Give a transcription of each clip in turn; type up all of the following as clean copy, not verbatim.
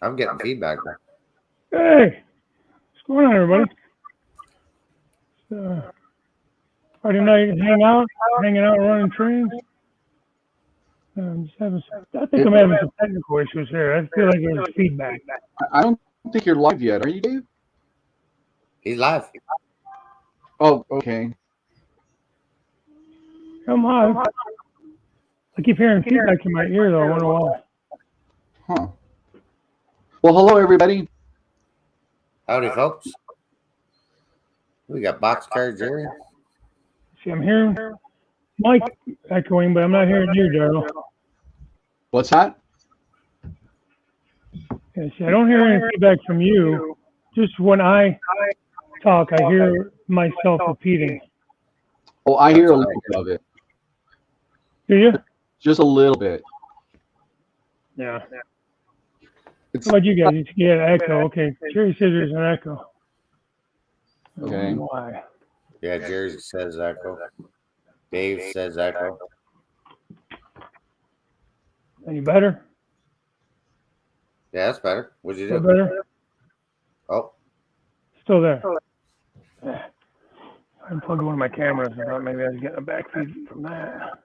I'm getting feedback. Hey, what's going on, everybody? Friday night hanging out, running trains. I think I'm having some technical issues here. I feel like there's feedback. I don't think you're live yet. Are you, Dave? He's live. Oh, okay. I'm live. I keep hearing feedback in my ear, though. I wonder why. Huh. Well, hello, everybody. Howdy, folks. We got Boxcar Jerry. See, I'm hearing Mike echoing, but I'm not hearing you, Daryl. What's that? Yeah, see, I don't hear any feedback from you. Just when I talk, I hear myself repeating. Oh, I hear a little bit of it. Do you? Just a little bit. Yeah. How about you guys? You get an echo. Okay. Jerry says there's an echo. Okay. Why? Yeah, Jerry says echo. Dave says echo. Any better? Yeah, that's better. What'd you Still do? better? Oh, Still there. I unplugged one of my cameras. I thought maybe I was getting a back feed from that.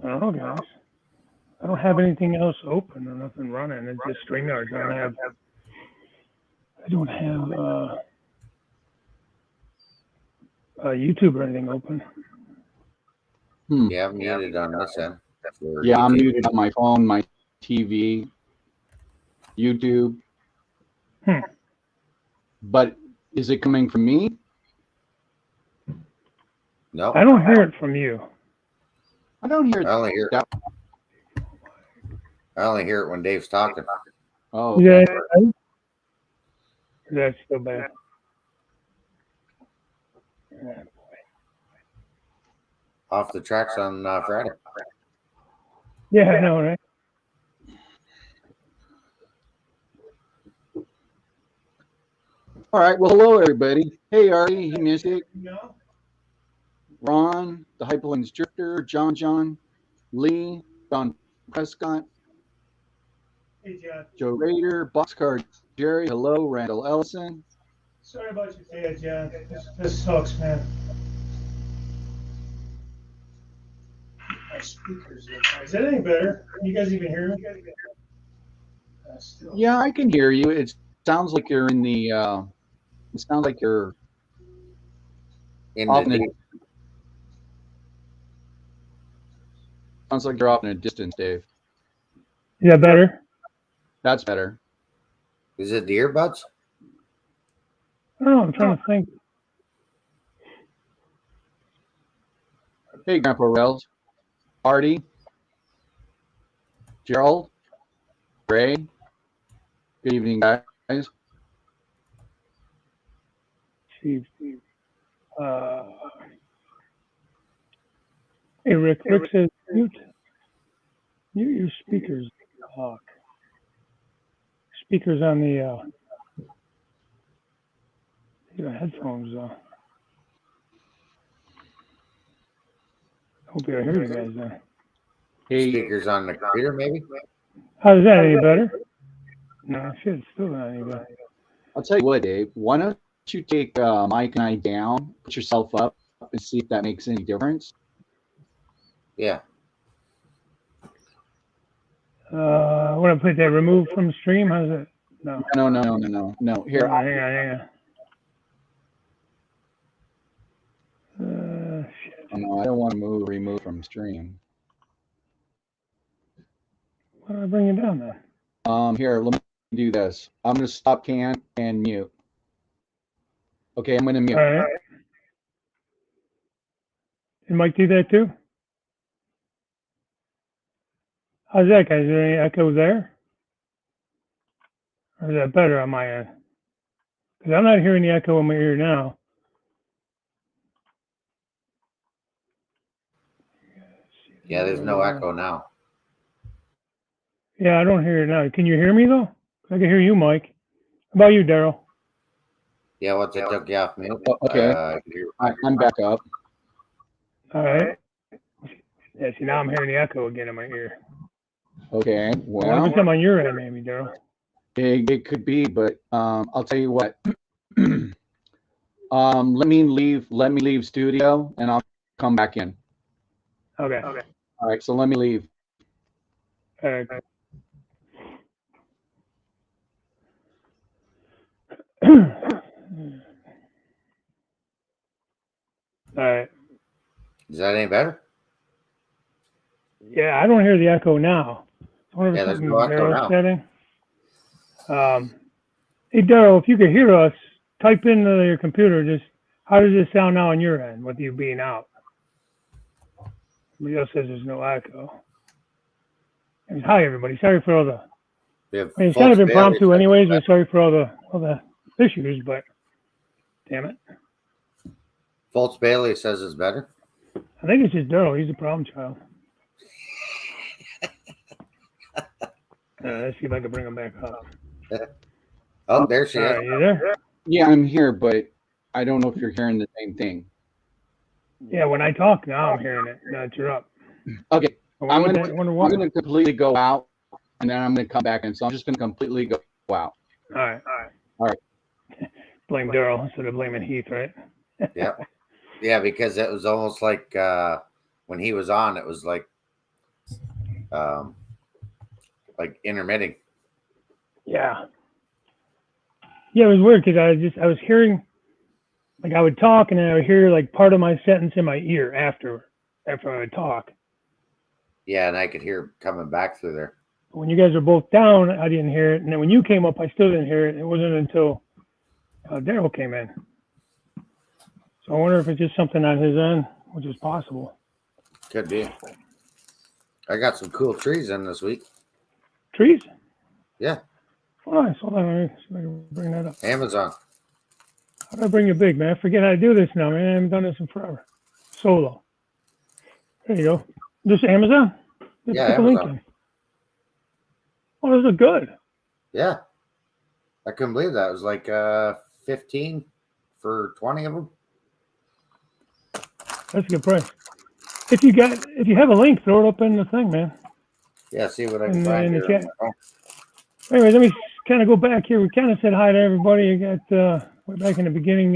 I don't know, guys. I don't have anything else open or nothing running. It's just StreamYard. I don't have YouTube or anything open. yeah, I'm muted on this end. Yeah, I'm muted on my phone, my TV, YouTube. But is it coming from me? No. I don't hear it from you. I don't hear it. I only hear it when Dave's talking. Oh, okay. Yeah, that's still bad. Off the tracks on Friday. Yeah, I know, right? All right. Well, hello, everybody. Hey, Artie, hey, Mystic, Ron, the Hyperlens Drifter, John, Lee, John Prescott, Hey, John. Joe Rader, Boxcar Jerry, hello, Randall Ellison. Sorry about your dad, John. This sucks, man. My speakers. Is that any better? Can you guys even hear me? Yeah, I can hear you. It sounds like you're in the. It sounds like you're In off the in a, sounds like you're off in a distance, Dave. Is that better? That's better. Is it the earbuds? I don't know. I'm trying to think. Hey, Grandpa Rails, Artie, Gerald, Ray. Good evening, guys. Steve. Hey, Rick. Rick says mute your speakers. Talk. Speakers on the headphones. I hope I hear you guys then. Hey, Speakers on the computer, maybe? How's that? Any better? No, shit. It's still not any better. I'll tell you what, Dave. Why don't you take Mike and I down, put yourself up, and see if that makes any difference? Yeah. I want to put that remove from stream. How's it? No. No. Here, Hang on. Shit. No, I don't want to remove from stream. Why do I bring it down then? Here, let me do this. I'm going to stop can and mute. Okay, I'm going to mute. All right. Did Mike do that too? How's that, guys? Is there any echo there? Or is that better on my end? Because I'm not hearing the echo in my ear now. Yeah, there's no echo now. Yeah, I don't hear it now. Can you hear me though? I can hear you, Mike. How about you, Daryl? Yeah, once I took you off mute. Okay, I'm back up. All right. Yeah, see, now I'm hearing the echo again in my ear. Okay, Well, it well, might be something on your end, maybe, Daryl. it could be, but I'll tell you what. Let me leave studio, and I'll come back in. Okay. All right, so let me leave. All right. Is that any better? Yeah, I don't hear the echo now. I wonder if Yeah, it's there's something no echo Daryl's now. setting. Hey, Daryl, if you could hear us, type into your computer just how does it sound now on your end with you being out? Somebody else says there's no echo. And hi, everybody. Sorry for all the. We have I mean, it's kind of Fultz Bailey impromptu, says anyways. it's We're sorry for all the issues, but damn it, better. Fultz Bailey says it's better. I think it's just Daryl. He's the problem child. Let's see if I can bring him back up. Oh, there she All is. right, you there? Yeah, I'm here, but I don't know if you're hearing the same thing. Yeah, when I talk now, I'm hearing it. Now that you're up. Okay, I I'm wonder why. going to completely go out, and then I'm going to come back in. So I'm just going to completely go out. All right. Blame Daryl instead of blaming Heath, right? Yeah. Yeah, because it was almost like when he was on, it was like intermitting. Yeah. Yeah, it was weird because I was hearing, like I would talk and then I would hear like part of my sentence in my ear after I would talk. Yeah, and I could hear it coming back through there. But when you guys were both down, I didn't hear it, and then when you came up, I still didn't hear it. It wasn't until Daryl came in. So I wonder if it's just something on his end, which is possible. Could be. I got some cool trees in this week. Trees? Yeah. Oh, nice. Hold on, let me see if I can bring that up. Amazon. How do I bring you big, man? I forget how to do this now, man. I haven't done this in forever. Solo. There you go. This Amazon? Let's Yeah, put the link Amazon. in. Oh, those are good. Yeah. I couldn't believe that. It was like 15 for 20 of them. That's a good price. If you have a link, throw it up in the thing, man. Yeah, see what I can In find the here. chat. Anyway, let me kind of go back here. We kind of said hi to everybody. I got way back in the beginning.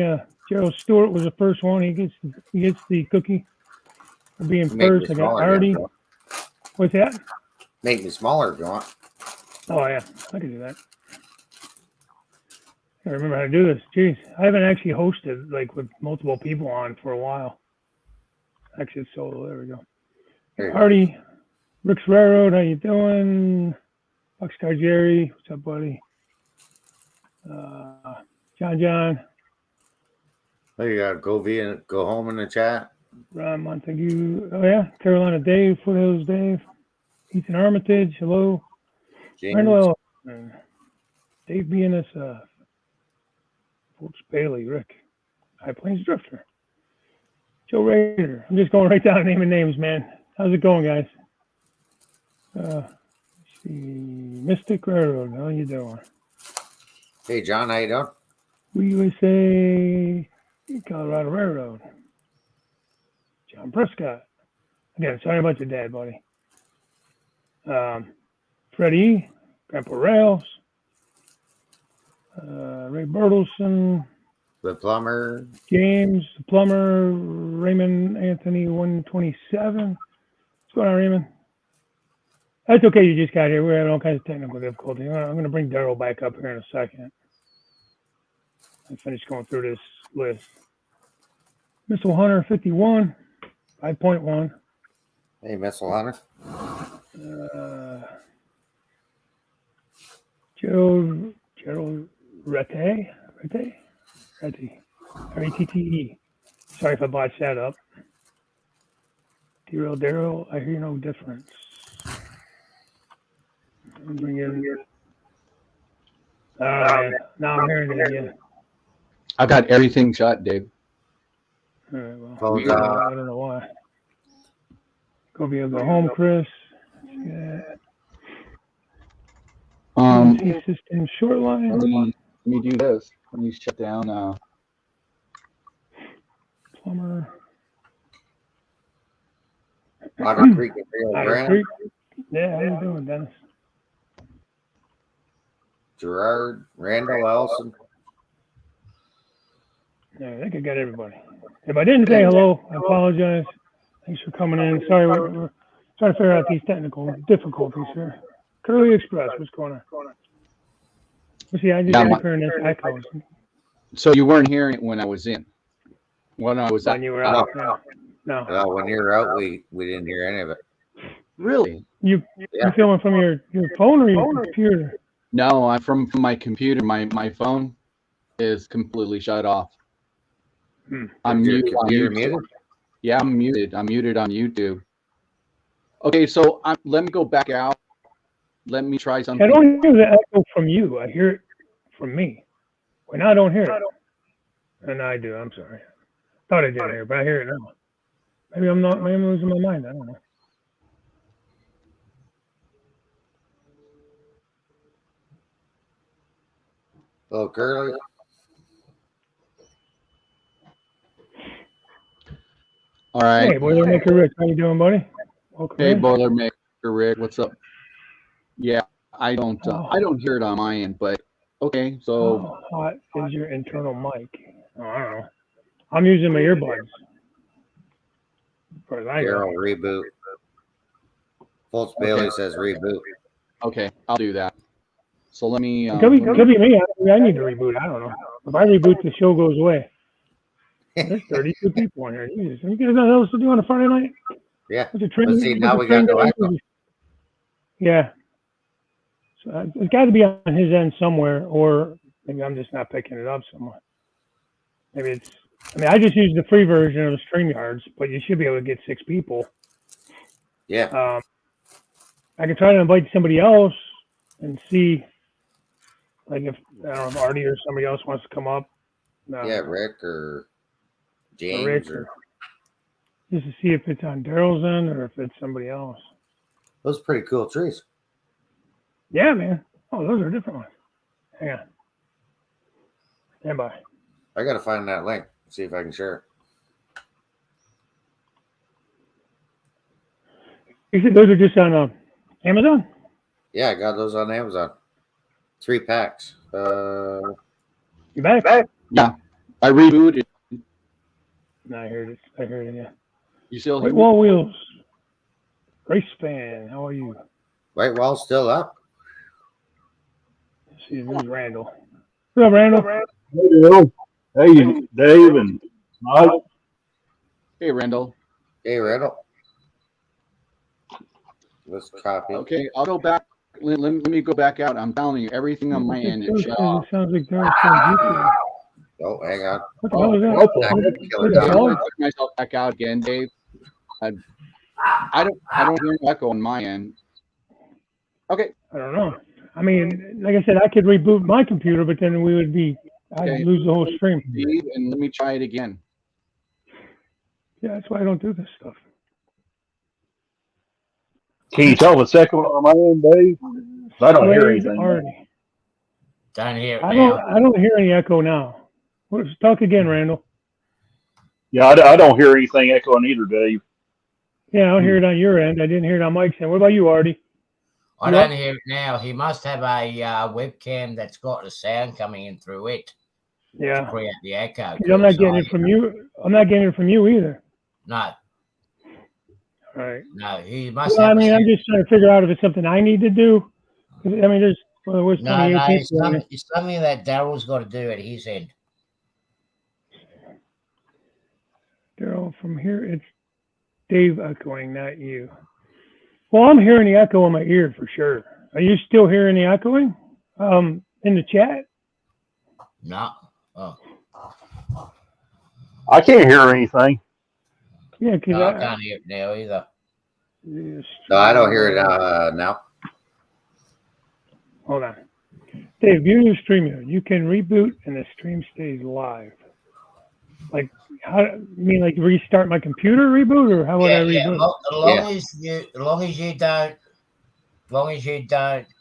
Gerald Stewart was the first one. He gets the cookie for being first. I got Artie. What's that? Make me smaller if you want. Oh yeah, I can do that. I remember how to do this. Jeez, I haven't actually hosted like with multiple people on for a while. Actually, it's solo. There we go. There you go. Artie, Rick's Railroad. How you doing? Buckstar Jerry. What's up, buddy? John. There you go. Go home in the chat. Ron Montague. Oh yeah, Carolina Dave, Foothills Dave, Ethan Armitage. Hello. James. Randall, Dave Bianis, Fultz Bailey, Rick, High Plains Drifter, Joe Raider. I'm just going right down naming names, man. How's it going, guys? Let's see, Mystic Railroad. How you doing? Hey, John, how you doing? USA Colorado Railroad. John Prescott. Again, sorry about your dad, buddy. Freddie, Grandpa Rails, Ray Bertelson, The plumber. James, the plumber, Raymond Anthony 127. What's going on, Raymond? That's okay, you just got here. We're having all kinds of technical difficulty. I'm going to bring Daryl back up here in a second. I finished going through this list. Missile Hunter 51, 5.1. Hey, Missile Hunter. Gerald Rette. R-A-T-T-E. Sorry if I botched that up. Daryl, I hear no difference. I'll bring in. All right, now I'm hearing it again. I've got everything shut, Dave. All right, well, I don't know why. Go home, Chris. Yeah. System short line. Let me do this. Let me shut down. Plumber. Otter Creek and Rio Otter Grande. Creek. Yeah, how you doing, Dennis? Gerard, Randall Ellison. Yeah, I think I got everybody. If I didn't say hello, I apologize. Thanks for coming in. Sorry, we're trying to figure out these technical difficulties here. Curly Express, what's going on? See, I just keep hearing this echoes. So you weren't hearing it when I was in. When I was When you were out. No. Well, when you were out, we didn't hear any of it. Really? You filming from your phone or your computer? No, I'm from my computer. My phone is completely shut off. I'm Your muted on computer YouTube. muted? Yeah, I'm muted. I'm muted on YouTube. Okay, so let me go back out. Let me try something. I don't hear the echo from you. I hear it from me. When I don't hear it. And I do. I'm sorry. Thought I didn't hear it, but I hear it now. Maybe I'm losing my mind. I don't know. Hello, Curly. All right. Hey, Boilermaker Rick, how you doing, buddy? Welcome Hey, in. Boilermaker Rick, what's up? Yeah, I don't hear it on my end, but okay. So How hot is your internal mic? Oh, I don't know. I'm using my earbuds. For I go. Daryl, reboot. Fultz Bailey says reboot. okay, I'll do that. So let me. It could be me. I need to reboot. I don't know. If I reboot, the show goes away. There's 32 people in here. Jesus. You guys know what else to do on a Friday night? Yeah. What's the train? Let's see, now we got no echo. Yeah. So it's got to be on his end somewhere, or maybe I'm just not picking it up somewhere. Maybe it's. I mean, I just use the free version of StreamYards, but you should be able to get 6 people. Yeah. I can try to invite somebody else and see, like if I don't know if Artie or somebody else wants to come up. Yeah, Rick or James Rick, or just to see if it's on Daryl's end or if it's somebody else. those are pretty cool trees. Yeah, man. Oh, those are different ones. Hang on. Stand by. I gotta find that link. See if I can share it. You said those are just on Amazon? Yeah, I got those on Amazon. 3 packs. You back? Yeah, I rebooted. No, I heard it. I heard it, yeah. You still hear White me? Wall Wheels. Race fan, how are you? White Wall's still up. Let's see, this is Randall. What's up, Randall? Hey, Bill. Hey, Dave and Mike. Hey, Randall. Hey, Riddle. Let's copy. Okay, I'll go back. Let me go back out. I'm telling you, everything on my end is shut off. It sounds like Daryl's saying YouTube. Oh, hang on. What the hell is that? What the Killer What the dog. I'm hell? going to put myself back out again, Dave. I don't hear an echo on my end. Okay. I don't know. I mean, like I said, I could reboot my computer, but then I'd Okay. lose the whole stream. Steve, and let me try it again. Yeah, that's why I don't do this stuff. Can you tell the second one on my end, Dave? I don't hear Slade anything. Artie. Don't hear it I now. don't hear any echo now. Talk again, Randall. Yeah, I don't hear anything echoing either, Dave. Yeah, I don't hear it on your end. I didn't hear it on Mike's end. What about you, Artie? I don't hear it now. He must have a webcam that's got the sound coming in through it to Yeah. create the echo. 'Cause I'm not getting it from you. I'm not getting it from you either. No, All right. no, he must Well, I have. mean, I'm just trying to figure out if it's something I need to do. I mean, there's 28 No, people in it. it's something that Daryl's got to do at his end. Daryl, from here, it's Dave echoing, not you. Well, I'm hearing the echo in my ear for sure. Are you still hearing the echoing in the chat? No. Oh, I can't hear anything. Yeah, because no, I can't hear it now either. No, I don't hear it now. Hold on. Dave, view your stream. You can reboot and the stream stays live. Like, how? You mean like restart my computer reboot, or how would I reboot? As long as you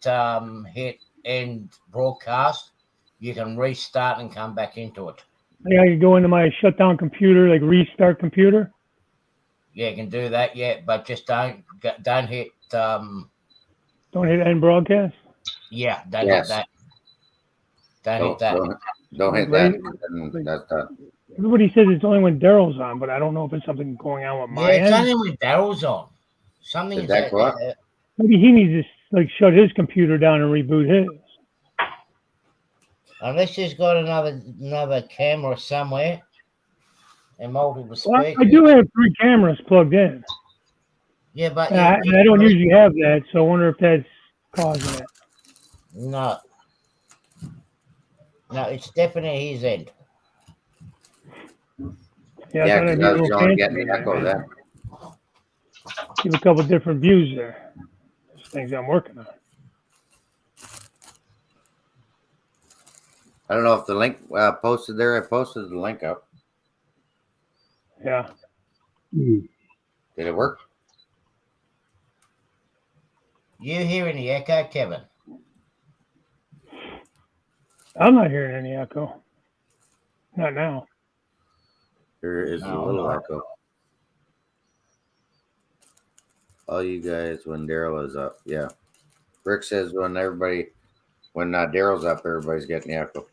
don't hit end broadcast, you can restart and come back into it. Yeah, I can go into my shutdown computer, like restart computer. Yeah, you can do that. Yeah, but just don't hit. Don't hit end broadcast. Yeah, don't hit Yes. that. Don't hit that. Don't hit Right. that. And that's done. Everybody says it's only when Daryl's on, but I don't know if it's something going on with Yeah, my it's end. only when Daryl's on. Something Did is that go up? Maybe he needs to like shut his computer down and reboot his. Unless he's got another camera somewhere and multiple Well, speakers. I do have 3 cameras plugged in, Yeah, but and I don't usually have that, so I wonder if that's causing it. No, it's definitely his end. Yeah, Yeah, I thought I'd because be I a was little going fancy getting with the that, echo man. then. Give a couple different views there. There's things I'm working on. I don't know if the link posted there. I posted the link up. Yeah. Did it work? You hearing the echo, Kevin? I'm not hearing any echo. Not now. There is a No, little no. echo. All you guys when Daryl is up. Yeah. Rick says when Daryl's up, everybody's getting the echo.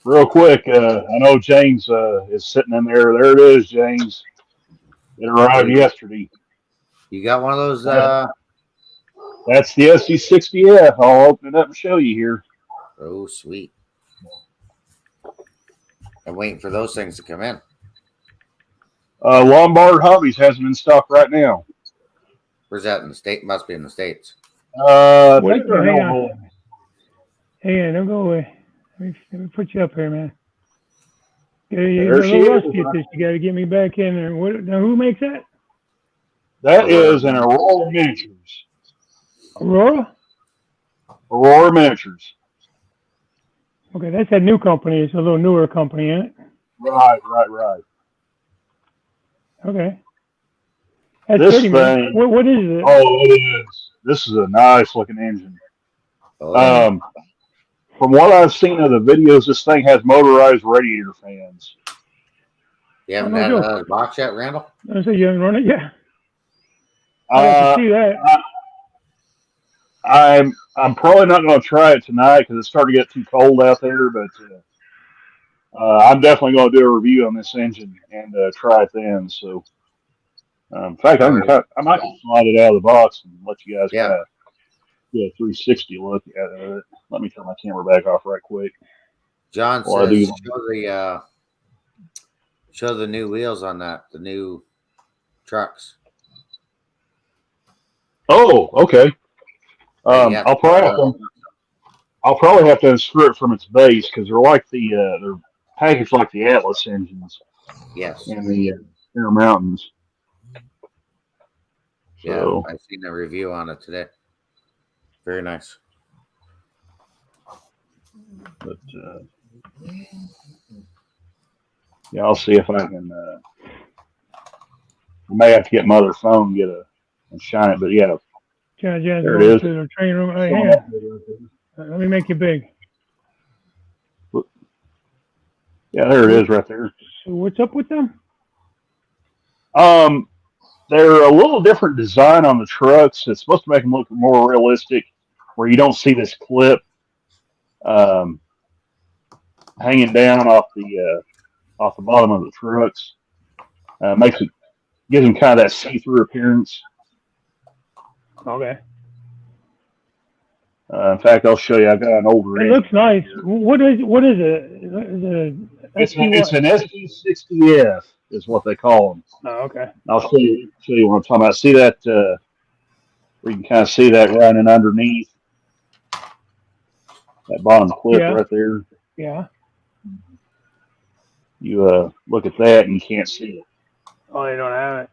Real quick, I know James is sitting in there. There it is, James. It arrived yesterday. You got one of those? That's the SD60F. I'll open it up and show you here. Oh, sweet. I'm waiting for those things to come in. Lombard Hobbies has them in stock right now. Where's that in the state? Must be in the States. I think they're hang in on. Illinois. Hey, don't go away. Let me put you up here, man. You're There a she little is. rusty at this. You got to get me back in there. Now, who makes that? That is an Aurora Miniatures. Aurora? Aurora Miniatures. Okay, that's that new company. It's a little newer company, ain't it? Right. Okay. That's This pretty, man. thing- What is it? Oh, it is. This is a nice looking engine. Oh, From what I've seen of the videos, this thing has motorized radiator fans. you haven't no had joke. another box yet, Randall? I say you haven't run it yet. I have to see that. I'm probably not going to try it tonight because it's starting to get too cold out there. But I'm definitely going to do a review on this engine and try it then. So, in fact, I might slide it out of the box and let you guys kind of get a 360 look at it. Let me turn my camera back off right quick. John Well, says show the new wheels on that, the new trucks. Oh, okay. Yeah. I'll probably have to unscrew it from its base because they're like they're packaged like the Atlas engines. Yes. In the Inner Mountains. Yeah, I've seen a review on it today. Very nice. But yeah, I'll see if I can. I may have to get my other phone, and shine it. But yeah, John, there it is. to the training room. Hey, hang on. Let me make you big. Yeah, there it is, right there. So what's up with them? They're a little different design on the trucks. It's supposed to make them look more realistic, where you don't see this clip hanging down off the bottom of the trucks. Gives them kind of that see-through appearance. Okay. In fact, I'll show you. I've got an older. It looks nice. What is it? It's an SD60F is what they call them. Oh, okay. I'll show you what I'm talking about. See that? Where you can kind of see that running underneath that bottom clip right there. Yeah. You look at that and you can't see it. Oh, they don't have it.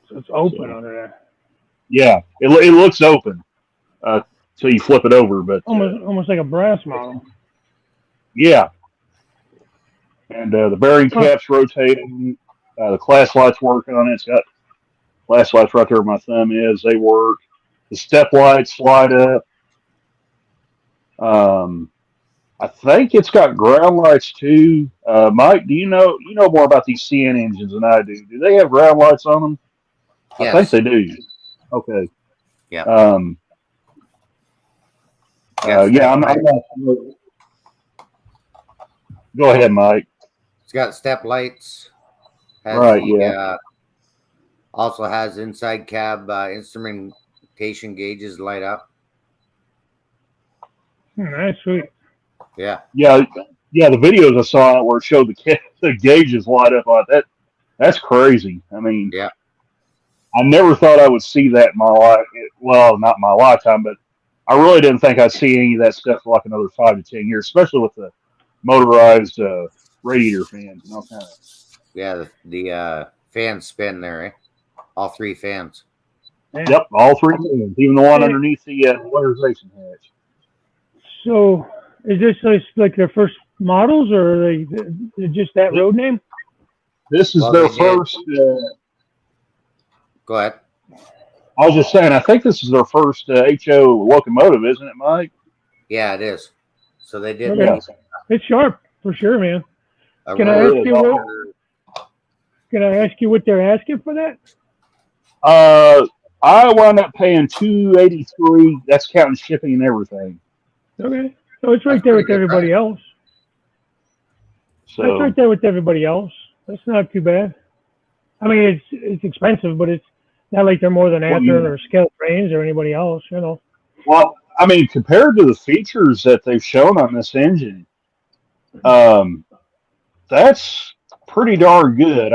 So it's open under there. Yeah, it looks open till you flip it over, but almost like a brass model. Yeah. And the bearing cap's rotating. The class lights working on it. It's got class lights right there where my thumb is. They work. The step lights slide up. I think it's got ground lights too. Mike, do you know more about these CN engines than I do? Do they have ground lights on them? I think Yes. they do. Okay. Yeah. Yeah, I'm not sure. Go ahead, Mike. It's got step lights. Has Right, the yeah. also has inside cab instrumentation gauges light up. That's sweet. Yeah. Yeah, the videos I saw where it showed the gauges light up on that. That's crazy. I mean, Yeah. I never thought I would see that in my life. Well, not my lifetime, but I really didn't think I'd see any of that stuff for like another 5 to 10 years, especially with the motorized radiator fans and all kind of. Yeah. The fans spin there. Eh? All 3 fans. Yeah. Yep, all 3 fans, even the one Hey. underneath the winterization hatch. So, is this like their first models, or are they just that road name? This is Well, their they did. first. Go ahead. I was just saying, I think this is their first HO locomotive, isn't it, Mike? Yeah, it is. So they did. Okay. It's sharp for sure, man. a Can I road- ask you Can I ask you what they're asking for that? I wound up paying $283. That's counting shipping and everything. Okay. So it's right That's there pretty with good everybody price. else. So That's right there with everybody else. That's not too bad. I mean, it's expensive, but it's not like they're more than Athearn or Scale Trains or anybody else, you know. well, I mean, compared to the features that they've shown on this engine, that's pretty darn good.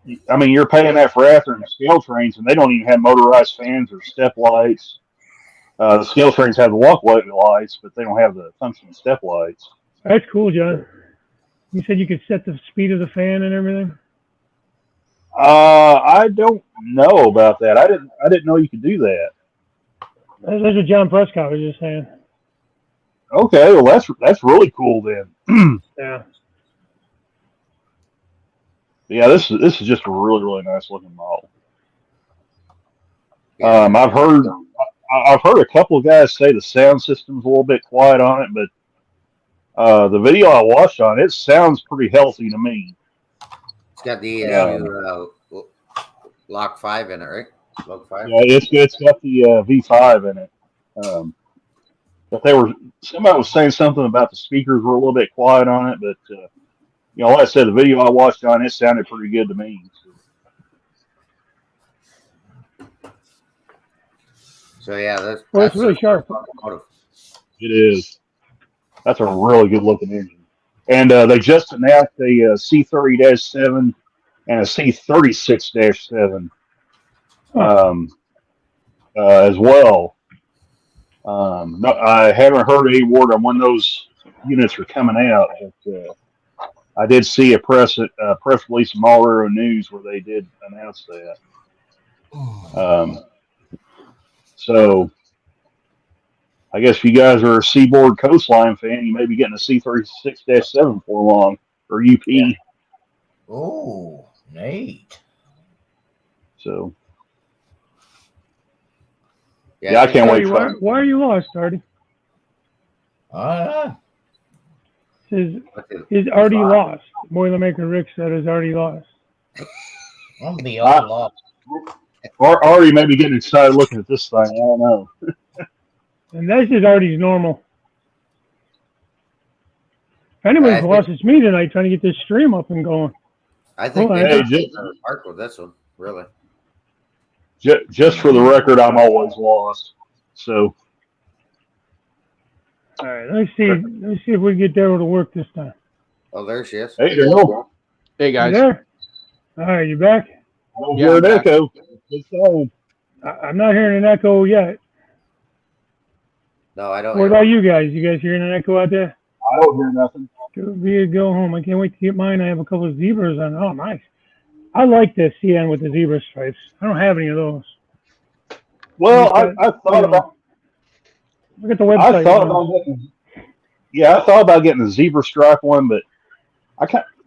You're paying that for Athearn and Scale Trains, and they don't even have motorized fans or step lights. The Scale Trains have the walkway lights, but they don't have the functioning step lights. That's cool, John. You said you could set the speed of the fan and everything? I don't know about that. I didn't know you could do that. That's what John Prescott was just saying. Okay, well that's really cool then. Yeah. Yeah, this is just a really really nice looking model. Yeah. I've heard a couple of guys say the sound system's a little bit quiet on it, but the video I watched on it sounds pretty healthy to me. It's got the Lock 5 in it, right? Lock 5. Yeah, it's got the V5 in it. But somebody was saying something about the speakers were a little bit quiet on it, but like I said, the video I watched on it sounded pretty good to me. So yeah, that's it's really sharp. It is. That's a really good looking engine. And they just announced a C30-7 and a C36-7 as well. No, I haven't heard any word on when those units are coming out. But, I did see a press release from All Aero News where they did announce that. So I guess if you guys are a Seaboard Coastline fan, you may be getting a C36-7 for long, or UP. Yeah. Oh, neat. So yeah, I can't wait for Why are you lost, Artie? Is Artie lost? Boilermaker Rick said is Artie lost. I'm gonna be all lost. Or Artie may be getting excited looking at this thing. I don't know. And that's just Artie's normal. If anyone's lost, it's me tonight trying to get this stream up and going. I think they mark with this one, really. Just for the record, I'm always lost. So. All right, let's see if we can get Daryl to work this time. Oh, there she is. Hey, Daryl. Hey, guys. You there? All right, you back? I don't hear an echo. I'm not hearing an echo yet. No, I don't. What about you guys? You guys hearing an echo out there? I don't hear nothing. Go home. I can't wait to get mine. I have a couple of zebras on. Oh, nice. I like the CN with the zebra stripes. I don't have any of those. Well, I thought about. Look at the website. I thought about getting the zebra stripe one, but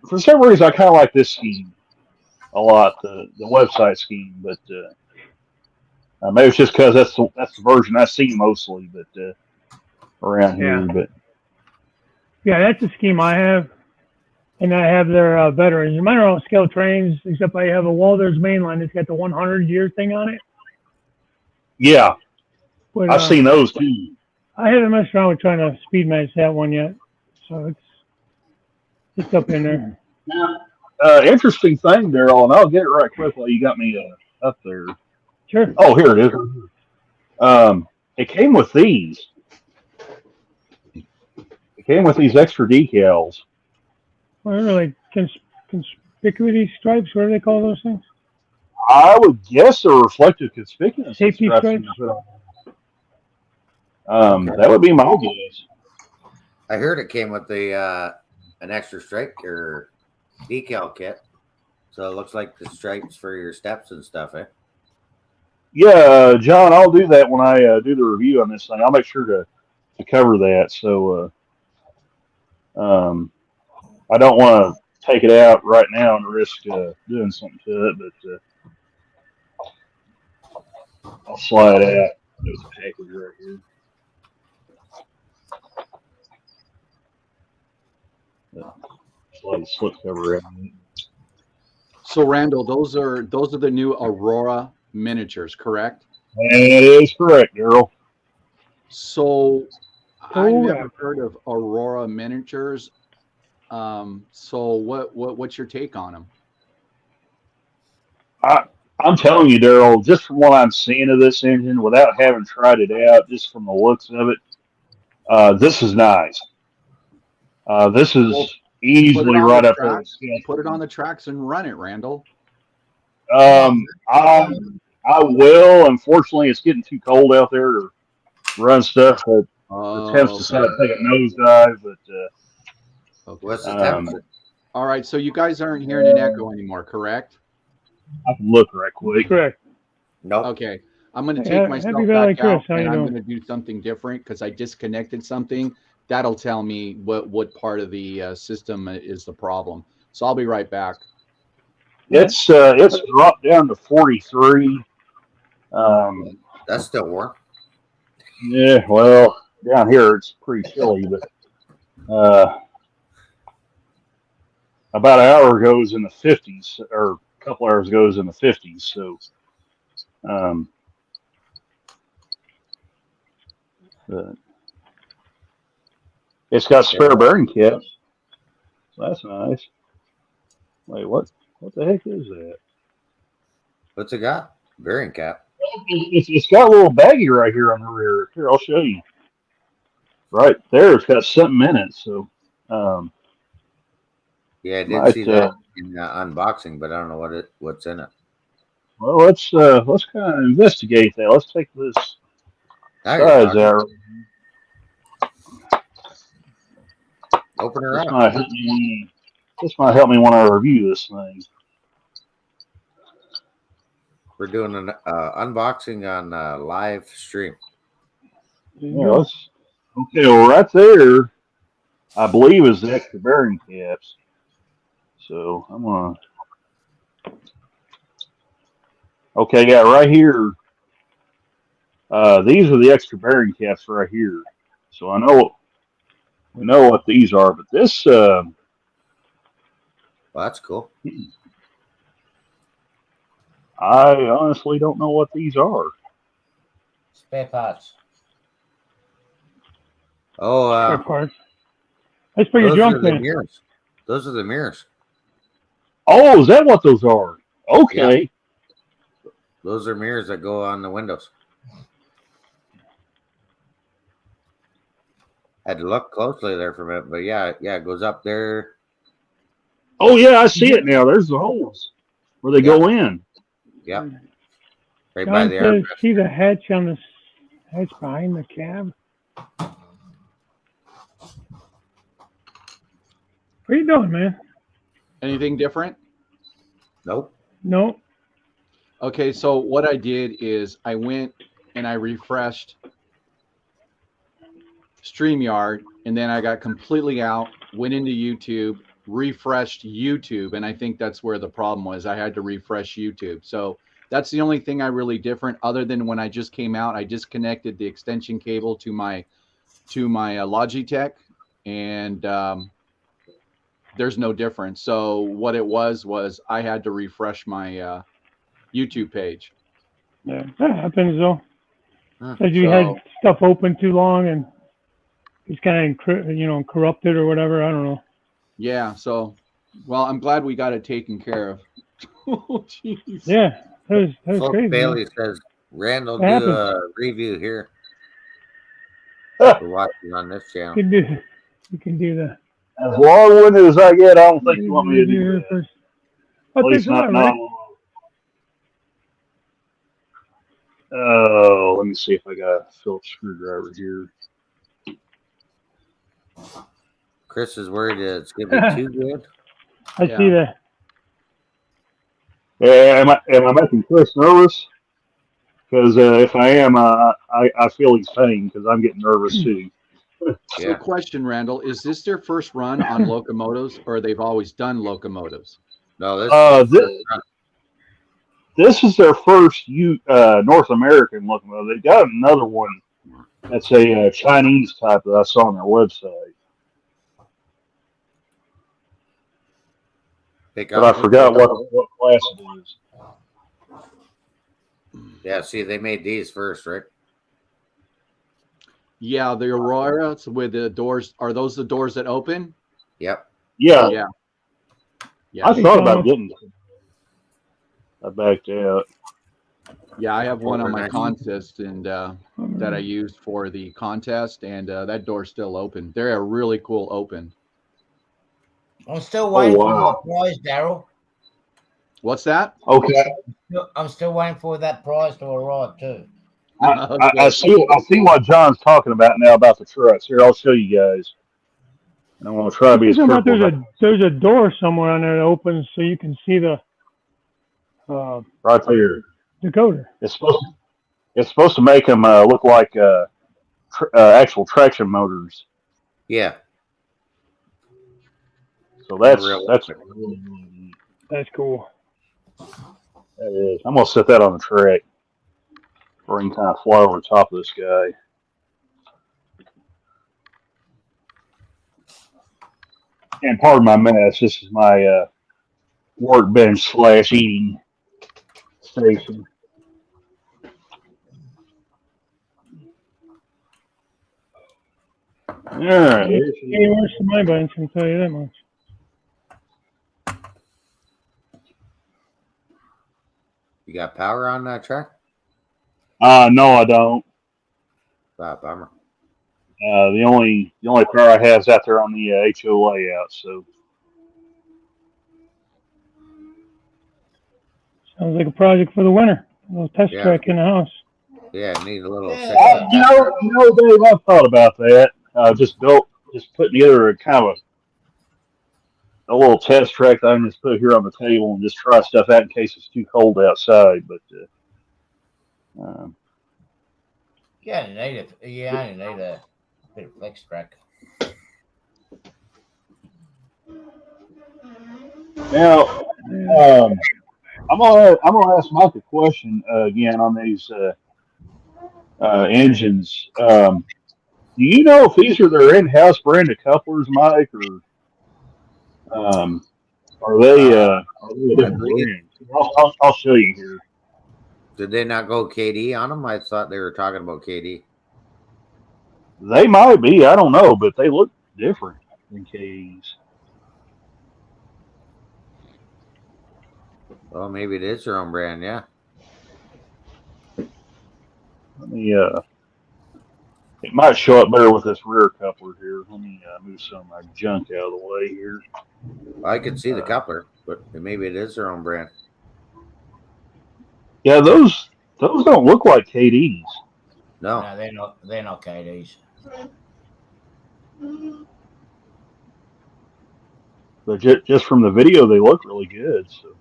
for some reason I kind of like this scheme a lot, the website scheme. But maybe it's just because that's the version I see mostly. But around here. But Yeah, that's the scheme I have. And I have their veterans. Mine are all scale trains, except I have a Walters mainline that's got the 100-year thing on it. yeah, But I've seen those too. I haven't messed around with trying to speed match that one yet. So it's up in there. Now, interesting thing, Daryl, and I'll get it right quick while you got me up there. Sure. Oh, here it is. It came with these. It came with these extra decals. What are they, like conspicuity stripes? What do they call those things? I would guess they're reflective conspicuous Safety stripes? That would be my guess. I heard it came with the an extra stripe or decal kit, so it looks like the stripes for your steps and stuff, eh? Yeah, John, I'll do that when I do the review on this thing. I'll make sure to cover that. So I don't want to take it out right now and risk doing something to it, but I'll slide it out. There's a package right here. Slide the slip cover out. So Randall, those are the new Aurora miniatures, correct? That is correct, Daryl. So I've Oh, never heard of Aurora miniatures. So what's your take on them? I'm telling you, Daryl, just from what I'm seeing of this engine, without having tried it out, just from the looks of it, this is nice. This is easily right up there. Put it on the tracks and run it, Randall. I will. Unfortunately, it's getting too cold out there to run stuff that attempts to sort of take a nosedive. But what's the temperature? All right, so you guys aren't hearing an echo anymore, correct? I can look right quick. Correct. Nope. Okay, I'm going to take myself back out, and I'm going to do something different because I disconnected something. That'll tell me what part of the system is the problem. So I'll be right back. It's dropped down to 43. That's still warm. Yeah, well, down here it's pretty chilly, but about an hour goes in the 50s, or a couple hours goes in the 50s. So, it's got spare bearing caps. So that's nice. Wait, what the heck is that? What's it got? Bearing cap. It's got a little baggie right here on the rear. Here, I'll show you. Right there, it's got something in it. So, yeah, I did see that in the unboxing, but I don't know what's in it. Well, let's kind of investigate that. Let's take this size out. Open her this up. This might help me when I review this thing. We're doing an unboxing on live stream. Yeah, okay, well, right there, I believe is the extra bearing caps. So I'm gonna. Okay, yeah, right here. These are the extra bearing caps right here. So we know what these are, but this. Well, that's cool. I honestly don't know what these are. Spare parts. Oh, spare parts. That's for your junk then. Mirrors. Those are the mirrors. Oh, is that what those are? Okay. Yeah. Those are mirrors that go on the windows. Had to look closely there for a minute, but yeah, it goes up there. Oh yeah, I see it now. There's the holes where they go in. Yeah. Right John by the says, see the hatch on the hatch behind the cab. What are you doing, man? Anything different? Nope. No. Okay, so what I did is I went and I refreshed StreamYard, and then I got completely out, went into YouTube, refreshed YouTube, and I think that's where the problem was. I had to refresh YouTube. So that's the only thing I really different, other than when I just came out, I disconnected the extension cable to my to my Logitech, and there's no difference. So what it was I had to refresh my YouTube page. Yeah, that happens though. Huh. Said you had stuff open too long and it's kind of corrupted or whatever. I don't know. Yeah. So, well, I'm glad we got it taken care of. Oh, jeez. Yeah, that was crazy. Bailey says, Randall, What do happened? a review here. We're watching on this channel. You can do that. As long-winded as I get, I don't think you want me to do that. First. At least not now. Oh, let me see if I got a Phillips screwdriver here. Chris is worried it's going to be too good. I see that. Yeah, am I making Chris nervous? Because if I am, I feel he's pain because I'm getting nervous too. So, question, Randall, is this their first run on locomotives, or they've always done locomotives? No, this is their first North American locomotive. They got another one that's a Chinese type that I saw on their website. But I forgot what class it is. Yeah, see, they made these first, right? Yeah, the Aurora with the doors. Are those the doors that open? Yep. Yeah. I thought about getting them. I backed out. Yeah, I have one on my contest and that I used for the contest, and that door's still open. They're a really cool open. I'm still waiting for my prize, Daryl. What's that? Okay. I'm still waiting for that prize to arrive too. I see what John's talking about now about the trucks. Here, I'll show you guys. And I want to try to be as careful. There's a door somewhere on there that opens so you can see the right there. decoder. It's supposed to make them look like actual traction motors. Yeah. So that's cool. That is. I'm gonna set that on the track. Or you can kind of fly over the top of this guy. And pardon my mess. This is my workbench / eating station. All right. Hey, where's my bunch? I can tell you that much. You got power on that track? No, I don't. Bummer. The only power I have is out there on the HO layout. So sounds like a project for the winter. A little test track in the house. Yeah, need a little. You know, Dave, I've thought about that. Just putting together a kind of a little test track that I can just put here on the table and just try stuff out in case it's too cold outside. But I need a bit of flex track. Now, I'm gonna ask Mike a question again on these engines. Do you know if these are their in-house branded couplers, Mike, or are they a different brand? I'll show you here. Did they not go KD on them? I thought they were talking about KD. They might be. I don't know, but they look different than KDs. Well, maybe it is their own brand, yeah. Let me, it might show up better with this rear coupler here. Let me move some of my junk out of the way here. I could see the coupler, but maybe it is their own brand. Yeah, those don't look like KDs. No, they're not KDs. But just from the video, they look really good. So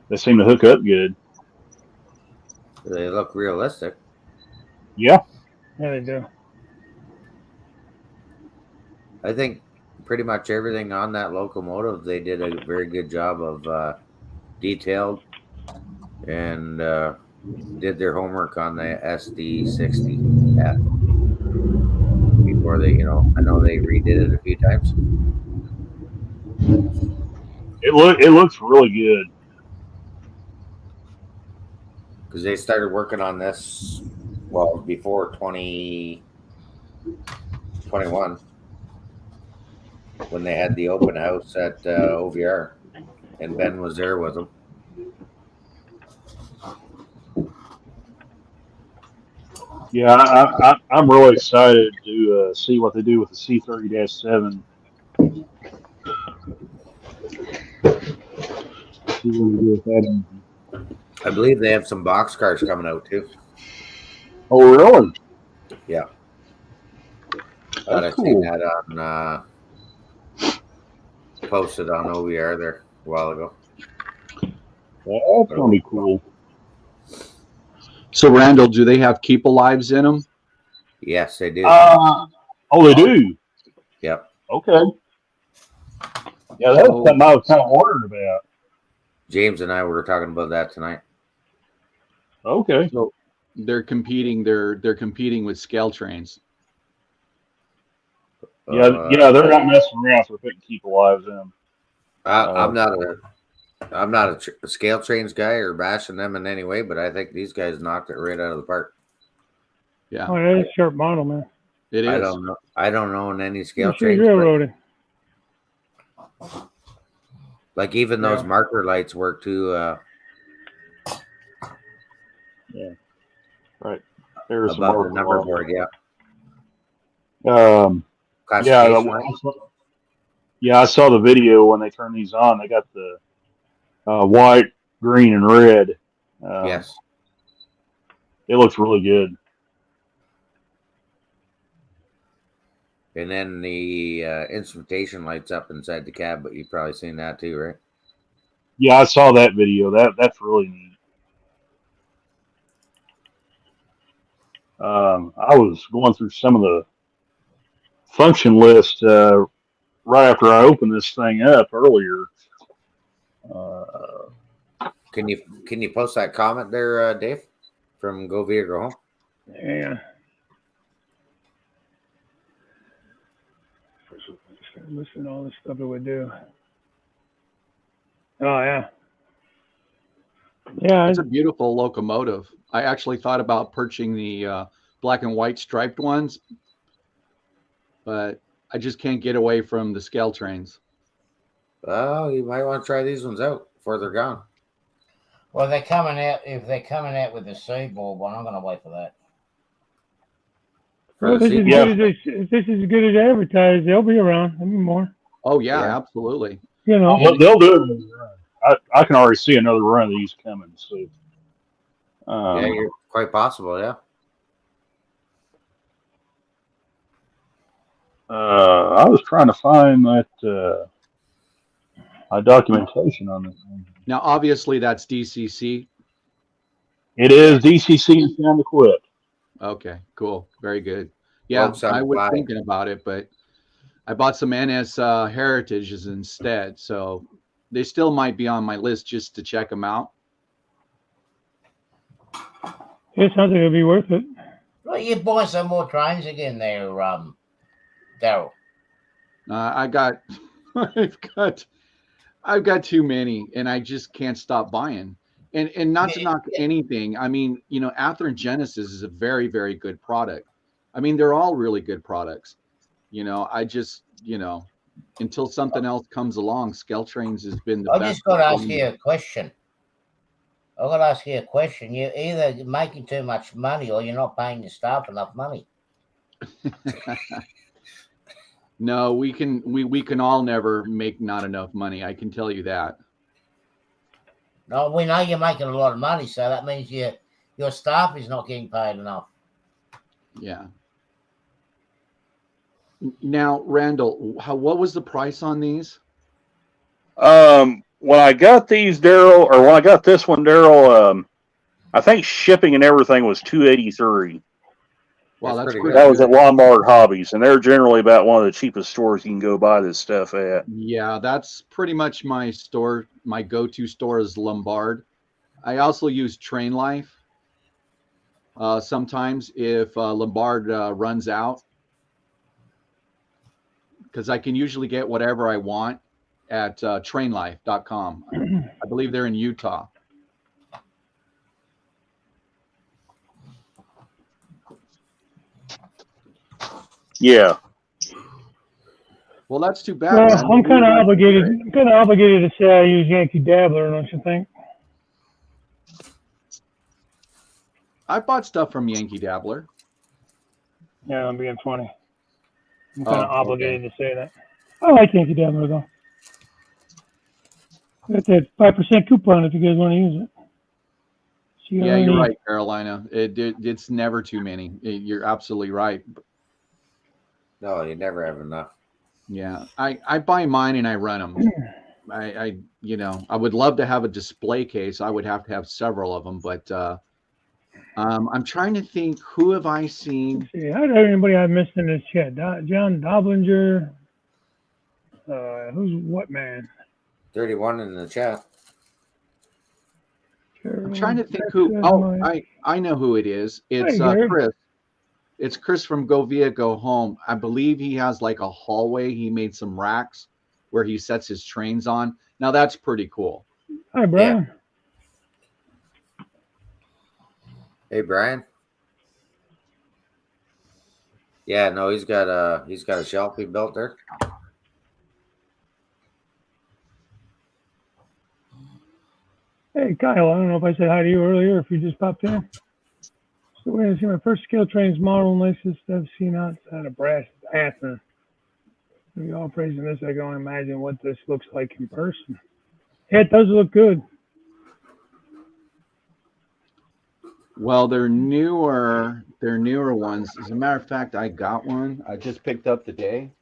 they seem to hook up good. They look realistic. Yeah. Yeah, they do. I think pretty much everything on that locomotive, they did a very good job of detailed and did their homework on the SD60F. before they, I know they redid it a few times. It looks really good. Because they started working on this, before 2021, when they had the open house at OVR, and Ben was there with them. Yeah, I'm really excited to see what they do with the C30-7. See what they do with that engine. I believe they have some box cars coming out too. Oh, really? Yeah. Thought I seen that on posted on OVR there a while ago. That's gonna be cool. So, Randall, do they have keep alives in them? Yes, they do. Oh, they do. Yep. Okay. Yeah, that's something I was kind of wondering about. James and I were talking about that tonight. Okay. So they're competing. They're competing with scale trains. Yeah, they're not messing around for putting keep alives in. I'm not a scale trains guy or bashing them in any way, but I think these guys knocked it right out of the park. Yeah. Oh, that is a sharp model, man. It is. I don't know any scale She's trains. railroading. Like even those marker lights work too. Yeah. Right. There's above some the number board. Yeah. Yeah, I saw the video when they turned these on. They got the white, green, and red. Yes. It looks really good. And then the instrumentation lights up inside the cab, but you've probably seen that too, right? Yeah, I saw that video. That's really neat. I was going through some of the function list right after I opened this thing up earlier. Can you post that comment there, Dave, from Go Via Go Home? Yeah. Listen to all this stuff it would do. Oh yeah. Yeah. It's a beautiful locomotive. I actually thought about purchasing the black and white striped ones, but I just can't get away from the scale trains. Oh, you might want to try these ones out before they're gone. Well, they're coming out. If they're coming out with the seaboard one, I'm going to wait for that. Well, if this is as good as advertised, they'll be around. There'll be more. Oh yeah, absolutely. They'll do it. I can already see another run of these coming. So, yeah, you're quite possible. Yeah. I was trying to find that documentation on this. Now, obviously, that's DCC. It is DCC and sound equipped. Okay, cool, very good. Yeah, I was thinking about it, but I bought some NS Heritages instead, so they still might be on my list just to check them out. It sounds like it'll be worth it. Well, you're buying some more trains again there, Daryl. I've got too many, and I just can't stop buying. And not to knock anything. I mean, Athearn Genesis is a very, very good product. I mean, they're all really good products. I just, until something else comes along, Scale Trains has been the best. I just got to ask you a question. You're either making too much money or you're not paying your staff enough money. No, we can all never make not enough money. I can tell you that. No, we know you're making a lot of money, so that means your staff is not getting paid enough. Yeah. Now, Randall, what was the price on these? When I got these, Daryl, or when I got this one, Daryl, I think shipping and everything was $283. Wow, that's pretty good. That was at Lombard Hobbies, and they're generally about one of the cheapest stores you can go buy this stuff at. Yeah, that's pretty much my store. My go-to store is Lombard. I also use Train Life. Sometimes if Lombard runs out, because I can usually get whatever I want at trainlife.com. I believe they're in Utah. Yeah. Well, that's too bad. Well, Man. I'm kind of obligated. I'm kind of obligated to say I use Yankee Dabbler, don't you think? I bought stuff from Yankee Dabbler. Yeah, I'm being funny. I'm kind of obligated Okay. to say that. I like Yankee Dabbler though. Got that 5% coupon if you guys want to use it. Yeah, you're CR&E. right, Carolina. It's never too many. You're absolutely right. No, you never have enough. Yeah, I buy mine and I run them. I would love to have a display case. I would have to have several of them, but I'm trying to think, who have I seen? Let's see, how did anybody I missed in this chat? John Doblinger. Who's what man? 31 in the chat. I'm trying to think who. Oh, I know who it is. It's Chris. It's Chris from Go Via Go Home. I believe he has like a hallway. He made some racks where he sets his trains on. Now that's pretty cool. Hi, Brian. Yeah. Hey, Brian. Yeah, no, he's got a shelf he built there. Hey, Kyle. I don't know if I said hi to you earlier. If you just popped in. So we're gonna see my first scale trains model, nicest I've seen outside of brass Athens. We all praising this. I can only imagine what this looks like in person. Yeah, it does look good. Well, they're newer ones. As a matter of fact, I got one. I just picked up today.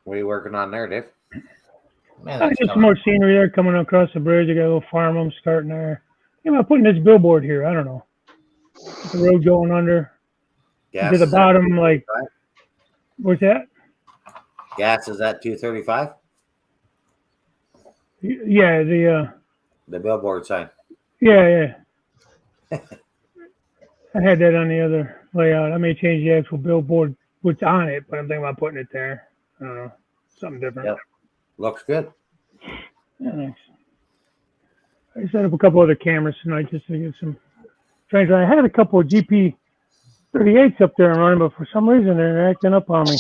What are you working on there, Dave? Man, Just some more scenery there coming across the bridge. I got a little farm I'm starting there. You know, putting this billboard here. I don't know. The road going under. Gas To the is bottom, like, what's that? Gas is at 235? Yeah, The billboard sign. yeah. I had that on the other layout. I may change the actual billboard, what's on it, but I'm thinking about putting it there. I don't know. Something different. Yep. Looks good. Yeah, thanks. I set up a couple other cameras tonight just to get some trains. I had a couple of GP38s up there and running, but for some reason they're acting up on me.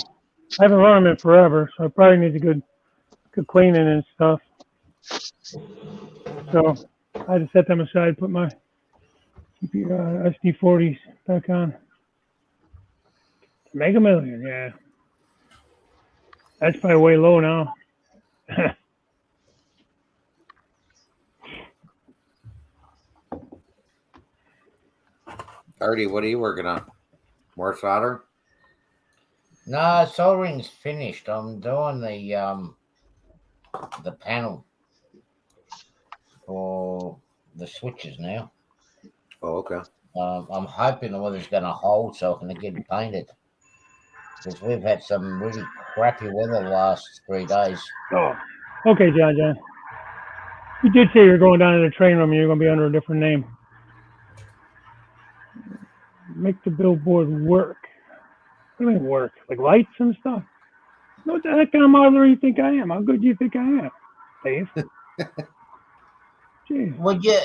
I haven't run them in forever, so I probably need a good cleaning and stuff. So I had to set them aside, put my SD40s back on. Mega Million, yeah. That's probably way low now. Artie, what are you working on? More solder? No, soldering's finished. I'm doing the panel for the switches now. Oh, okay. I'm hoping the weather's going to hold so I can get it painted. Because we've had some really crappy weather the last 3 days. Oh, okay, John. You did say you're going down to the train room and you're going to be under a different name. Make the billboard work. What do you mean work? Like lights and stuff? What the heck kind of modeler do you think I am? How good do you think I am, Dave? Jeez. Would you...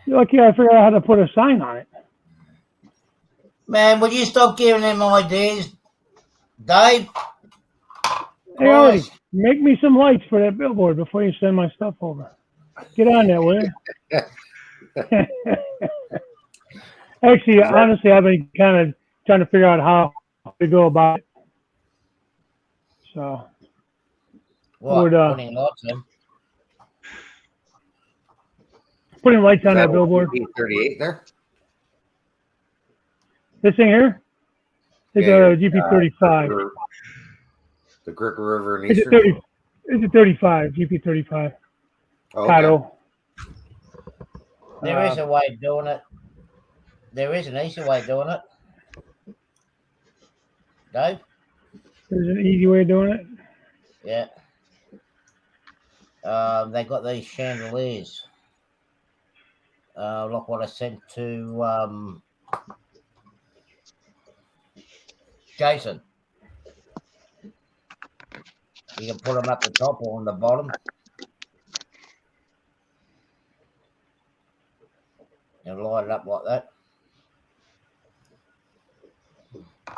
You're lucky I figured out how to put a sign on it. Man, would you stop giving them ideas, Dave? Hey, Artie, make me some lights for that billboard before you send my stuff over. Get on that, will you? Actually, honestly, I've been kind of trying to figure out how to go about it. So, putting lights in? Putting lights on that billboard. GP38 there? This thing here? It's a GP35. The Cricket River and It's Eastern? It's a 35, GP35. Oh, Kato. There is a way of doing it. There is an easy way of doing it. Dave? There's an easy way of doing it. Yeah. They got these chandeliers. Look what I sent to Jason. You can put them up the top or on the bottom. And light it up like that.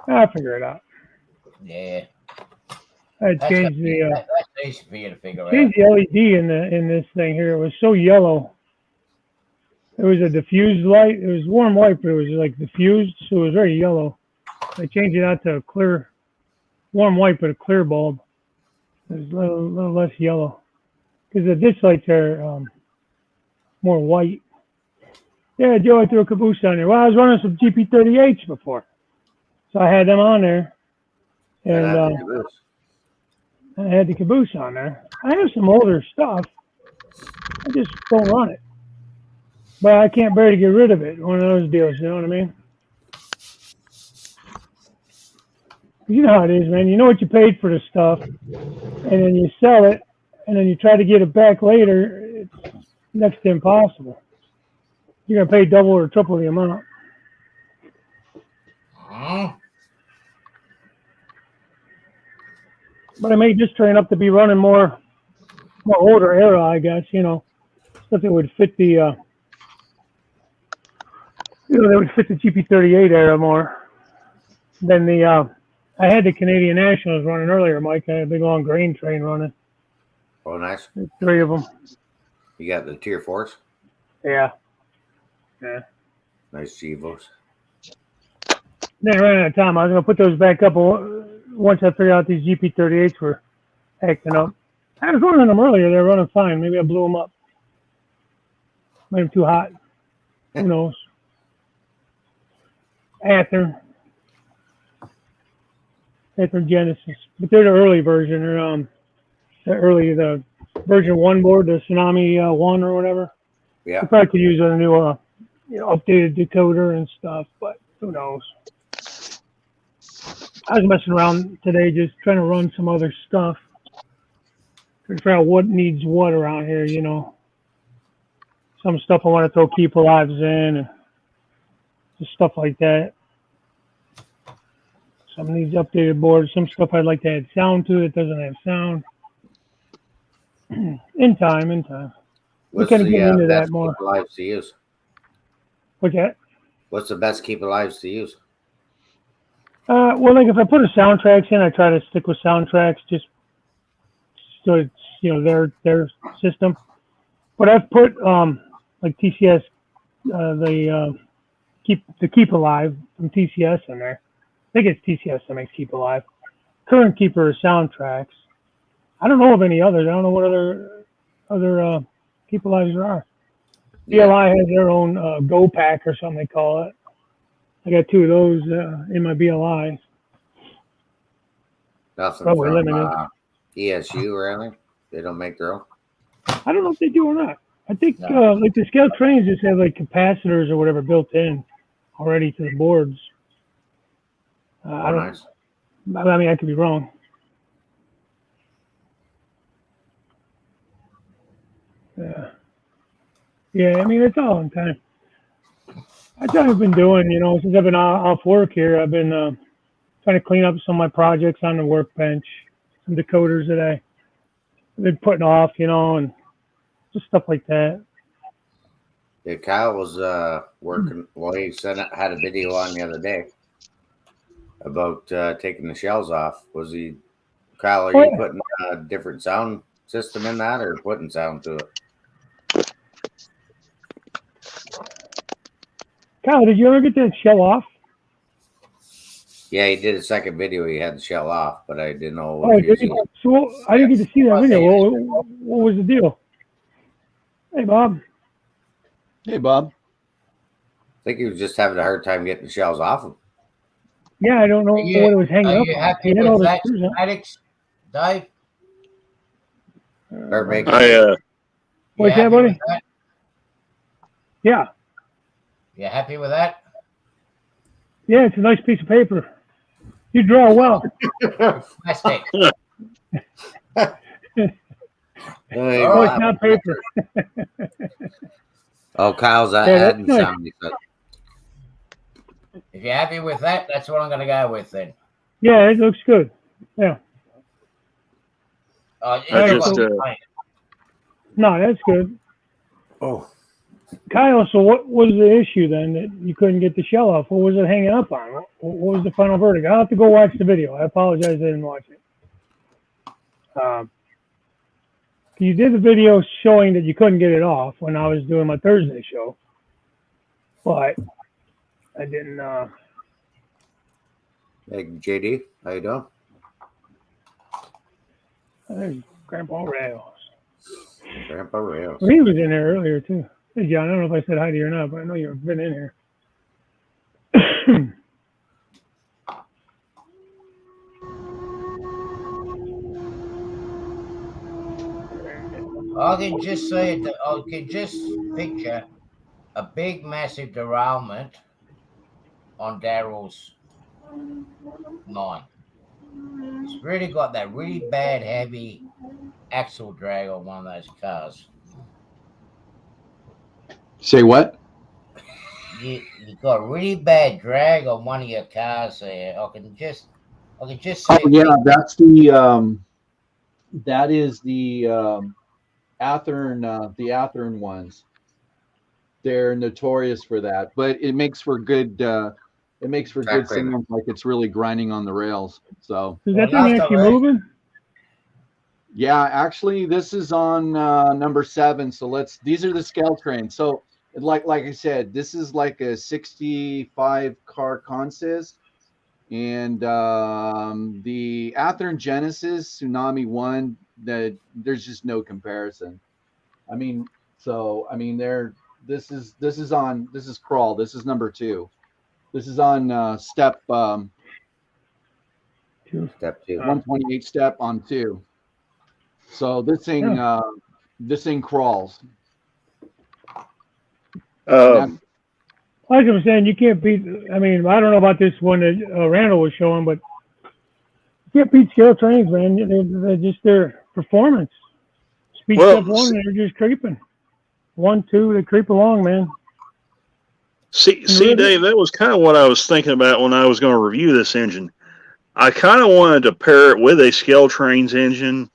I'll figure it out. Yeah. I That's changed the that's easy for you to figure out. changed the LED in this thing here. It was so yellow. It was a diffused light. It was warm white, but it was like diffused, so it was very yellow. I changed it out to a clear, warm white, but a clear bulb. It was a little less yellow because the ditch lights are more white. Yeah, Joe, I threw a caboose on there. Well, I was running some GP38s before, so I had them on there, and I had the caboose on there. I have some older stuff. I just don't run it, but I can't bear to get rid of it. One of those deals, you know what I mean? You know how it is, man. You know what you paid for the stuff, and then you sell it, and then you try to get it back later. It's next to impossible. You're gonna pay double or triple the amount. But I may just train up to be running more older era, I guess. You know, stuff that would fit the that would fit the GP38 era more than the. I had the Canadian Nationals running earlier, Mike. I had a big long grain train running. Oh, nice. There's 3 of them. You got the Tier 4s? Yeah. Yeah. Nice Chivos. Then I ran out of time. I was going to put those back up once I figured out these GP38s were acting up. I was running them earlier. They were running fine. Maybe I blew them up. Made them too hot. Who knows? Aether Genesis. But they're the early version. They're the version 1 board, the Tsunami 1 or whatever. Yeah. You probably could use a new updated decoder and stuff, but who knows? I was messing around today just trying to run some other stuff. Trying to figure out what needs what around here, you know. Some stuff I want to throw Keep Alives in and just stuff like that. Some of these updated boards, some stuff I'd like to add sound to that doesn't have sound. In time. What's kind of the get into that best more. Keep Alives to use? What's that? What's the best Keep Alives to use? Well, like if I put a soundtracks in, I try to stick with soundtracks just so it's, you know, their system. But I've put like TCS, the Keep Alive from TCS in there. I think it's TCS that makes Keep Alive. Current Keeper is soundtracks. I don't know of any others. I don't know what other Keep Alives there are. Yeah. BLI has their own Go Pack or something they call it. I got 2 of those in my BLI. Nothing Probably from limited. ESU or anything? They don't make their own? I don't know if they do or not. I think No. like the scale trains just have like capacitors or whatever built in already to the boards. I don't. Nice. I mean, I could be wrong. Yeah. I mean, it's all in time. That's what I've been doing, you know, since I've been off work here. I've been trying to clean up some of my projects on the workbench, some decoders that I've been putting off, you know, and just stuff like that. Yeah, Kyle was working. Well, he had a video on the other day about taking the shells off. Was he, Kyle? Are you putting a different sound system in that, or putting sound to it? Kyle, did you ever get that shell off? Yeah, he did a second video. He had the shell off, but I didn't know. Oh, did you? So I didn't get to see that video. What was the deal? Hey, Bob. Hey, Bob. I think he was just having a hard time getting the shells off him. Yeah, I don't know what it was hanging up Are you on. happy He had all with the that, screws on. Alex? Dave? Start making. What's that, buddy? Yeah. You happy with that? Yeah, it's a nice piece of paper. You draw well. Plastic. Oh, it's not paper. Oh, Kyle's Yeah, that's adding nice. something. He said. If you're happy with that, that's what I'm going to go with then. Yeah, it looks good. Yeah. Oh, I you just, got No, that's good. Oh, Kyle, so what was the issue then that you couldn't get the shell off? What was it hanging up on? What was the final verdict? I'll have to go watch the video. I apologize I didn't watch it. You did the video showing that you couldn't get it off when I was doing my Thursday show, but I didn't. hey, JD, how you doing? There's Grandpa Rails. Grandpa Rails. Well, he was in there earlier too. Hey, John, I don't know if I said hi to you or not, but I know you've been in here. I can just say it. I can just picture a big, massive derailment on Daryl's line. It's really got that really bad, heavy axle drag on one of those cars. Say what? You got a really bad drag on one of your cars there. I can just Oh see. yeah, that's the that is the Athearn ones. They're notorious for that, but it makes for good good sound, like it's really grinding on the rails. So is that thing actually moving? yeah, actually this is on number 7. So these are the scale trains. So like I said, this is like a 65 car consist. And the Athearn Genesis Tsunami 1, there's just no comparison. I mean, this is crawl. This is number 2. This is on step Step 2. 128 step on 2. So this thing crawls. Like I was saying, you can't beat. I mean, I don't know about this one that Randall was showing, but you can't beat scale trains, man. They're just their performance. Speed step 1, they're just creeping. 1, 2, they creep along, man. See, Dave, that was kind of what I was thinking about when I was going to review this engine. I kind of wanted to pair it with a Scale Trains engine,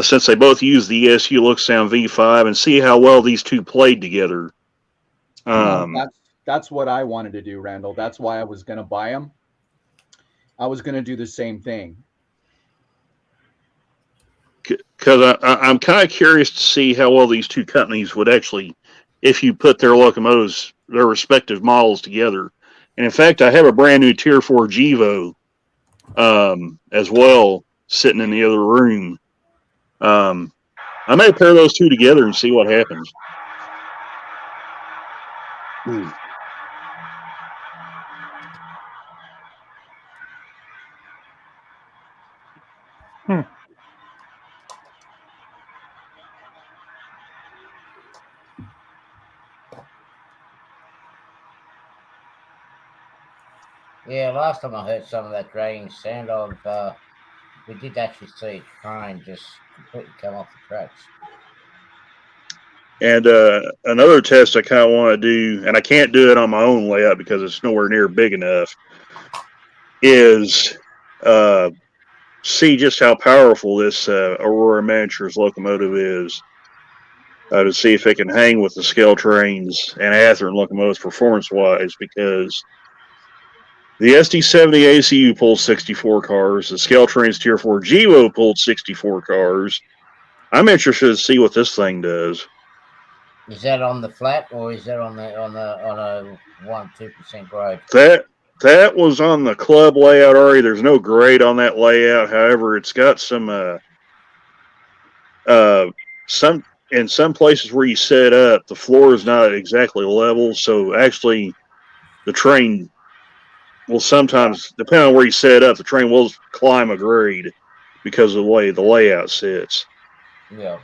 since they both use the ESU Looksound V5, and see how well these two played together. That's what I wanted to do, Randall. That's why I was going to buy them. I was going to do the same thing. Because I'm kind of curious to see how well these two companies would actually, if you put their locomotives, their respective models together. And in fact, I have a brand new Tier 4 Gevo as well sitting in the other room. I may pair those two together and see what happens. Yeah, last time I heard some of that dragging sound of, we did actually see a train just completely come off the tracks. And another test I kind of want to do, and I can't do it on my own layout because it's nowhere near big enough, is see just how powerful this Aurora Miniatures locomotive is, to see if it can hang with the Scale Trains and Athearn locomotives performance-wise, because the SD70 ACU pulls 64 cars, the Scale Trains Tier 4 Gevo pulled 64 cars. I'm interested to see what this thing does. Is that on the flat or is that on a 1-2% grade? That was on the club layout already. There's no grade on that layout. However, it's got some in some places where you set up, the floor is not exactly level. So actually, the train will sometimes, depending on where you set up, the train will climb a grade because of the way the layout sits. Yeah.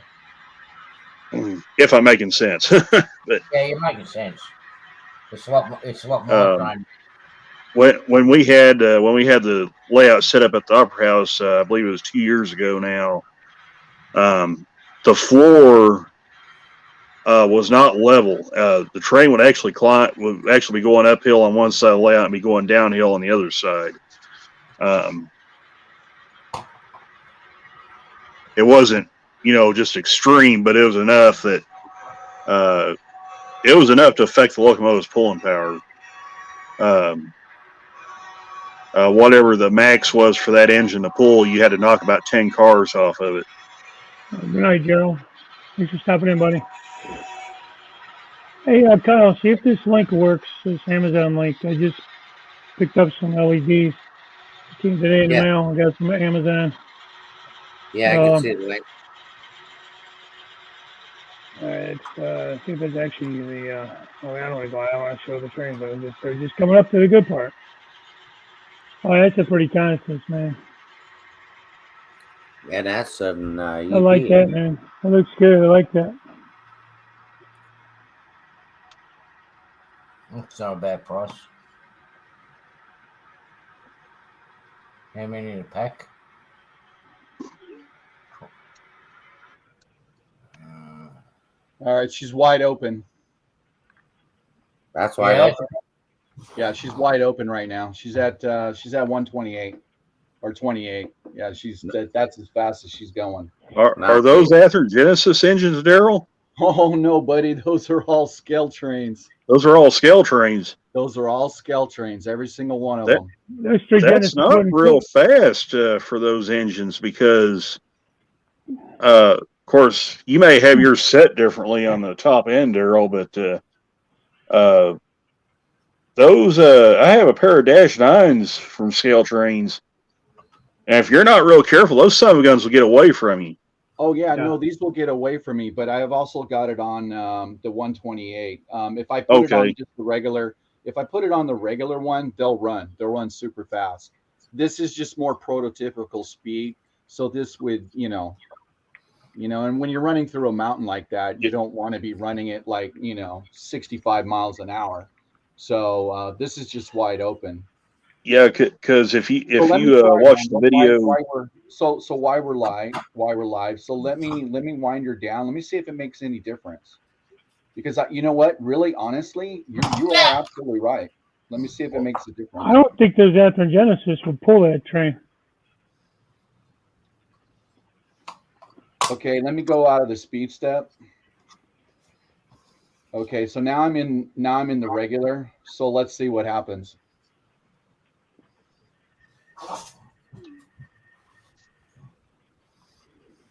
If I'm making sense. But, yeah, you're making sense. It's what my train. when we had the layout set up at the Opera House, I believe it was 2 years ago now. The floor was not level. The train would actually be going uphill on one side of the layout and be going downhill on the other side. It wasn't, just extreme, but it was enough that it was enough to affect the locomotive's pulling power. Whatever the max was for that engine to pull, you had to knock about 10 cars off of it. Good night, Gerald. Thanks for stopping in, buddy. Hey, Kyle, see if this link works, this Amazon link. I just picked up some LEDs. Came today in the mail. I got some Amazon. Yeah, I can see the link. I think that's actually the. I don't want to show the train, but they're just coming up to the good part. Oh, that's a pretty contest, man. Yeah, that's some. I like that, man. That looks good. I like that. It's not a bad price. How many in a pack? All right, she's wide open. That's wide open. Yeah, she's wide open right now. She's at 128 or 28. Yeah, that's as fast as she's going. Are those Athearn Genesis engines, Daryl? Oh no, buddy, those are all scale trains. Those are all scale trains. Those are all scale trains, every single one of them. That's not real fast for those engines because, of course, you may have yours set differently on the top end, Daryl, but those I have a pair of -9s from scale trains, and if you're not real careful, those son of guns will get away from you. Oh yeah, no, these will get away from me, but I have also got it on the 128. If I put it on just the regular, if I put it on the regular one, they'll run super fast. This is just more prototypical speed, so this would, and when you're running through a mountain like that, you don't want to be running it like 65 miles an hour. So this is just wide open. Yeah, because if you watch the video, why we're live. So let me wind her down. Let me see if it makes any difference. Because you know what? Really, honestly, you are absolutely right. Let me see if it makes a difference. I don't think those Athearn Genesis would pull that train. Okay, let me go out of the speed step. Okay, so now I'm in the regular. So let's see what happens.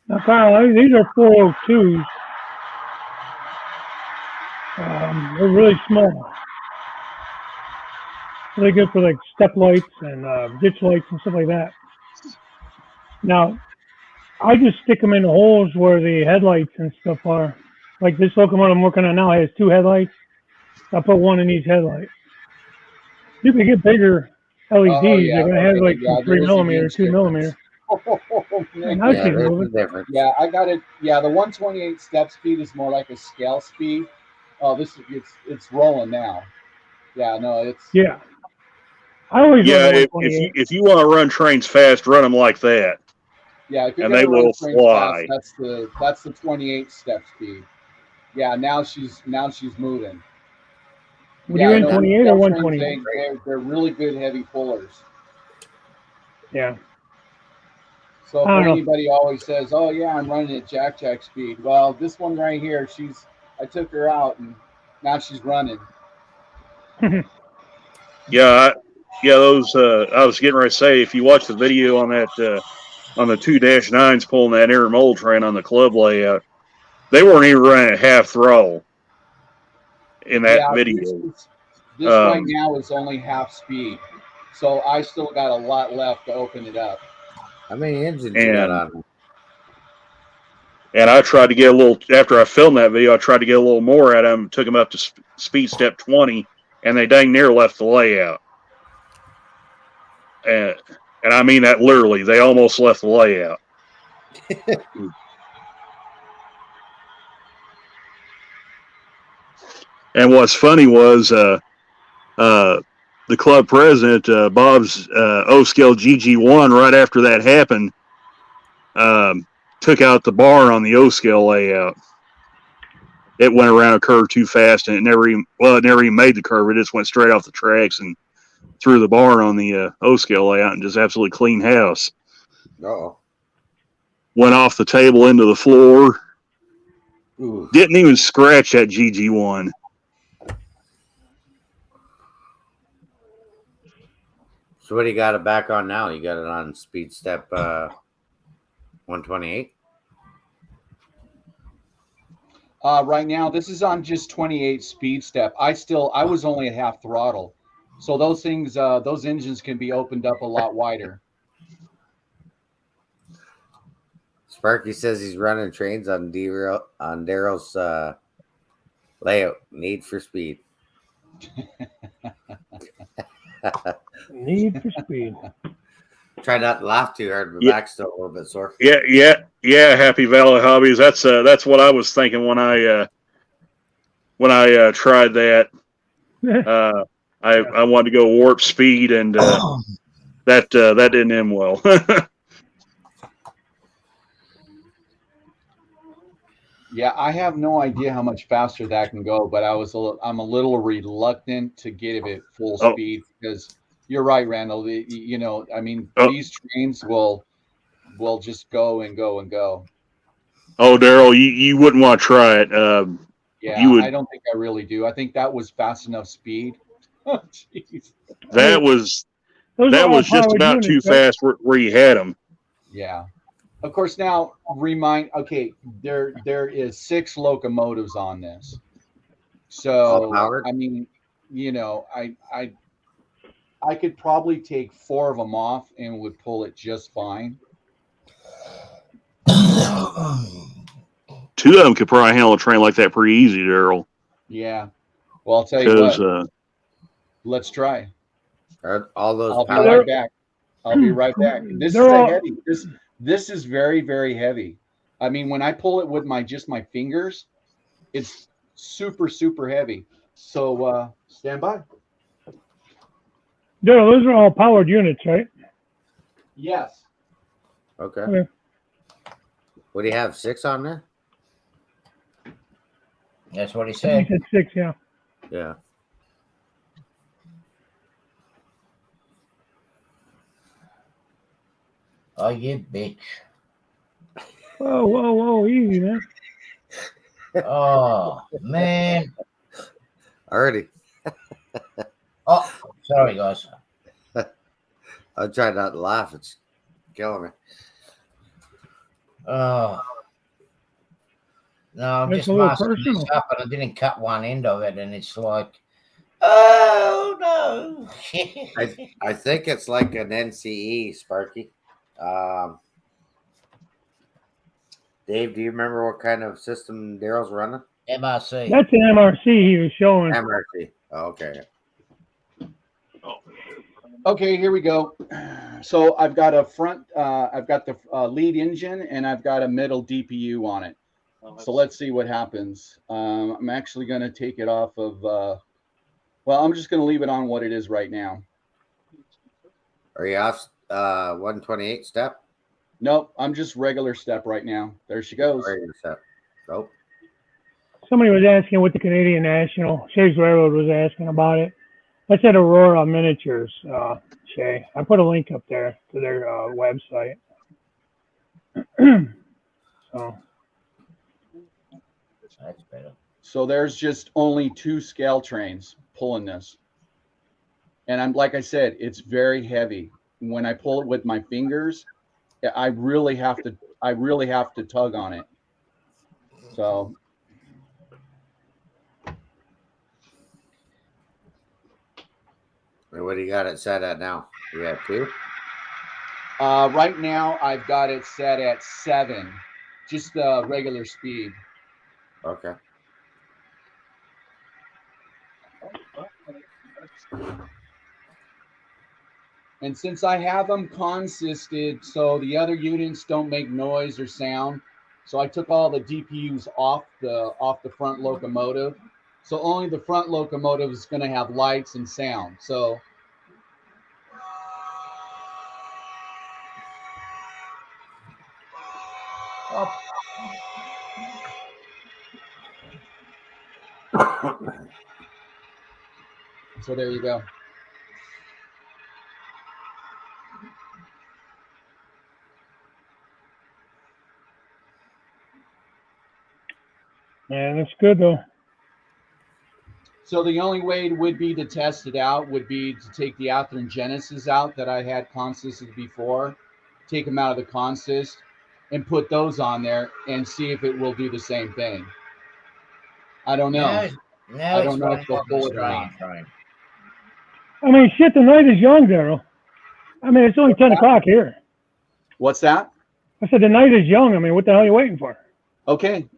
Now, Kyle, these are 402s. They're really small. Really good for like step lights and ditch lights and stuff like that. Now, I just stick them in the holes where the headlights and stuff are. Like this locomotive I'm working on now has 2 headlights. I put one in each headlight. You can get bigger LEDs. They're going to have like 3 millimeter, 2 millimeter. Yeah, I got it. Yeah, the 128 step speed is more like a scale speed. Oh, it's rolling now. Yeah, no, it's I always if you want to run trains fast, run them like that. Yeah, if you're and they will fly. Fast, that's the 28 step speed. Yeah, now she's moving. Would you run 28 or 128? They're really good heavy pullers. Yeah. So if anybody always says, "Oh yeah, I'm running at jack speed," well, this one right here, I took her out and now she's running. Those. I was getting ready to say, if you watch the video on that on the 2 -9s pulling that intermodal train on the club layout, they weren't even running at half throttle in that video. This right now is only half speed, so I still got a lot left to open it up. How many engines you got on them? And I tried to get a little, after I filmed that video, I tried to get a little more out of them, took them up to speed step 20, and they dang near left the layout. And I mean that literally, they almost left the layout. And what's funny was the club president, Bob's O-scale GG1, right after that happened, took out the bar on the O-scale layout. It went around a curve too fast, and it never even made the curve. It just went straight off the tracks and threw the bar on the O-scale layout and just absolutely clean house. Uh-oh. Went off the table into the floor. Ooh. Didn't even scratch that GG1. So what do you got it back on now? You got it on speed step 128? Right now, this is on just 28 speed step. I was only at half throttle. So those things, those engines can be opened up a lot wider. Sparky says he's running trains on Daryl's layout. Need for Speed. Need for Speed. Try not to laugh too hard. My back's still a little bit sore. Yeah. Happy Valley Hobbies. That's what I was thinking when I tried that. I wanted to go warp speed, and that didn't end well. Yeah, I have no idea how much faster that can go, but I'm a little reluctant to get it at full speed because you're right, Randall. These trains will just go and go and go. Oh, Daryl, you wouldn't want to try it. I don't think I really do. I think that was fast enough speed. Oh, jeez. That was just about too fast where you had them. Yeah. Of course, now there is 6 locomotives on this. So I mean, I could probably take 4 of them off and would pull it just fine. 2 of them could probably handle a train like that pretty easy, Daryl. Yeah. Well, I'll tell you what. Let's try. All those. I'll be right back. This is heavy. This is very, very heavy. I mean, when I pull it with just my fingers, it's super, super heavy. So stand by. Daryl, those are all powered units, right? Yes. Okay. What do you have? 6 on there? That's what he said. He said 6, yeah. Yeah. Oh, you bitch. Whoa, easy, man. Oh, man. Already. Oh, sorry, guys. I'm trying not to laugh. It's killing me. Oh. No, I'm That's just a little messing this personal. up, and I didn't cut one end of it, and it's like, oh, no. I think it's like an NCE, Sparky. Dave, do you remember what kind of system Daryl's running? MRC. That's an MRC he was showing. MRC. Oh, okay. Okay, here we go. So I've got a front, I've got the lead engine, and I've got a middle DPU on it. So let's see what happens. I'm actually going to take it off of, I'm just going to leave it on what it is right now. Are you off 128 step? Nope, I'm just regular step right now. There she goes. Regular step. Nope. Somebody was asking what the Canadian National, Shay's Railroad was asking about it. That's at Aurora Miniatures, Shay. I put a link up there to their website. So. That's better. So there's just only 2 scale trains pulling this. And like I said, it's very heavy. When I pull it with my fingers, I really have to tug on it. So What do you got it set at now? You have 2? right now I've got it set at 7, just the regular speed. Okay. And since I have them consisted so the other units don't make noise or sound, so I took all the DPUs off the front locomotive. So only the front locomotive is going to have lights and sound. So Oh, So there you go. Yeah, that's good though. So the only way would be to test it out would be to take the Athearn Genesis out that I had consisted before, take them out of the consist, and put those on there and see if it will do the same thing. I don't know. Now I it's don't know if running they'll on the pull it or spraying not. train. I mean, shit, the night is young, Daryl. I mean, it's only 10 o'clock here. What's that? I said the night is young. I mean, what the hell are you waiting for? Okay.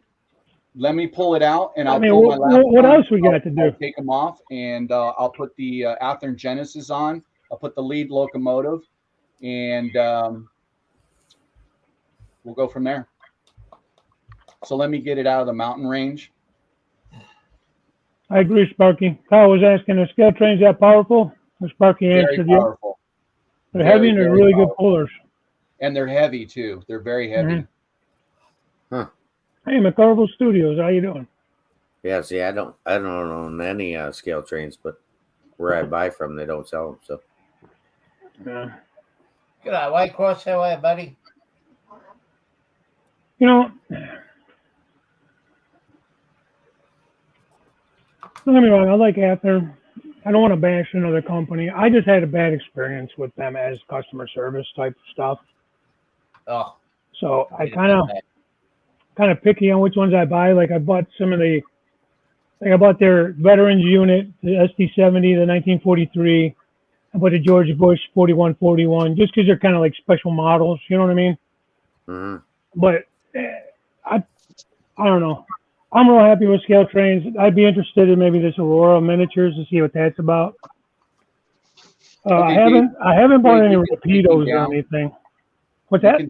Let me pull it out, and I'll I mean, pull my laptop. what else we got to do? I'll take them off, and I'll put the Athearn Genesis on. I'll put the lead locomotive, and we'll go from there. So let me get it out of the mountain range. I agree, Sparky. Kyle was asking, are scale trains that powerful? And Sparky answered, Very powerful. They're heavy and they're really good pullers. And they're heavy, too. They're very heavy. Mm-hmm. Huh. Hey, McCarville Studios, how you doing? Yeah, see, I don't own any scale trains, but where I buy from, they don't sell them. So, yeah. Good night, White Cross. How are you, buddy? You know, don't get me wrong. I like Athearn. I don't want to bash another company. I just had a bad experience with them as customer service type stuff. Oh, so I kind of picky on which ones I buy. Like I bought I bought their veterans unit, the SD70, the 1943. I bought the George Bush 4141, just because they're kind of like special models. You know what I mean? mm-hmm. But I don't know. I'm real happy with scale trains. I'd be interested in maybe this Aurora miniatures to see what that's about. Okay, I haven't bought any Rapidos or anything. What's that?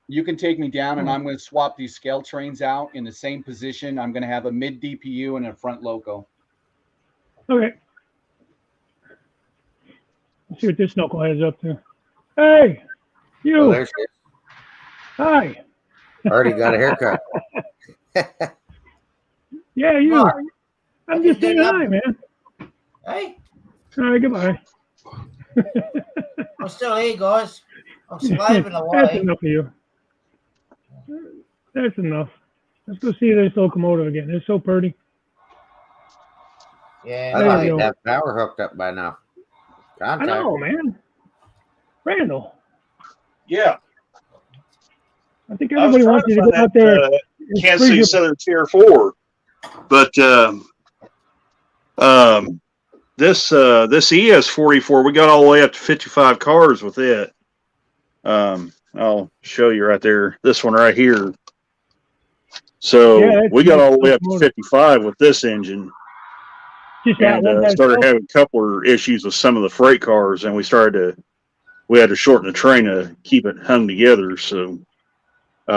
You can take me down, and I'm going to swap these scale trains out in the same position. I'm going to have a mid DPU and a front loco. Okay. Let's see what this knucklehead's up to. Hey, you. Oh, there she is. Hi. Already got a haircut. Yeah, you. Mark, I'm just saying hi, man. Hey. All right, goodbye. I'm still here, guys. I'm slaving away. That's enough of you. That's enough. Let's go see this locomotive again. It's so pretty. Yeah. I thought you'd have power hooked up by now. Contact. I know, man. Randall. Yeah. I think everybody wants you to go out there. Kansas City Southern Tier 4. But this ES44, we got all the way up to 55 cars with it. I'll show you right there. This one right here. So we got all the way up to 55 with this engine. And started having a couple of issues with some of the freight cars, and we had to shorten the train to keep it hung together. So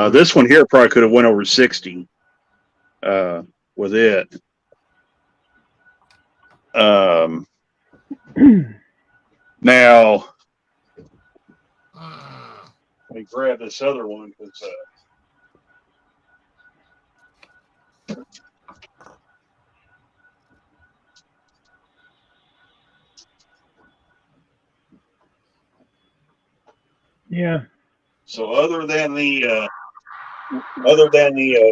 this one here probably could have went over 60 with it. Now, let me grab this other one because yeah. So other than the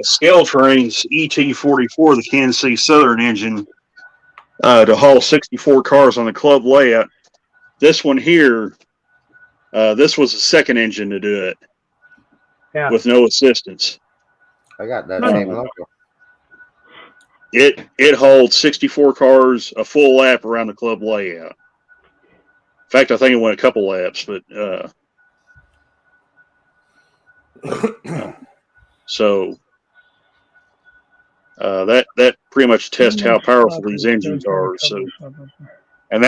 scale trains ET44, the Kansas City Southern engine to haul 64 cars on the club layout, this one here, this was the second engine to do it. Yeah. With no assistance. I got that same logo. It holds 64 cars a full lap around the club layout. In fact, I think it went a couple laps, but so that pretty much tests how powerful these engines are. So, and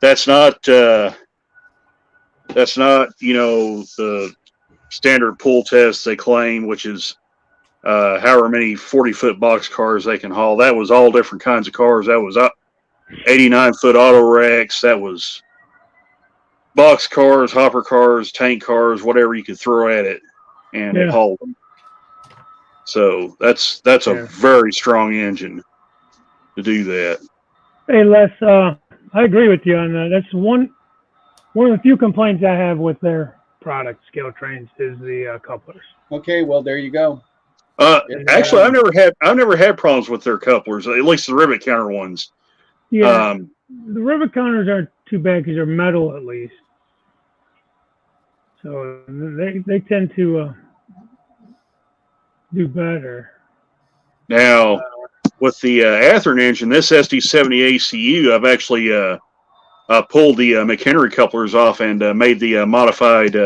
that's not the standard pull test they claim, which is however many 40-foot box cars they can haul. That was all different kinds of cars. That was 89-foot auto racks. That was box cars, hopper cars, tank cars, whatever you could throw at it. and it hauled them. So that's a very strong engine to do that. Hey, Les, I agree with you on that. That's one of the few complaints I have with their product, Scale Trains, is the couplers. Okay, well there you go. Actually, I've never had problems with their couplers, at least the rivet counter ones. Yeah, the rivet counters aren't too bad because they're metal at least. So they tend to do better. Now, with the Athearn engine, this SD70 ACU, I've actually pulled the McHenry couplers off and made the modified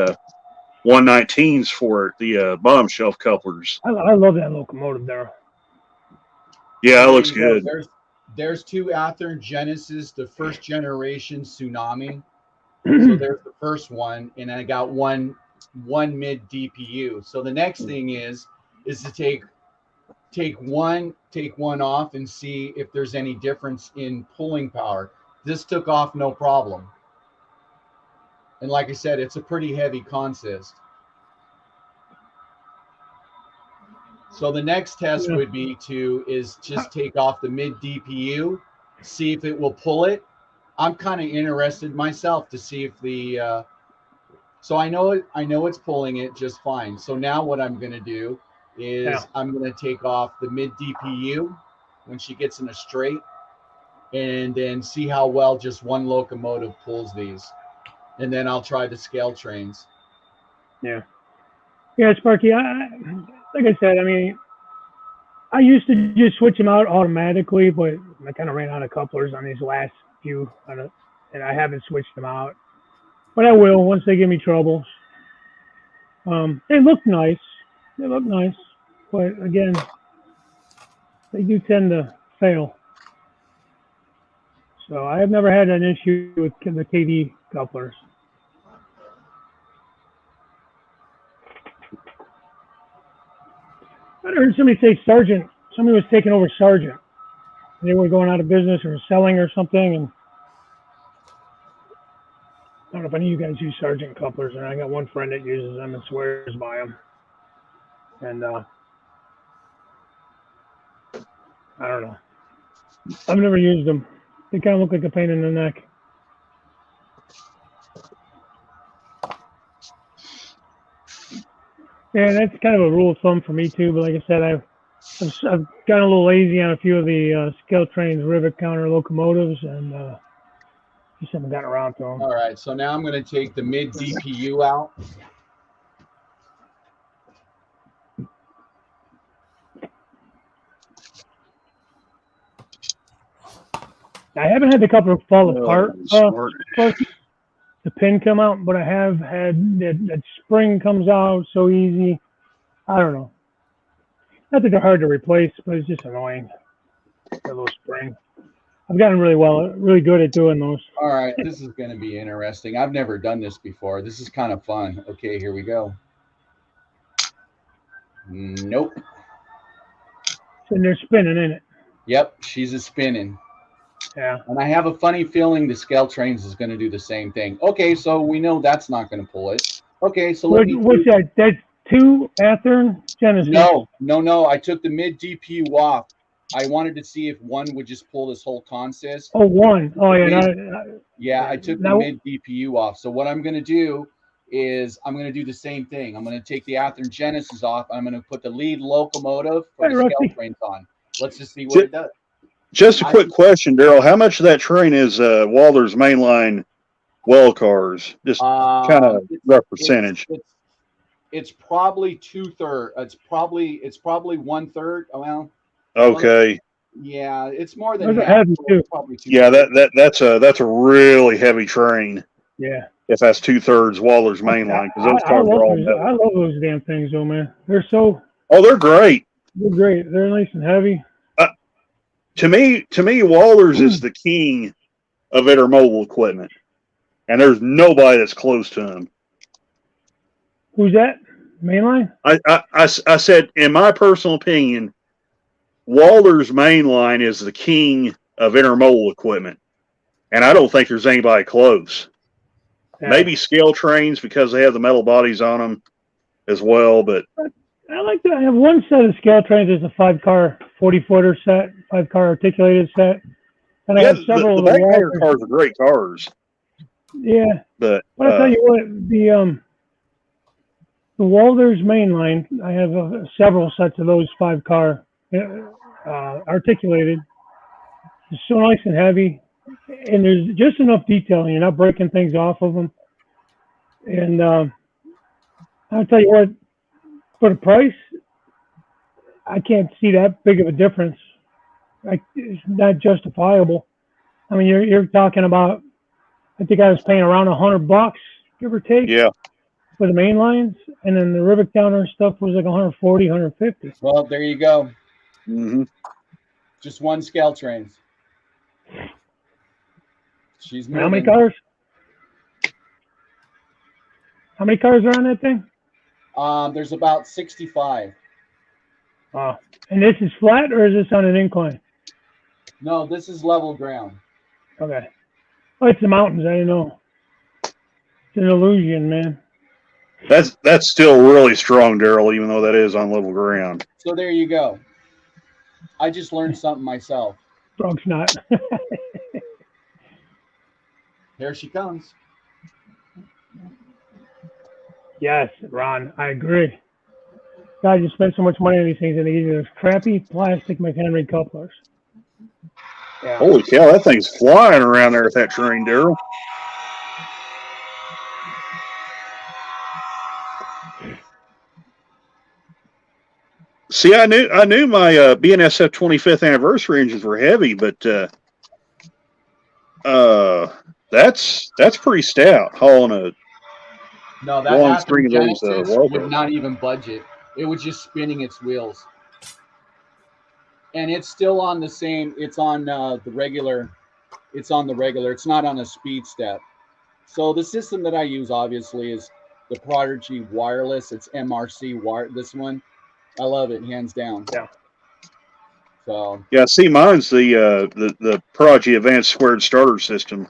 119s for it, the bottom shelf couplers. I love that locomotive there. Yeah, it looks good. There's two Athearn Genesis, the first generation Tsunami. So there's the first one, and I got one mid DPU. So the next thing is to take one off and see if there's any difference in pulling power. This took off no problem. And like I said, it's a pretty heavy consist. So the next test would be just take off the mid DPU, see if it will pull it. I'm kind of interested myself to see if the so I know it's pulling it just fine. So now what I'm going to do is I'm going to take off the mid DPU when she gets in a straight, and then see how well just one locomotive pulls these, and then I'll try the scale trains. Yeah, Sparky. Like I said, I mean, I used to just switch them out automatically, but I kind of ran out of couplers on these last few, and I haven't switched them out. But I will once they give me troubles. They look nice. But again, they do tend to fail. So I have never had an issue with the KD couplers. I heard somebody say Sargent. Somebody was taking over Sargent. They were going out of business or selling or something. And I don't know if any of you guys use Sargent couplers, and I got one friend that uses them and swears by them. And I don't know. I've never used them. They kind of look like a pain in the neck. Yeah, that's kind of a rule of thumb for me too. But like I said, I've gotten a little lazy on a few of the Scale Trains rivet counter locomotives, and just haven't gotten around to them. All right, so now I'm going to take the mid DPU out. I haven't had the coupler fall apart. The pin come out, but I have had that spring comes out so easy. I don't know. Not that they're hard to replace, but it's just annoying. That little spring. I've gotten really good at doing those. All right, this is going to be interesting. I've never done this before. This is kind of fun. Okay, here we go. Nope. And they're spinning, isn't it? Yep, she's a spinning. Yeah. And I have a funny feeling the Scale Trains is going to do the same thing. Okay, so we know that's not going to pull it. Okay, so what's that? That's two Athearn Genesis. No. I took the mid DPU off. I wanted to see if one would just pull this whole consist. Oh, one. Oh, yeah. Yeah, I took the mid DPU off. So what I'm going to do is I'm going to do the same thing. I'm going to take the Athearn Genesis off. I'm going to put the lead locomotive for the Scale Trains on. Let's just see what it does. Just a quick question, Daryl. How much of that train is Walther's mainline well cars? Just kind of rough percentage. It's probably 2/3. It's probably 1/3. Well. Okay. Yeah, it's more than half. Heavy too. Yeah, that's a really heavy train. Yeah. If that's 2/3 Walther's mainline, because those cars are all metal. I love those damn things, though, man. They're so. Oh, they're great. They're great. They're nice and heavy. To me, Walther's is the king of intermodal equipment, and there's nobody that's close to him. Who's that? Mainline? I said, in my personal opinion, Walther's mainline is the king of intermodal equipment, and I don't think there's anybody close. Yeah. Maybe Scale Trains because they have the metal bodies on them, as well. But I like that. I have one set of scale trains. There's a 5-car 40-footer set, 5-car articulated set, and I yeah, have several the of the Backpacker Walters. cars are great cars. Yeah, But but I tell you what, the Walters mainline, I have several sets of those 5-car articulated. It's so nice and heavy, and there's just enough detail, and you're not breaking things off of them. And I'll tell you what, for the price, I can't see that big of a difference. It's not justifiable. I mean, you're talking about. I think I was paying around $100, give or take. yeah, For the main lines, and then the rivet counter stuff was like 140, 150. Well, there you go. mm-hmm. Just one scale train. She's moving. How many cars? How many cars are on that thing? There's about 65. And this is flat, or is this on an incline? No, this is level ground. Okay. Oh, it's the mountains. I didn't know. It's an illusion, man. That's still really strong, Daryl, even though that is on level ground. So there you go. I just learned something myself. Frog's not. Here she comes. Yes, Ron, I agree. God, you spend so much money on these things, and they give you those crappy plastic McHenry couplers. Yeah. Holy cow, that thing's flying around there with that train, Daryl. See, I knew my BNSF 25th anniversary engines were heavy, but that's pretty stout hauling a No, that long string of those Genesis wall would cars. not even budge it. It was just spinning its wheels. And it's still on the same, it's on the regular, it's not on a speed step. So the system that I use obviously is the Prodigy Wireless. It's MRC wire, this one. I love it, hands down. Yeah. So Yeah, see, mine's the Prodigy Advanced Squared Starter System,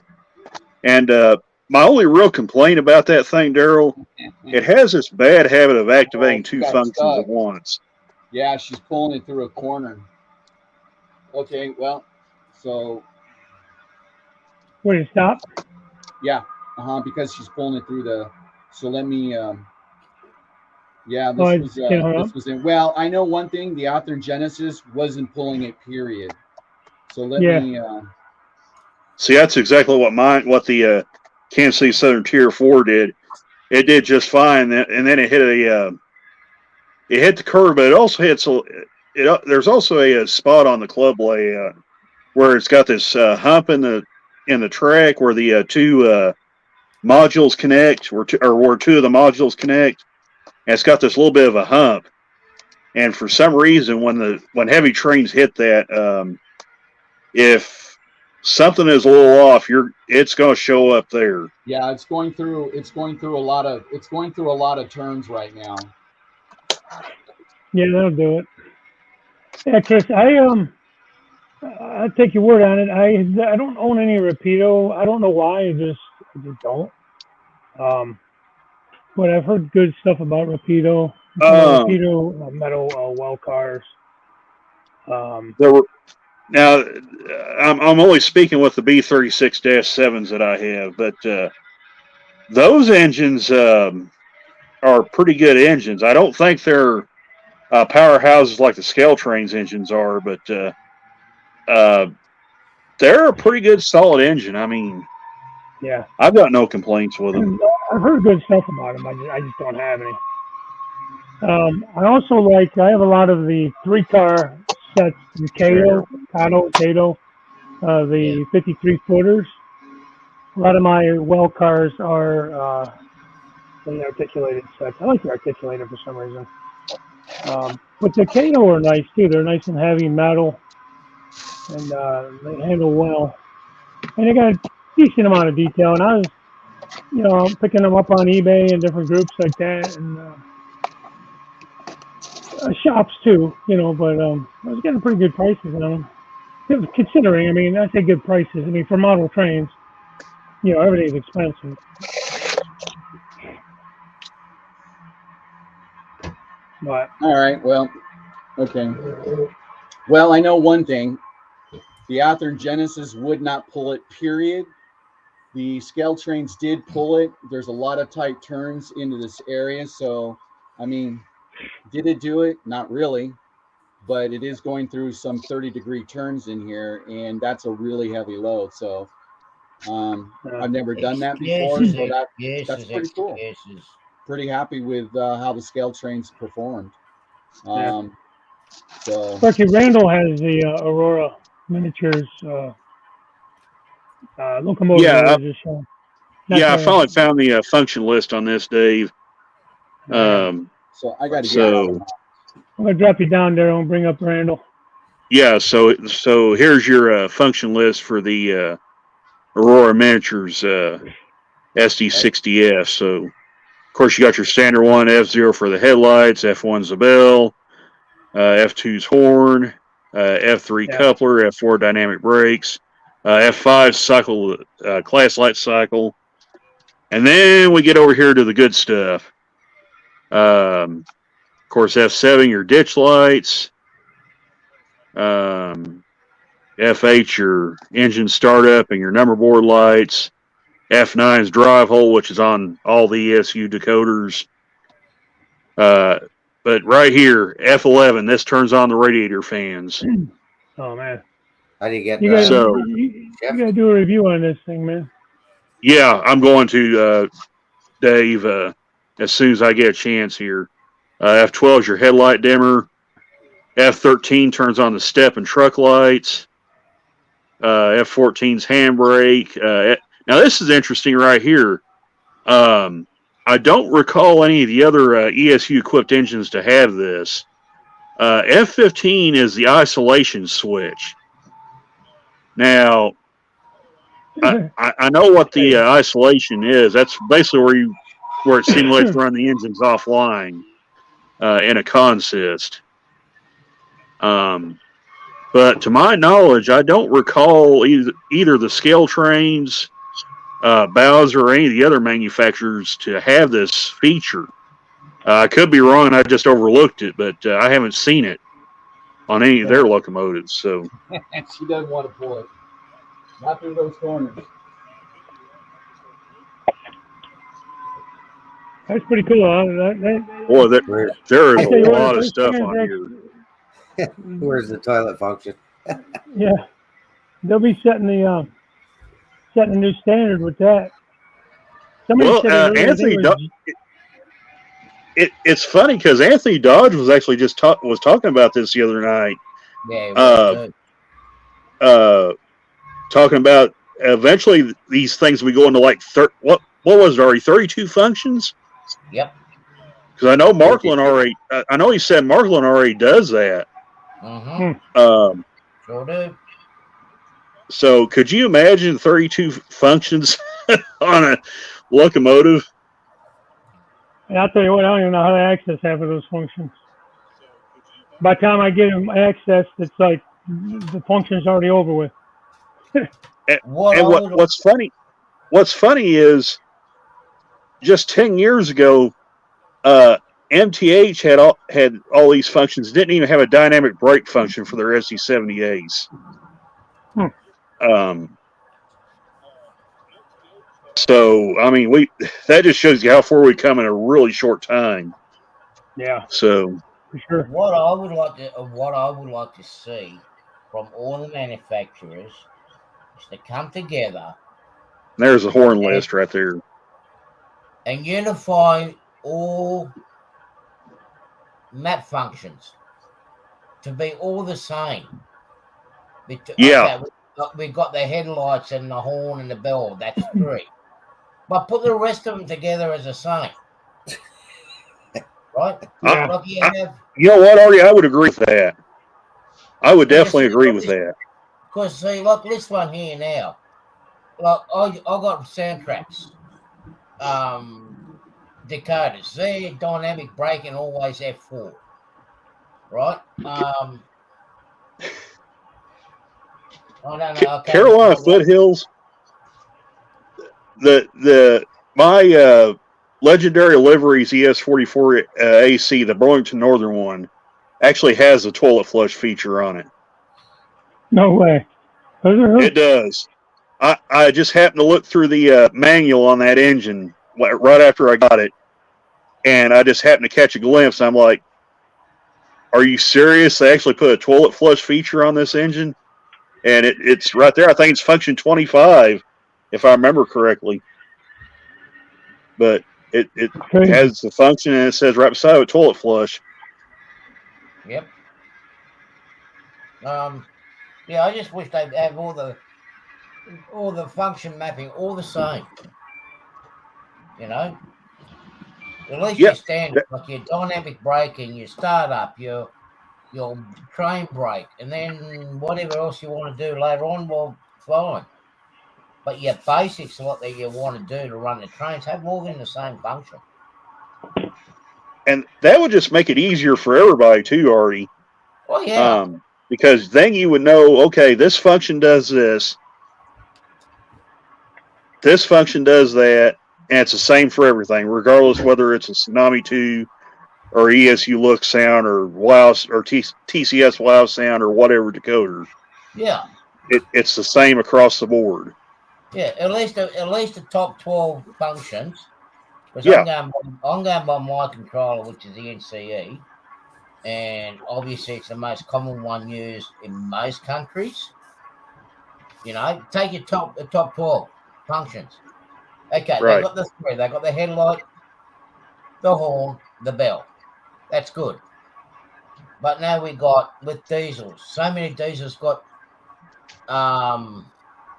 and my only real complaint about that thing, Daryl, it has this bad habit of activating two functions at once. Yeah, she's pulling it through a corner. Okay, well, so Wait, it stop? yeah, because she's pulling it through the. So let me. Yeah, this was in. Well, I know one thing: the Author Genesis wasn't pulling it. Period. So let me. See, that's exactly what the Kansas City Southern Tier 4 did. It did just fine, and then it hit it hit the curve, but it also hits. There's also a spot on the club lay where it's got this hump in the track where the two modules connect, where two of the modules connect. And it's got this little bit of a hump, and for some reason, when heavy trains hit that, if something is a little off, it's going to show up there. Yeah, it's going through a lot of turns right now. Yeah, that'll do it. Yeah, Chris, I'll take your word on it. I don't own any Rapido. I don't know why. I just don't. But I've heard good stuff about Rapido. Rapido metal well cars. Now, I'm only speaking with the B36-7s that I have, but those engines are pretty good engines. I don't think they're powerhouses like the Scale Trains engines are, but they're a pretty good, solid engine. I mean, yeah, I've got no complaints with them. I've heard good stuff about them. I just don't have any. I have a lot of the 3-car sets from Cato, the 53 footers. A lot of my well cars are the articulated sets. I like the articulated for some reason. But the Cato are nice too. They're nice and heavy metal, and they handle well. And they got a decent amount of detail. And I was, picking them up on eBay and different groups like that, and shops too. But I was getting pretty good prices on them. Considering, I say good prices. For model trains, everything's expensive. But All right. Well, okay. Well, I know one thing. The Athearn Genesis would not pull it, period. The scale trains did pull it. There's a lot of tight turns into this area. So, I mean, did it do it? Not really. But it is going through some 30-degree turns in here, and that's a really heavy load. So, I've never done that before. So that's pretty cool. Pretty happy with how the scale trains performed. So, especially Randall has the Aurora miniatures locomotive. Yeah, I I finally found the function list on this, Dave. So I got to get. I'm gonna drop you down there and bring up Randall. Yeah, so here's your function list for the Aurora Miniatures SD60F. So, of course, you got your standard one, F0 for the headlights, F1's the bell, F2's horn, F3 coupler, F4 dynamic brakes, F5 cycle, class light cycle. And then we get over here to the good stuff. Of course, F7, your ditch lights. F8, your engine startup and your number board lights. F9's drive hole, which is on all the ESU decoders. But right here, F11, this turns on the radiator fans. Oh man! How do you get you gotta do a review on this thing, man. Yeah, I'm going to Dave as soon as I get a chance here. F12 is your headlight dimmer. F13 turns on the step and truck lights. F14's handbrake. Now this is interesting right here. I don't recall any of the other ESU equipped engines to have this. F15 is the isolation switch. Now, I know what the isolation is. That's basically where it simulates running the engines offline in a consist. But to my knowledge, I don't recall either the scale trains, Bowser, or any of the other manufacturers to have this feature. I could be wrong, and I just overlooked it, but I haven't seen it on any of their locomotives. So she doesn't want to pull it. Not through those corners. That's pretty cool. Boy, there is a lot of stuff on here. Where's the toilet function? Yeah, they'll be setting a new standard with that. Anthony, it's funny because Anthony Dodge was actually just talking about this the other night. Yeah, talking about eventually these things will be going to like what was it already 32 functions? Yep. Because I know Marklin already. I know he said Marklin already does that. Mm-hmm. Sure do. So could you imagine 32 functions on a locomotive? And I'll tell you what, I don't even know how to access half of those functions. By the time I get them access, it's like the function's already over with. What's funny is just 10 years ago, MTH had all these functions, didn't even have a dynamic brake function for their SD70As. So I mean, that just shows you how far we come in a really short time. Yeah. So for sure. What I would like to see from all the manufacturers is to come together. There's a horn list right there. And unify all map functions to be all the same. Yeah. Okay, we've got the headlights and the horn and the bell. That's 3. But put the rest of them together as the same. Right? You know what, Artie? I would agree with that. I would definitely agree with that. Because, see, like this one here now, like I got soundtracks, decoders. They're dynamic braking, always F4, right? I don't know. Okay. Carolina Foothills. My Legendary Liveries ES44 AC, the Burlington Northern one, actually has a toilet flush feature on it. No way. It does. I just happened to look through the manual on that engine right after I got it, and I just happened to catch a glimpse. I'm like, are you serious? They actually put a toilet flush feature on this engine? And it's right there. I think it's function 25, if I remember correctly. But it has the function, and it says right beside it, toilet flush. Yep. Yeah, I just wish they'd have all the function mapping all the same. You know, at least your standard, like your dynamic braking, your startup, your train brake, and then whatever else you want to do later on, well, fine. But your basics, what that you want to do to run the trains, have all in the same function. And that would just make it easier for everybody too, Artie. Oh yeah. Because then you would know, okay, this function does this. This function does that, and it's the same for everything, regardless whether it's a Tsunami 2 or ESU look sound or WOW or TCS WOW sound or whatever decoder. Yeah. It's the same across the board. Yeah, at least the top 12 functions. Because I'm going by my controller, which is the NCE, and obviously it's the most common one used in most countries. You know, take your the top 12 functions. Okay, Right. they got the three. They got the headlight, the horn, the bell. That's good. But now we got with diesels. So many diesels got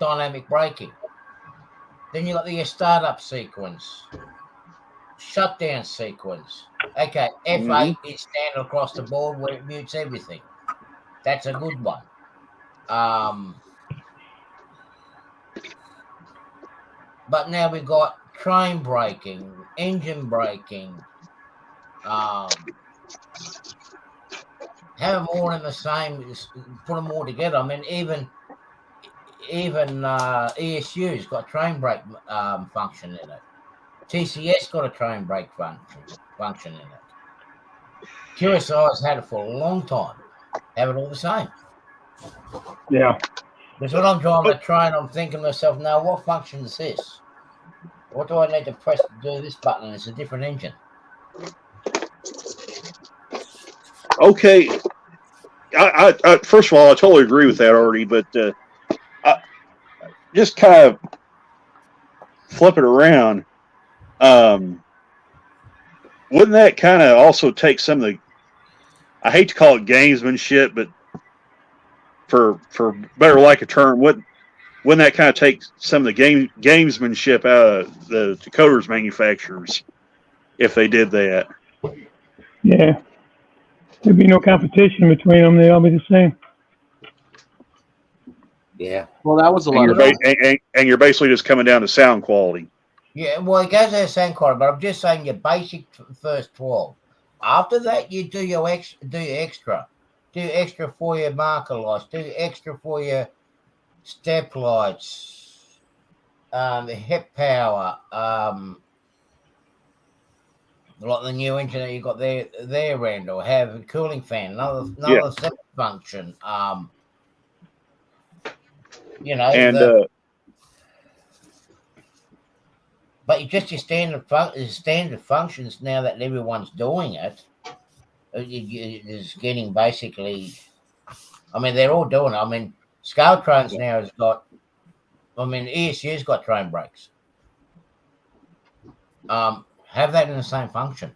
dynamic braking. Then you got the startup sequence, shutdown sequence. Okay, F8 is standard across the board where it mutes everything. That's a good one. But now we've got train braking, engine braking. Have them all in the same. Put them all together. I mean, even ESU's got train brake function in it. TCS got a train brake function in it. QSI's had it for a long time. Have it all the same. Yeah. Because when I'm driving a train, I'm thinking to myself, now what function is this? What do I need to press to do this button? It's a different engine. Okay. I first of all, I totally agree with that, Artie, but I just kind of flip it around. Wouldn't that kind of also take some of the, I hate to call it gamesmanship, but for better lack of term, wouldn't that kind of take some of the gamesmanship out of the decoders manufacturers if they did that? Yeah. There'd be no competition between them. They'd all be the same. Yeah. Well, that was a lot of fun. And you're basically just coming down to sound quality. Yeah, well, it goes to sound quality, but I'm just saying your basic first 12. After that, you do your extra. Do extra for your marker lights. Do extra for your step lights. The hip power. Like the new engine that you got there, Randall, have a cooling fan, another separate function. You know, and but just your standard functions now that everyone's doing it is getting basically. I mean, they're all doing it. I mean, Scale Trains now has got. I mean, ESU's got train brakes. Have that in the same function.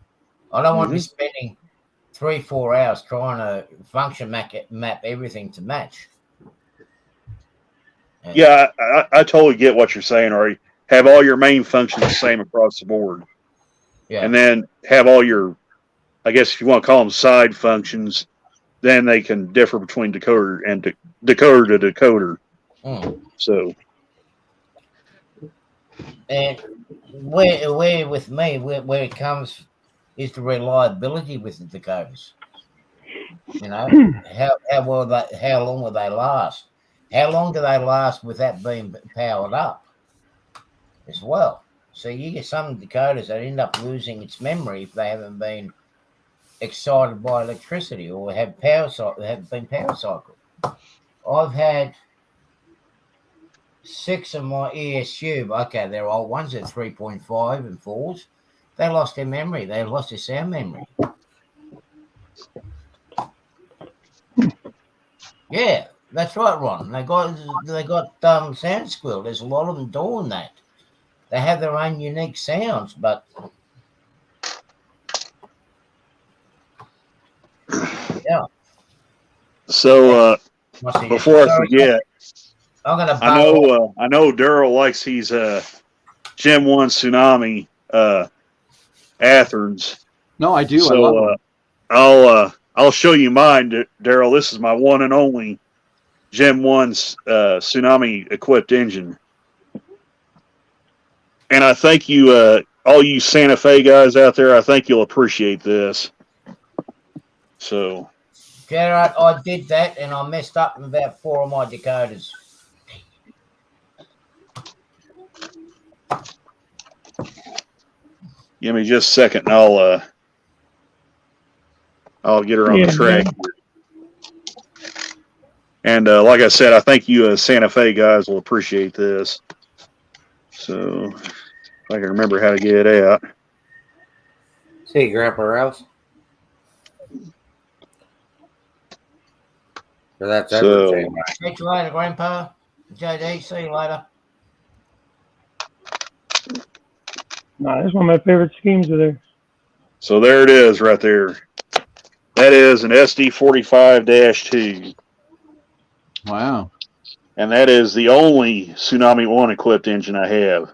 I don't want to be spending 3-4 hours trying to function map everything to match. Yeah, I totally get what you're saying, Artie. Have all your main functions the same across the board. Yeah. And then have all your, I guess if you want to call them side functions, then they can differ between decoder and decoder to decoder. So. And where with me, where it comes is the reliability with the decoders. You know, how long will they last? How long do they last with that being powered up as well? So you get some Dakotas that end up losing its memory if they haven't been excited by electricity or have been power cycled. I've had 6 of my ESU. Okay, they're old ones. They're 3.5 and 4s. They lost their memory. They lost their sound memory. Yeah, that's right, Ron. They got sound squeal. There's a lot of them doing that. They have their own unique sounds, but yeah. So before I Sorry, forget, I'm gonna I know Daryl likes these Gem One Tsunami Athearns. No, I do. I So love them. I'll show you mine, Daryl. This is my one and only Gem One's Tsunami equipped engine. And I thank you, all you Santa Fe guys out there. I think you'll appreciate this. So, Gerard, I did that and I messed up in about 4 of my Dakotas. give me just a second, and I'll get her on the track. And like I said, I think you Santa Fe guys will appreciate this. So, if I can remember how to get it out. See, Grandpa Rouse. So that's everything. Catch you later, Grandpa. JD, see you later. No, that's one of my favorite schemes of there. So there it is right there. That is an SD45-2. Wow. And that is the only Tsunami 1 equipped engine I have.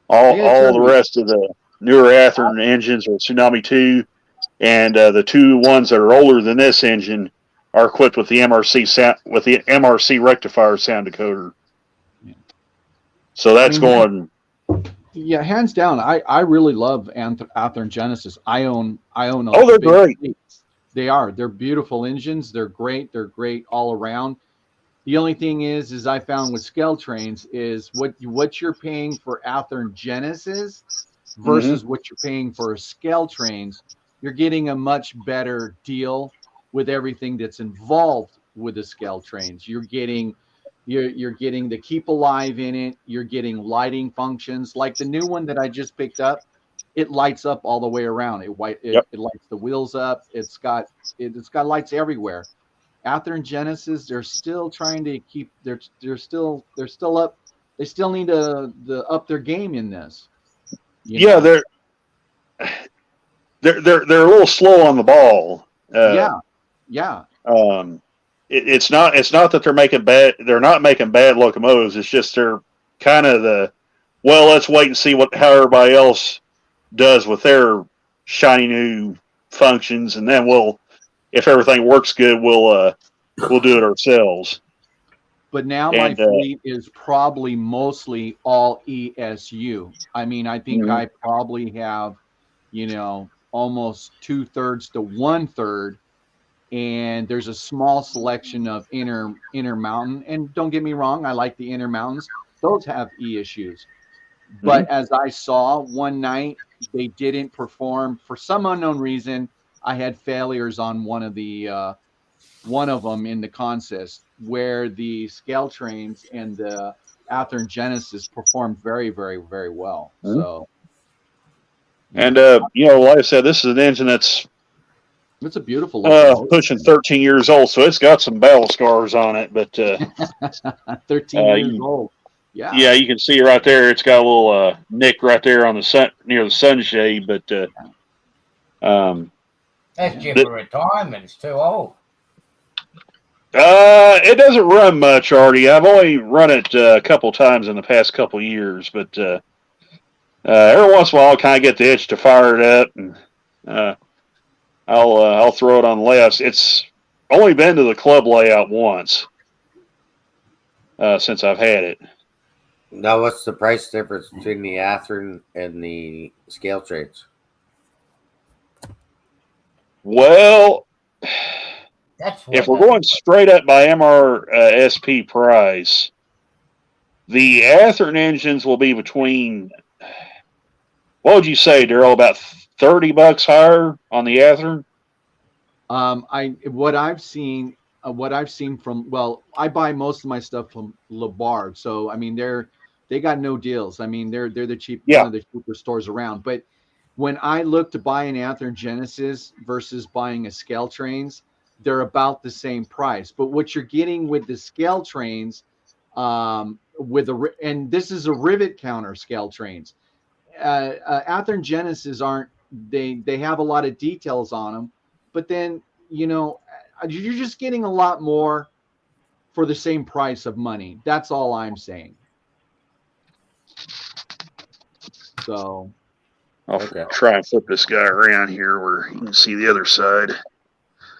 All the rest of the newer Athearn engines are Tsunami 2, and the 2 ones that are older than this engine are equipped with the MRC rectifier sound decoder. So that's going. Yeah, hands down. I really love Athearn Genesis. I own. Oh, they're great. They are. They're beautiful engines. They're great. They're great all around. The only thing is I found with scale trains is what you're paying for Athearn Genesis versus what you're paying for scale trains. You're getting a much better deal with everything that's involved with the scale trains. You're getting the keep alive in it. You're getting lighting functions like the new one that I just picked up. It lights up all the way around. It lights the wheels up. It's got lights everywhere. Athearn Genesis, they're still trying to keep. They're still up. They still need to up their game in this. Yeah, they're a little slow on the ball. Yeah. It's not that they're not making bad locomotives. It's just they're kind of let's wait and see how everybody else does with their shiny new functions, and then if everything works good, we'll do it ourselves. But now my fleet is probably mostly all ESU. I mean, I think I probably have, almost 2/3 to 1/3, and there's a small selection of inner mountain. And don't get me wrong, I like the inner mountains. Those have ESUs. But as I saw one night, they didn't perform for some unknown reason. I had failures on one of them in the consist where the scale trains and the Athearn Genesis performed very, very, very well. So, like I said, this is an engine that's it's a beautiful pushing 13 years old, so it's got some battle scars on it. But 13 years old. Yeah, you can see right there. It's got a little nick right there on the sun near the sunshade. But that's just for retirement. It's too old. It doesn't run much, Artie. I've only run it a couple times in the past couple years, but every once in a while I'll kind of get the itch to fire it up, and I'll throw it on the layouts. It's only been to the club layout once since I've had it. Now, what's the price difference between the Athearn and the scale trains? Well, if we're going straight up by MRSP price, The Athearn engines will be between, what would you say, Daryl, about $30 higher on the Athearn? What I've seen from, well, I buy most of my stuff from Labarge, so I mean they got no deals. I mean they're the cheap Yeah. one of the cheaper stores around. But when I look to buy an Athearn Genesis versus buying a Scale Trains, they're about the same price. But what you're getting with the Scale Trains, and this is a rivet counter Scale Trains. Athearn Genesis aren't, they have a lot of details on them, but then you're just getting a lot more for the same price of money. That's all I'm saying. So I'll try and flip this guy around here where you can see the other side.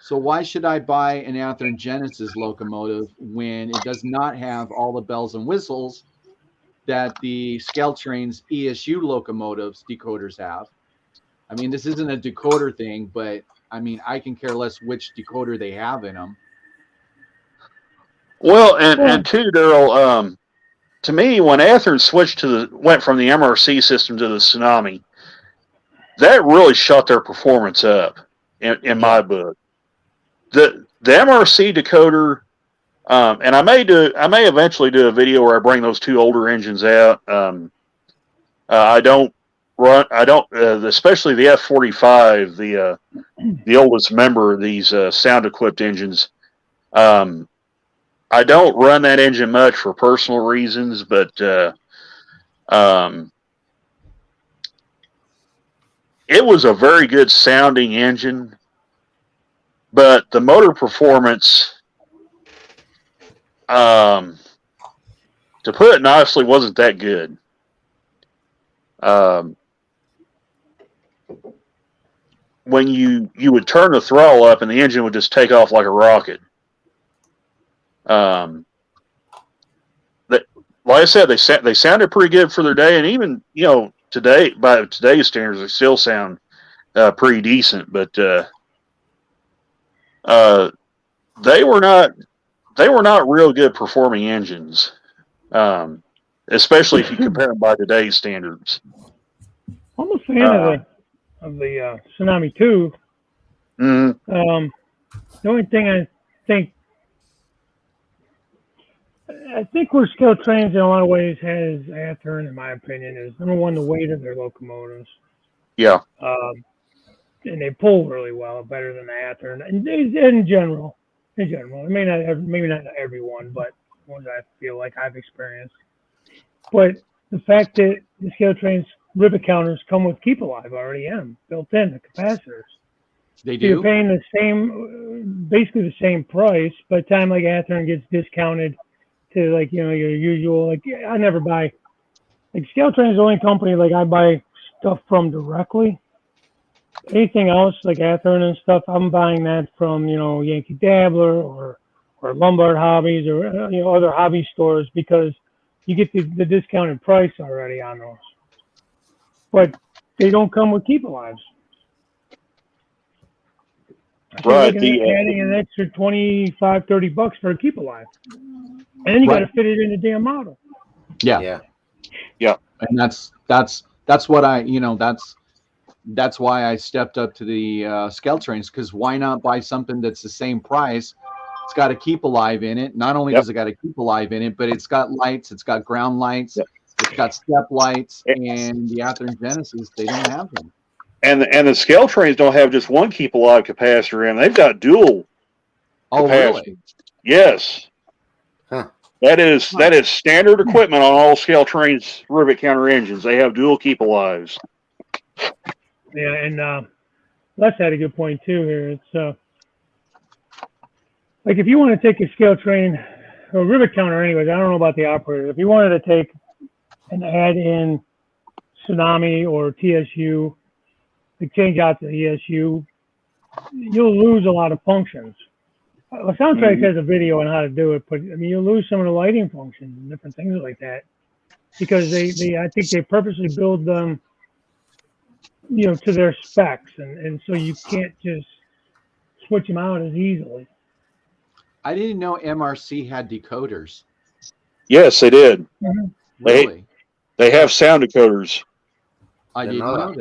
So why should I buy an Athearn Genesis locomotive when it does not have all the bells and whistles that the Scale Trains ESU locomotives decoders have? I mean, this isn't a decoder thing, but I mean, I can care less which decoder they have in them. Well, and too, Daryl, to me, when Athearn went from the MRC system to the Tsunami, that really shot their performance up in my book. The MRC decoder, and I may eventually do a video where I bring those two older engines out. Especially the F45, the oldest member of these sound equipped engines. I don't run that engine much for personal reasons, but it was a very good sounding engine, but the motor performance, to put it nicely, wasn't that good. When you would turn the throttle up and the engine would just take off like a rocket. Like I said, they sounded pretty good for their day, and even today, by today's standards, they still sound pretty decent. But they were not real good performing engines, especially if you compare them by today's standards. I'm a fan of the Tsunami 2. Mm-hmm. The only thing I think where Scale Trains in a lot of ways has Athearn, in my opinion, is number one, the weight of their locomotives. Yeah. And they pull really well, better than Athearn. And in general, maybe not everyone, but ones I feel like I've experienced. But the fact that the Scale Trains rivet counters come with Keep Alive already built in, the capacitors. They do. So you're paying basically the same price. By the time like Athearn gets discounted to like your usual, like I never buy, like Scale Train is the only company like I buy stuff from directly. Anything else like Athearn and stuff, I'm buying that from Yankee Dabbler or Lombard Hobbies or other hobby stores because you get the discounted price already on those. But they don't come with Keep Alives. Right. Adding an extra $25-$30 for a Keep Alive. And then you got to fit it in the damn model. Yeah. And that's what that's why I stepped up to the Scale Trains, because why not buy something that's the same price? It's got a Keep Alive in it. Not only does it got a Keep Alive in it, but it's got lights, it's got ground lights, it's got step lights, and the Athearn Genesis, they don't have them. And the Scale Trains don't have just one Keep Alive capacitor in; they've got dual. Oh, capacitors. Really? Yes. Huh. That is standard equipment on all Scale Trains rivet counter engines. They have dual Keep Alives. Yeah, and Les had a good point too here. It's like if you want to take a Scale Train or rivet counter, anyways. I don't know about the operator. If you wanted to take and add in Tsunami or TSU, to change out the ESU, you'll lose a lot of functions. Soundtrack has a video on how to do it, but I mean, you'll lose some of the lighting functions and different things like that because I think they purposely build them, to their specs, and so you can't just switch them out as easily. I didn't know MRC had decoders. Yes, they did. Really? They have sound decoders. I didn't know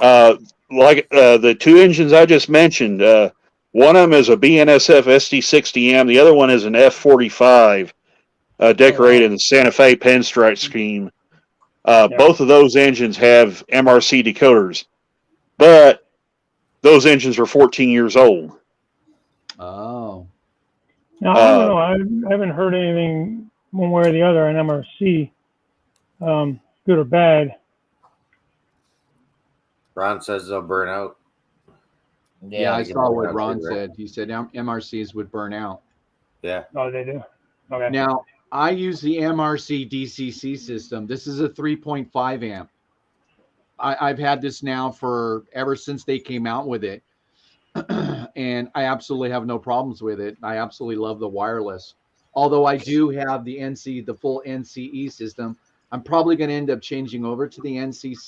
that. Like the two engines I just mentioned, one of them is a BNSF SD60M. The other one is an F45, decorated in the Santa Fe pinstripe scheme. Both of those engines have MRC decoders, but those engines are 14 years old. Oh. Now, I don't know. I haven't heard anything one way or the other on MRC, good or bad. Ron says they'll burn out. Yeah, I saw what Ron said. He said MRCs would burn out. Yeah. Oh, they do. Okay. Now, I use the MRC DCC system. This is a 3.5 amp. I've had this now for ever since they came out with it. And I absolutely have no problems with it. I absolutely love the wireless. Although I do have the full NCE system. I'm probably going to end up changing over to the NCE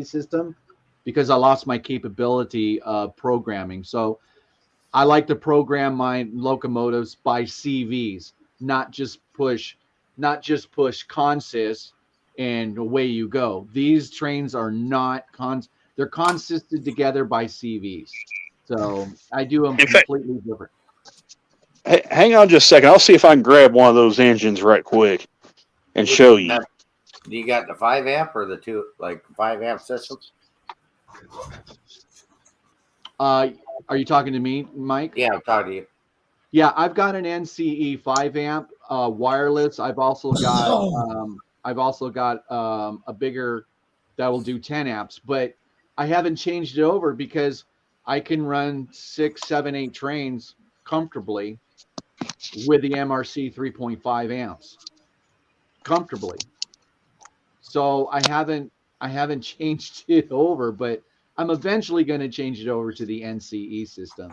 system because I lost my capability of programming. So I like to program my locomotives by CVs, not just push consist and away you go. These trains are not they're consisted together by CVs. So I do them completely different. Hey, hang on just a second. I'll see if I can grab one of those engines right quick and show you. Do you got the 5 amp or the 5 amp systems? Are you talking to me, Mike? Yeah, I'm talking to you. Yeah, I've got an NCE 5 amp wireless. I've also got a bigger that will do 10 amps, but I haven't changed it over because I can run 6, 7, 8 trains comfortably with the MRC 3.5 amps comfortably. So I haven't changed it over, but I'm eventually going to change it over to the NCE system.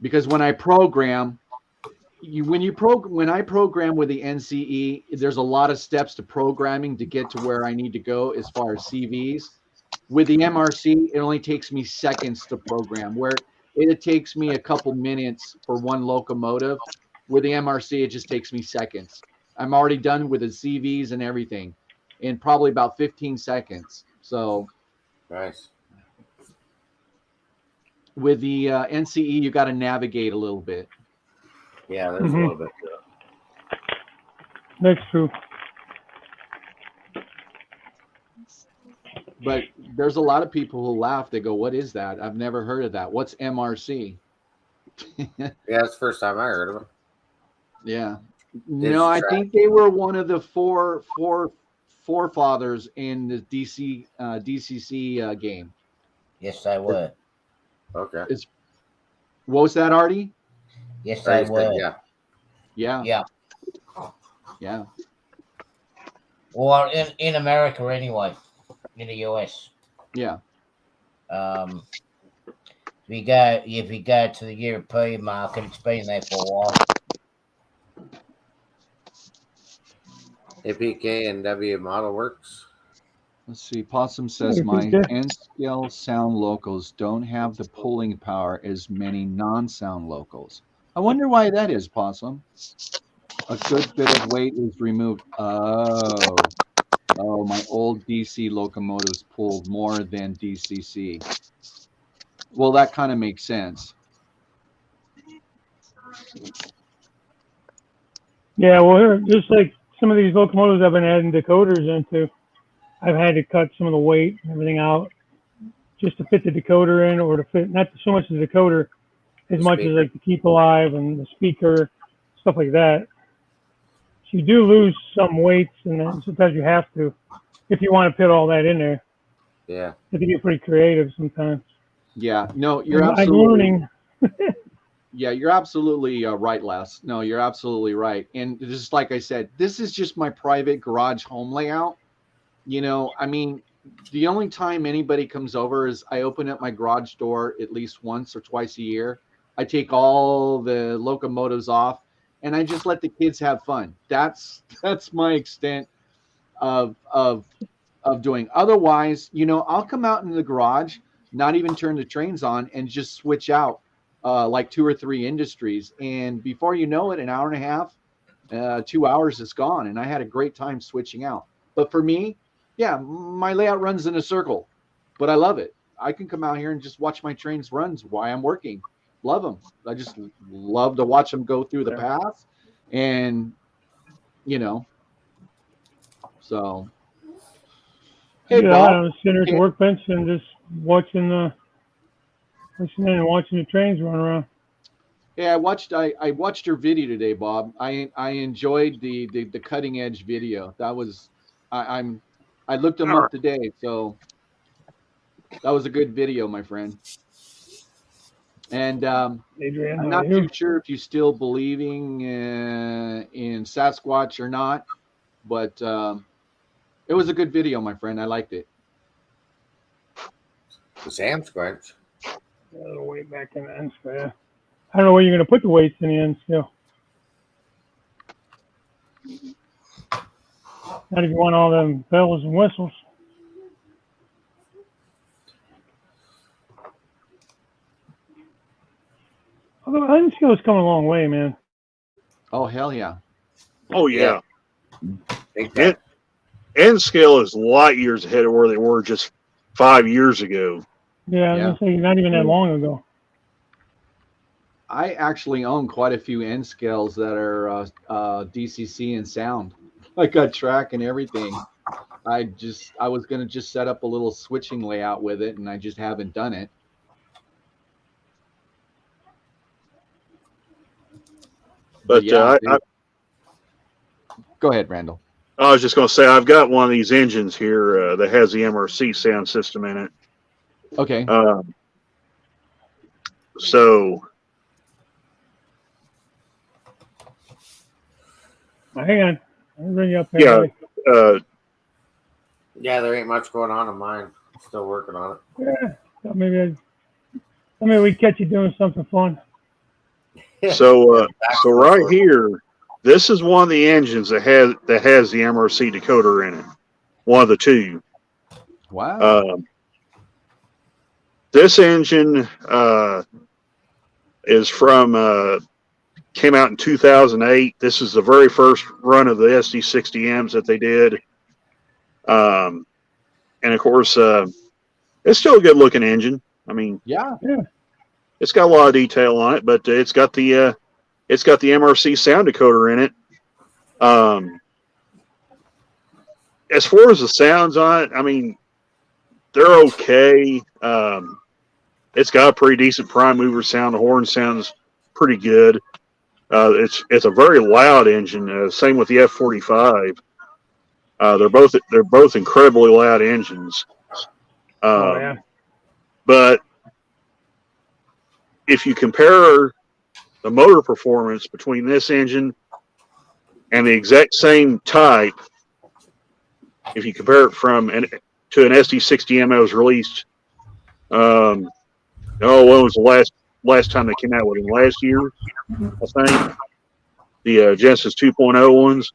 Because when I program, when I program with the NCE, there's a lot of steps to programming to get to where I need to go as far as CVs. With the MRC, it only takes me seconds to program, where it takes me a couple minutes for one locomotive. With the MRC, it just takes me seconds. I'm already done with the CVs and everything in probably about 15 seconds. So nice. With the NCE, you got to navigate a little bit. Yeah, there's a little bit. That's true. But there's a lot of people who laugh. They go, "What is that? I've never heard of that. What's MRC?" Yeah, it's the first time I heard of it. Yeah. No, I think they were one of the four forefathers in the DCC game. Yes, they were. Okay. What was that, Artie? Yes, they were. Yeah. Yeah. Yeah. Yeah. Well, in America anyway, in the US. Yeah. If you go to the European market, it's been there for a while. APK and W model works. Let's see. Possum says my N-scale sound locals don't have the pulling power as many non-sound locals. I wonder why that is, Possum. A good bit of weight is removed. Oh, my old DC locomotives pulled more than DCC. Well, that kind of makes sense. Yeah, well, just like some of these locomotives I've been adding decoders into, I've had to cut some of the weight and everything out just to fit the decoder in, or to fit not so much the decoder as much as like the keep alive and the speaker, stuff like that. So you do lose some weights, and then sometimes you have to if you want to fit all that in there. Yeah. You have to get pretty creative sometimes. Yeah, no, you're I'm absolutely learning. Yeah, you're absolutely right, Les. No, you're absolutely right. And just like I said, this is just my private garage home layout. You know, I mean, the only time anybody comes over is I open up my garage door at least once or twice a year. I take all the locomotives off and I just let the kids have fun. That's my extent of doing. Otherwise, you know, I'll come out in the garage, not even turn the trains on, and just switch out like 2 or 3 industries, and before you know it, an hour and a half, 2 hours is gone, and I had a great time switching out. But for me, yeah, my layout runs in a circle, but I love it. I can come out here and just watch my trains runs while I'm working. Love them. I just love to watch them go through the paths, and you know, so. Hey, Yeah, Bob. I was sitting at the workbench and just watching listening and watching the trains run around. Yeah, I watched your video today, Bob. I enjoyed the cutting edge video. That was I looked them up today, so that was a good video, my friend. And Adrian, I'm how not are you? too sure if you still believing in Sasquatch or not, but it was a good video, my friend. I liked it. The Sam Squinch. A little weight back in the end scale. I don't know where you're going to put the weights in the end scale. Not if you want all them bells and whistles. Although the end scale's come a long way, man. Oh, hell yeah. Oh yeah. Big End scale is light years ahead of where they were just 5 years ago. Yeah, I was going to say not even that long ago. I actually own quite a few N scales that are DCC and sound. I got track and everything. I was going to just set up a little switching layout with it, and I just haven't done it. But yeah, go ahead, Randall. I was just going to say, I've got one of these engines here that has the MRC sound system in it. Okay. So. Hang on. I'll bring you up there. Yeah. Yeah, there ain't much going on in mine. Still working on it. Yeah. So maybe we catch you doing something fun. So right here, this is one of the engines that has the MRC decoder in it. One of the two. Wow. This engine is from came out in 2008. This is the very first run of the SD60Ms that they did. And of course, it's still a good looking engine. I mean, yeah. It's got a lot of detail on it, but it's got the MRC sound decoder in it. As far as the sounds on it, I mean, they're okay. It's got a pretty decent prime mover sound. The horn sounds pretty good. It's a very loud engine. Same with the F45. They're both incredibly loud engines. But if you compare the motor performance between this engine and the exact same type, if you compare it to an SD60M that was released, when was the last time they came out with it? Last year, I think. The Genesis 2.0 ones.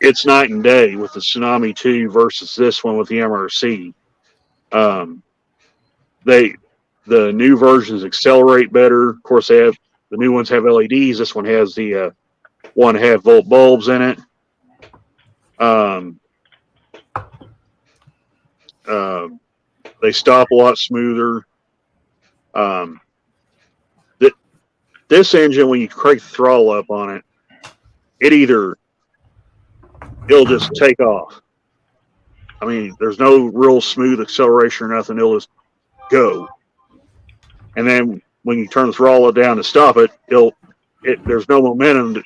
It's night and day with the Tsunami 2 versus this one with the MRC. The new versions accelerate better. Of course, the new ones have LEDs. This one has the 1.5 volt bulbs in it. They stop a lot smoother. This engine, when you crank the throttle up on it, it'll just take off. I mean, there's no real smooth acceleration or nothing. It'll just go. And then when you turn the throttle down to stop it, there's no momentum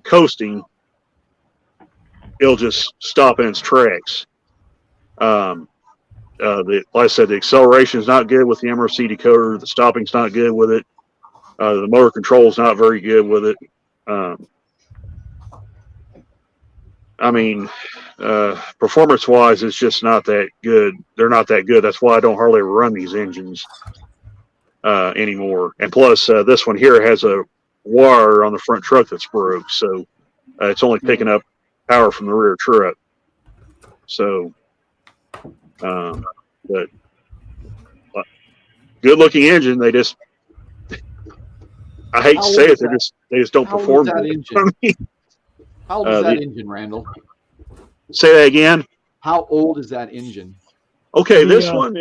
coasting. It'll just stop in its tracks. Like I said, the acceleration is not good with the MRC decoder. The stopping's not good with it. The motor control is not very good with it. I mean, performance-wise, it's just not that good. They're not that good. That's why I don't hardly ever run these engines anymore. And plus, this one here has a wire on the front truck that's broke, so it's only picking up power from the rear truck. So, but good looking engine. They just, I hate to say it, they just don't perform. How old is that engine? How old is that engine, Randall? Say that again. How old is that engine? Okay, this one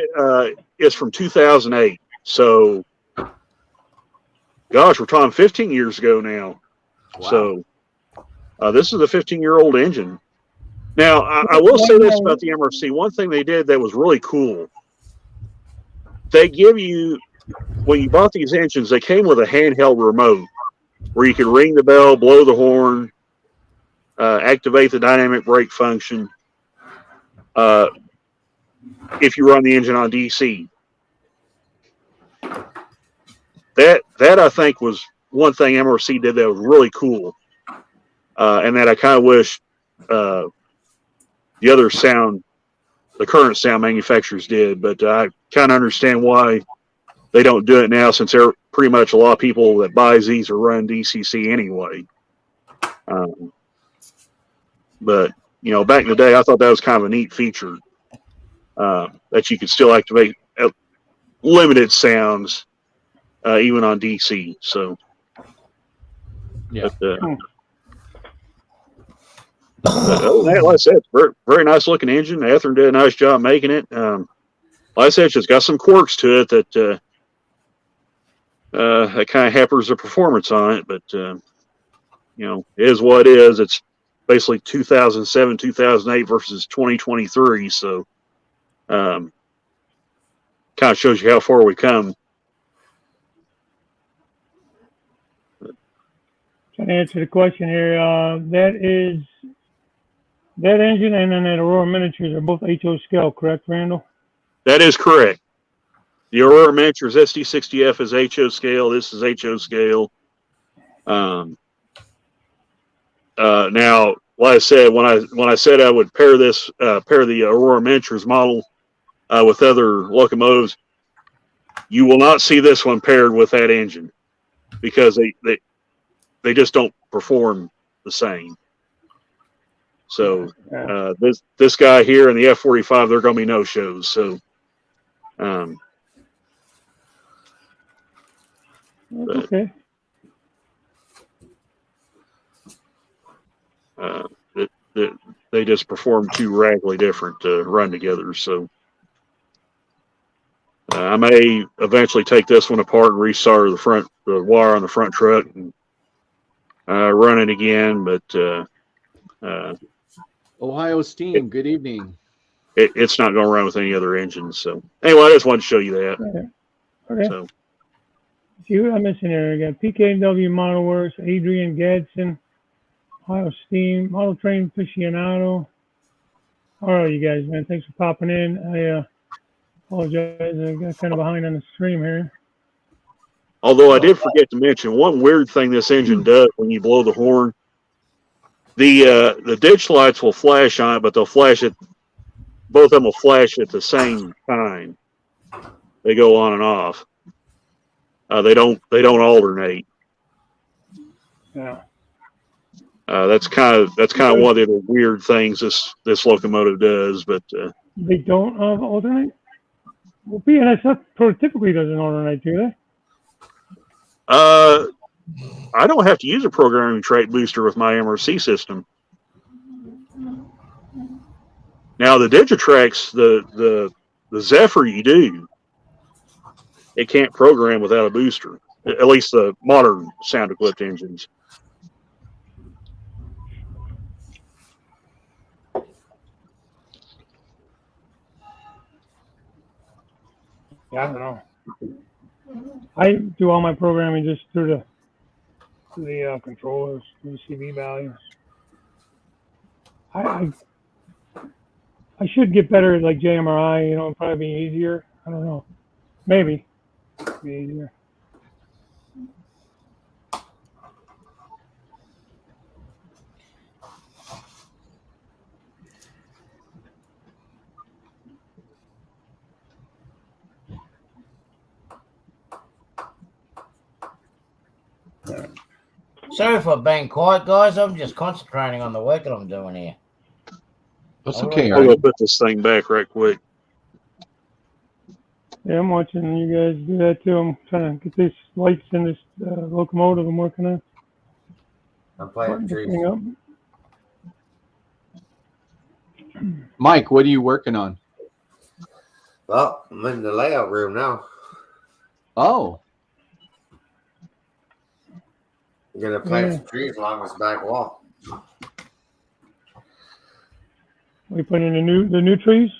is from 2008. So, gosh, we're talking 15 years ago now. Wow. So, this is a 15-year-old engine. Now, I will say this about the MRC. One thing they did that was really cool. They give you, when you bought these engines, they came with a handheld remote where you could ring the bell, blow the horn, activate the dynamic brake function if you run the engine on DC. That I think was one thing MRC did that was really cool, and that I kind of wish the current sound manufacturers did, but I kind of understand why they don't do it now, since they're pretty much a lot of people that buys these are run DCC anyway. But back in the day, I thought that was kind of a neat feature, that you could still activate limited sounds even on DC. So yeah. But other than that, like I said, it's very, very nice looking engine. Athearn did a nice job making it. Like I said, it's just got some quirks to it that kind of hampers the performance on it. But it is what it is. It's basically 2007, 2008 versus 2023. So kind of shows you how far we come. Trying to answer the question here. That engine and then that Aurora Miniatures are both HO scale, correct, Randall? That is correct. The Aurora Miniatures SD60F is HO scale. This is HO scale. Now, like I said, when I said I would pair the Aurora Miniatures model with other locomotives, you will not see this one paired with that engine because they just don't perform the same. So this guy here and the F45, they're going to be no shows. So, okay. They just perform too radically different to run together. So I may eventually take this one apart and restart the wire on the front truck and run it again. But Ohio Steam, good evening. It's not going to run with any other engines. So anyway, I just wanted to show you that. Okay. So, see what I'm missing here. We got PKW Model Works, Adrian Gadsden, Ohio Steam, Model Train Aficionado. How are you guys, man? Thanks for popping in. I apologize. I got kind of behind on the stream here. Although I did forget to mention one weird thing this engine does when you blow the horn. The ditch lights will flash on it, but they'll flash it. Both of them will flash at the same time. They go on and off. They don't alternate. Yeah. That's kind of one of the weird things this locomotive does. But they don't alternate. Well, BNSF typically doesn't alternate, do they? I don't have to use a programming trait booster with my MRC system. Now the Digitrax, the Zephyr, you do. It can't program without a booster. At least the modern sound equipped engines. Yeah, I don't know. I do all my programming just through the controllers, through the CV values. I should get better at like JMRI, it'd probably be easier. I don't know. Maybe. Be easier. Sorry for being quiet, guys. I'm just concentrating on the work that I'm doing here. That's okay. I'll go put this thing back right quick. Yeah, I'm watching you guys do that too. I'm trying to get these lights in this locomotive I'm working on. I'm planting Button this trees. thing up. Mike, what are you working on? Well, I'm in the layout room now. Oh, I'm gonna plant Yeah. some trees along this back wall. We put in the new trees.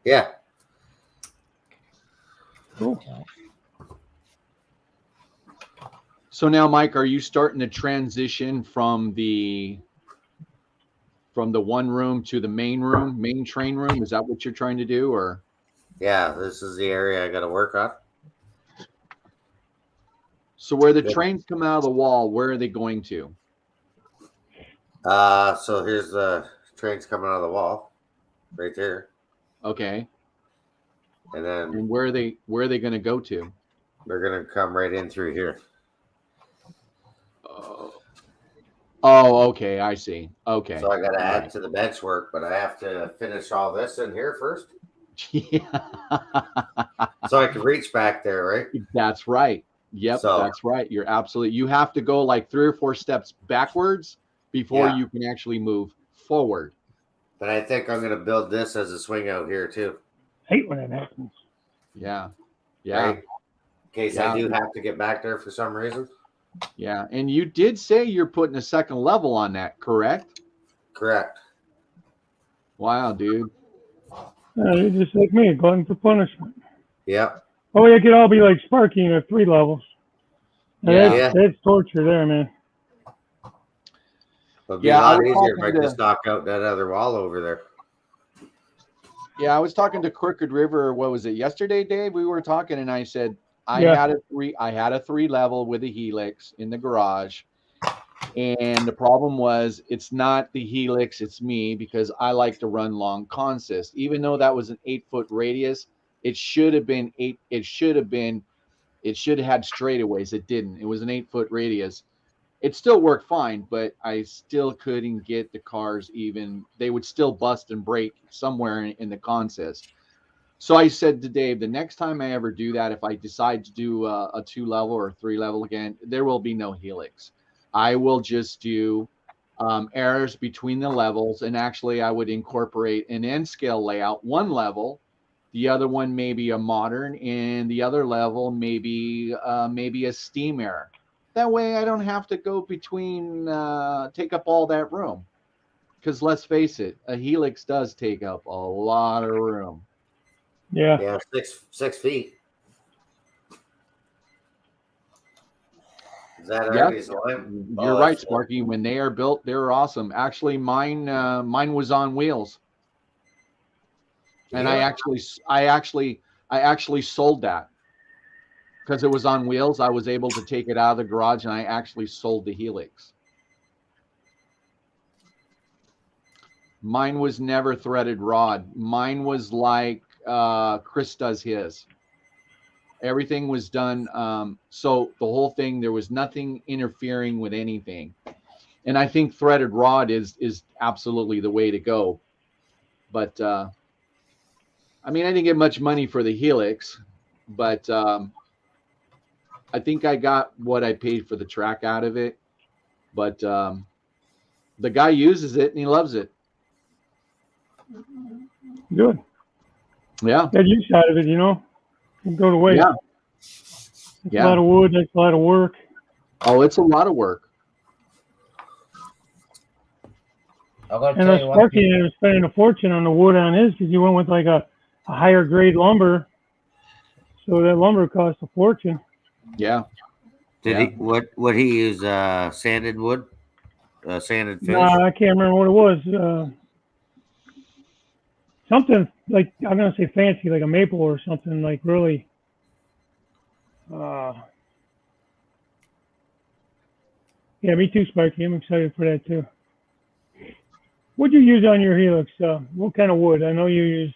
Yeah. Cool. so now, Mike, are you starting to transition from the one room to the main train room? Is that what you're trying to do, or? Yeah, this is the area I got to work on. So where the Yeah. trains come out of the wall, where are they going to? So here's the trains coming out of the wall, right there, Okay. and then And where are they going to go to? they're gonna come right in through here. Oh, okay, I see. Okay. So I got to All add right. to the bench work, but I have to finish all this in here first, Yeah. so I can reach back there, right? That's right. Yep, So that's right. You're absolutely. You have to go like 3 or 4 steps backwards before Yeah. you can actually move forward. but I think I'm gonna build this as a swing out here too, Hate when that happens. Yeah. Yeah. right? In case Yeah. I do have to get back there for some reason. Yeah. And you did say you're putting a second level on that, correct? Correct. Wow, dude. You're just like me, glutton for punishment. Yep. Oh, it could all be like Sparky at 3 levels. Now, Yeah. that's torture there, man. It'd be Yeah, a I lot was easier if talking I to- just knock out that other wall over there. Yeah, I was talking to Crooked River. What was it, yesterday, Dave? We were talking, and I said I Yeah. had a 3 level with a helix in the garage, and the problem was it's not the helix, it's me, because I like to run long consist. Even though that was an 8-foot radius, it should have been eight. It should have had straightaways. It didn't. It was an 8-foot radius. It still worked fine, but I still couldn't get the cars even. They would still bust and break somewhere in the consist. So I said to Dave, the next time I ever do that, if I decide to do a 2 level or 3 level again, there will be no helix. I will just do errors between the levels. And actually, I would incorporate an N scale layout, 1 level, the other one maybe a modern, and the other level maybe a steam error. That way I don't have to go between, take up all that room. Because let's face it, a helix does take up a lot of room. Yeah. Yeah, 6 feet. Is that Yeah. Arby's line? You're right, Sparky. When they are built, they're awesome. Actually, mine was on wheels, and Yeah. I actually sold that because it was on wheels. I was able to take it out of the garage, and I actually sold the helix. Mine was never threaded rod. Mine was like Chris does his. Everything was done. So the whole thing, there was nothing interfering with anything. And I think threaded rod is absolutely the way to go. But I mean, I didn't get much money for the helix, but I think I got what I paid for the track out of it. But the guy uses it and he loves it. Good. Yeah. Got use out of it, you know. Don't go to waste. Yeah. It's a lot of wood. That's a lot of work. Oh, it's a lot of work. And Sparky was spending a fortune on the wood on his because he went with like a higher grade lumber. So that lumber cost a fortune. Yeah. Did he what he use sanded wood? Sanded finish? Nah, I can't remember what it was. Something like, I'm gonna say fancy, like a maple or something, like really yeah, me too, Sparky. I'm excited for that too. What'd you use on your helix? What kind of wood? I know you used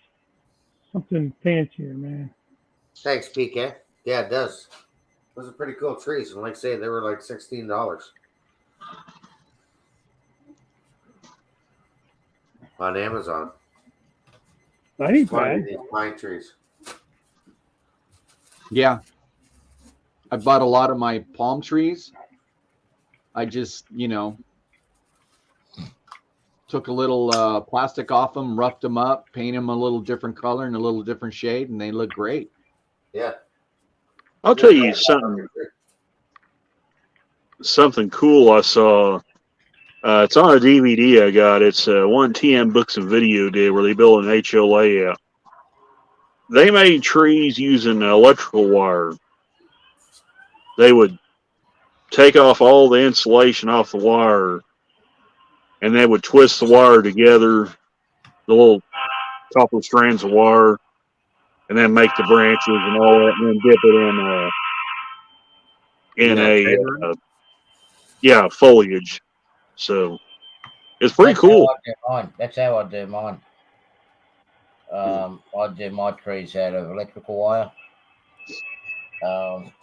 something fancier, man. Thanks, PK. Yeah, it does. Those are pretty cool trees. And like I say, they were like $16 on Amazon. I ain't bad. These pine trees. Yeah. I bought a lot of my palm trees. I just, took a little plastic off them, roughed them up, painted them a little different color and a little different shade, and they look great. Yeah. I'll tell you something cool I saw. It's on a DVD I got. It's one TM Books and Video did where they built an HO layout. They made trees using electrical wire. They would take off all the insulation off the wire, and they would twist the wire together, the little couple strands of wire, and then make the branches and all that, and then dip it in foliage. So it's pretty cool. That's how I do mine. I do my trees out of electrical wire.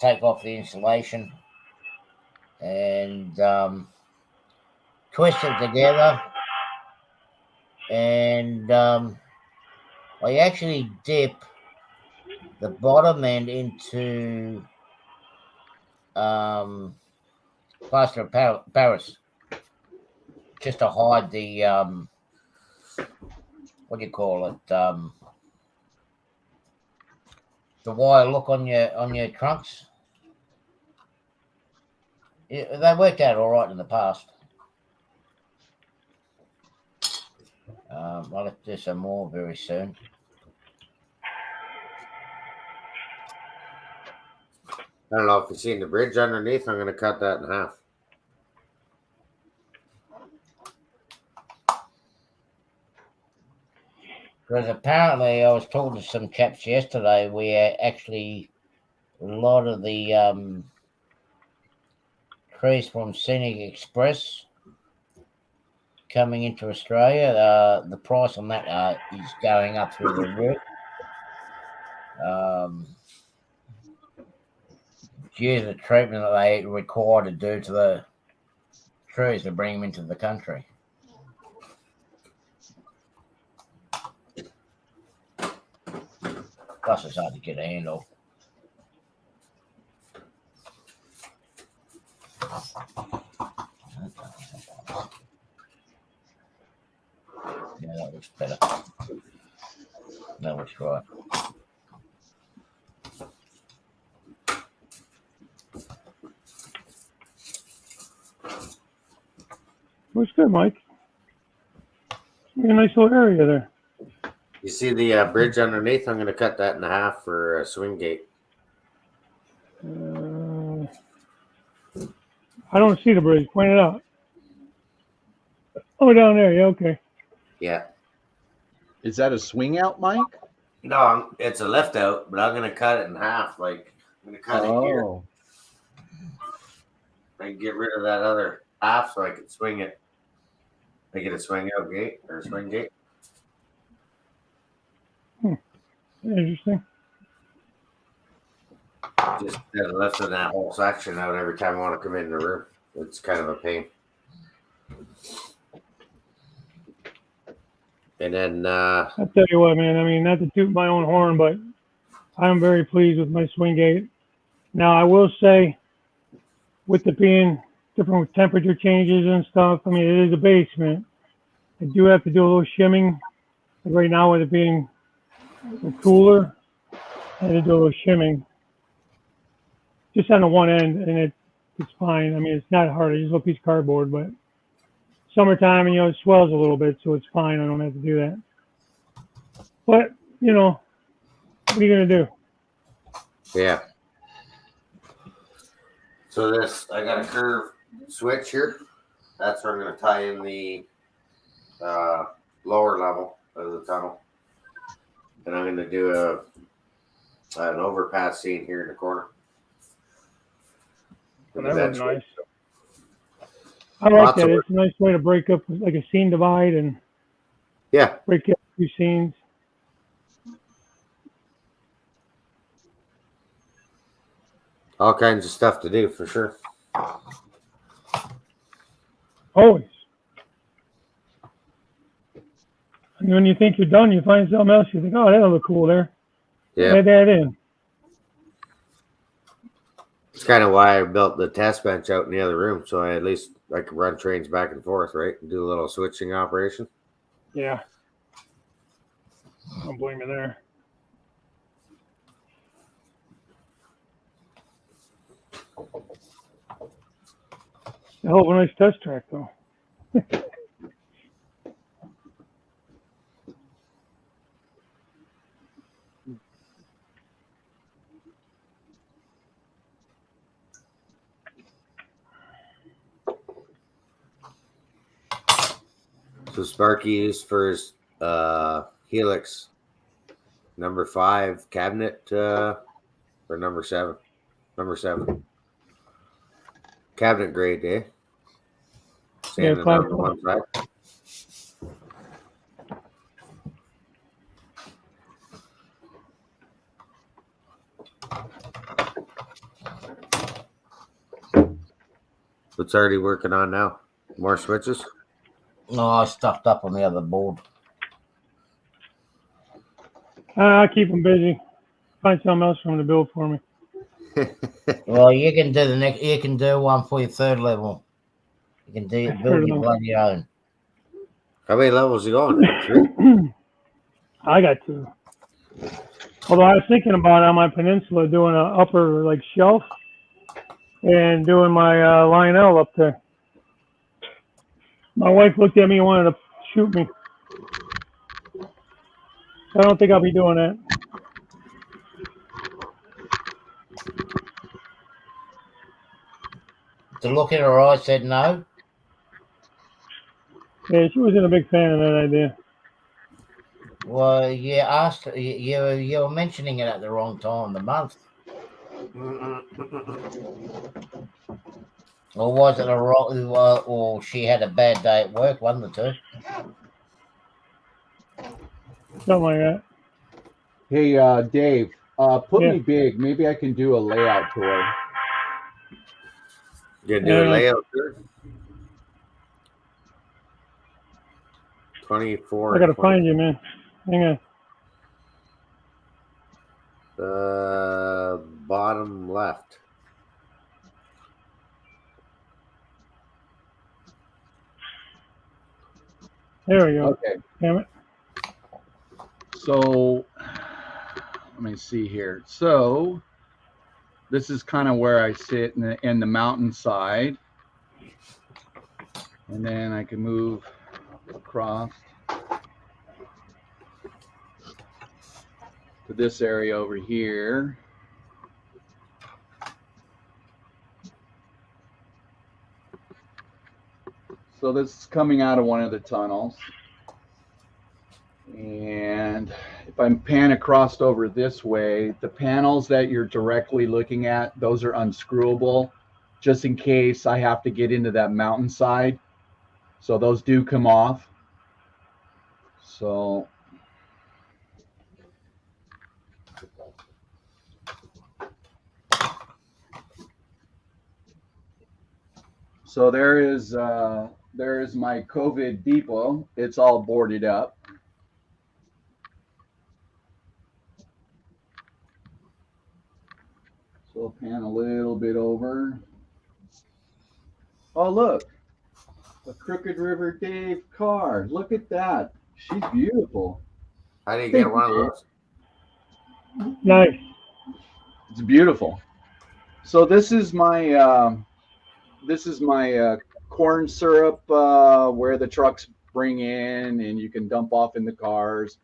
Take off the insulation and twist it together, and I actually dip the bottom end into plaster of Paris just to hide the what do you call it? The wire look on your trunks. Yeah, they worked out all right in the past. I'll have to do some more very soon. I don't know if you've seen the bridge underneath. I'm going to cut that in half. Because apparently, I was talking to some chaps yesterday. We actually a lot of the trees from Scenic Express coming into Australia. The price on that is going up through the roof. Due to the treatment that they require to do to the trees to bring them into the country. Plus, it's hard to get a handle. Yeah, that looks better. That looks right. Looks good, Mike. A nice little area there. You see the bridge underneath? I'm going to cut that in half for a swing gate. I don't see the bridge. Point it out. Oh, down there. Yeah, okay. Yeah. Is that a swing out, Mike? No, it's a lift out, but I'm going to cut it in half. Like, I'm going to cut it here. I can get rid of that other half so I can swing it. Make it a swing out gate or a swing gate. Interesting. Just lifting that whole section out every time I want to come in the room. It's kind of a pain. And then I'll tell you what, man. I mean, not to toot my own horn, but I'm very pleased with my swing gate. Now, I will say, with it being different temperature changes and stuff, I mean, it is a basement. I do have to do a little shimming. Like right now, with it being cooler, I had to do a little shimming just on the one end, and it's fine. I mean, it's not hard. It's just a little piece of cardboard, but summertime, and it swells a little bit, so it's fine. I don't have to do that. But what are you gonna do? yeah. So I got a curved switch here. That's where I'm going to tie in the lower level of the tunnel. And I'm going to do an overpass scene here in the corner. Well, that was nice. I like that. It's a nice way to break up like a scene divide and break up a few scenes. All kinds of stuff to do for sure. Always. And when you think you're done, you find something else. You think, oh, that'll look cool there. Yeah. Add that in. It's kind of why I built the test bench out in the other room, so I could run trains back and forth, right? And do a little switching operation. Yeah. Don't blame you there. A hell of a nice test track, though. So Sparky used for his Helix number 5 cabinet or number 7. Number 7. Cabinet grade, eh? Sanded on the one side. What's already working on now? More switches? No, I stuffed up on the other board. I'll keep them busy. Find something else for them to build for me. Well, you can do the next. You can do one for your 3rd level. You can build your bloody own. How many levels are you going? 3? I got 2. Although I was thinking about on my peninsula doing an upper like shelf and doing my Lionel up there. My wife looked at me and wanted to shoot me. I don't think I'll be doing that. To look at her, I said no. Yeah, she wasn't a big fan of that idea. Well, you asked. You were mentioning it at the wrong time of the month. Or was it a wrong? Or she had a bad day at work. One of the 2. Something like that. Hey, Dave, put me big. Maybe I can do a layout tour. You gonna do a layout tour? 24. I gotta find you, man. Hang on. Bottom left. There we go. Okay. Damn it. So let me see here. So this is kind of where I sit in the mountainside. And then I can move across to this area over here. So this is coming out of one of the tunnels. And if I'm pan across over this way, the panels that you're directly looking at, those are unscrewable, just in case I have to get into that mountainside. So those do come off. So there is my COVID depot. It's all boarded up. So I'll pan a little bit over. Oh, look, a Crooked River Dave car. Look at that. She's beautiful. How do you get one of those? Nice. It's beautiful. So this is my corn syrup where the trucks bring in, and you can dump off in the cars.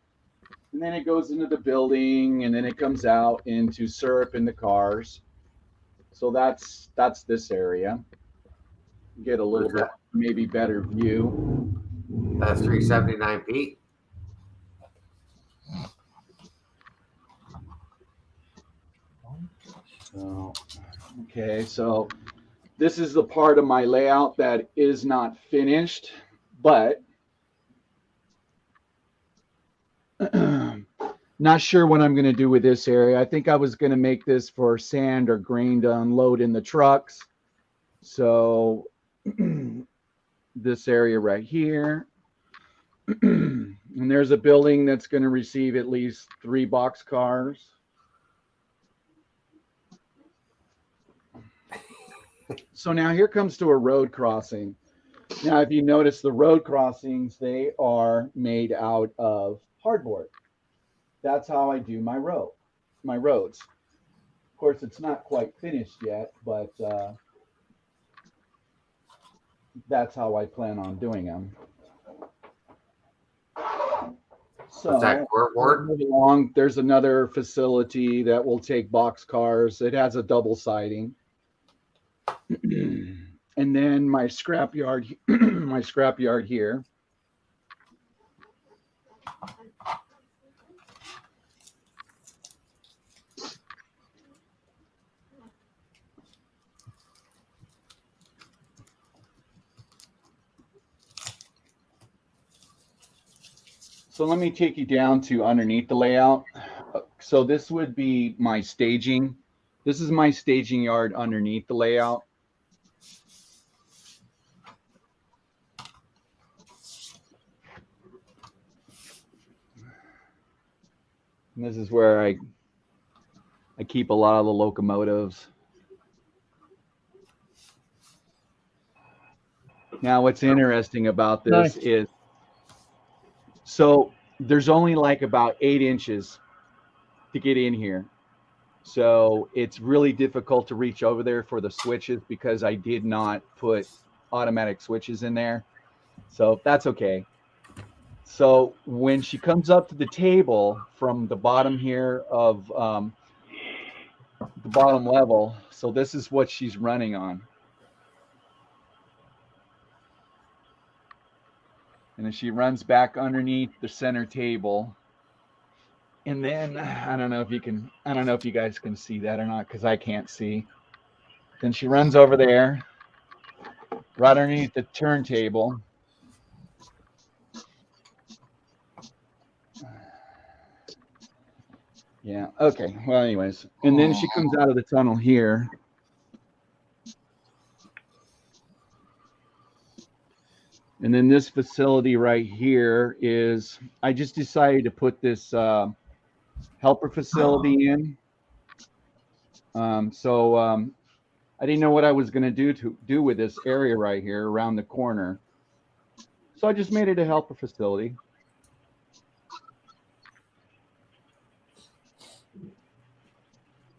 And then it goes into the building, and then it comes out into syrup in the cars. So that's this area. Get a little bit maybe better view. That's 379 feet. So, okay, so this is the part of my layout that is not finished, but not sure what I'm going to do with this area. I think I was going to make this for sand or grain to unload in the trucks. So this area right here. And there's a building that's going to receive at least 3 box cars. So now here comes to a road crossing. Now, if you notice the road crossings, they are made out of hardboard. That's how I do my roads. Of course, it's not quite finished yet, but that's how I plan on doing them. So What's that, cardboard? moving along, there's another facility that will take box cars. It has a double siding. And then my scrapyard, my scrapyard here. So let me take you down to underneath the layout. So this would be my staging. This is my staging yard underneath the layout. And this is where I keep a lot of the locomotives. Now, what's interesting about this is, so there's only like about 8 inches to get in here. So it's really difficult to reach over there for the switches because I did not put automatic switches in there. So that's okay. So when she comes up to the table from the bottom here of the bottom level, so this is what she's running on. And then she runs back underneath the center table. And then I don't know if you guys can see that or not, because I can't see. Then she runs over there, right underneath the turntable. Yeah, okay. Well, anyways. And then she comes out of the tunnel here. And then this facility right here is, I just decided to put this helper facility in. I didn't know what I was going to do with this area right here around the corner. So I just made it a helper facility.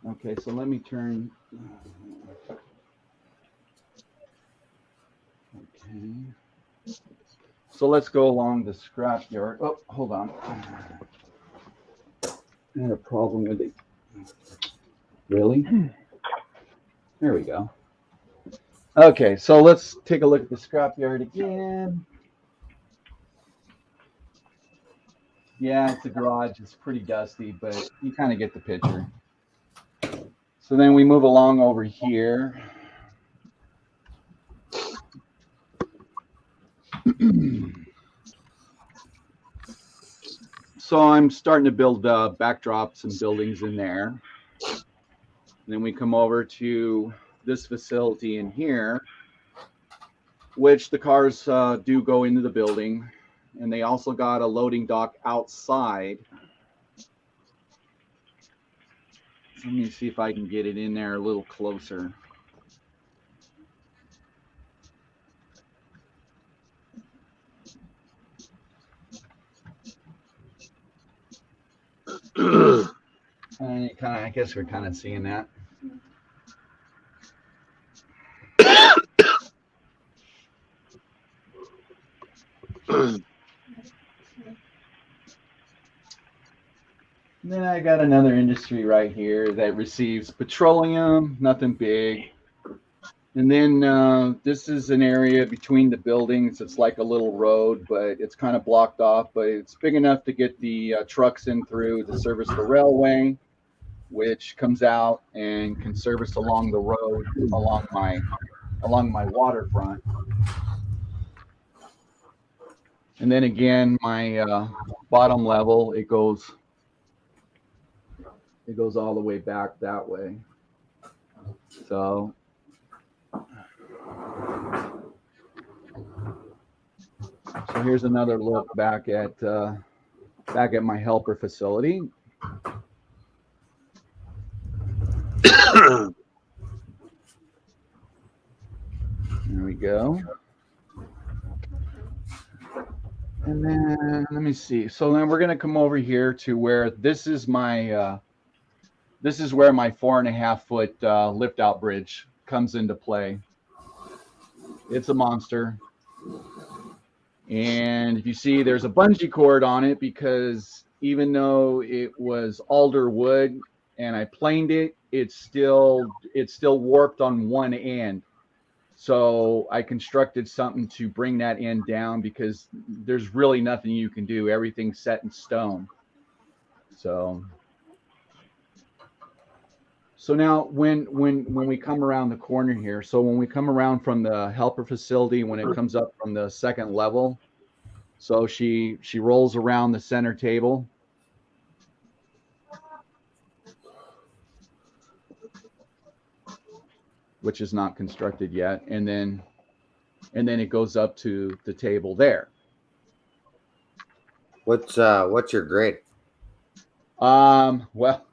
Okay, so let me turn. Okay. So let's go along the scrapyard. Oh, hold on. I had a problem with it. Really? There we go. Okay, so let's take a look at the scrapyard again. Yeah, it's a garage. It's pretty dusty, but you kind of get the picture. So then we move along over here. So I'm starting to build backdrops and buildings in there. And then we come over to this facility in here, which the cars do go into the building. And they also got a loading dock outside. Let me see if I can get it in there a little closer. I guess we're kind of seeing that. Then I got another industry right here that receives petroleum, nothing big. And then this is an area between the buildings. It's like a little road, but it's kind of blocked off, but it's big enough to get the trucks in through to service the railway, which comes out and can service along the road along my waterfront. And then again, my bottom level, it goes all the way back that way. So here's another look back at my helper facility. go. And then let me see. So then we're going to come over here to where this is my this is where my 4.5 foot lift out bridge comes into play. It's a monster. And if you see, there's a bungee cord on it because even though it was alder wood and I planed it, it's still warped on one end. So I constructed something to bring that end down because there's really nothing you can do. Everything's set in stone. So now when we come around the corner here, so when we come around from the helper facility, when it comes up from the second level, so she rolls around the center table. Which is not constructed yet, and then it goes up to the table there. What's your grade? Well,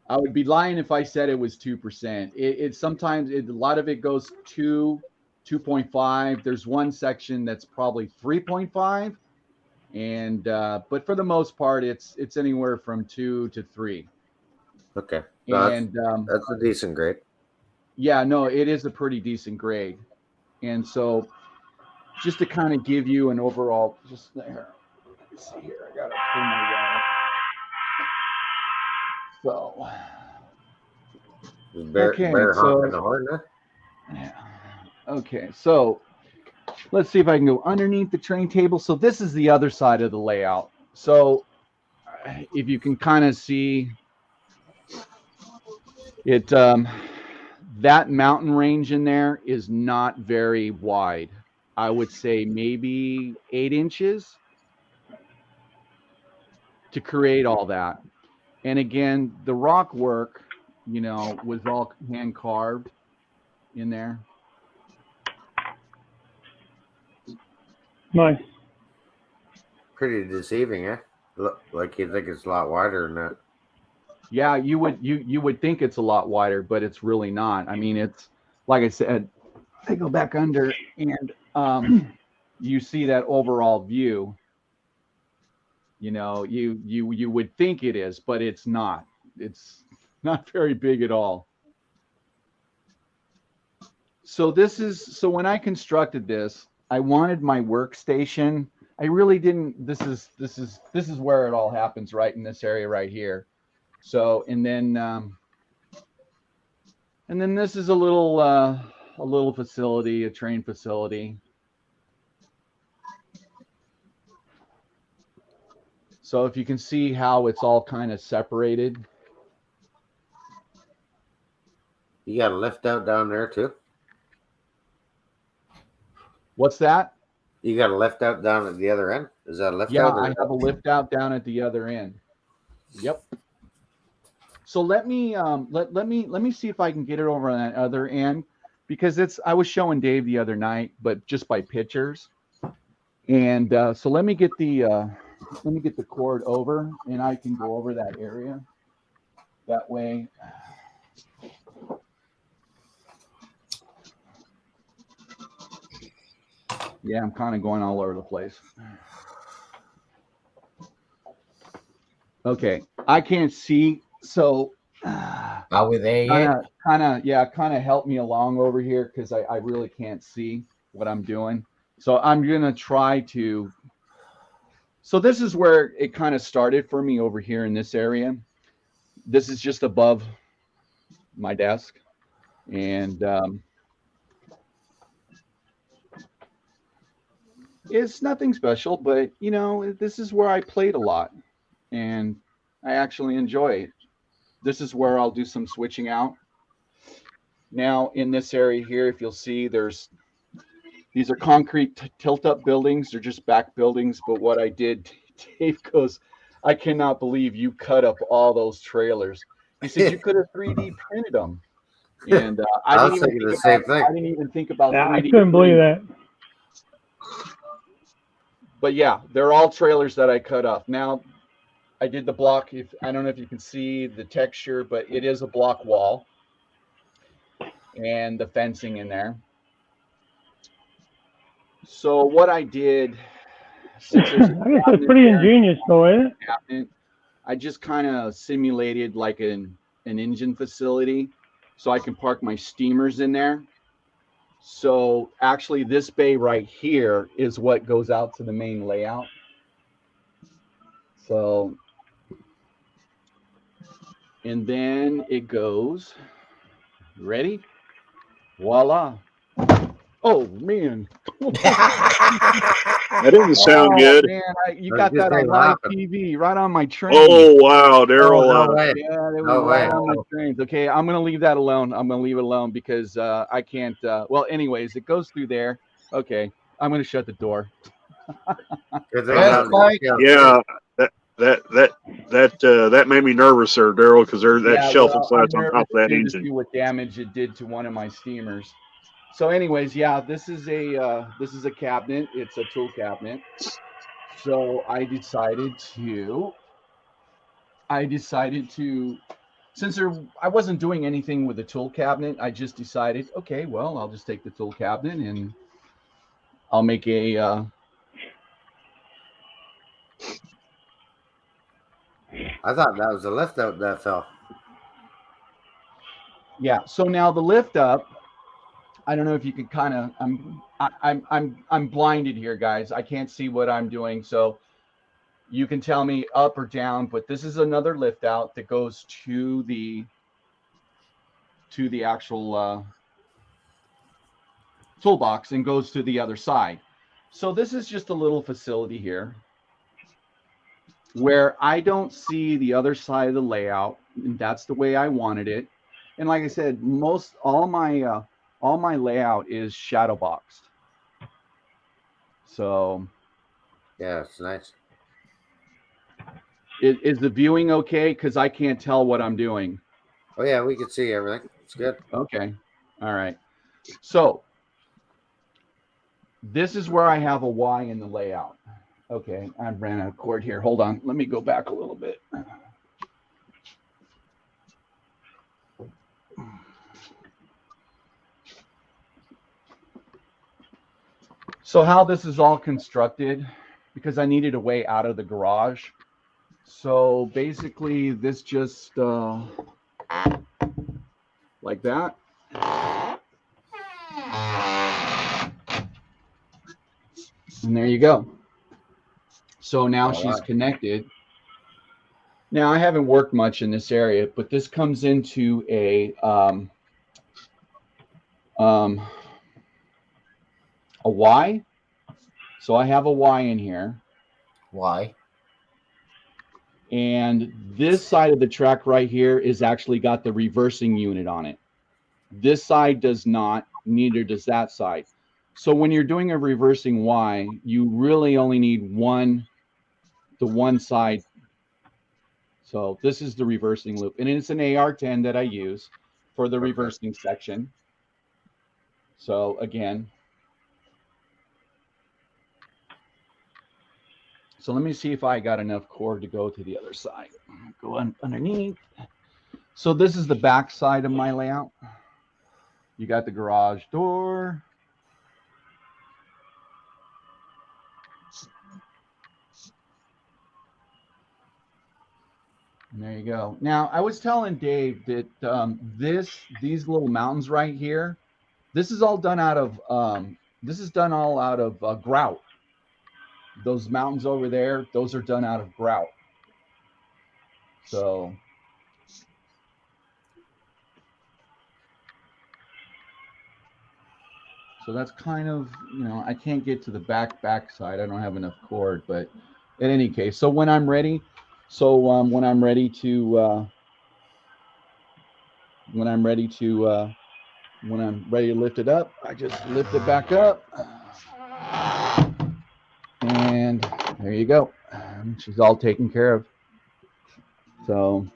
I would be lying if I said it was 2%. It sometimes a lot of it goes 2.5. There's one section that's probably 3.5, and but for the most part, it's anywhere from 2 to 3. Okay, no, And that's a decent grade. Yeah, no, it is a pretty decent grade. And so just to kind of give you an overall, just there. Let's see here. I got to pull my So, Bear honking the horn there? Yeah. Okay, so let's see if I can go underneath the train table. So this is the other side of the layout. So if you can kind of see it, that mountain range in there is not very wide. I would say maybe 8 inches to create all that. And again, the rock work, was all hand carved in there. Nice. Pretty deceiving, eh? Look, like you think it's a lot wider than that. Yeah, you would think it's a lot wider, but it's really not. I mean, it's like I said, I go back under and you see that overall view. You would think it is, but it's not. It's not very big at all. So when I constructed this, I wanted my workstation. I really didn't. This is where it all happens, right in this area right here. So and then this is a little facility, a train facility. So if you can see how it's all kind of separated. You got a lift out down there too? What's that? You got a lift out down at the other end? Is that a lift Yeah, out? I have a lift out down at the other end. Yep. So let me let me see if I can get it over on that other end, because I was showing Dave the other night, but just by pictures. And so let me get the cord over, and I can go over that area. That way. Yeah, I'm kind of going all over the place. Okay, I can't see, so are we there yet? Kind of help me along over here, because I really can't see what I'm doing. So I'm gonna try to. So this is where it kind of started for me over here in this area. This is just above my desk, and it's nothing special, but this is where I played a lot, and I actually enjoy it. This is where I'll do some switching out. Now in this area here, if you'll see, these are concrete tilt-up buildings. They're just back buildings, but what I did, Dave goes, I cannot believe you cut up all those trailers. He said you could have 3D printed them. And I didn't even think about 3D. I couldn't believe that. But yeah, they're all trailers that I cut up. Now, I did the block. I don't know if you can see the texture, but it is a block wall, and the fencing in there. So what I did, since there's a I guess that's pretty ingenious, though, isn't it? cabinet, I just kind of simulated like an engine facility, so I can park my steamers in there. So actually, this bay right here is what goes out to the main layout. So, and then it goes. Ready? Voila! Oh man! That didn't sound good. Man, you got that on live TV, right on my train. Oh wow, Daryl! No way. Yeah, they were No right way. on the trains. Okay, I'm gonna leave that alone. I'm gonna leave it alone because I can't. Well, anyways, it goes through there. Okay, I'm gonna shut the door. Yeah, that made me nervous there, Daryl, because that shelf is flat on top of that engine. To see what damage it did to one of my steamers. So, anyways, yeah, this is a cabinet. It's a tool cabinet. So I decided to, since I wasn't doing anything with the tool cabinet, I just decided, okay, well, I'll just take the tool cabinet and I'll make a. I thought that was a lift out that fell. Yeah. So now the lift up. I don't know if you can kind of. I'm blinded here, guys. I can't see what I'm doing. So you can tell me up or down. But this is another lift out that goes to the actual toolbox and goes to the other side. So this is just a little facility here where I don't see the other side of the layout, and that's the way I wanted it. And like I said, all my layout is shadow boxed. So yeah, it's nice. Is the viewing okay? Because I can't tell what I'm doing. Oh yeah, we can see everything. It's good. Okay. All right. So this is where I have a Y in the layout. Okay, I ran out of cord here. Hold on. Let me go back a little bit. So how this is all constructed, because I needed a way out of the garage. So basically this just like that. And there you go. So now she's connected. Now I haven't worked much in this area, but this comes into a Y. So I have a Y in here. Y. And this side of the track right here is actually got the reversing unit on it. This side does not, neither does that side. So when you're doing a reversing Y, you really only need the one side. So this is the reversing loop. And it's an AR10 that I use for the reversing section. So again, so let me see if I got enough cord to go to the other side. Go underneath. So this is the back side of my layout. You got the garage door. And there you go. Now, I was telling Dave that these little mountains right here, this is all done out of grout. Those mountains over there, those are done out of grout. So that's kind of, I can't get to the back side. I don't have enough cord, but in any case, so when I'm ready, when I'm ready to lift it up, I just lift it back up. And there you go. She's all taken care of. So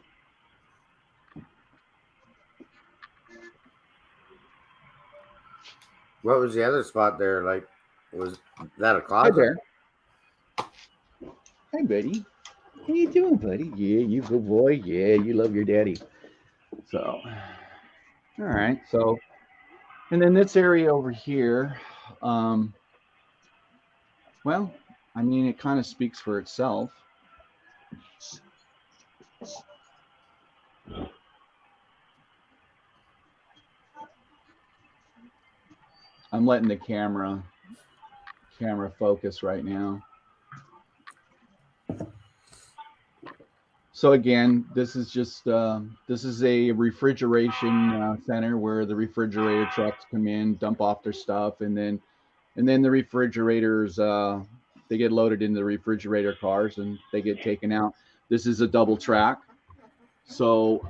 what was the other spot there? Like, was that a closet? Hi there. Hi, buddy. How you doing, buddy? Yeah, you good boy. Yeah, you love your daddy. So, all right. So, and then this area over here, Well, I mean, it kind of speaks for itself. I'm letting the camera focus right now. So again, this is just this is a refrigeration center where the refrigerator trucks come in, dump off their stuff, and then the refrigerators they get loaded into the refrigerator cars and they get taken out. This is a double track. So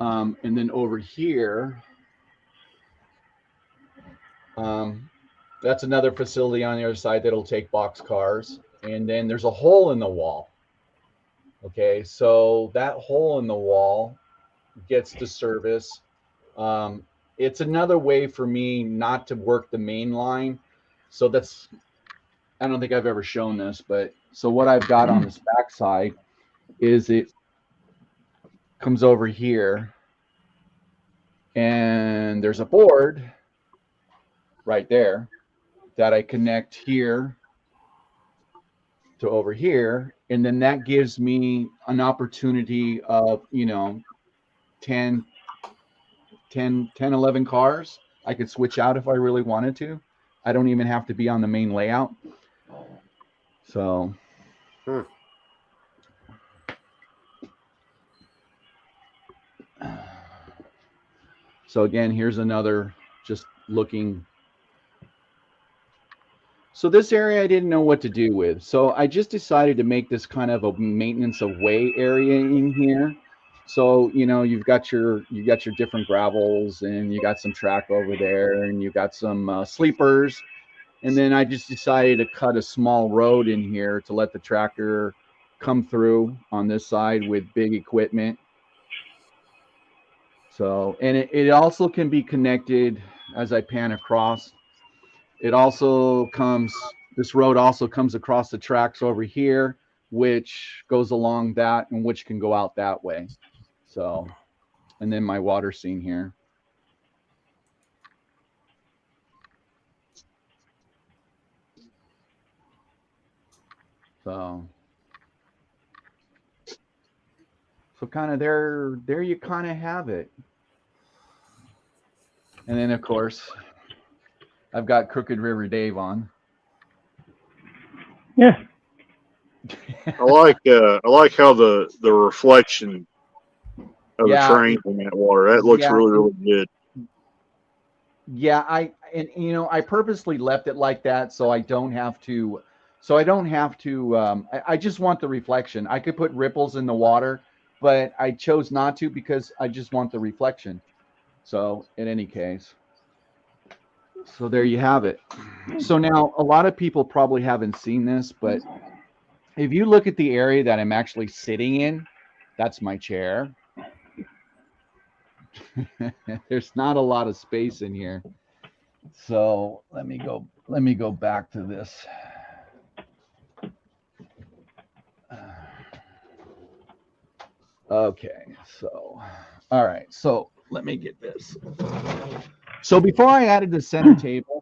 and then over here, that's another facility on the other side that'll take box cars. And then there's a hole in the wall. Okay, so that hole in the wall gets the service. It's another way for me not to work the main line. So that's, I don't think I've ever shown this, but so what I've got on this backside is it comes over here and there's a board right there that I connect here to over here. And then that gives me an opportunity of, 10, 11 cars. I could switch out if I really wanted to. I don't even have to be on the main layout. So. So again, here's another just looking. So this area I didn't know what to do with. So I just decided to make this kind of a maintenance of way area in here. So, you've got your different gravels and you got some track over there and you got some sleepers. And then I just decided to cut a small road in here to let the tractor come through on this side with big equipment. So, and it also can be connected as I pan across. It also comes, this road also comes across the tracks over here, which goes along that and which can go out that way. So, and then my water scene here. So kind of there you kind of have it. And then of course, I've got Crooked River Dave on. Yeah. I like how the reflection of the train in that water. That looks really, really good. Yeah, I purposely left it like that so I don't have to. I just want the reflection. I could put ripples in the water, but I chose not to because I just want the reflection. So in any case, so there you have it. So now a lot of people probably haven't seen this, but if you look at the area that I'm actually sitting in, that's my chair. There's not a lot of space in here. So let me go back to this. Okay, so all right, so let me get this. So before I added the center table,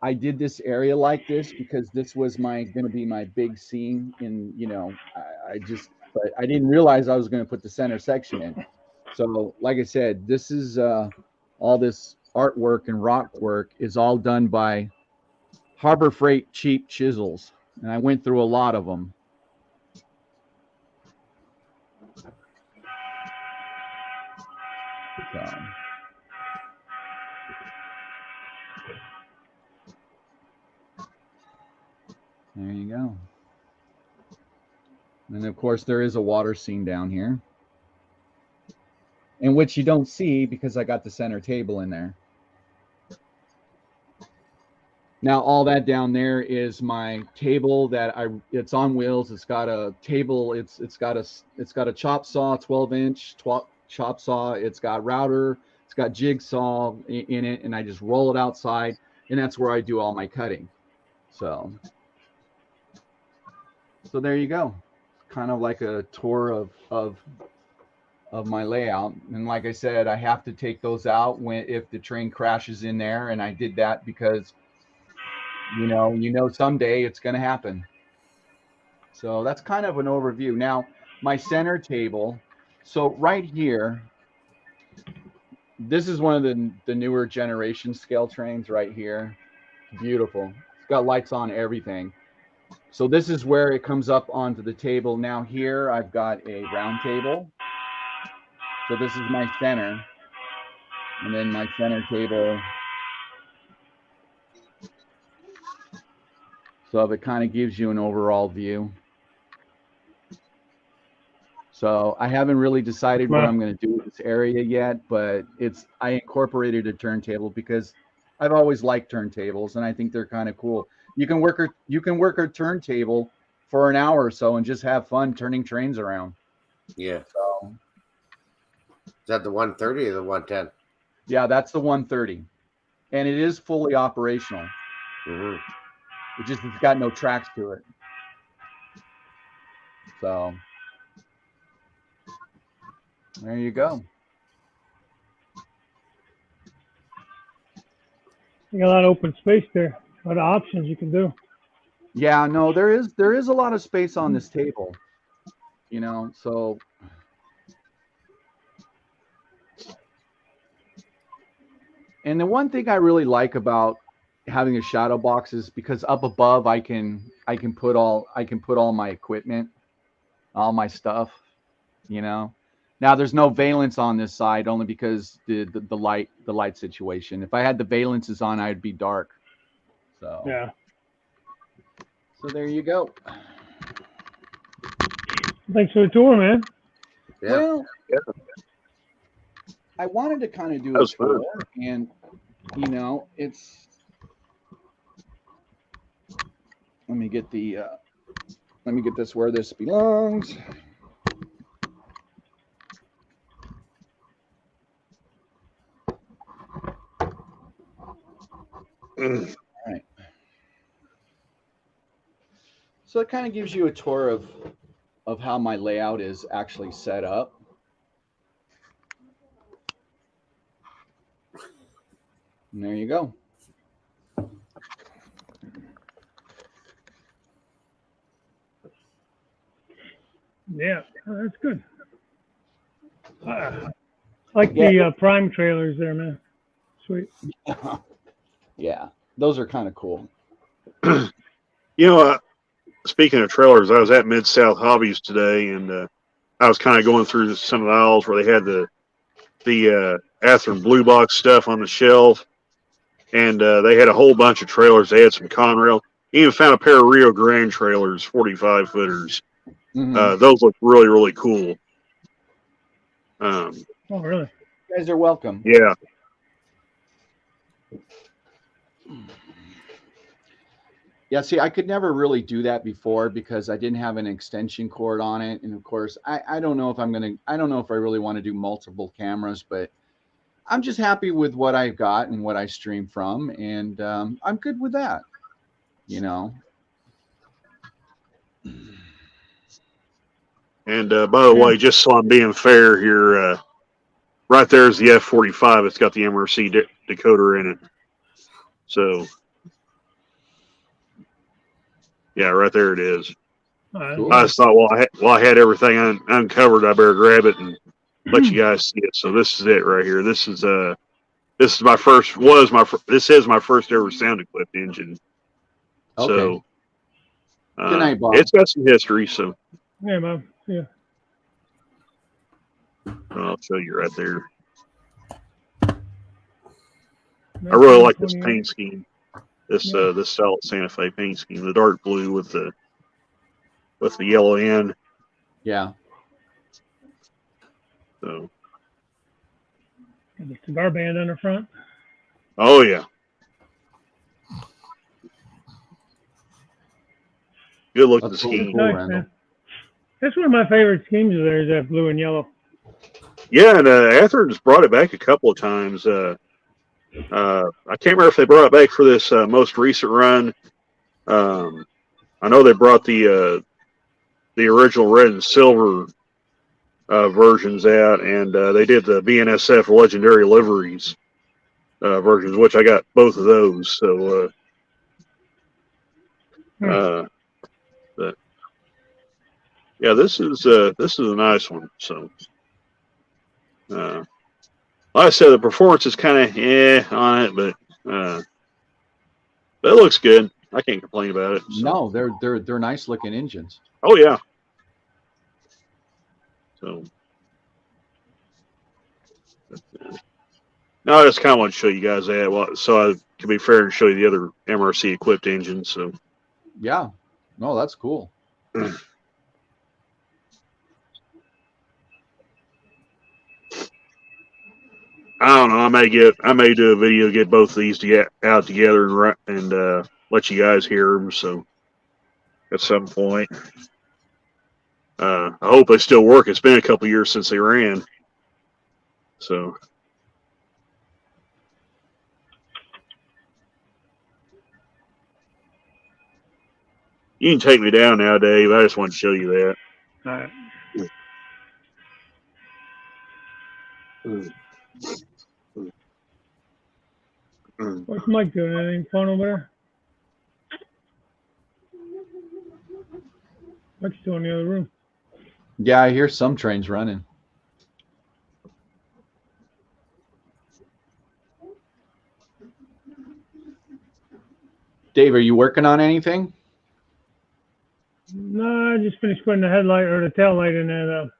I did this area like this because this was going to be my big scene. In but I didn't realize I was going to put the center section in. So like I said, this is all this artwork and rock work is all done by Harbor Freight cheap chisels, and I went through a lot of them. So. There you go. And of course, there is a water scene down here, in which you don't see because I got the center table in there. Now, all that down there is my table that it's on wheels. It's got a table. It's got a chop saw, 12-inch chop saw. It's got router. It's got jigsaw in it, and I just roll it outside, and that's where I do all my cutting. So there you go. Kind of like a tour of my layout. And like I said, I have to take those out if the train crashes in there, and I did that because you know, someday it's going to happen. So that's kind of an overview. Now, my center table. So right here, this is one of the newer generation scale trains right here. Beautiful. It's got lights on everything. So this is where it comes up onto the table. Now here I've got a round table. So this is my center. And then my center table. So it kind of gives you an overall view. So I haven't really decided what I'm going to do with this area yet, but I incorporated a turntable because I've always liked turntables and I think they're kind of cool. You can work a turntable for an hour or so and just have fun turning trains around. Yeah. So, is that the 130 or the 110? Yeah, that's the 130, and it is fully operational. Mm-hmm. It's got no tracks to it. So there you go. You got a lot of open space there. A lot of options you can do. Yeah, no, there is a lot of space on this table. You know, so and the one thing I really like about having a shadow box is because up above I can put all my equipment, all my stuff, you know. Now there's no valence on this side only because the light situation. If I had the valences on, I'd be dark. So yeah. So there you go. Thanks for the tour, man. Yeah. Well, I wanted to kind of do a tour, and you know, it's. Let me get this where this belongs. All right. So it kind of gives you a tour of how my layout is actually set up. And there you go. Yeah, that's good. I like the Prime trailers there, man. Sweet. Yeah, those are kind of cool. You know, speaking of trailers, I was at Mid-South Hobbies today, and I was kind of going through some of the aisles where they had the Athearn Blue Box stuff on the shelf, and they had a whole bunch of trailers. They had some Conrail. Even found a pair of Rio Grande trailers, 45 footers. Mm-hmm. Those look really, really cool. Oh, really? You guys are welcome. Yeah. Yeah, see, I could never really do that before because I didn't have an extension cord on it. And of course, I don't know if I really want to do multiple cameras, but I'm just happy with what I've got and what I stream from. And I'm good with that, you know. And by the way, just so I'm being fair here, right there is the F45. It's got the MRC decoder in it. So, yeah, right there it is. Cool. I just thought, while I had everything uncovered, I better grab it and let you guys see it. So this is it right here. This is my first ever sound equipped engine. Okay. So Good night, Bob. It's got some history. So yeah, Bob. Yeah. I'll show you right there. I really like this paint scheme. This solid Santa Fe paint scheme. The dark blue with the yellow end. Yeah. So. And the cigar band on the front. Oh yeah. Good looking scheme. Cool, nice, that's one of my favorite schemes of theirs, that blue and yellow. Yeah, and Athearn's brought it back a couple of times. I can't remember if they brought it back for this most recent run. I know they brought the original red and silver versions out, and they did the BNSF Legendary Liveries versions, which I got both of those. So But yeah, this is a nice one. So, like I said, the performance is kind of on it, but it looks good. I can't complain about it. So. No, they're nice looking engines. Oh yeah. So. No, I just kind of want to show you guys that, so I can be fair and show you the other MRC equipped engines. So, yeah, no, that's cool. I don't know. I may do a video, get both of these out together and let you guys hear them. So, at some point, I hope they still work. It's been a couple years since they ran. So. You can take me down now, Dave. I just want to show you that. All right. What's Mike doing? Anything fun over there? Mike's still in the other room. Yeah, I hear some trains running. Dave, are you working on anything? No, I just finished putting the headlight or the tail light in there.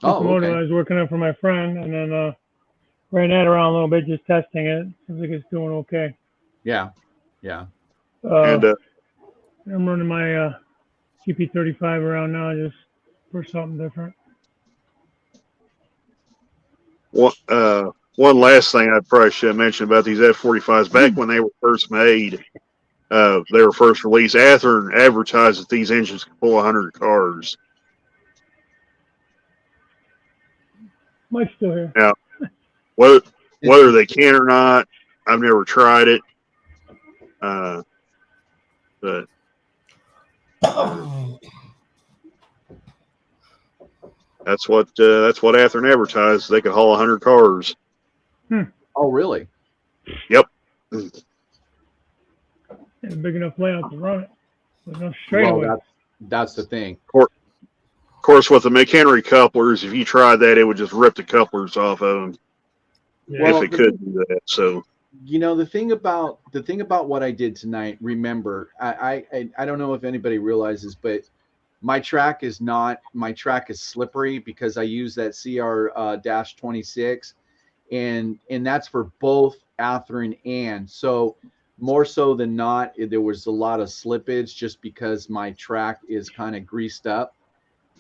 Locomotive okay. I was working on for my friend, and then ran that around a little bit, just testing it. Seems like it's doing okay. Yeah. And I'm running my GP35 around now, just for something different. one last thing I probably should have mentioned about these F-45s. Back when they were first made, they were first released, Athearn advertised that these engines could pull 100 cars. Mike's still here. Now, whether they can or not, I've never tried it. But that's what Athearn advertised. They could haul 100 cars. Oh, really? Yep. It's a big enough layout to run it. There's no straightaway. Well, that's the thing. Of course, with the McHenry couplers, if you tried that, it would just rip the couplers off of them. Yeah. If it could do that. So, you know, the thing about what I did tonight, remember, I don't know if anybody realizes, but my track is slippery because I use that CR-26 and that's for both Athearn and so more so than not, there was a lot of slippage just because my track is kind of greased up.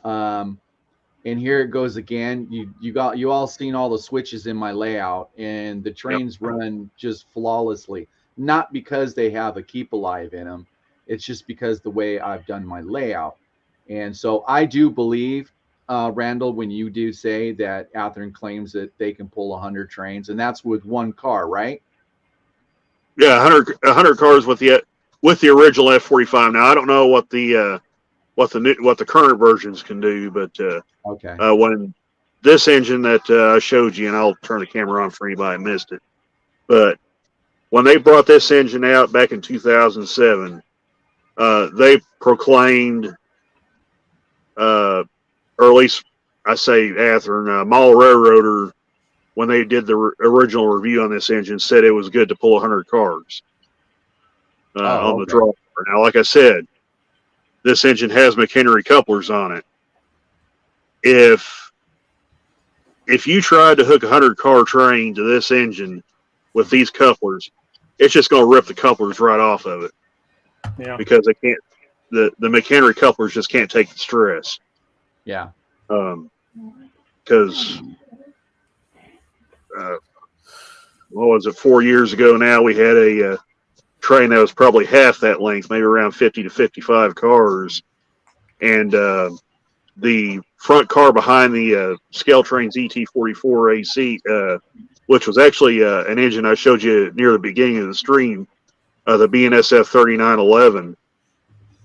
And here it goes again. You all seen all the switches in my layout, and the trains run just flawlessly. Not because they have a keep alive in them, it's just because the way I've done my layout. And so I do believe, Randall, when you do say that Athearn claims that they can pull 100 trains, and that's with one car, right? yeah, 100 cars with the original F-45. Now I don't know what the current versions can do, but Okay. When this engine that I showed you, and I'll turn the camera on for anybody who missed it, but when they brought this engine out back in 2007, they proclaimed, or at least I say Athearn, Mall Railroader, when they did the original review on this engine, said it was good to pull 100 cars on the draw. Now, like I said, this engine has McHenry couplers on it. If you tried to hook a 100-car train to this engine with these couplers, it's just going to rip the couplers right off of it. Yeah. Because they can't. The McHenry couplers just can't take the stress. Yeah. Because what was it? 4 years ago now, we had a train that was probably half that length, maybe around 50 to 55 cars, and the front car behind the Scale Trains ET44 AC, which was actually an engine I showed you near the beginning of the stream, the BNSF 3911.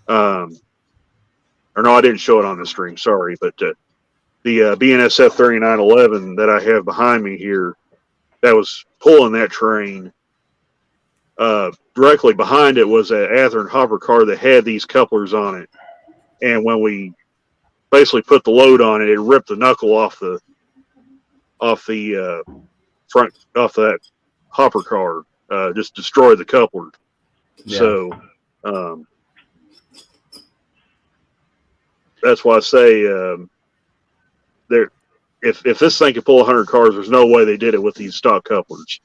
Or no, I didn't show it on the stream. Sorry, but the BNSF 3911 that I have behind me here, that was pulling that train. directly behind it was an Athearn hopper car that had these couplers on it. And when we basically put the load on it, it ripped the knuckle off the front, off that hopper car, just destroyed the coupler. Yeah. So that's why I say there. If this thing could pull 100 cars, there's no way they did it with these stock couplers.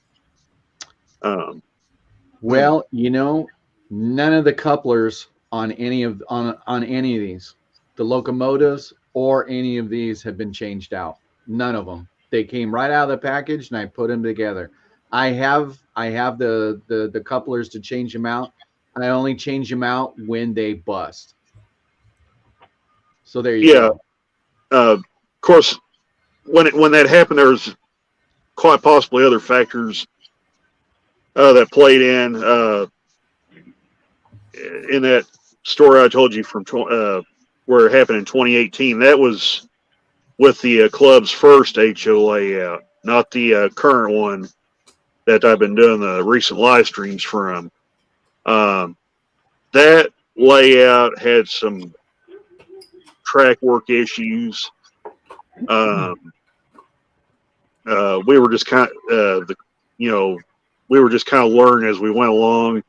Well, you know, none of the couplers on any of these, the locomotives or any of these, have been changed out. None of them. They came right out of the package, and I put them together. I have the couplers to change them out. I only change them out when they bust. So there you go. Of course, when that happened, there was quite possibly other factors that played in that story I told you from where it happened in 2018. That was with the club's first HO layout, not the current one that I've been doing the recent live streams from. That layout had some track work issues. We were just kind of we were just kind of learning as we went along,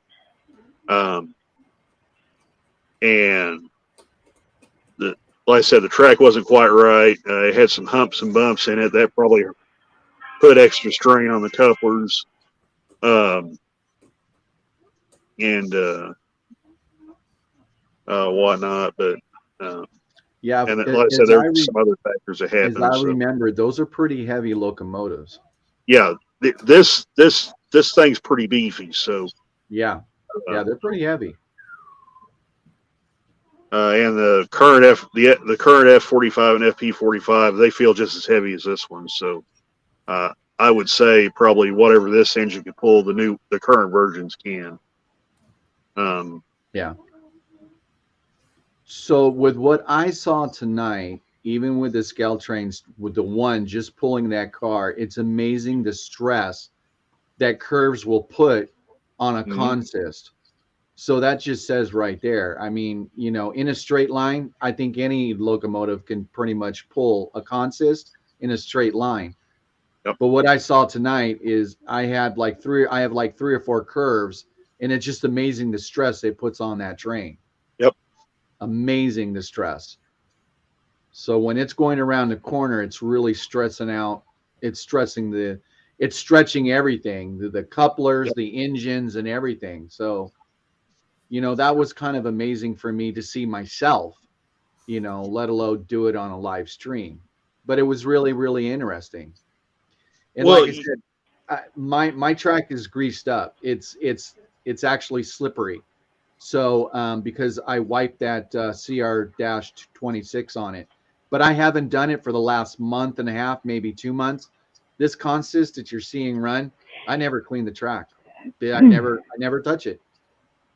and like I said, the track wasn't quite right. It had some humps and bumps in it that probably put extra strain on the couplers, and whatnot. But yeah, and like I said, there were some other factors that happened. As I remember, those are pretty heavy locomotives. Yeah, this thing's pretty beefy. So yeah, they're pretty heavy. And the current the current F45 and FP45, they feel just as heavy as this one. So I would say probably whatever this engine can pull, the current versions can. Yeah. So with what I saw tonight, even with the Caltrains, with the one just pulling that car, it's amazing the stress that curves will put on a consist. So that just says right there. I mean, you know, in a straight line, I think any locomotive can pretty much pull a consist in a straight line. Yep. But what I saw tonight is I have like 3 or 4 curves, and it's just amazing the stress it puts on that train. Yep. Amazing the stress. So when it's going around the corner, it's really stressing out. It's stretching everything, the couplers, Yep. the engines, and everything. So, you know, that was kind of amazing for me to see myself, you know, let alone do it on a live stream. But it was really, really interesting. And like I said, my track is greased up. It's actually slippery. So because I wiped that CR-26 on it, but I haven't done it for the last month and a half, maybe 2 months. This consist that you're seeing run, I never clean the track. I never touch it.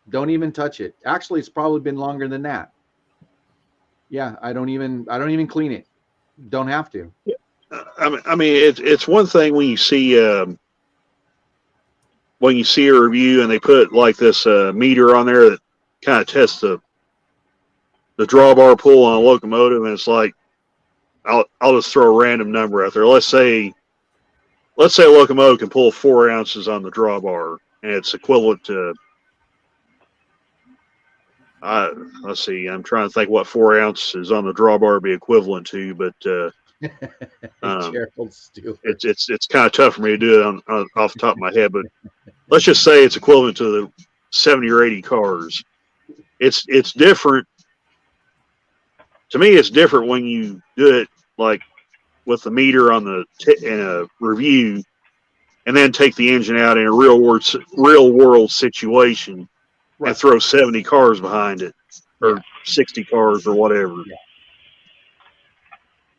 Don't even touch it. Actually, it's probably been longer than that. Yeah, I don't even clean it. Don't have to. I mean, it's one thing when you see a review and they put like this meter on there that kind of tests the drawbar pull on a locomotive, and it's like I'll just throw a random number out there. Let's say a locomotive can pull 4 ounces on the drawbar, and it's equivalent to let's see. I'm trying to think what 4 ounces on the drawbar would be equivalent to, but it's kind of tough for me to do it off the top of my head. But let's just say it's equivalent to the 70 or 80 cars. It's different. To me, it's different when you do it like with the meter on in a review, and then take the engine out in a real world situation. Right. And throw 70 cars behind it, or 60 cars, or whatever.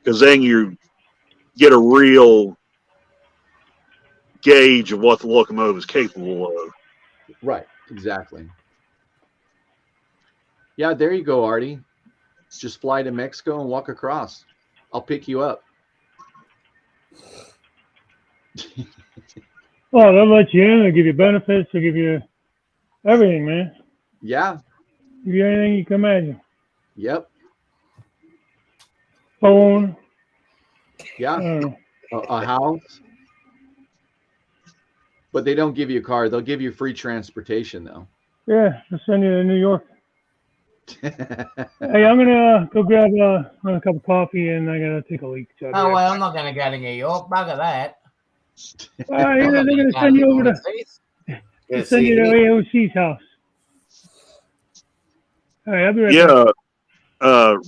Because then you get a real gauge of what the locomotive is capable of. Right, exactly. Yeah, there you go, Artie. Just fly to Mexico and walk across. I'll pick you up. Well, they'll let you in. They'll give you benefits. They'll give you Everything, man. Yeah. Give you anything you can imagine. Yep. Phone. Yeah. I don't know. A house. But they don't give you a car. They'll give you free transportation, though. Yeah, I'll send you to New York. Hey, I'm gonna go grab a cup of coffee, and I gotta take a leak. So Oh, well, I'm not going to go to New York. Bugger that. they're I'm not gonna gonna send you lick over my to teeth. they'll send you to AOC's house. All right, I'll be right back. Yeah.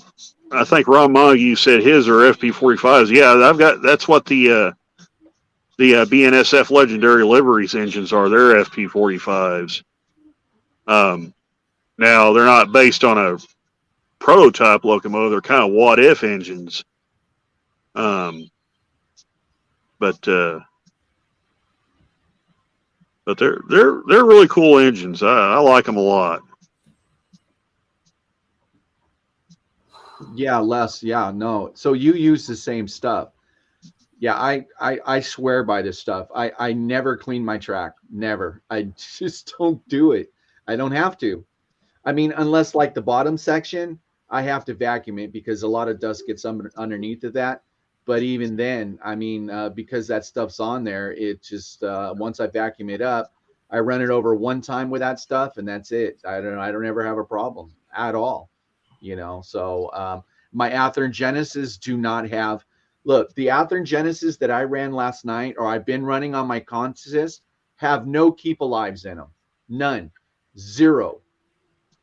I think Ron Montague said his are FP45s. Yeah, I've got. That's what the BNSF Legendary Liveries engines are. They're FP45s. Now they're not based on a prototype locomotive. They're kind of what if engines. But they're really cool engines. I like them a lot. Yeah, Les. Yeah, no. So you use the same stuff. Yeah, I swear by this stuff. I never clean my track. Never. I just don't do it. I don't have to. I mean, unless like the bottom section, I have to vacuum it because a lot of dust gets underneath of that. But even then, I mean, because that stuff's on there, it just once I vacuum it up, I run it over one time with that stuff, and that's it. I don't ever have a problem at all. So my Athearn Genesis do not have. Look, the Athearn Genesis that I ran last night, or I've been running on my consist, have no keep alives in them, none, zero,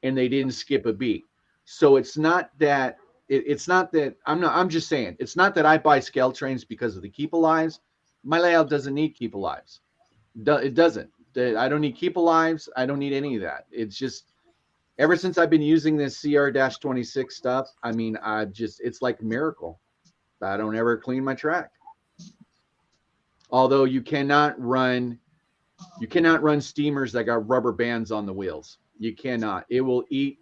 and they didn't skip a beat. So it's not that it's not that I'm just saying it's not that I buy scale trains because of the keep alives. My layout doesn't need keep alives. It doesn't. I don't need keep alives. I don't need any of that. It's just ever since I've been using this CR-26 stuff, I mean, it's like a miracle. I don't ever clean my track. Although you cannot run steamers that got rubber bands on the wheels. You cannot. It will eat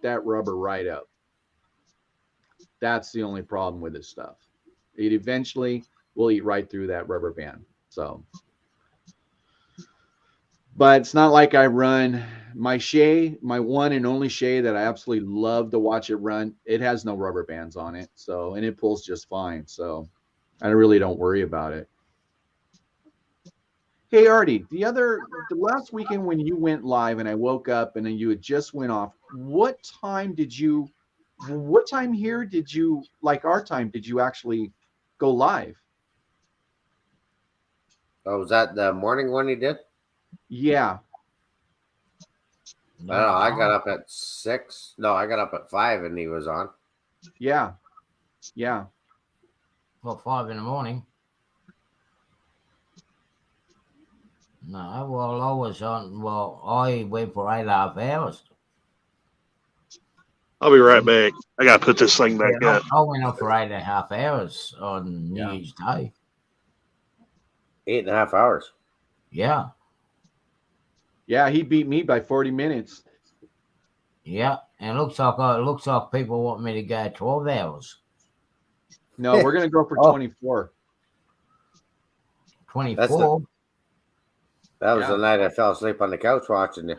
that rubber right up. That's the only problem with this stuff. It eventually will eat right through that rubber band. So, but it's not like I run my Shay, my one and only Shay that I absolutely love to watch it run. It has no rubber bands on it. So, and it pulls just fine. So I really don't worry about it. Hey, Artie, the last weekend when you went live and I woke up and then you had just went off, what time here did you, like our time, did you actually go live? Oh, was that the morning one he did? Yeah. I don't know. I got up at 6. No, I got up at 5 and he was on. Yeah. Yeah. What, 5 in the morning? No, well, I was on. Well, I went for 8.5 hours. I'll be right back. I got to put this thing back up. I went on for 8.5 hours on New Year's Day. 8.5 hours. Yeah. Yeah, he beat me by 40 minutes. Yeah, and it looks like people want me to go 12 hours. No, we're gonna go for 24. 24. That was the night I fell asleep on the couch watching you.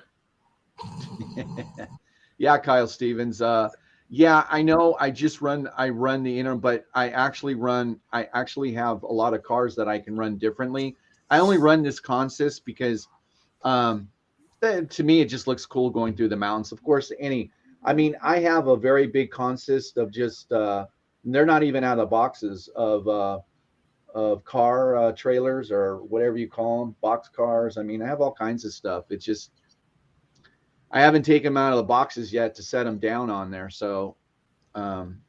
Yeah, Kyle Stevens. Yeah, I know. I run the interim, but I actually have a lot of cars that I can run differently. I only run this consist because to me it just looks cool going through the mountains. Of course, I have a very big consist of just they're not even out of boxes of car trailers or whatever you call them, box cars. I mean, I have all kinds of stuff. It's just I haven't taken them out of the boxes yet to set them down on there. So, and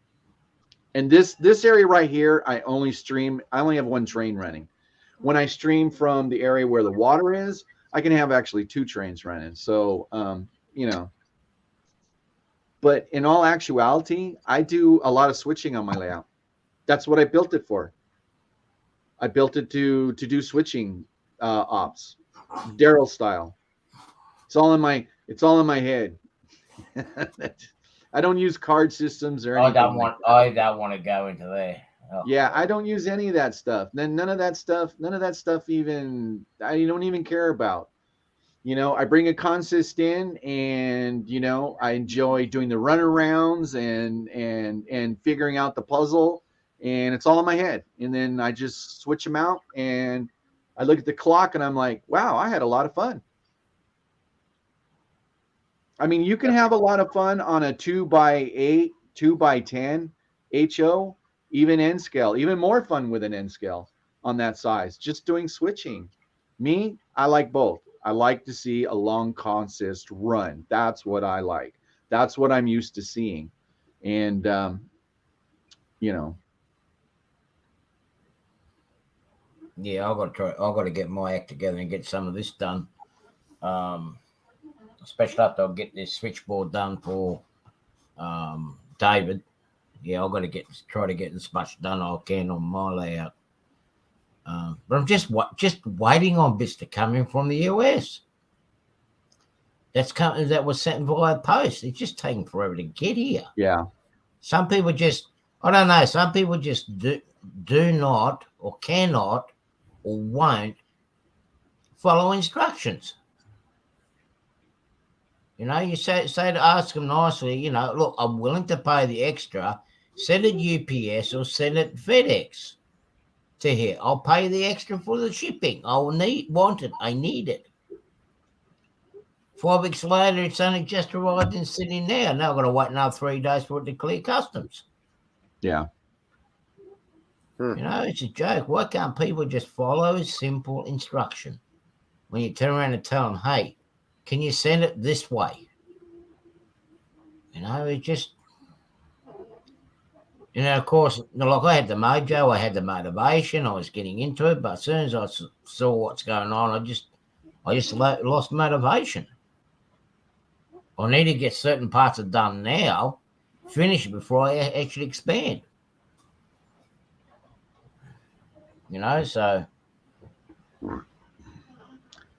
this area right here, I only have one train running. When I stream from the area where the water is, I can have actually 2 trains running. So, but in all actuality, I do a lot of switching on my layout. That's what I built it for. I built it to do switching ops, Daryl style. It's all in my head. I don't use card systems or anything. I don't want to go into there. Oh. Yeah, I don't use any of that stuff. Then none of that stuff even I don't even care about. I bring a consist in, and I enjoy doing the runarounds and figuring out the puzzle, and it's all in my head. And then I just switch them out, and I look at the clock, and I'm like, wow, I had a lot of fun. I mean, you can have a lot of fun on a 2x8, 2x10 HO, even N scale, even more fun with an N scale on that size, just doing switching. Me, I like both. I like to see a long consist run. That's what I like. That's what I'm used to seeing. And, Yeah, I've got to get my act together and get some of this done. Especially after I get this switchboard done for David. Yeah, I've got to try to get as much done I can on my layout. But I'm just waiting on bits to come in from the US. That was sent via post. It's just taking forever to get here. Yeah. Some people I don't know. Some people just do not or cannot or won't follow instructions. You say to ask them nicely, look, I'm willing to pay the extra. Send it UPS or send it FedEx to here. I'll pay the extra for the shipping. I want it. I need it. 5 weeks later, it's only just arrived in Sydney now. Now I've got to wait another 3 days for it to clear customs. Yeah. It's a joke. Why can't people just follow simple instruction? When you turn around and tell them, hey, can you send it this way? It just, of course, like I had the mojo, I had the motivation, I was getting into it, but as soon as I saw what's going on, I just lost motivation. I need to get certain parts done now, finish it before I actually expand.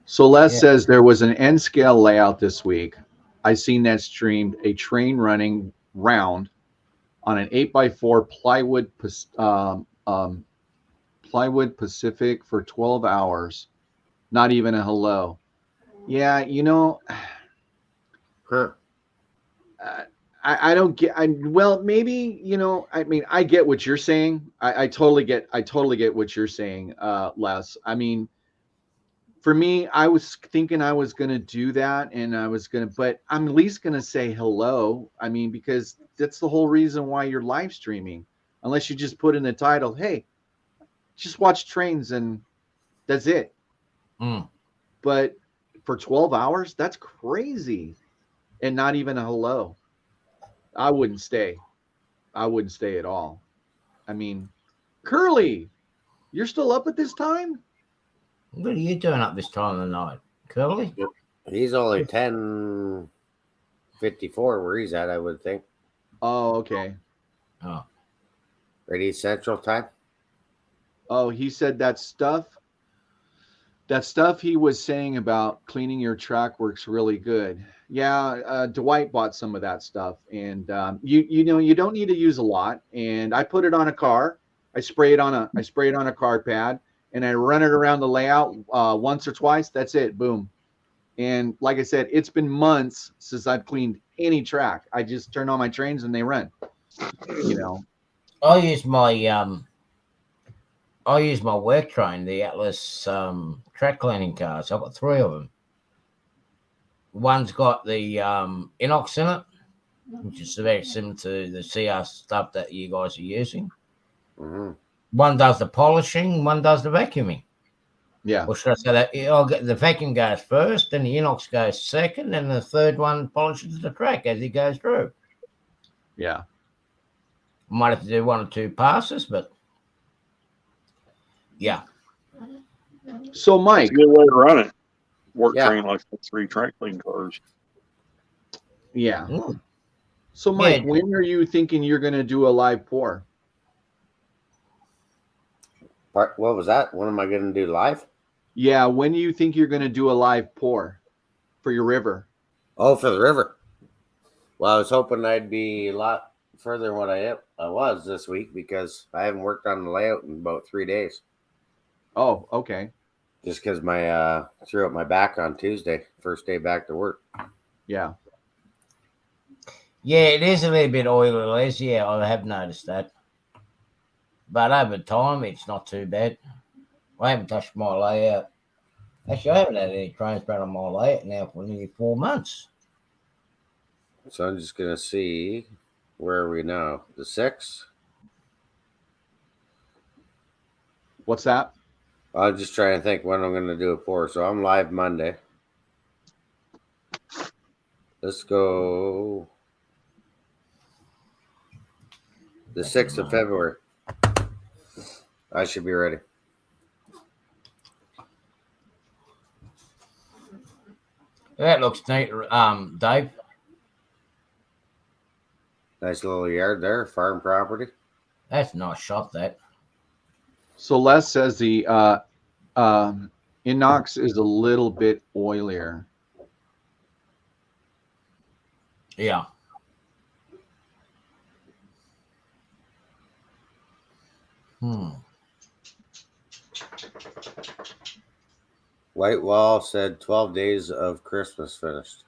So Les says there was an N scale layout this week. I seen that streamed a train running round on an 8x4 plywood Pacific for 12 hours. Not even a hello. Yeah, I don't get. Maybe I mean, I get what you're saying. I totally get what you're saying, Les. I mean, for me, I was thinking I was going to do that, and but I'm at least going to say hello. I mean, because that's the whole reason why you're live streaming, unless you just put in the title, hey, just watch trains, and that's it. But for 12 hours, that's crazy. And not even a hello. I wouldn't stay. I wouldn't stay at all. I mean, Curly, you're still up at this time? What are you doing up this time of the night, Curly? He's only 10:54 where he's at, I would think. Oh, okay. Oh. Ready Central Time? Oh, he said that stuff he was saying about cleaning your track works really good. Yeah, Dwight bought some of that stuff, and you don't need to use a lot. And I put it on a car. I spray it on a car pad, and I run it around the layout once or twice. That's it. Boom. And like I said, it's been months since I've cleaned any track. I just turn on my trains and they run. I use my work train, the Atlas track cleaning cars. I've got 3 of them. One's got the inox in it, which is very similar to the CR stuff that you guys are using. Mm-hmm. One does the polishing, one does the vacuuming. Yeah. Or should I say that I'll get the vacuum goes first, then the inox goes second, and the third one polishes the track as it goes through. Yeah. Might have to do 1 or 2 passes, but yeah. So Mike, it's a good way to run it. Work train like 3 track clean cars. Yeah. So Mike, when are you thinking you're going to do a live pour? What was that? When am I going to do live? Yeah, when do you think you're going to do a live pour for your river? Oh, for the river. Well, I was hoping I'd be a lot further than what I was this week because I haven't worked on the layout in about 3 days. Oh, okay. Just because my threw up my back on Tuesday, first day back to work. Yeah. Yeah, it is a little bit oily, Les. Yeah, I have noticed that. But over time, it's not too bad. I haven't touched my layout. Actually, I haven't had any transplant on my layout now for nearly 4 months. So I'm just gonna see where are we now? The 6th? What's that? I'm just trying to think when I'm gonna do it for. So I'm live Monday. Let's go the 6th of February. I should be ready. That looks neat, Dave. Nice little yard there, farm property. That's a nice shot, that. So Les says the inox is a little bit oilier. Yeah. White Wall said 12 days of Christmas finished.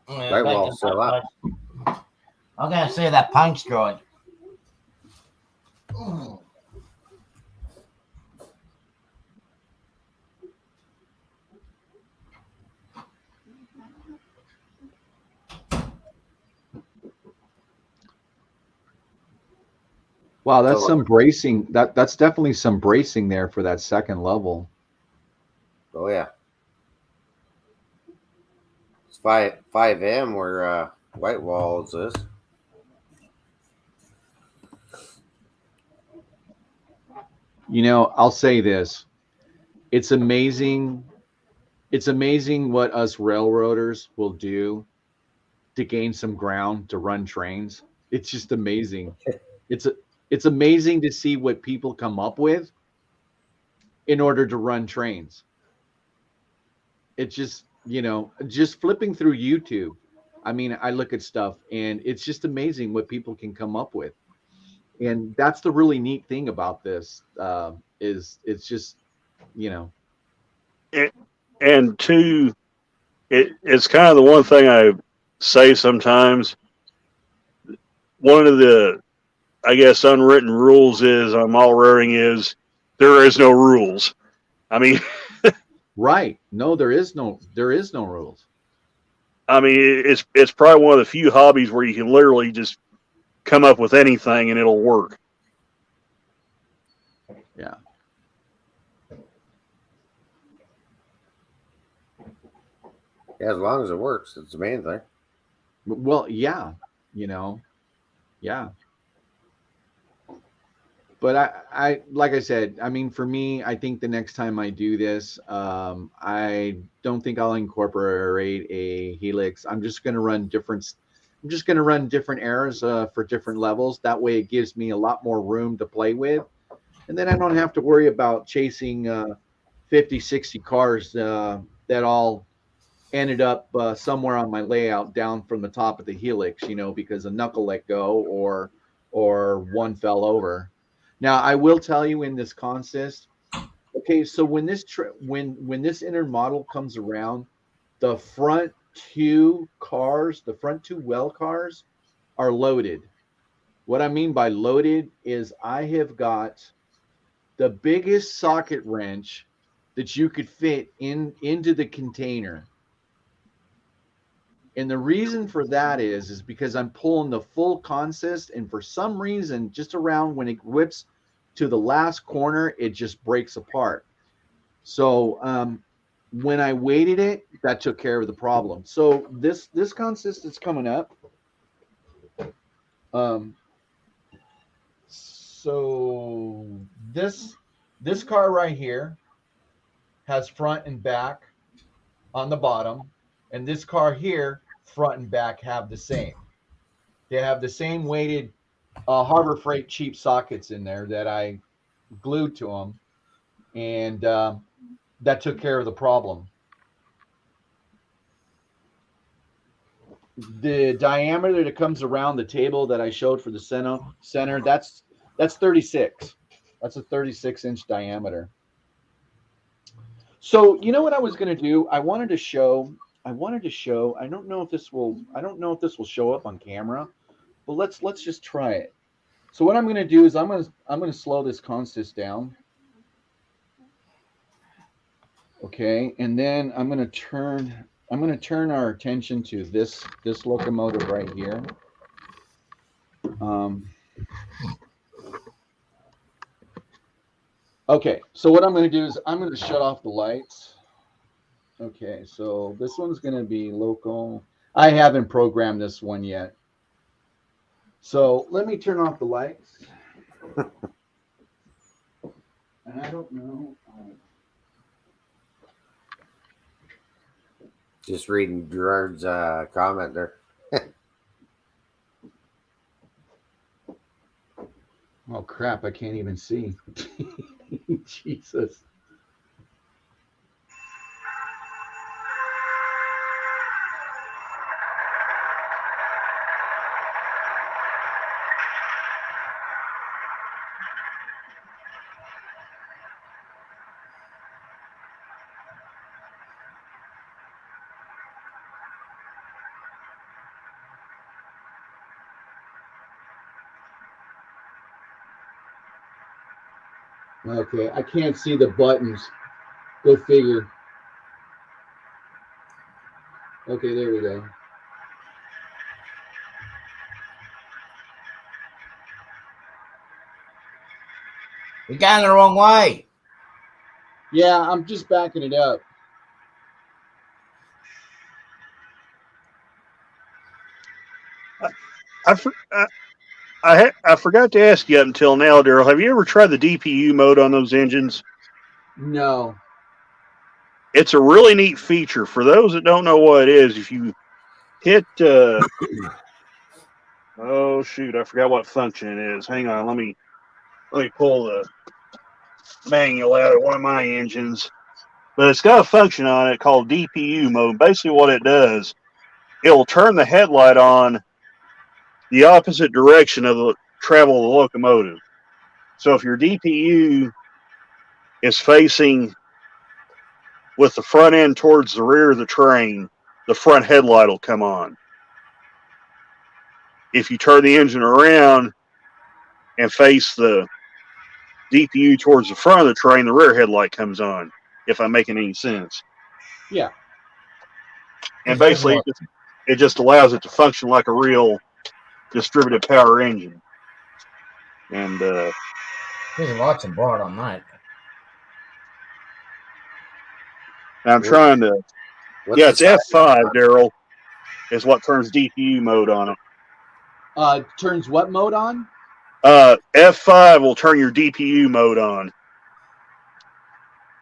Yeah, White Wall's still up. I'm going to see that paint's dried. Wow, that's some bracing. That's definitely some bracing there for that second level. Oh yeah. It's 5M where White Walls is. You know, I'll say this. It's amazing. It's amazing what us railroaders will do to gain some ground to run trains. It's just amazing. It's amazing to see what people come up with in order to run trains. It's just, just flipping through YouTube. I mean, I look at stuff and it's just amazing what people can come up with. And that's the really neat thing about this, is it's just, And two, it's kind of the one thing I say sometimes. One of the, I guess, unwritten rules is on mall raring is there is no rules. I mean, right. No, there is no rules. I mean, it's probably one of the few hobbies where you can literally just come up with anything and it'll work. Yeah. Yeah, as long as it works, it's the main thing. Well, yeah, yeah. But I like I said, I mean, for me, I think the next time I do this, I don't think I'll incorporate a helix. I'm just going to run different. I'm just going to run different errors for different levels. That way, it gives me a lot more room to play with, and then I don't have to worry about chasing 50, 60 cars that all ended up somewhere on my layout down from the top of the helix, because a knuckle let go or one fell over. Now, I will tell you in this consist, okay, so when this when this inner model comes around, the front two well cars are loaded. What I mean by loaded is I have got the biggest socket wrench that you could fit into the container. And the reason for that is because I'm pulling the full consist, and for some reason, just around when it whips to the last corner, it just breaks apart. So when I weighted it, that took care of the problem. So this consist is coming up. So this car right here has front and back on the bottom, and this car here, front and back, have the same. They have the same weighted Harbor Freight cheap sockets in there that I glued to them, and that took care of the problem. The diameter that comes around the table that I showed for the center, that's 36. That's a 36-inch diameter. So you know what I was going to do? I wanted to show. I don't know if this will show up on camera, but let's just try it. So what I'm going to do is I'm going to slow this consist down. Okay, and then I'm going to turn our attention to this locomotive right here. Okay, so what I'm going to do is I'm going to shut off the lights. Okay, so this one's going to be local. I haven't programmed this one yet. So let me turn off the lights. And I don't know. Just reading Gerard's comment there. Oh crap! I can't even see. Jesus. Okay, I can't see the buttons. Go figure. Okay, there we go. We're going the wrong way. Yeah, I'm just backing it up. I forgot to ask you up until now, Daryl. Have you ever tried the DPU mode on those engines? No. It's a really neat feature. For those that don't know what it is, if you hit oh shoot, I forgot what function it is. Hang on, let me pull the manual out of one of my engines. But it's got a function on it called DPU mode. Basically what it does, it'll turn the headlight on the opposite direction of the travel of the locomotive. So if your DPU is facing with the front end towards the rear of the train, the front headlight will come on. If you turn the engine around and face the DPU towards the front of the train, the rear headlight comes on, if I'm making any sense. Yeah. And basically, it just allows it to function like a real distributed power engine. And There's lots of board on that. I'm trying to. It's F5, Daryl, is what turns DPU mode on it. Turns what mode on? F5 will turn your DPU mode on.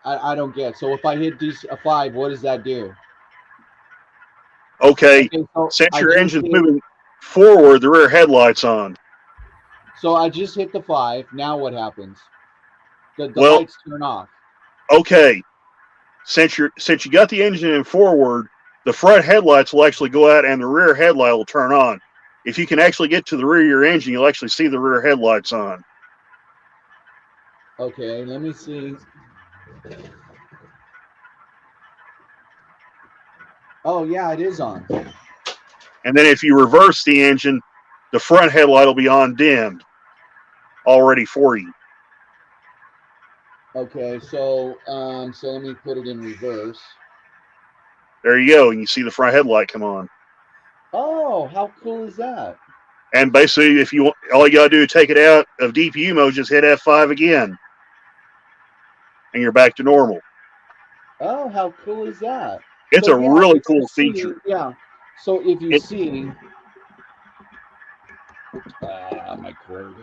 I don't get. So if I hit D5, what does that do? Okay, so since your engine's moving forward, the rear headlight's on. So I just hit the 5. Now what happens? The lights turn off. Okay, since you got the engine in forward, the front headlights will actually go out and the rear headlight will turn on. If you can actually get to the rear of your engine, you'll actually see the rear headlights on. Okay, let me see. Oh, yeah, it is on. And then if you reverse the engine, the front headlight will be on dimmed already for you. Okay, so let me put it in reverse. There you go, and you see the front headlight come on. Oh, how cool is that? And basically, if you want, all you gotta do is take it out of DPU mode, just hit F5 again, and you're back to normal. Oh, how cool is that? It's a really cool feature. Yeah. So if you see, my cord.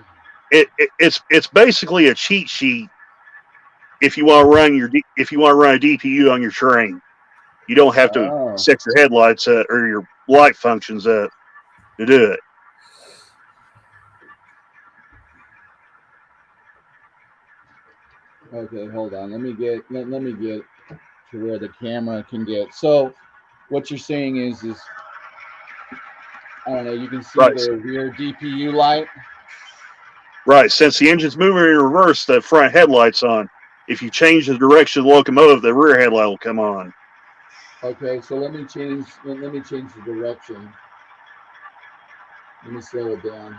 It's basically a cheat sheet. If you want to run a DPU on your train, you don't have to set your headlights up or your light functions up to do it. Okay, hold on. Let me get to where the camera can get. So, what you're saying is I don't know. You can see the rear DPU light. Right. Since the engine's moving in reverse, the front headlight's on. If you change the direction of the locomotive, the rear headlight will come on. Okay, so let me change the direction. Let me slow it down.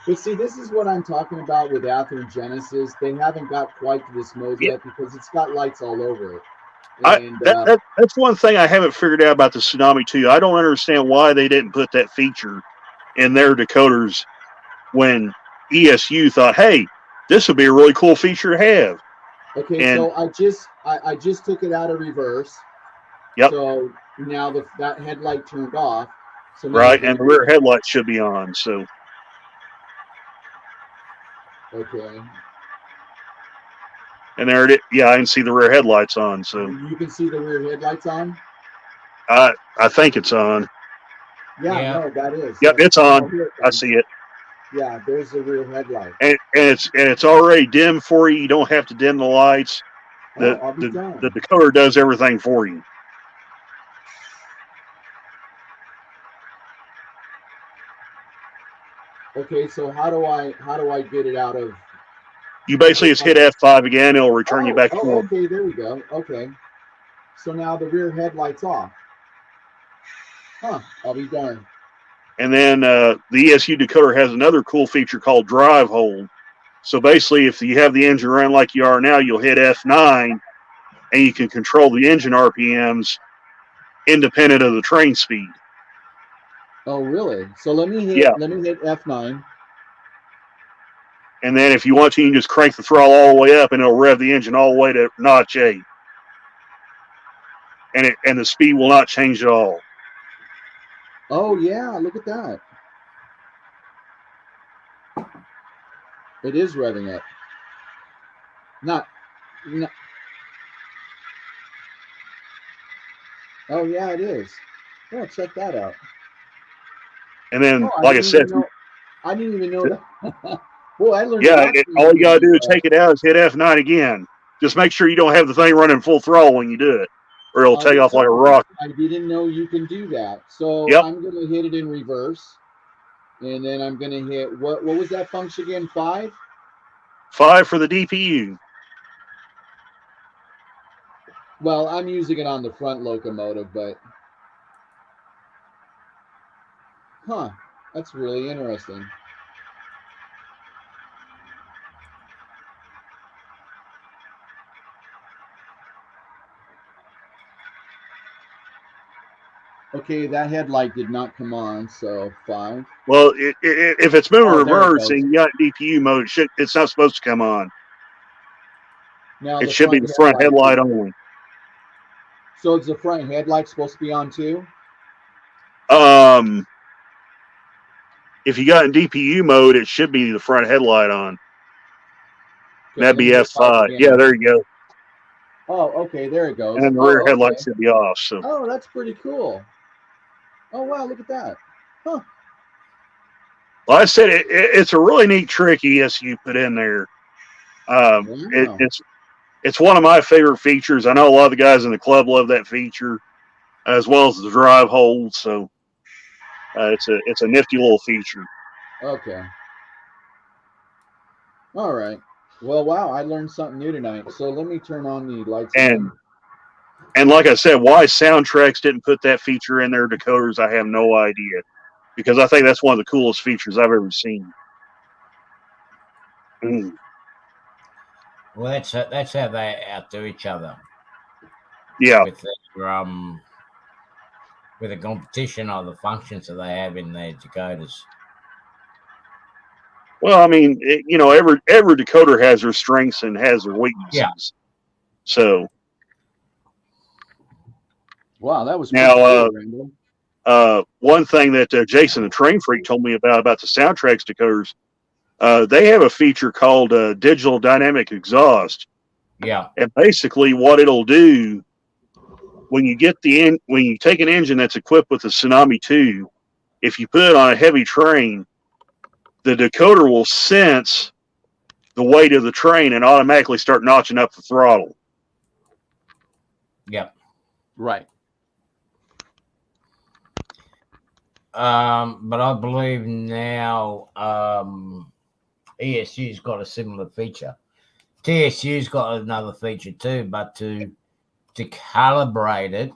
But see, this is what I'm talking about with Athearn Genesis. They haven't got quite to this mode yet because it's got lights all over it. And that's one thing I haven't figured out about the Tsunami 2. I don't understand why they didn't put that feature in their decoders when ESU thought, hey, this would be a really cool feature to have. Okay, so I just took it out of reverse. Yep. So now that headlight turned off. So now right, and the rear headlight should be on. So. Okay. And there it is. Yeah, I can see the rear headlights on. So you can see the rear headlights on. I think it's on. Yeah. No, that is. Yep, it's on. I see it. Yeah, there's the rear headlight. And it's already dim for you. You don't have to dim the lights. The decoder does everything for you. Okay, so how do I get it out of? You basically just hit F5 again. It'll return you back to normal. Okay, there we go. Okay, so now the rear headlight's off. Huh? I'll be darned. And then the ESU decoder has another cool feature called drive hold. So basically, if you have the engine running like you are now, you'll hit F9, and you can control the engine RPMs independent of the train speed. Oh, really? So let me hit F9. And then if you want to, you can just crank the throttle all the way up, and it'll rev the engine all the way to notch 8. And the speed will not change at all. Oh, yeah, look at that. It is revving up. Not. Oh, yeah, it is. Oh, check that out. And then, like I said, I didn't even know that. Boy, I learned. Yeah, all you got to do is take it out, is hit F9 again. Just make sure you don't have the thing running full throttle when you do it, or it'll take off like a rocket. I didn't know you can do that. So I'm going to hit it in reverse. And then I'm going to hit, what was that function again, 5? 5 for the DPU. Well, I'm using it on the front locomotive, but. Huh, that's really interesting. Okay, that headlight did not come on, so 5. Well, if it's moving reverse and you got DPU mode, it's not supposed to come on. Now it should be the front headlight only. So is the front headlight supposed to be on too? If you got in DPU mode, it should be the front headlight on. Okay, that'd be F5. Yeah, there you go. Oh, okay, there it goes. And then the rear headlight should be off. So. Oh, that's pretty cool. Oh, wow, look at that. Huh. Well, I said it's a really neat trick ESU put in there. Wow. It's one of my favorite features. I know a lot of the guys in the club love that feature, as well as the drive hold. So it's a nifty little feature. Okay. All right. Well, wow, I learned something new tonight. So let me turn on the lights again. And like I said, why Soundtracks didn't put that feature in their decoders, I have no idea. Because I think that's one of the coolest features I've ever seen. Mm. Well, that's how they outdo each other. Yeah. With the competition of the functions that they have in their decoders. Well, I mean, every decoder has their strengths and has their weaknesses. Yeah. So. Wow, that was now. One thing that Jason the Train Freak told me about the Soundtracks decoders, they have a feature called digital dynamic exhaust. Yeah. And basically, what it'll do when you take an engine that's equipped with a Tsunami 2, if you put it on a heavy train, the decoder will sense the weight of the train and automatically start notching up the throttle. Yep. Right. But I believe now ESU's got a similar feature. TSU's got another feature too, but to calibrate it,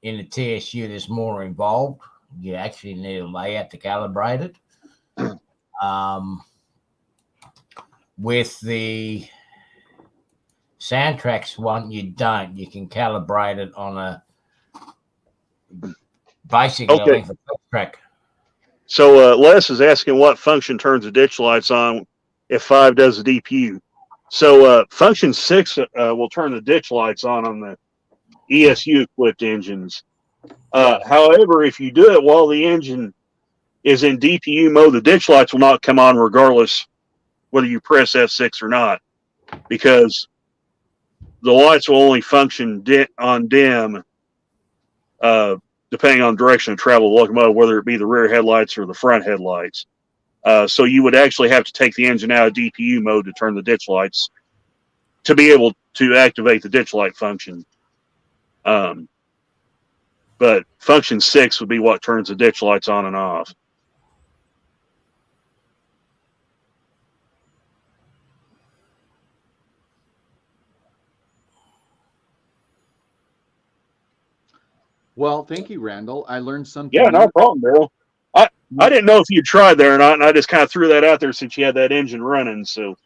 in the TSU, there's more involved. You actually need a layout to calibrate it. With the Soundtrax one, you don't. You can calibrate it on a basically a length of track. So Les is asking what function turns the ditch lights on if 5 does the DPU. So function 6 will turn the ditch lights on the ESU equipped engines. However, if you do it while the engine is in DPU mode, the ditch lights will not come on regardless whether you press F6 or not, because the lights will only function on dim depending on direction of travel of the locomotive, whether it be the rear headlights or the front headlights. So you would actually have to take the engine out of DPU mode to turn the ditch lights to be able to activate the ditch light function. But function 6 would be what turns the ditch lights on and off. Well, thank you, Randall. I learned something. Yeah, no problem, Bill. I didn't know if you tried there or not, and I just kind of threw that out there since you had that engine running. So,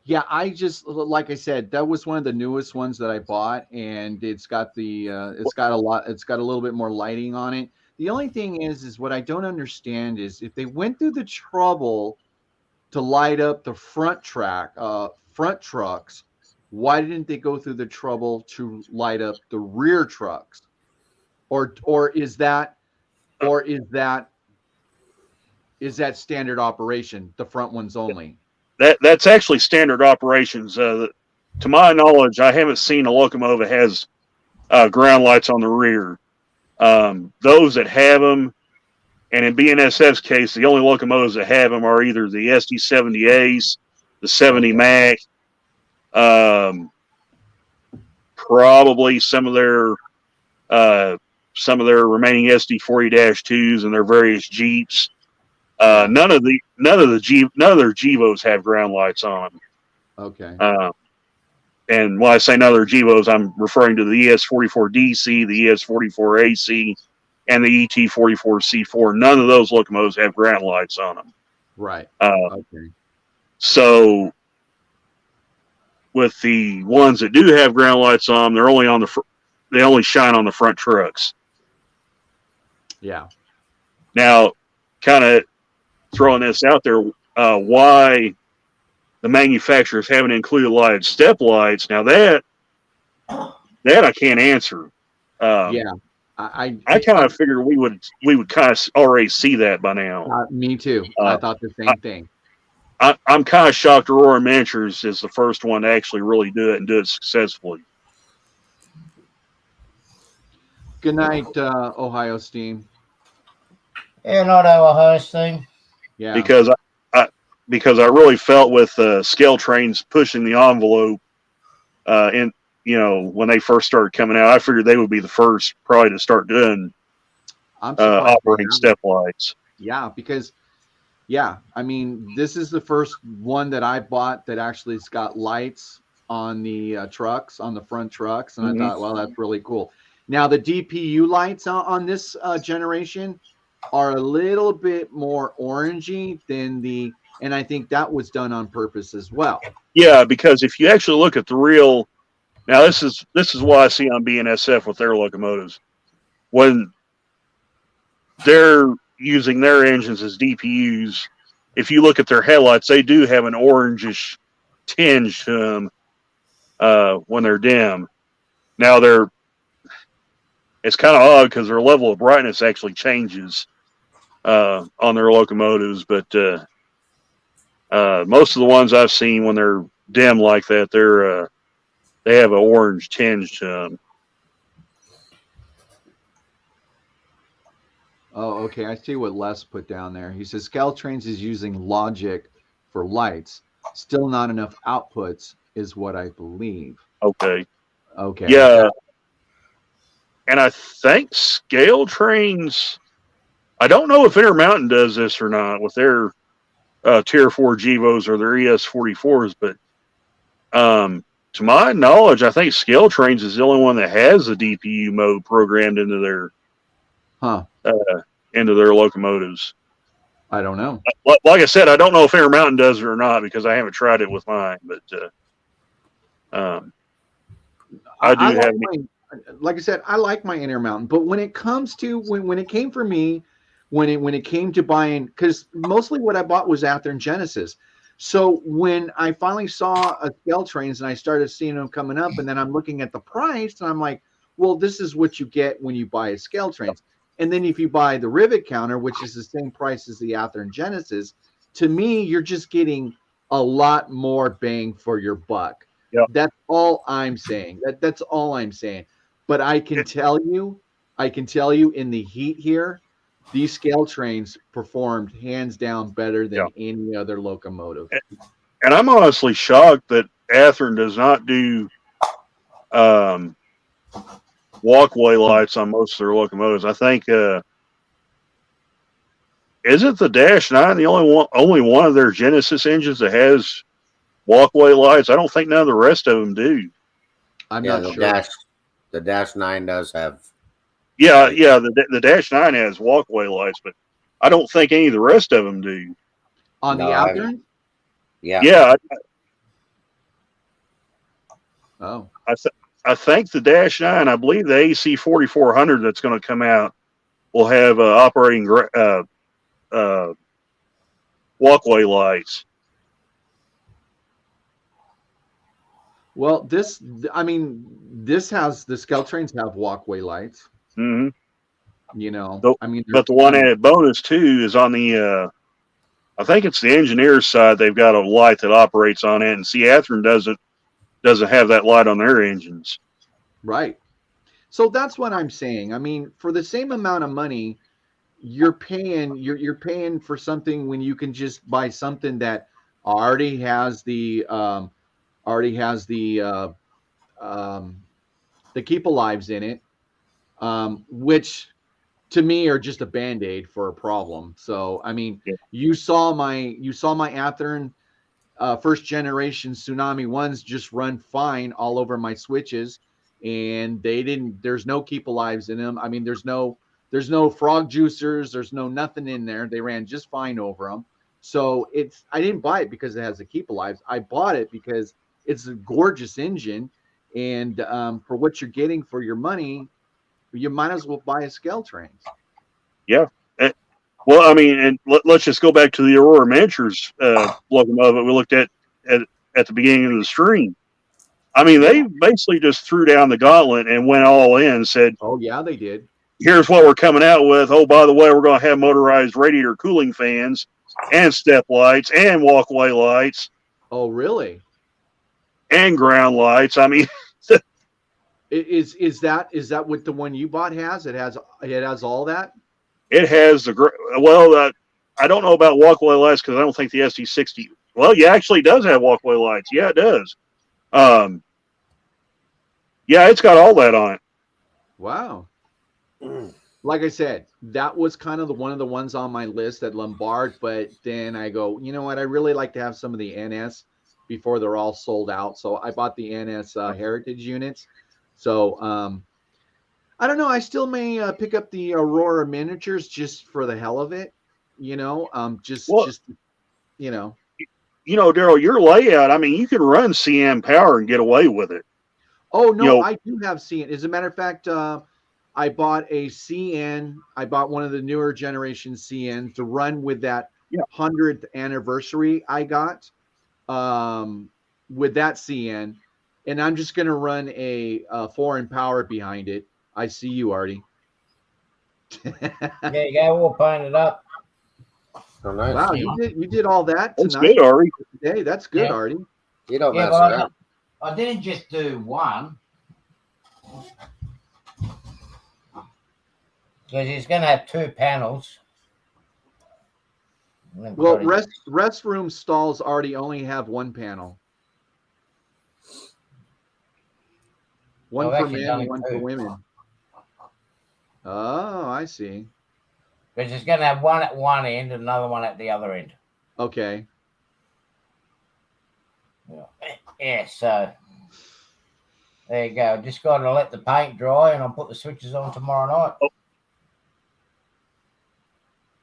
yeah, I just, like I said, that was one of the newest ones that I bought, and it's got the it's got a little bit more lighting on it. The only thing is what I don't understand is if they went through the trouble to light up the front trucks, why didn't they go through the trouble to light up the rear trucks? Or is that standard operation, the front ones only? that's actually standard operations. To my knowledge, I haven't seen a locomotive that has ground lights on the rear. Those that have them, and in BNSF's case, the only locomotives that have them are either the SD70As, the 70 Mac, probably some of their remaining SD40-2s and their various Jeeps. None of their Gevos have ground lights on them. Okay. And when I say none of their Gevos, I'm referring to the ES44DC, the ES44AC, and the ET44C4. None of those locomotives have ground lights on them. Right. Okay. So with the ones that do have ground lights on them, they only shine on the front trucks. Yeah. Now, kind of throwing this out there, why the manufacturers haven't included lighted step lights? Now that I can't answer. Yeah. I kind of figured we would kind of already see that by now. Me too. I thought the same thing. I'm kind of shocked Aurora Miniatures is the first one to actually really do it and do it successfully. Good night, Ohio Steam. Yeah, not Ohio Steam. Yeah. Because I really felt with scale trains pushing the envelope when they first started coming out, I figured they would be the first probably to start doing operating step lights. Yeah, because I mean, this is the first one that I bought that actually has got lights on the trucks, on the front trucks, and I thought, well, that's really cool. Now the DPU lights on this generation are a little bit more orangey than and I think that was done on purpose as well. Yeah, because if you actually look at the real, now this is what I see on BNSF with their locomotives. When they're using their engines as DPUs, if you look at their headlights, they do have an orangish tinge to them when they're dim. Now it's kind of odd because their level of brightness actually changes on their locomotives, but most of the ones I've seen when they're dim like that, they have an orange tinge to them. Oh, okay. I see what Les put down there. He says Caltrains is using logic for lights. Still not enough outputs is what I believe. Okay. Okay. Yeah. And I think Scale Trains, I don't know if Intermountain does this or not with their Tier 4 Gevos or their ES44s, but to my knowledge, I think Scale Trains is the only one that has the DPU mode programmed into their locomotives. I don't know. Like I said, I don't know if Intermountain does it or not because I haven't tried it with mine, but I do have. Like I said, I like my Intermountain, but when it comes to when it came for me, when it came to buying, because mostly what I bought was Athearn Genesis. So when I finally saw a Scale Trains and I started seeing them coming up, and then I'm looking at the price and I'm like, well, this is what you get when you buy a Scale Trains. And then if you buy the Rivet Counter, which is the same price as the Athearn Genesis, to me, you're just getting a lot more bang for your buck. Yep. That's all I'm saying. That's all I'm saying. But I can tell you in the heat here, these Scale Trains performed hands down better than any other locomotive. And I'm honestly shocked that Athearn does not do walkway lights on most of their locomotives. I think isn't the Dash 9 the only one of their Genesis engines that has walkway lights? I don't think none of the rest of them do. I'm not sure. The Dash 9 does have. Yeah. The Dash 9 has walkway lights, but I don't think any of the rest of them do. On the Athearn? Yeah. Oh. I think the Dash 9, I believe the AC 4400 that's going to come out will have operating walkway lights. Well, this has the Scale Trains have walkway lights. Mm-hmm. You know, but the one added bonus too is on the I think it's the engineer's side. They've got a light that operates on it, and Athearn doesn't have that light on their engines. Right. So that's what I'm saying. I mean, for the same amount of money, you're paying for something when you can just buy something that already has the keep alives in it, which to me are just a band-aid for a problem. So I mean, you saw my Athearn first generation Tsunami ones just run fine all over my switches, and there's no keep alives in them. I mean, there's no frog juicers, there's no nothing in there. They ran just fine over them. So I didn't buy it because it has the keep alives. I bought it because it's a gorgeous engine, and for what you're getting for your money, you might as well buy a Scale Trains. Yeah. Well, I mean, and let's just go back to the Aurora Miniatures locomotive we looked at the beginning of the stream. I mean, they basically just threw down the gauntlet and went all in and said, "Oh yeah, they did. Here's what we're coming out with. Oh, by the way, we're going to have motorized radiator cooling fans and step lights and walkway lights." Oh, really? And ground lights. I mean, is that what the one you bought has? It has all that. It has I don't know about walkway lights because I don't think the SD60. Well, yeah, actually does have walkway lights. Yeah, it does. Yeah, it's got all that on it. Wow. Like I said, that was kind of one of the ones on my list at Lombard, but then I go, you know what? I really like to have some of the NS before they're all sold out. So I bought the NS Heritage units. So I don't know. I still may pick up the Aurora Miniatures just for the hell of it. You know, just you know. You know, Daryl, your layout. I mean, you can run CM power and get away with it. Oh no, I do have CN. As a matter of fact, I bought a CN. I bought one of the newer generation CN to run with that 100th anniversary I got with that CN, and I'm just going to run a foreign power behind it. I see you, Artie. Yeah, you got all painted up. Oh, nice. Wow, you did all that tonight. That's good, Artie. Hey, that's good, Artie. You don't mess around. I didn't just do one. Because he's going to have two panels. Well, restroom stalls already only have one panel. One for men, one for women. Oh, I see. Because it's going to have one at one end and another one at the other end. Okay. Yeah, so there you go. Just got to let the paint dry, and I'll put the switches on tomorrow night.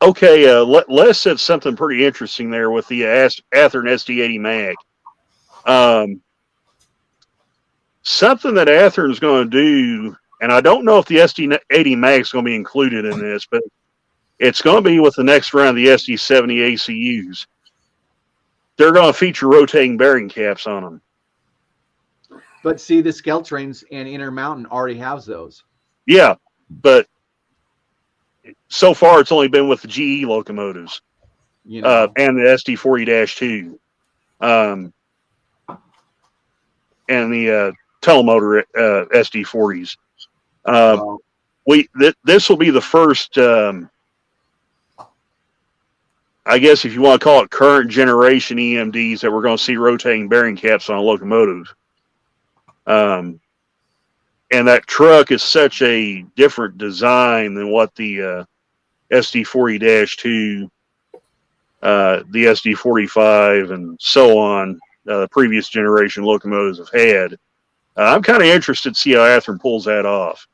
Okay, Les said something pretty interesting there with the Athearn SD80 Mag. Something that Athearn is going to do, and I don't know if the SD80 Mag is going to be included in this, but it's going to be with the next round of the SD70 ACUs. They're going to feature rotating bearing caps on them. But see, the Skeltrains and Intermountain already has those. Yeah, but so far it's only been with the GE locomotives, You know, and the SD40-2, and the telemotor SD40s. well, This will be the first, I guess if you want to call it current generation EMDs, that we're going to see rotating bearing caps on a locomotive. And that truck is such a different design than what the SD40-2, the SD45, and so on, previous generation locomotives have had. I'm kind of interested to see how Athearn pulls that off.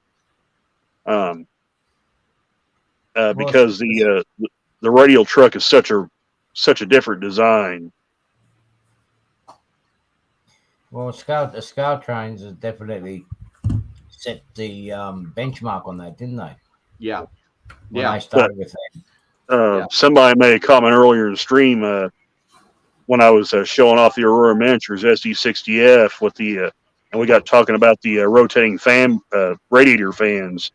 Because the radial truck is such a different design. Well, the Skeltrains has definitely set the benchmark on that, didn't they? yeah. When Yeah. they started with that. Somebody made a comment earlier in the stream when I was showing off the Aurora Miniatures SD60F with the and we got talking about the rotating fan radiator fans.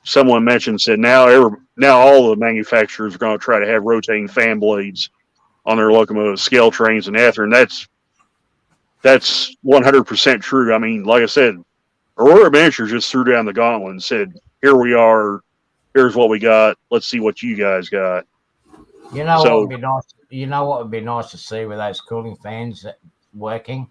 Someone said now all the manufacturers are going to try to have rotating fan blades on their locomotive Skeltrains and Athearn. That's 100% true. I mean, like I said, Aurora Miniatures just threw down the gauntlet and said, "Here we are. Here's what we got. Let's see what you guys got." You know what would be nice? You know what would be nice to see with those cooling fans working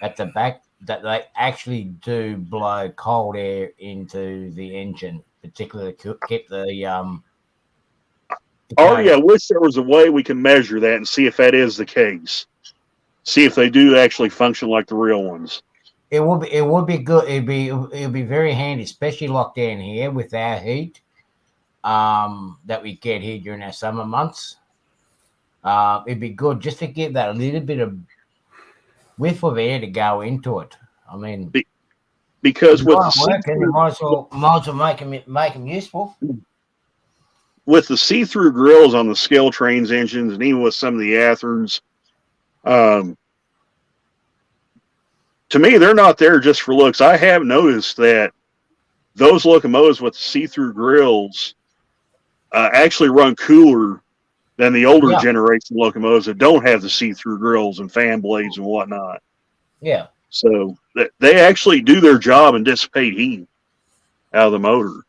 at the back, that they actually do blow cold air into the engine, particularly to keep the I wish there was a way we can measure that and see if that is the case. See if they do actually function like the real ones. It would be good. It'd be very handy, especially locked down here with our heat that we get here during our summer months. It'd be good just to get that little bit of whiff of air to go into it. I mean, because with working, you might as well make them useful. With the see-through grills on the Skeltrains engines, and even with some of the Athearns, to me, they're not there just for looks. I have noticed that those locomotives with the see-through grills actually run cooler than the older generation locomotives that don't have the see-through grills and fan blades and whatnot. Yeah. So they actually do their job and dissipate heat out of the motor.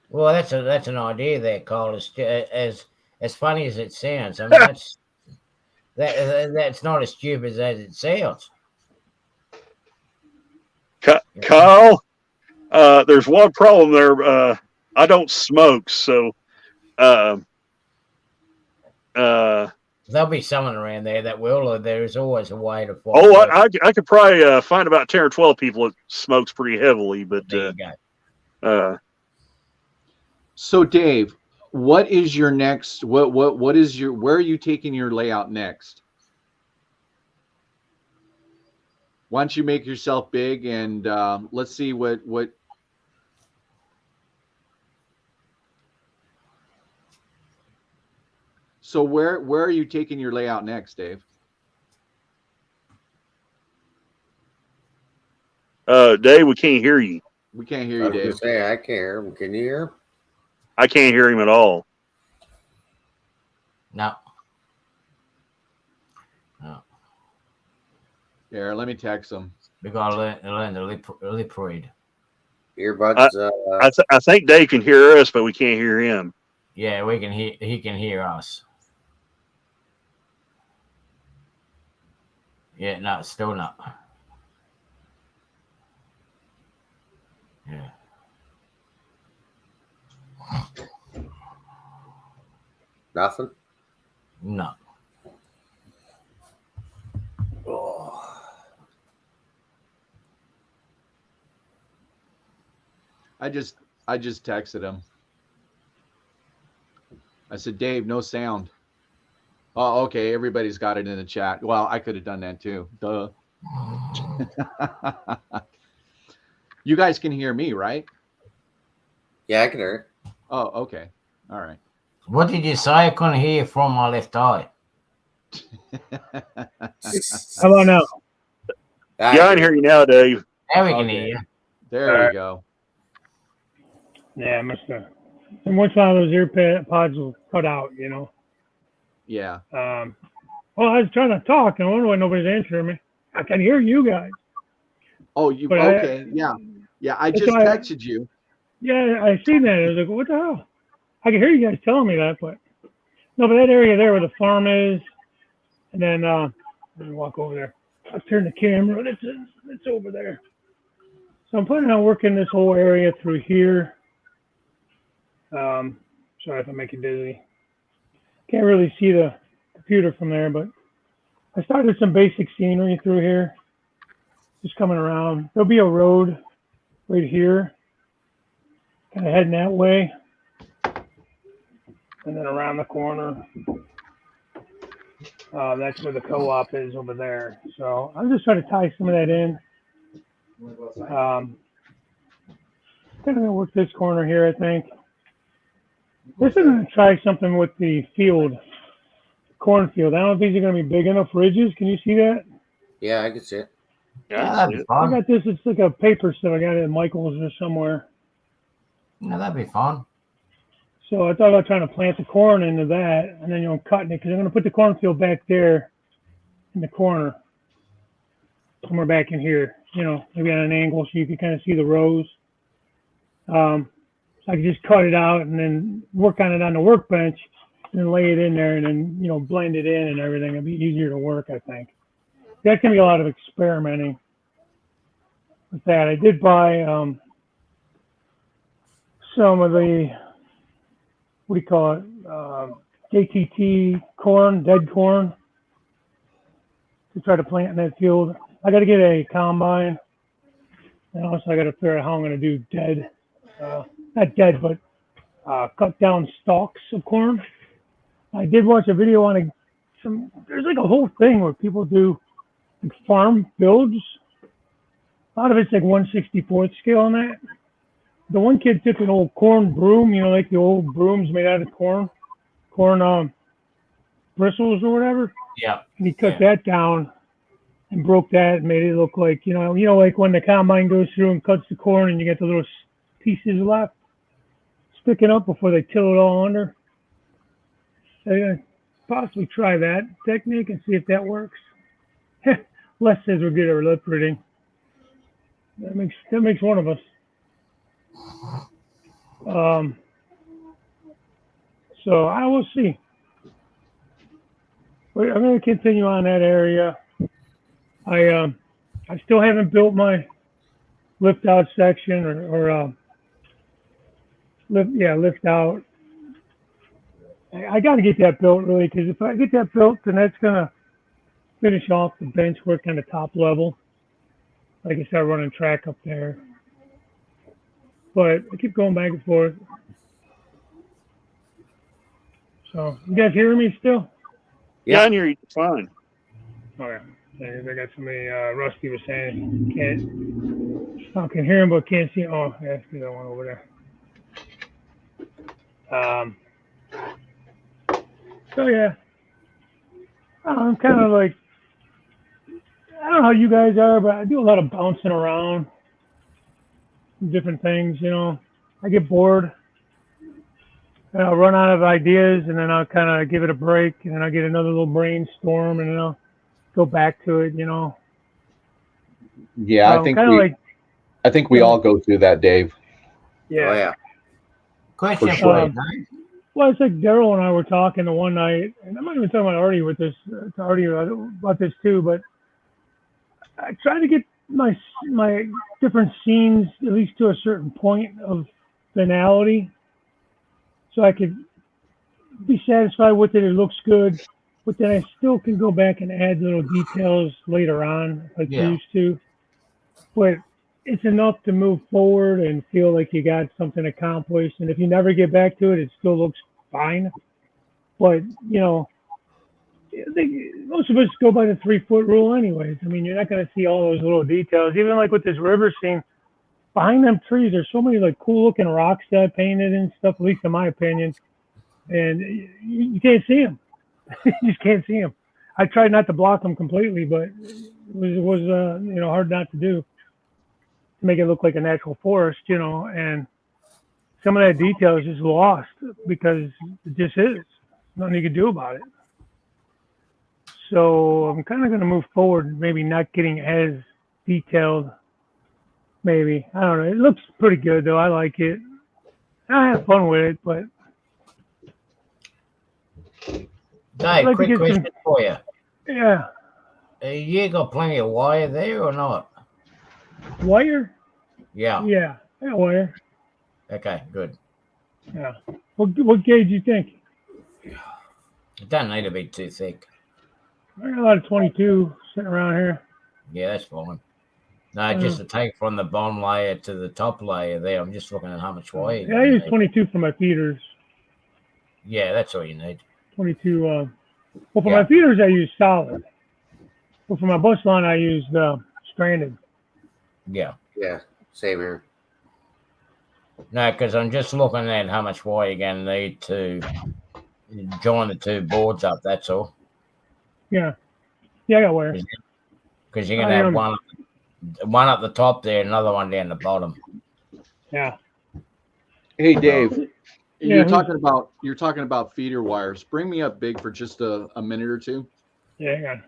Well, that's an idea there, Cole. As funny as it sounds, I mean that's not as stupid as it sounds. Kyle, there's one problem there. I don't smoke, so there'll be someone around there that will, or there is always a way to find. Oh, I could probably find about 10 or 12 people that smokes pretty heavily, but there you go. So Dave, what is your next? What is your? Where are you taking your layout next? Once you make yourself big, and let's see what. So where are you taking your layout next, Dave? Dave, we can't hear you. We can't hear you, Dave. I was gonna say I can't hear him. Can you hear him? I can't hear him at all. No. Here, let me text him. We gotta learn the lip read. Earbuds. I think Dave can hear us, but we can't hear him. Yeah, we can hear. He can hear us. Yeah, no, still not. Yeah. Nothing. No. Oh. I just texted him. I said, Dave, no sound. Oh, okay. Everybody's got it in the chat. Well, I could have done that too. Duh. You guys can hear me, right? Yeah, I can hear Oh, okay. All right. What did you say? I couldn't hear from my left eye. How about now? Yeah, I can hear you now, Dave. Now we can Okay. hear you. There we go. Yeah, I must have. And once one of those ear pods will cut out, you know. Yeah. Well, I was trying to talk, and I wonder why nobody's answering me. I can hear you guys. Oh, you But okay? Yeah. Yeah. I just texted you. Yeah, I seen that. I was like, what the hell? I can hear you guys telling me that, but no, but that area there where the farm is, and then let me walk over there. I'll turn the camera. It's over there. So I'm planning on working this whole area through here. Sorry if I make you dizzy. Can't really see the computer from there, but I started some basic scenery through here. Just coming around. There'll be a road right here, kind of heading that way, and then around the corner. That's where the co-op is over there. So I'm just trying to tie some of that in. Kind of gonna work this corner here, I think. This is gonna try something with the field, cornfield. I don't think these are gonna be big enough ridges. Can you see that? Yeah, I can see it. Yeah, that'd be I fun. got this. It's like a paper stuff. I got it at Michael's or somewhere. Yeah, that'd be fun. So I thought about trying to plant the corn into that, and then cutting it because I'm gonna put the cornfield back there in the corner, somewhere back in here. Maybe at an angle so you can kind of see the rows. So I can just cut it out and then work on it on the workbench and then lay it in there and then, blend it in and everything. It'll be easier to work, I think. That's going to be a lot of experimenting with that. I did buy some of the, what do you call it, JTT corn, dead corn, to try to plant in that field. I got to get a combine. And also I got to figure out how I'm going to do dead, not dead, but cut down stalks of corn. I did watch a video on there's like a whole thing where people do like farm builds. A lot of it's like 1/64th scale on that. The one kid took an old corn broom, like the old brooms made out of corn bristles or whatever. Yeah. And he cut that down and broke that and made it look like, like when the combine goes through and cuts the corn and you get the little pieces left sticking up before they till it all under. So possibly try that technique and see if that works. Les says we're good at lip reading. That makes one of us. So I will see. But I'm going to continue on that area. I still haven't built my lift out section or lift out. I got to get that built really, because if I get that built, then that's going to finish off the bench work on the top level. Like I start running track up there. But I keep going back and forth. So you guys hearing me still? Yeah, I can hear you fine. Okay. I got somebody, Rusty was saying, I can hear him but can't see him. Oh, yeah, see that one over there. So yeah, I'm kind of like, I don't know how you guys are, but I do a lot of bouncing around, different things, I get bored, and I'll run out of ideas, and then I'll kind of give it a break, and then I'll get another little brainstorm, and then I'll go back to it, Yeah, I think we all go through that, Dave. Yeah. Oh, yeah. Question For for sure. you, Dave. Well, it's like Daryl and I were talking the one night, and I'm not even talking about Artie with this, to Artie about this too, but I try to get my different scenes at least to a certain point of finality, so I could be satisfied with it. It looks good, but then I still can go back and add little details later on, like you Yeah. used to. But it's enough to move forward and feel like you got something accomplished. And if you never get back to it, it still looks fine. But most of us go by the 3 foot rule, anyways. I mean, you're not going to see all those little details. Even like with this river scene, behind them trees, there's so many like cool looking rocks that I painted and stuff. At least in my opinion, and you can't see them. You just can't see them. I tried not to block them completely, but it was hard not to do to make it look like a natural forest, and some of that detail is just lost because it just is. Nothing you can do about it. So I'm kind of going to move forward, maybe not getting as detailed. Maybe. I don't know. It looks pretty good, though. I like it. I have fun with it, but Dave, like quick question for you. Yeah. You got plenty of wire there or not? Wire? Yeah. Yeah, wire. Okay, good. Yeah. What gauge do you think? It doesn't need to be too thick. I got a lot of 22 sitting around here. Yeah, that's fine. No, just to take from the bottom layer to the top layer there. I'm just looking at how much wire. Yeah, I use 22 for my feeders. Yeah, that's all you need. 22. Well, for my feeders, I use solid. But for my bus line, I use stranded. Yeah. Yeah, same here. No, because I'm just looking at how much wire you're going to need to join the two boards up. That's all. Yeah. Yeah, I got wire. Because you're going to have one up the top there, another one down the bottom. Yeah. Hey, Dave. Yeah, You're talking about feeder wires. Bring me up big for just a minute or two. Yeah, hang on.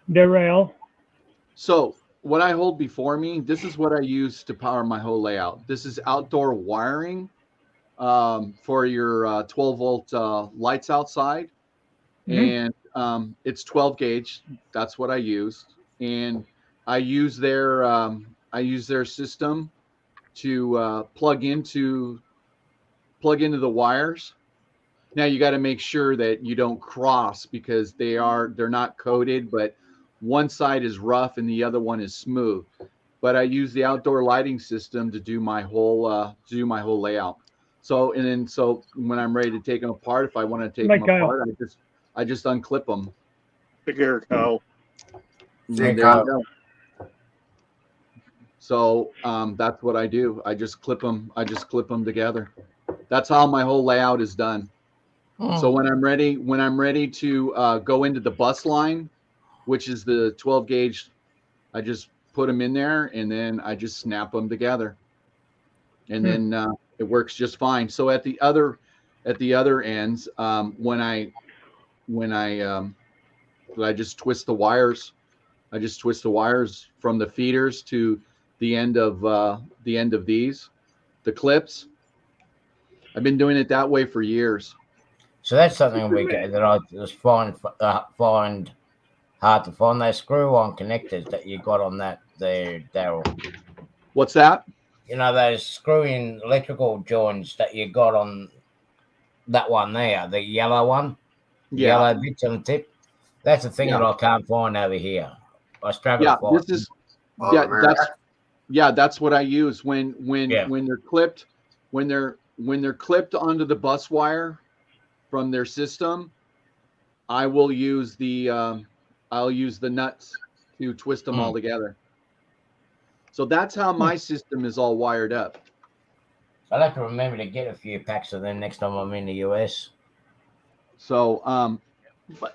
Derail. So what I hold before me, this is what I use to power my whole layout. This is outdoor wiring for your 12 volt lights outside. Mm-hmm. And it's 12 gauge. That's what I use. And I use their system to plug into the wires. Now you got to make sure that you don't cross because they're not coated, but one side is rough and the other one is smooth. But I use the outdoor lighting system to do my whole layout. So when I'm ready to take them apart, if I want to take them apart, I just unclip them. Take care, Kyle. Hey, Kyle. So that's what I do. I just clip them together. That's how my whole layout is done. So when I'm ready to go into the bus line, which is the 12 gauge, I just put them in there and then I just snap them together, and then it works just fine. So at the other ends, when I just twist the wires, from the feeders to the end of the clips. I've been doing it that way for years. So that's something that I just find hard to find. Those screw-on connectors that you got on that there, Daryl. What's that? Those screw-in electrical joints that you got on that one there, the yellow one, yellow bits on the tip. That's the thing that I can't find over here. I struggle to find. That's what I use when they're clipped, when they're clipped onto the bus wire from their system. I will use the nuts to twist them all together. So that's how my system is all wired up. I'll have to remember to get a few packs of them next time I'm in the US. So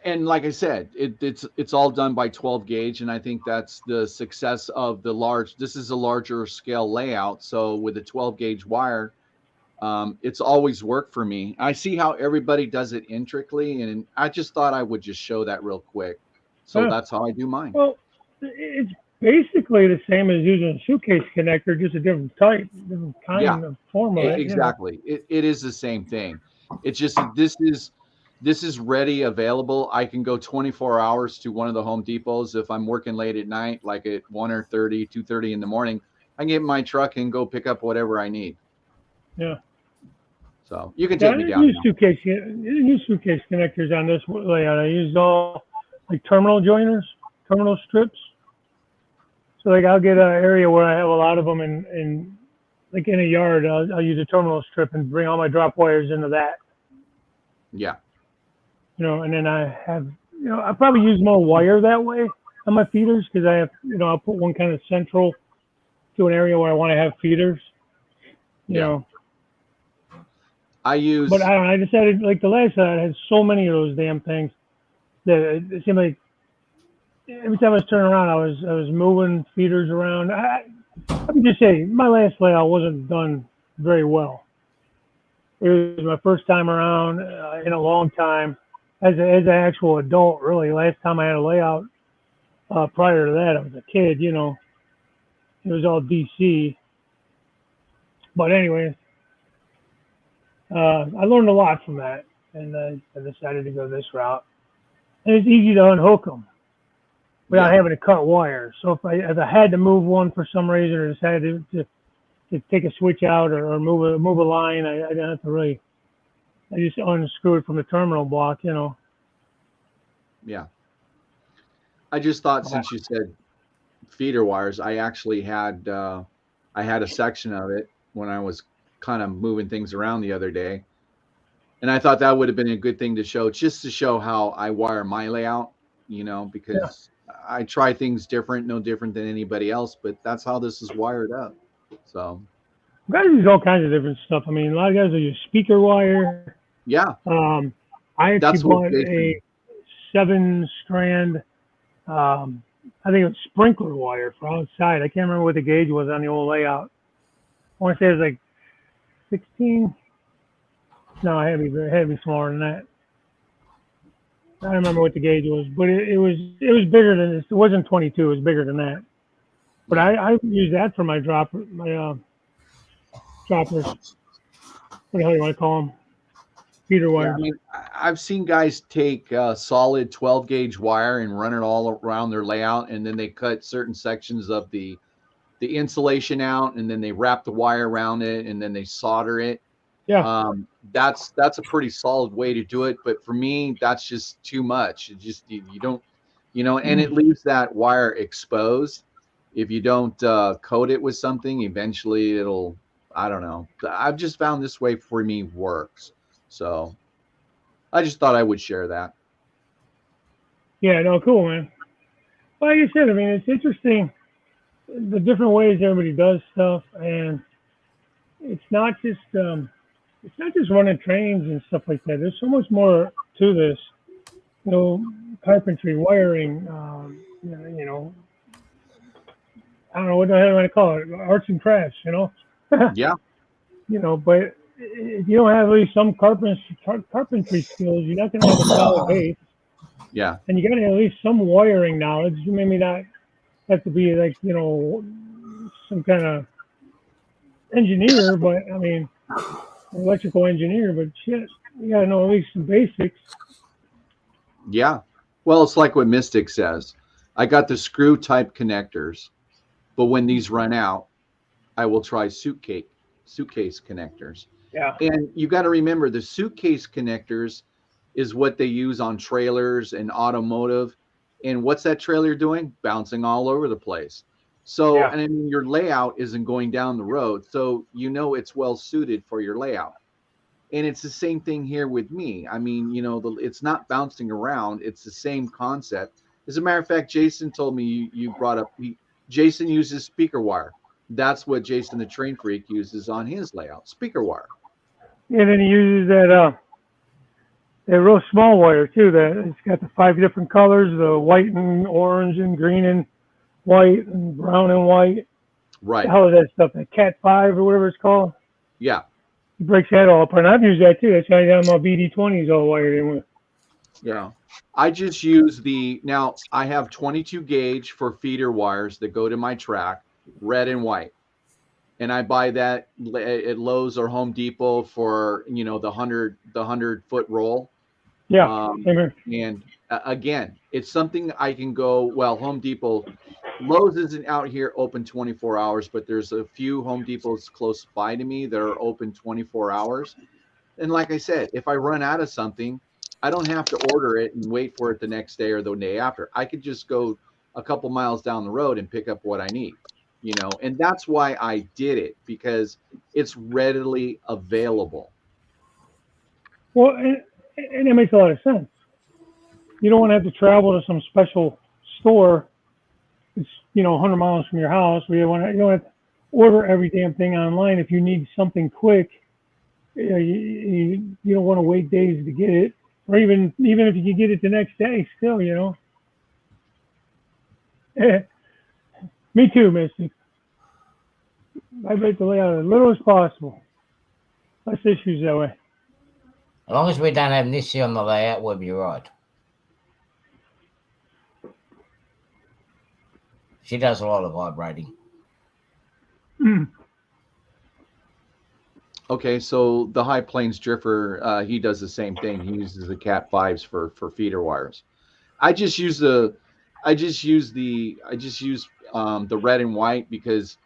and like I said, it's all done by 12 gauge, and I think that's the success of the large. This is a larger scale layout, so with a 12 gauge wire, it's always worked for me. I see how everybody does it intricately, and I just thought I would just show that real quick. So that's how I do mine. Well, it's basically the same as using a suitcase connector, just a different type, different kind of form of it. Exactly. It is the same thing. It's just this is ready, available. I can go 24 hours to one of the Home Depots. If I'm working late at night, like at 2:30 in the morning, I can get in my truck and go pick up whatever I need. Yeah. So you can Yeah, take I me didn't down use now. suitcase connectors on this layout. I used all like terminal joiners, terminal strips. So like I'll get an area where I have a lot of them in like in a yard. I'll use a terminal strip and bring all my drop wires into that. Yeah. And then I have, I probably use more wire that way on my feeders because I have, I'll put one kind of central to an area where I want to have feeders. You Yeah. know, I use. but I don't know. I decided like the last I had so many of those damn things that it seemed like every time I was turning around, I was moving feeders around. Let me just say, my last layout wasn't done very well. It was my first time around in a long time as an actual adult. Really, last time I had a layout. Prior to that, I was a kid. It was all DC. But anyways, I learned a lot from that, and I decided to go this route. And it's easy to unhook them without having to cut wires. So if I had to move one for some reason or decided to take a switch out or move a line, I didn't have to really. I just unscrew it from the terminal block. Yeah. I just thought since you said feeder wires, I actually had I had a section of it when I was kind of moving things around the other day. And I thought that would have been a good thing to show, just to show how I wire my layout, because I try things different, no different than anybody else, but that's how this is wired up. So guys use all kinds of different stuff. I mean, a lot of guys will use speaker wire. yeah, I actually that's what bought Jason, a 7-strand, I think it was sprinkler wire for outside. I can't remember what the gauge was on the old layout. I want to say it was like 16. No, it had to be smaller than that. I don't remember what the gauge was, but it was bigger than this. It wasn't 22. It was bigger than that. But I use that for my droppers. What the hell do you want to call them? Feeder yeah, wire. I mean, I've seen guys take solid 12 gauge wire and run it all around their layout, and then they cut certain sections of the insulation out, and then they wrap the wire around it, and then they solder it. Yeah. That's a pretty solid way to do it. But for me, that's just too much. It just you don't, and it leaves that wire exposed. If you don't coat it with something, eventually it'll. I don't know. I've just found this way for me works. So I just thought I would share that. Yeah. No. Cool, man. Well, like I said, I mean, it's interesting the different ways everybody does stuff, and it's not just running trains and stuff like that. There's so much more to this. Carpentry, wiring, I don't know what the hell I want to call it, arts and crafts, Yeah. But if you don't have at least some carpentry skills, you're not going to have a solid base. Yeah. And you got to have at least some wiring knowledge. You maybe not have to be like, some kind of engineer, but I mean, electrical engineer, but shit, you got to know at least some basics. Yeah. Well, it's like what Mystic says. I got the screw type connectors, but when these run out, I will try suitcase connectors. Yeah. And you got to remember the suitcase connectors is what they use on trailers and automotive. And what's that trailer doing? Bouncing all over the place. So, Yeah. and I mean, your layout isn't going down the road. So, it's well suited for your layout. And it's the same thing here with me. I mean, it's not bouncing around. It's the same concept. As a matter of fact, Jason told me you brought up, Jason uses speaker wire. That's what Jason the Train Freak uses on his layout, speaker wire. And then he uses that real small wire too. That it's got the 5 different colors: the white and orange and green and white and brown and white. Right. How is that stuff? That Cat 5 or whatever it's called. Yeah. He breaks that all apart. And I've used that too. That's how I got my BD20s all wired in with. Yeah. I just use now I have 22 gauge for feeder wires that go to my track, red and white. And I buy that at Lowe's or Home Depot for, the 100 foot roll. Yeah. Same here. And again, it's something I can go. Well, Home Depot, Lowe's isn't out here open 24 hours, but there's a few Home Depots close by to me that are open 24 hours. And like I said, if I run out of something, I don't have to order it and wait for it the next day or the day after. I could just go a couple miles down the road and pick up what I need, and that's why I did it, because it's readily available. Well, and it makes a lot of sense. You don't want to have to travel to some special store. It's 100 miles from your house. You don't have to order every damn thing online. If you need something quick, you don't want to wait days to get it, or even if you can get it the next day, still, Me too, Misty. I like to lay out as little as possible. Less issues that way. As long as we don't have Nissi on the layout, we'll be right. She does a lot of vibrating. Okay, so the High Plains Drifter, he does the same thing. He uses the Cat 5s for feeder wires. I just use the red and white because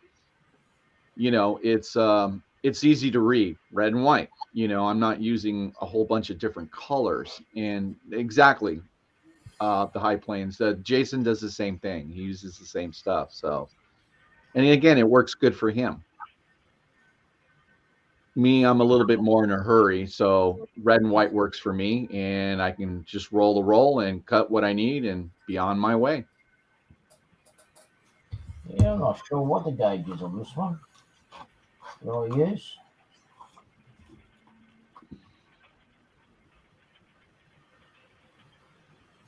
it's easy to read, red and white. I'm not using a whole bunch of different colors. And exactly, the High Plains. Jason does the same thing. He uses the same stuff. So, and again, it works good for him. Me, I'm a little bit more in a hurry, so red and white works for me, and I can just roll the roll and cut what I need and be on my way. Yeah, I'm not sure what the gauge is on this one. What I use.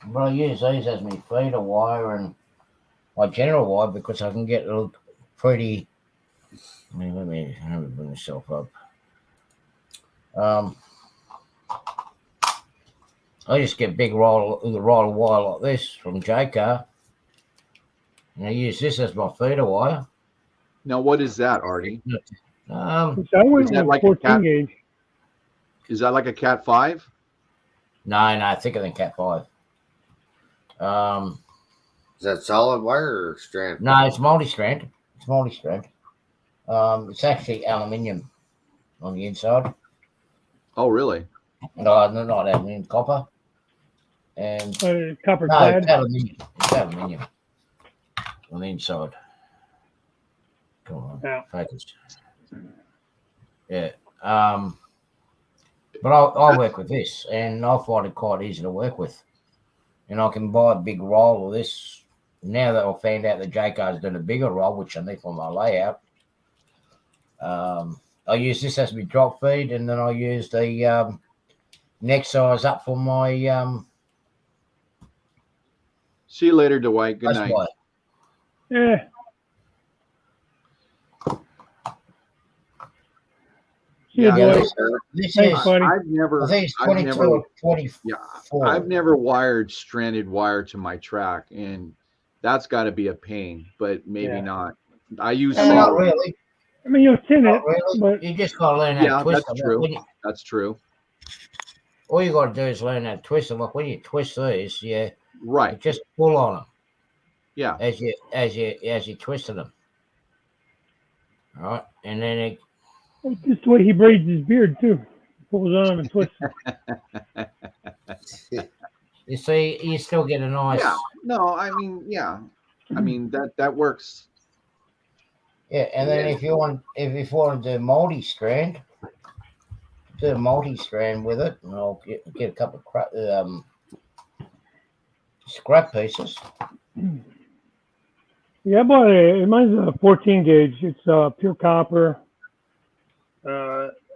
But I use these as my feeder wire and my general wire because I can get it look pretty. Let me bring myself up. I just get big roll of wire like this from J-Car. And I use this as my feeder wire. Now, what is that, Artie? Is that like 14 gauge? Is that like a Cat 5? No, thicker than Cat 5. Is that solid wire or strand? No, it's multi-strand. It's actually aluminium on the inside. Oh, really? No, not aluminium, copper. And copper clad. It's aluminium. It's aluminium on the inside. Come on, focus. Yeah. But I work with this, and I find it quite easy to work with. And I can buy a big roll of this. Now that I've found out that J-Car's done a bigger roll, which I need for my layout, I use this as my drop feed, and then I use the neck size up for my. See you later, Dwight. Good night. Wire. Yeah. This is. I've never. I think it's 22 or 24. Yeah, I've never wired stranded wire to my track, and that's got to be a pain. But maybe not. I use. Not really. I mean, you'll tin it, really. But you just gotta learn how to twist that's it. true. That's true. All you gotta do is learn how to twist it. Like when you twist these, right. You just pull on them. Yeah. As you twisted them. All right, and then it's just the way he braids his beard too. He pulls on them and twists them. You see, you still get a nice. Yeah. No, I mean, that works. Yeah, and then if you want to do multi-strand, do a multi-strand with it, and I'll get a couple of scrap pieces. Yeah, I bought mine's a 14 gauge. It's pure copper.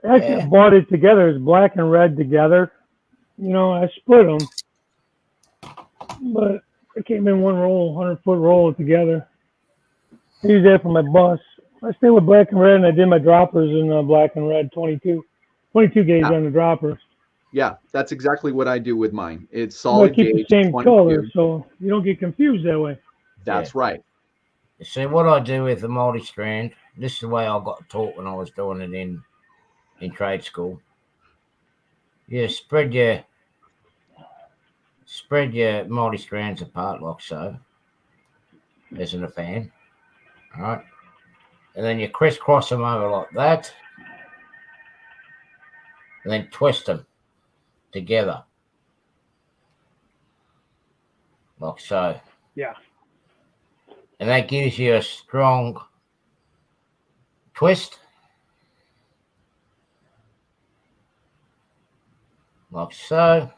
Actually, I bought it together. It's black and red together. I split them, but it came in one roll, 100-foot roll together. I use that for my bus. I stay with black and red, and I did my droppers in black and red, 22 gauge on the droppers. Yeah, that's exactly what I do with mine. It's solid keep gauge, the same 22. color, so you don't get confused that way. That's right. See, what I do with the multi-strand, this is the way I got taught when I was doing it in trade school. You spread your spread your multi strands apart like so, as in a fan. All right, and then you crisscross them over like that, and then twist them together like so. Yeah. And that gives you a strong twist, like so.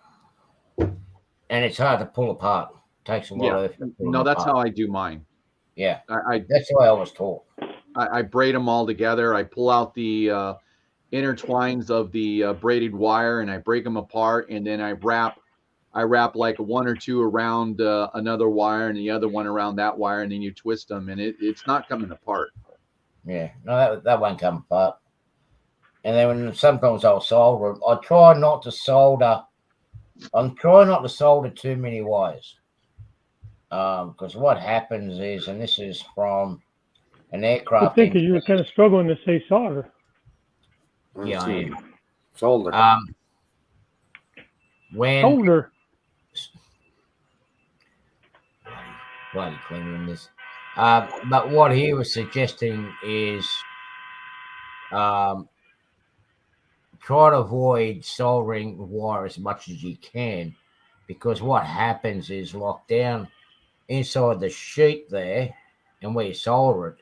And it's hard to pull apart. Takes a lot of effort. No, that's how I do mine. Yeah, I that's the way I was taught. I braid them all together. I pull out the intertwines of the braided wire and I break them apart, and then I wrap like one or two around another wire and the other one around that wire, and then you twist them, and it's not coming apart. Yeah, no, that won't come apart. And then sometimes I'll solder. I try not to solder. I'm trying not to solder too many wires. Because what happens is, and this is from an aircraft. I think you were kind of struggling to say solder. Yeah, I am. Solder. When Solder. bloody cleaning this. But what he was suggesting is try to avoid soldering the wire as much as you can, because what happens is locked down inside the sheet there, and where you solder it,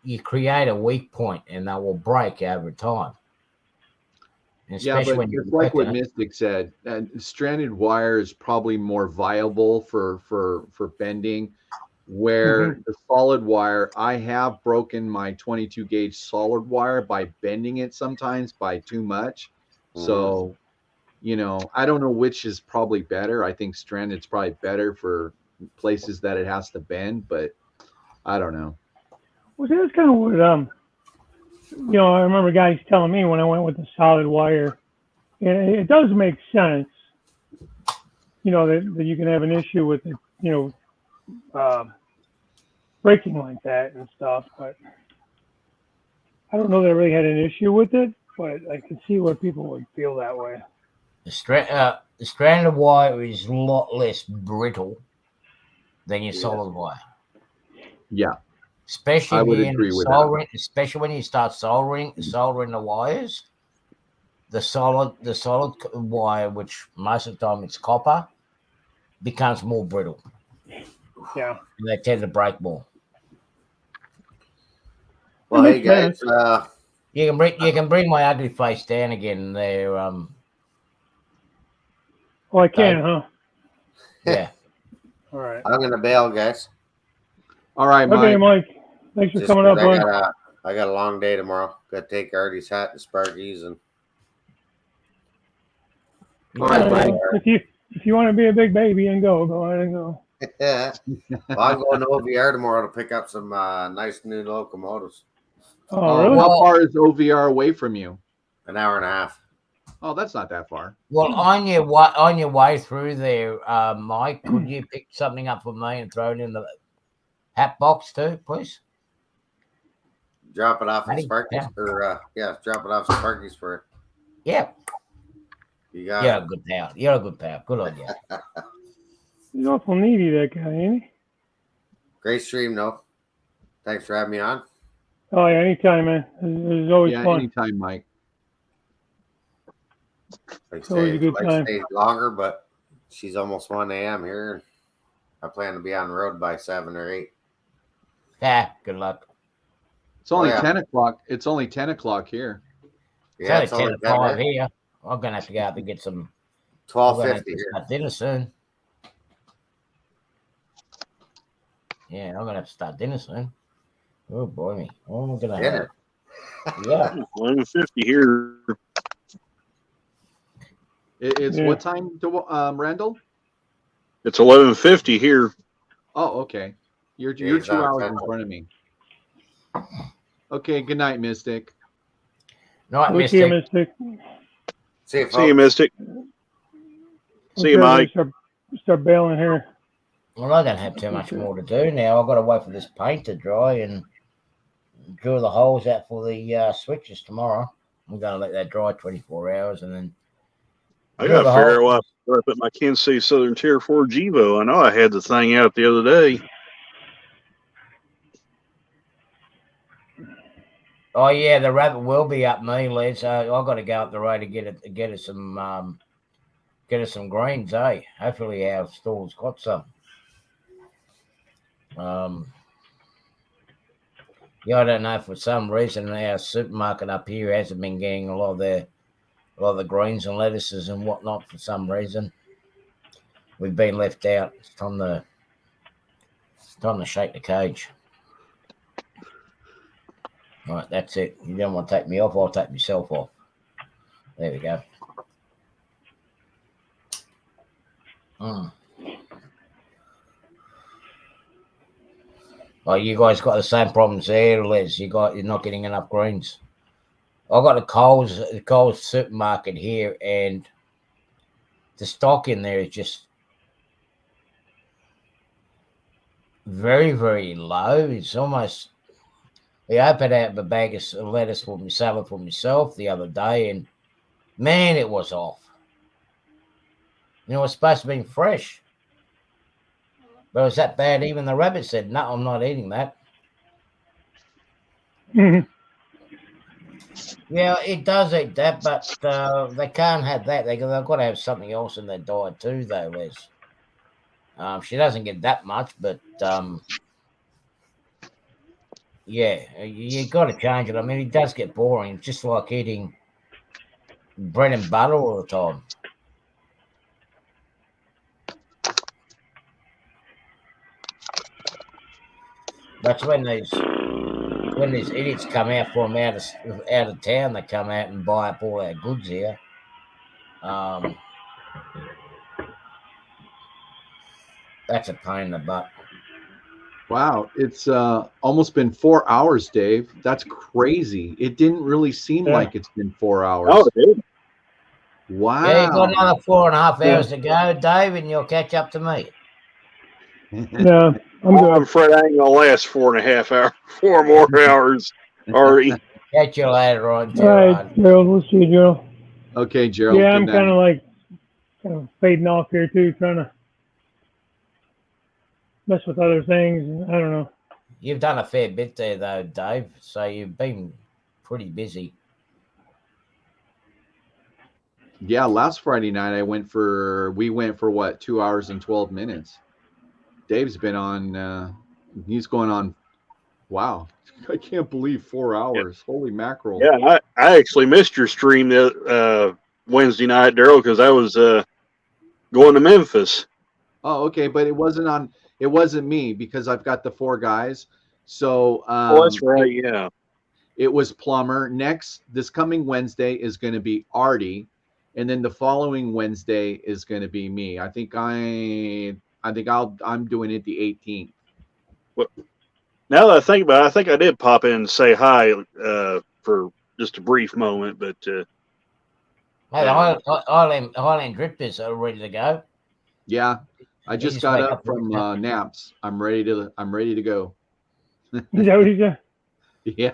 you create a weak point, and that will break over time. And especially when it's like what Mystic said. Stranded wire is probably more viable for bending. Where the solid wire, I have broken my 22 gauge solid wire by bending it sometimes by too much. So, I don't know which is probably better. I think stranded's probably better for places that it has to bend, but I don't know. Well, see, that's kind of what I remember guys telling me when I went with the solid wire, and it does make sense. That you can have an issue with it. Breaking like that and stuff, but I don't know that I really had an issue with it, but I can see where people would feel that way. The stranded wire is a lot less brittle than your solid wire. Yeah. Especially I would agree with that. Especially when you start soldering the wires, the solid wire, which most of the time it's copper, becomes more brittle. Yeah. And they tend to break more. Well, hey guys, you can bring my ugly face down again there. Oh, I can, huh? Yeah. All right. I'm gonna bail, guys. All right, Mike. Okay, Mike. Thanks for coming up, bud. I got a long day tomorrow. Got to take Artie's hat to Sparky's, and All right, Mike. If you want to be a big baby and go ahead and go. well, I'm going to OVR tomorrow to pick up some nice new locomotives. Oh, really? How far is OVR away from you? An hour and a half. Oh, that's not that far. Well, on your way through there, Mike, could you pick something up for me and throw it in the hat box too, please? Drop it off at Sparky's, drop it off at Sparky's for it. Yeah. You're a good pal. You're a good pal. Good on you. He's awful needy, that guy, ain't he? Great stream, though. Thanks for having me on. Oh, yeah, anytime, man. It's always fun. Anytime, Mike. It's always a good time. Stay longer, but she's almost 1 a.m. here. And I plan to be on the road by 7 or 8. Yeah, good luck. It's only 10 o'clock. It's only 10 o'clock here. Yeah, it's only 10 o'clock here. I'm going to have to go out and get some 12:50 here. Start dinner soon. Yeah, I'm going to have to start dinner soon. Oh, boy, me. Oh, I'm going to dinner. Yeah. 11:50 here. It's what time, Randall? It's 11:50 here. Oh, okay. You're 2 hours in front of me. Okay, good night, Mystic. Night, Mystic. Mystic. See you, See you, Mystic. See you, Mike. Start bailing here. Well, I don't have too much more to do now. I've got to wait for this paint to dry and drill the holes out for the switches tomorrow. I'm going to let that dry 24 hours and then I got to figure out Where I put my Kansas City Southern Tier 4 Gevo. I know I had the thing out the other day. Oh yeah, the rabbit will be up me, Les. I got to go up the road to get it some greens, eh? Hopefully our store's got some. Yeah, I don't know, for some reason our supermarket up here hasn't been getting a lot of the greens and lettuces and whatnot for some reason. We've been left out. It's time to shake the cage. All right, that's it. You don't want to take me off, I'll take myself off. There we go. Well, you guys got the same problems there, Les. You're not getting enough greens. I got a Coles supermarket here, and the stock in there is just very, very low. It's almost. I opened out a bag of lettuce for my salad for myself the other day, and man, it was off. It's supposed to be fresh, but it was that bad. Even the rabbit said, "No, I'm not eating that." Yeah, it does eat that, but they can't have that. They've got to have something else in their diet too, though, Les. She doesn't get that much, but yeah, you got to change it. I mean, it does get boring. It's just like eating bread and butter all the time. That's when these idiots come out from out of town. They come out and buy up all our goods here. That's a pain in the butt. Wow, it's almost been 4 hours, Dave. That's crazy. It didn't really seem like it's been 4 hours. Oh, it did. Wow. Yeah, you got another 4.5 hours to go, Dave, and you'll catch up to me. Yeah, I'm afraid I ain't gonna last 4.5 hours, 4 more hours, Artie. Catch you later on, All Gerard. right, Gerald. We'll see you, Gerald. Okay, Gerald. Yeah, good I'm night. kind of fading off here too, trying to mess with other things. I don't know. You've done a fair bit there, though, Dave. So you've been pretty busy. Yeah, last Friday night we went for what, 2 hours and 12 minutes. Dave's been on. He's going on. Wow, I can't believe 4 hours. Yep. Holy mackerel! Yeah, I actually missed your stream Wednesday night, Daryl, because I was going to Memphis. Oh, okay, but it wasn't me because I've got the 4 guys. So that's right. Yeah, it was Plumber. This coming Wednesday is going to be Artie, and then the following Wednesday is going to be me. I'm doing it the 18th. Well, now that I think about it, I think I did pop in and say hi for just a brief moment, but hey, Highland Drifters are ready to go. Yeah, I just got up from naps. I'm ready to go. Is that what he said? Yeah.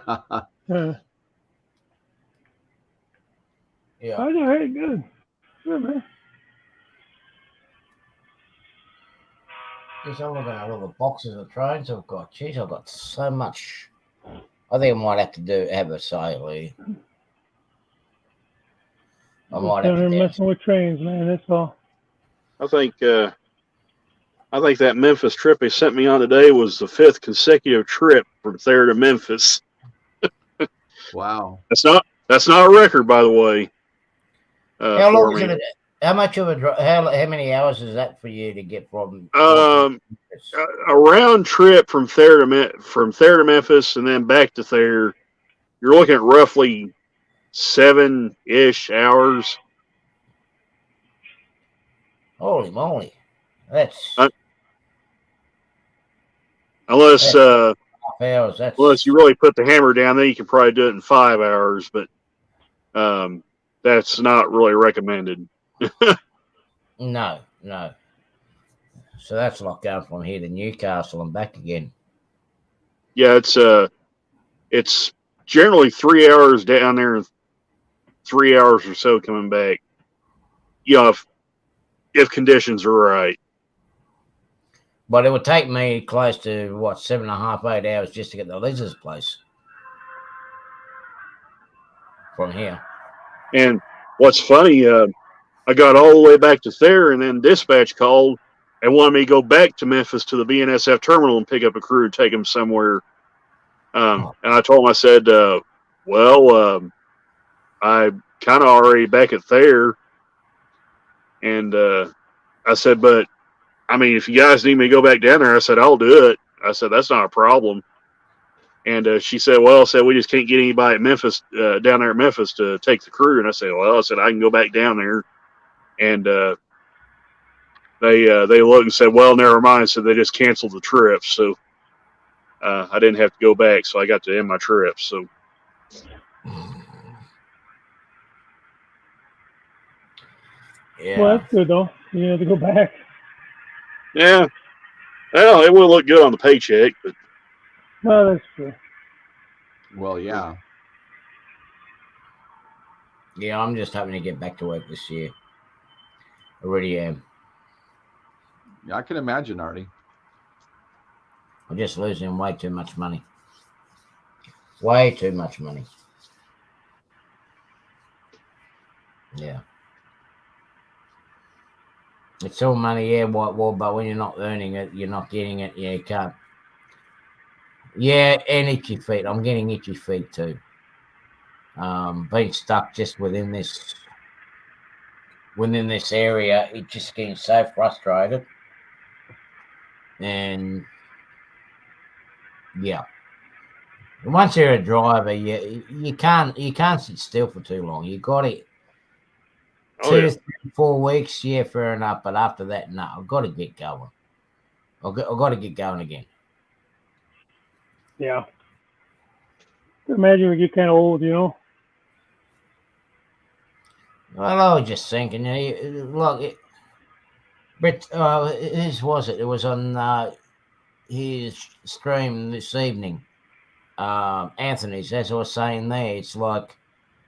Yeah. Oh, all right, good. Good, man. Just I'm looking at all the boxes of trains I've got. Jeez, I've got so much. I think I might have to have a sale here. I might have to messing with trains, man. That's all. I think that Memphis trip they sent me on today was the 5th consecutive trip from there to Memphis. Wow. That's not a record, by the way. How long is it? How much of how many hours is that for you to get from? A round trip from there to Memphis and then back to there. You're looking at roughly 7-ish hours. Holy moly! That's unless hours. Unless you really put the hammer down, then you can probably do it in 5 hours. But that's not really recommended. No. So that's like going from here to Newcastle and back again. Yeah, it's generally 3 hours down there and 3 hours or so coming back. You know, if conditions are right. But it would take me close to 7.5, 8 hours just to get to Liz's place from here. And what's funny, I got all the way back to there, and then dispatch called and wanted me to go back to Memphis to the BNSF terminal and pick up a crew, take them somewhere. And I told him, I said, I kind of already back at there. And I said, but I mean, if you guys need me to go back down there, I said, I'll do it. I said, that's not a problem. And she said, well, we just can't get anybody at Memphis, down there at Memphis to take the crew. And I said, well, I can go back down there. And they looked and said, well, never mind. So they just canceled the trip. So I didn't have to go back. So I got to end my trip. So. Yeah. Well, that's good though. You have to go back. Yeah. Well, it will look good on the paycheck, but. Well, that's true. Well, yeah. Yeah, I'm just hoping to get back to work this year. I really am. Yeah, I can imagine, Artie. I'm just losing way too much money. Way too much money. Yeah. It's all money, yeah, but when you're not earning it, you're not getting it, yeah, you can't. Yeah, and itchy feet. I'm getting itchy feet too. Being stuck just within this area, it just getting so frustrated. And yeah. Once you're a driver, you can't sit still for too long. You got it. 2 to 3, 4 weeks, yeah, fair enough. But after that, no, I've got to get going. I've got to get going again. Yeah. Imagine we get kind of old, you know. Well, I was just thinking, look, Brett, whose was it? It was on his stream this evening. Anthony's, as I was saying there, it's like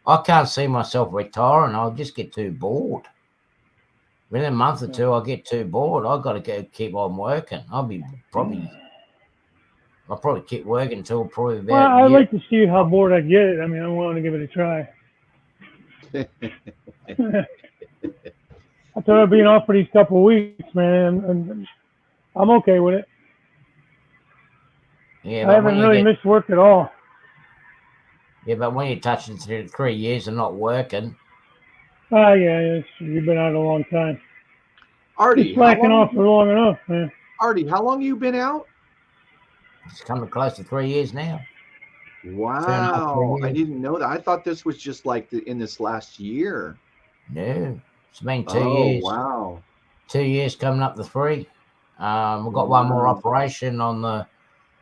I can't see myself retiring. I'll just get too bored. Within a month or two, I'll get too bored. I've got to keep on working. I'll probably keep working until probably about. Well, I'd like to see how bored I get. I mean, I'm willing to give it a try. I thought I'd be off for these couple of weeks, man, and I'm okay with it. Yeah, I haven't really missed work at all. Yeah, but when you're touching 3 years and not working. Yeah, you've been out a long time. Artie, just slacking off for long enough, man. Artie, how long you been out? It's coming close to 3 years now. Wow, I didn't know that. I thought this was just like in this last year. No, it's been 2 years. Wow. 2 years coming up to 3. We've got one more operation on the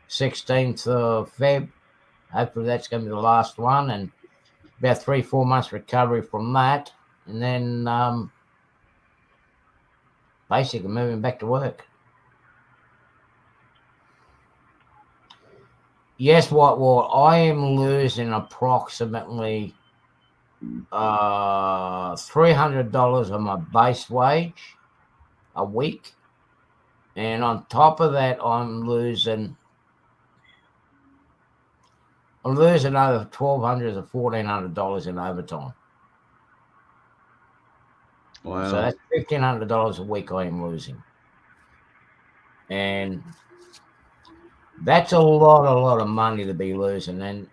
16th of Feb. Hopefully that's going to be the last one, and about 3-4 months recovery from that, and then basically moving back to work. Yes, I am losing approximately $300 of my base wage a week, and on top of that, I'm losing over $1,200 to $1,400 in overtime. Wow! So that's $1,500 a week I am losing, and that's a lot of money to be losing. And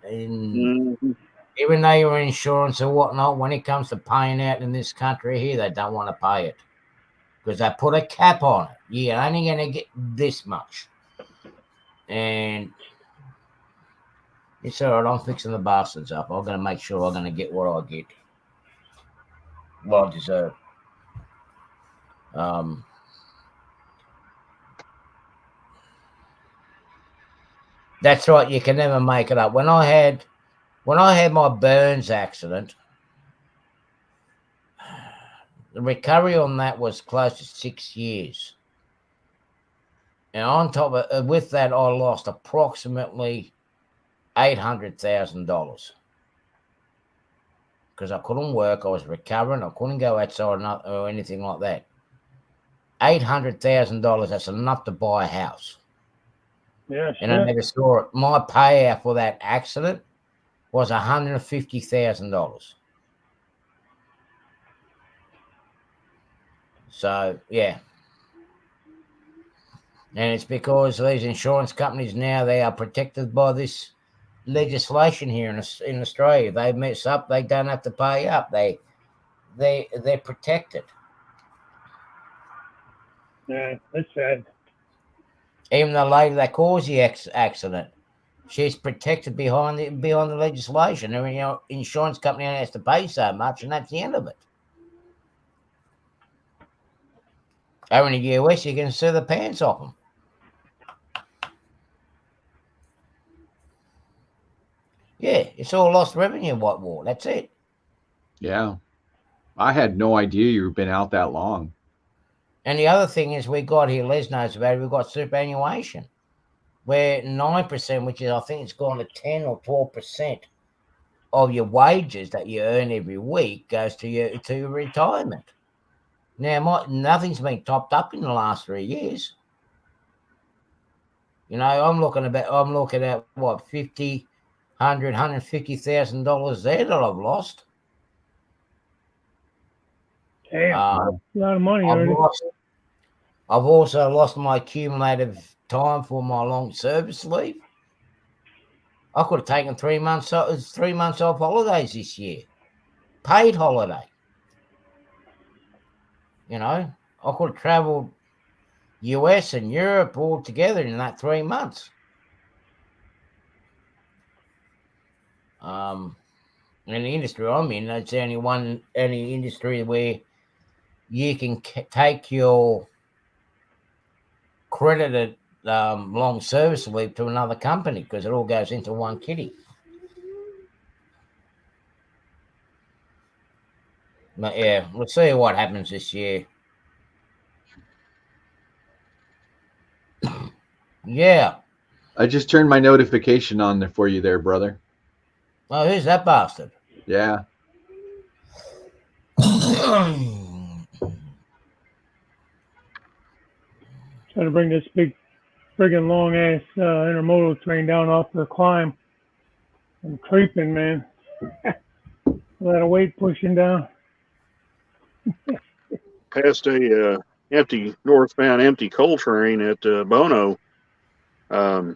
even though you're insurance or whatnot, when it comes to paying out in this country here, they don't want to pay it because they put a cap on it. You're only going to get this much. And it's all right. I'm fixing the bastards up. I'm going to make sure I'm going to get what I get. What I deserve. That's right. You can never make it up. When I had my burns accident, the recovery on that was close to 6 years. And on top of with that, I lost approximately $800,000 because I couldn't work. I was recovering. I couldn't go outside or anything like that. $800,000. That's enough to buy a house. Yeah, And I never saw it. My payout for that accident was $150,000. So yeah, and it's because these insurance companies now, they are protected by this legislation here in Australia. They mess up, they don't have to pay up. They're protected. Yeah, that's sad. Even the lady that caused the accident, she's protected behind the legislation. I mean, insurance company only has to pay so much, and that's the end of it. Over in the US, you can sue the pants off them. Yeah, it's all lost revenue, Whitewall. That's it. Yeah. I had no idea you've been out that long. And the other thing is, we got here, Les knows about it, we've got superannuation, where 9%, which is, I think it's gone to 10 or 12% of your wages that you earn every week goes to your retirement. Now, nothing's been topped up in the last 3 years. You know, I'm looking at what, $50,000, $150,000 there that I've lost. Damn, a lot of money already. I've also lost my accumulative time for my long service leave. I could have taken 3 months off holidays this year, paid holiday. You know, I could have travelled US and Europe all together in that 3 months. In the industry I'm in, it's only any industry where you can take your credited long service leave to another company, because it all goes into one kitty. But yeah, we'll see what happens this year. Yeah. I just turned my notification on there for you there, brother. Oh, who's that bastard? Yeah. Trying to bring this big, friggin' long ass intermodal train down off the climb. I'm creeping, man. A lot of weight pushing down. Passed a northbound empty coal train at Bono. I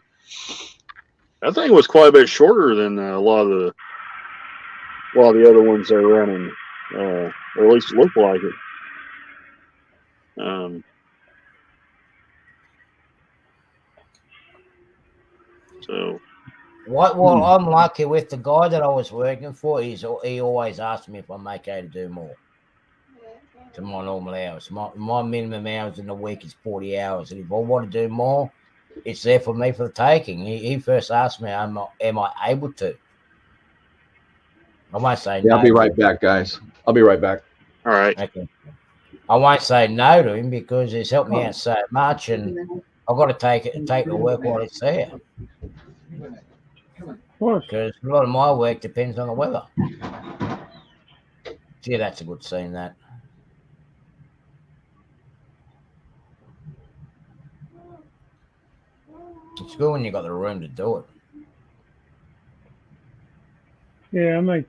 think it was quite a bit shorter than a lot of the other ones they're running, or at least it looked like it. So Well, I'm lucky with the guy that I was working for. He always asked me if I'm okay to do more to my normal hours. My minimum hours in the week is 40 hours, and if I want to do more, it's there for me for the taking. He first asked me, am I able to? I won't say no. I'll be right back, guys. I'll be right back. all right. Okay. I won't say no to him because he's helped me out so much, and I've got to take the work while it's there. Of course. Because a lot of my work depends on the weather. Gee, that's a good scene, that. It's good when you got the room to do it. Yeah, I'm like,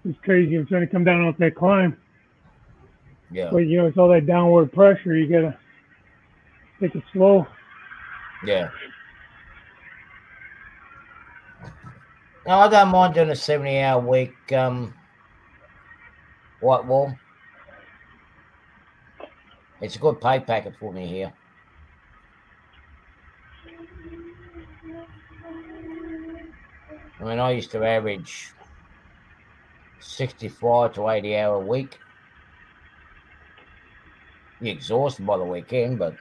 it's crazy. I'm trying to come down off that climb. Yeah. But, you know, it's all that downward pressure. You got to take it slow. Yeah. No, I don't mind doing a 70-hour week, white wall. It's a good pay packet for me here. I mean, I used to average 65 to 80 hour a week. You're exhausted by the weekend, but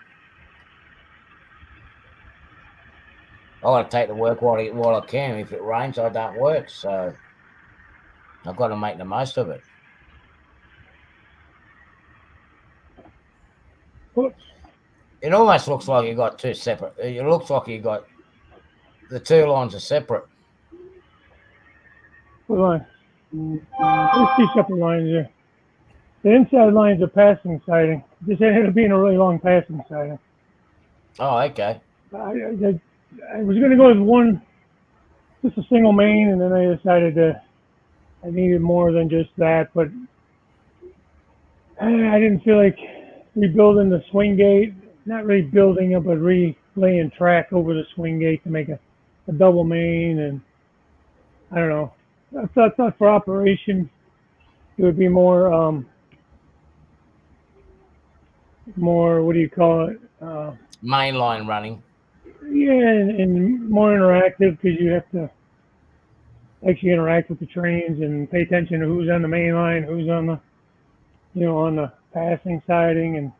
I got to take the work while I can. If it rains, I don't work, so I've got to make the most of it. Whoops. It almost looks like you got two separate. It looks like you got the two lines are separate. What line? There's two separate lines there. The inside line's a passing siding. This ended up being a really long passing siding. Oh, okay. I was going to go with one, just a single main, and then I decided I needed more than just that. But I didn't feel like rebuilding the swing gate. Not really building it, but laying track over the swing gate to make a double main. And I don't know. I thought for operation it would be more what do you call it? Mainline running. Yeah, and more interactive because you have to actually interact with the trains and pay attention to who's on the main line, who's on the on the passing siding, and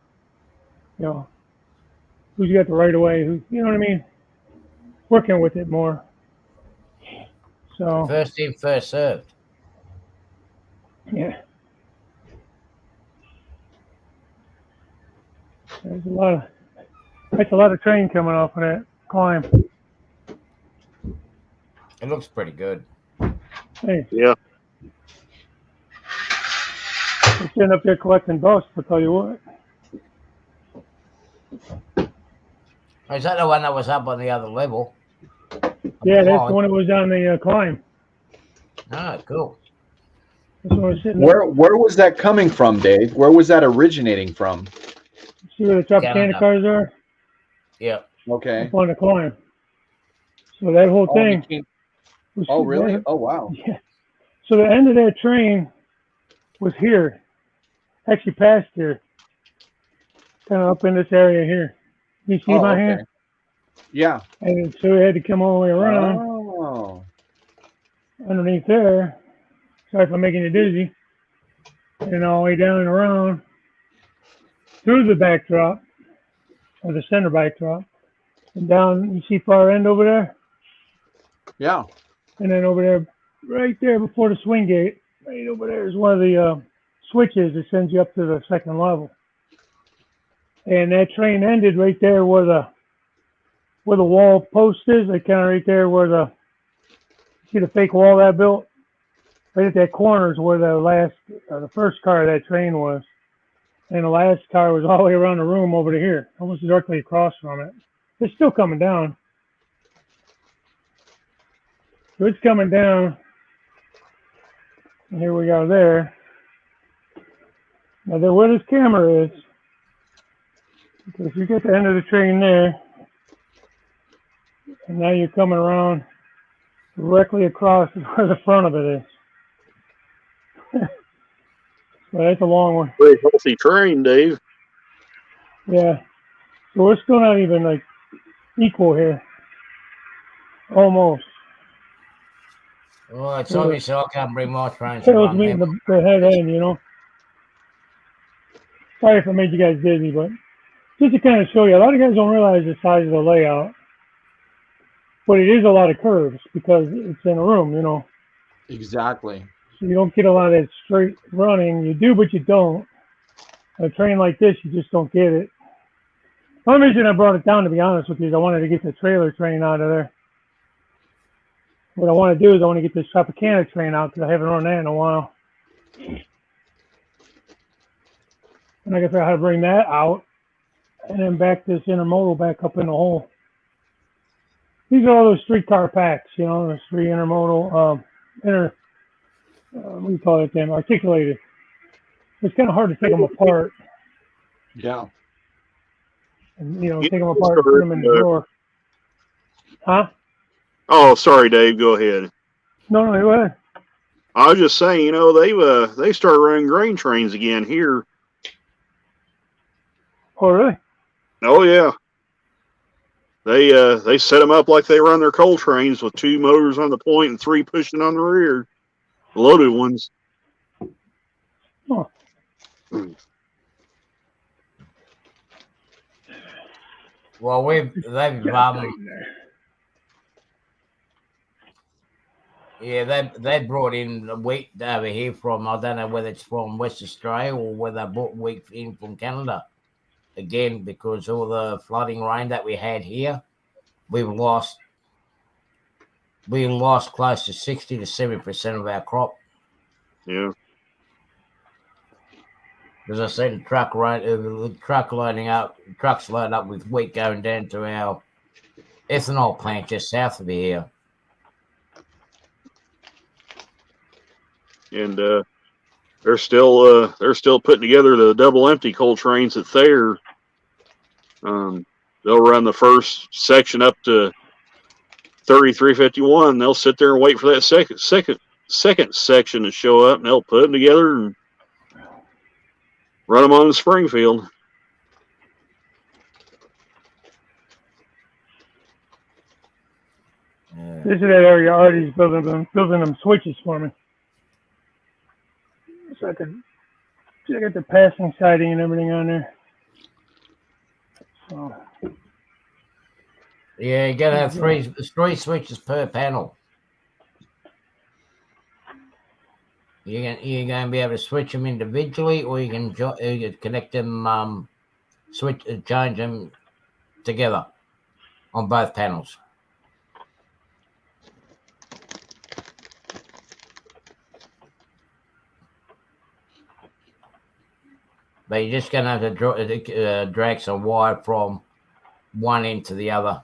who's got the right of way, who you know what I mean? Working with it more. So First in, first served. yeah. There's a lot of train coming off of that climb. It looks pretty good. Hey, Yeah. I'm sitting up there collecting dust, I'll tell you what. Is that the one that was up on the other level? Yeah, that's the one that was on the climb. Oh, cool. That's one I was sitting Where was that coming from, Dave? Where was that originating from? See where the Tropicana cars are? Yeah. Okay. Up on the climb. So that whole thing. Oh, really? Oh, wow. Yeah. So the end of that train was here. Actually past here. Kind of up in this area here. You see my hand? Yeah. And so we had to come all the way around. Oh. Underneath there. Sorry if I'm making you dizzy. And all the way down and around. Through the backdrop. Or the center backdrop. And down, you see far end over there? Yeah. And then over there, right there before the swing gate, right over there is one of the switches that sends you up to the second level. And that train ended right there where the wall post is. Like kind of right there where see the fake wall that I built? Right at that corner is where the first car of that train was. And the last car was all the way around the room over to here, almost directly across from it. It's still coming down. So it's coming down. And here we go there. Now there where this camera is, because you get the end of the train there, and now you're coming around directly across where the front of it is. So that's a long one. Very healthy train, Dave. Yeah. So we're still not even like equal here. Almost. Well, it's obviously I can't bring my trains Tails meeting the head end, Sorry if I made you guys dizzy, but just to kind of show you, a lot of guys don't realize the size of the layout. But it is a lot of curves because it's in a room, Exactly. So you don't get a lot of that straight running. You do, but you don't. A train like this, you just don't get it. The only reason I brought it down, to be honest with you, is I wanted to get the trailer train out of there. What I want to do is I want to get this Tropicana train out because I haven't run that in a while. And I got to figure out how to bring that out and then back this intermodal back up in the hole. These are all those streetcar packs, those three intermodal, what do you call it then? Articulated. It's kind of hard to take them apart. Yeah. And, take them apart and put them in the drawer. Huh? Oh, sorry, Dave. Go ahead. No, go ahead. I was just saying, they started running grain trains again here. Oh, really? Oh yeah. They set them up like they run their coal trains with 2 motors on the point and 3 pushing on the rear, loaded ones. Huh. Well, they've they brought in wheat over here from, I don't know whether it's from West Australia or whether they brought wheat in from Canada. Again, because all the flooding rain that we had here, we lost close to 60 to 70% of our crop. Yeah. Because I see the truck trucks loaded up with wheat going down to our ethanol plant just south of here. And they're still putting together the double empty coal trains at Thayer. They'll run the first section up to 3351. They'll sit there and wait for that second section to show up, and they'll put them together and run them on to Springfield. This is that area Artie's building them switches for me. So I could get the passing siding and everything on there. So. Yeah, you gotta have three switches per panel. You're gonna be able to switch them individually, or you can connect them, change them together on both panels. But you're just gonna have to drag some wire from one end to the other.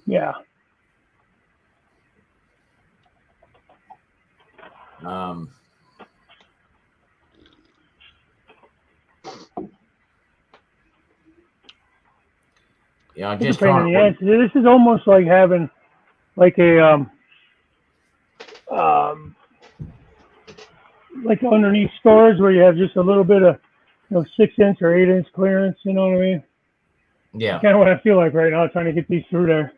Yeah. Just trying to. This is almost like having like a like underneath stores where you have just a little bit of 6-inch or 8-inch clearance. You know what I mean? Yeah. Kind of what I feel like right now, trying to get these through there.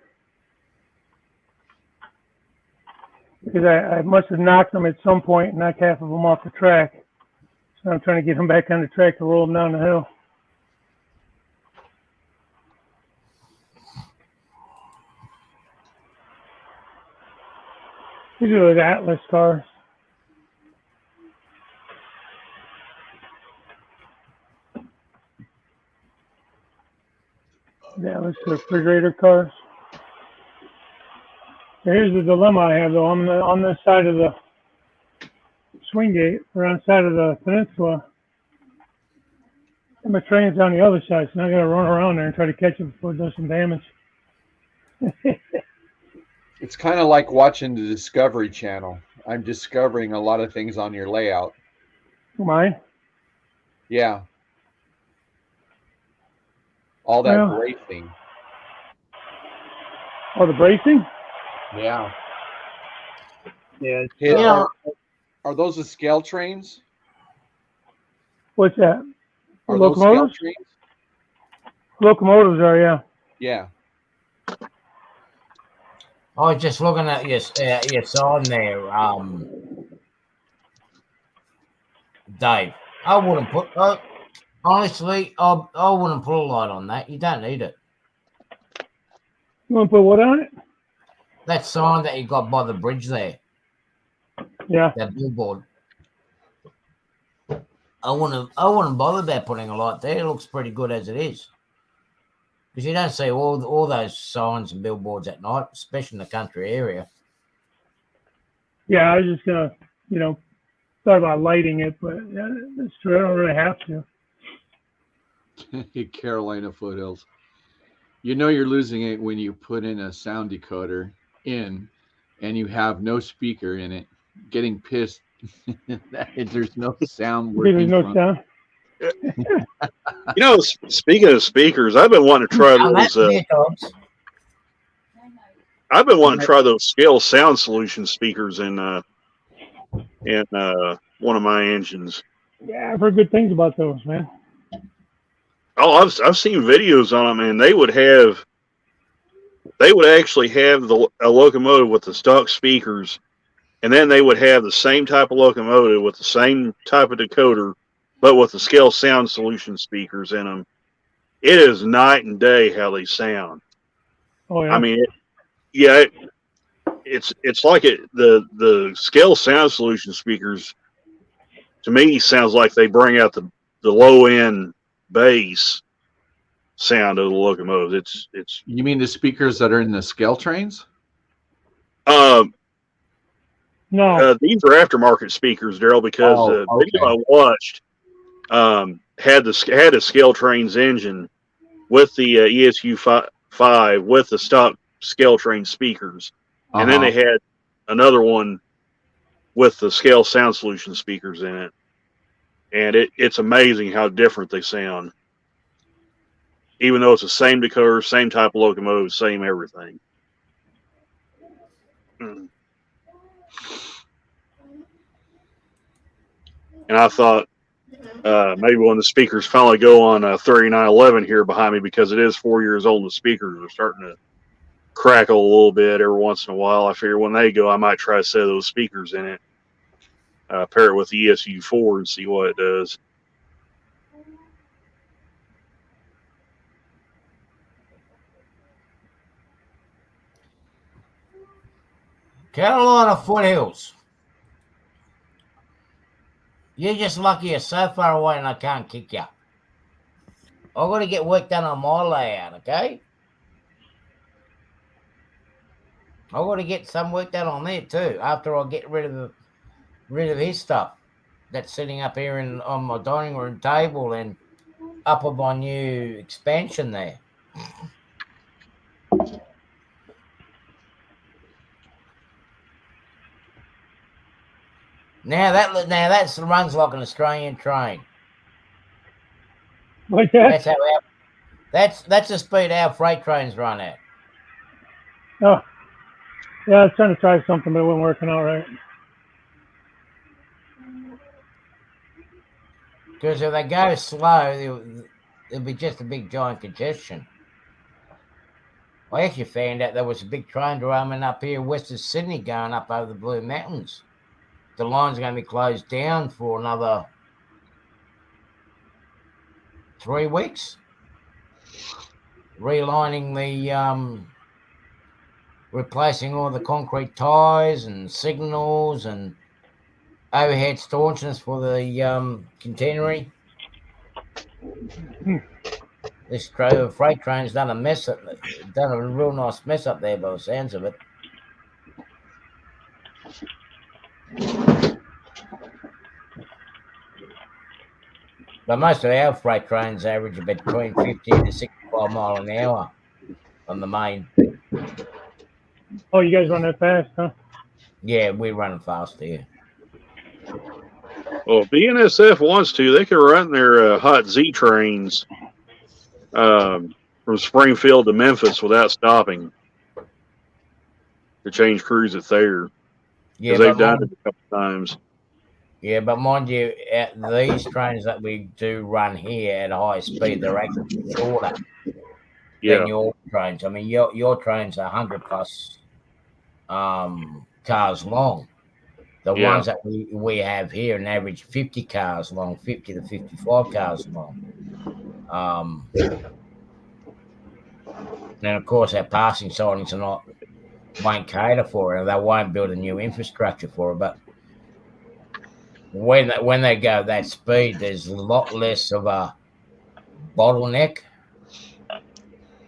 Because I must have knocked them at some point and knocked half of them off the track. So I'm trying to get them back on the track to roll them down the hill. These are those Atlas cars. The Atlas refrigerator cars. Here's the dilemma I have, though. I'm on this side of the swing gate, or on the side of the peninsula. And my train's on the other side, so now I got to run around there and try to catch it before it does some damage. It's kind of like watching the Discovery Channel. I'm discovering a lot of things on your layout. Mine? Yeah. All that bracing. Oh, the bracing? Yeah. Yeah. Hey, are those the scale trains? What's that? Are those scale trains? Locomotives are, yeah. Yeah. I was just looking at your sign there, Dave. I wouldn't put honestly, I wouldn't put a light on that. You don't need it. You want to put what on it? That sign that you got by the bridge there. Yeah. That billboard. I wouldn't bother about putting a light there. It looks pretty good as it is. Because you don't see all those signs and billboards at night, especially in the country area. Yeah, I was just gonna, thought about lighting it, but yeah, that's true. I don't really have to. Carolina foothills. You're losing it when you put in a sound decoder in and you have no speaker in it, getting pissed that there's no sound working. There's no sound. Speaking of speakers, I've been wanting to try those. I've been wanting to try those Scale Sound Solution speakers in one of my engines. Yeah, I've heard good things about those, man. Oh, I've seen videos on them, and they would actually have a locomotive with the stock speakers, and then they would have the same type of locomotive with the same type of decoder, but with the Scale Sound Solution speakers in them. It is night and day how they sound. Oh yeah. I mean, it's like the Scale Sound Solution speakers to me sounds like they bring out the low end bass sound of the locomotive. It's. You mean the speakers that are in the scale trains? No. These are aftermarket speakers, Daryl, because the video I watched had a Scale Trains engine with the ESU 5 with the stock Scale Train speakers, and then they had another one with the Scale Sound Solution speakers in it, and it's amazing how different they sound. Even though it's the same decoder, same type of locomotive, same everything. And I thought maybe when the speakers finally go on 3911 here behind me, because it is 4 years old, the speakers are starting to crackle a little bit every once in a while. I figure when they go, I might try to set those speakers in it, pair it with the ESU 4 and see what it does. Carolina Foothills. You're just lucky you're so far away and I can't kick you. I've got to get work done on my layout, okay? I've got to get some work done on there too, after I get rid of his stuff that's sitting up here on my dining room table and up on my new expansion there. Now that runs like an Australian train. What's that? That's the speed our freight trains run at. Oh. Yeah, I was trying to try something, but it wasn't working out right. Because if they go slow, there'll be just a big giant congestion. I actually found out there was a big train derailment up here west of Sydney going up over the Blue Mountains. The line's going to be closed down for another 3 weeks. Relining replacing all the concrete ties and signals and overhead stanchions for the containery. This freight train's done a real nice mess up there by the sounds of it. But most of our freight trains average about between 50 to 65 mile an hour on the main. Oh, you guys run that fast, huh? Yeah, we're running fast here. Well, if BNSF wants to, they can run their hot Z trains from Springfield to Memphis without stopping to change crews at Thayer. Because they've done it a couple times. Yeah, but mind you, these trains that we do run here at high speed, they're actually shorter than your trains. I mean, your trains are 100 plus cars long. The ones that we have here an average 50 cars long, 50 to 55 cars long. And of course, our passing sidings won't cater for it, and they won't build a new infrastructure for it. But when they go that speed, there's a lot less of a bottleneck,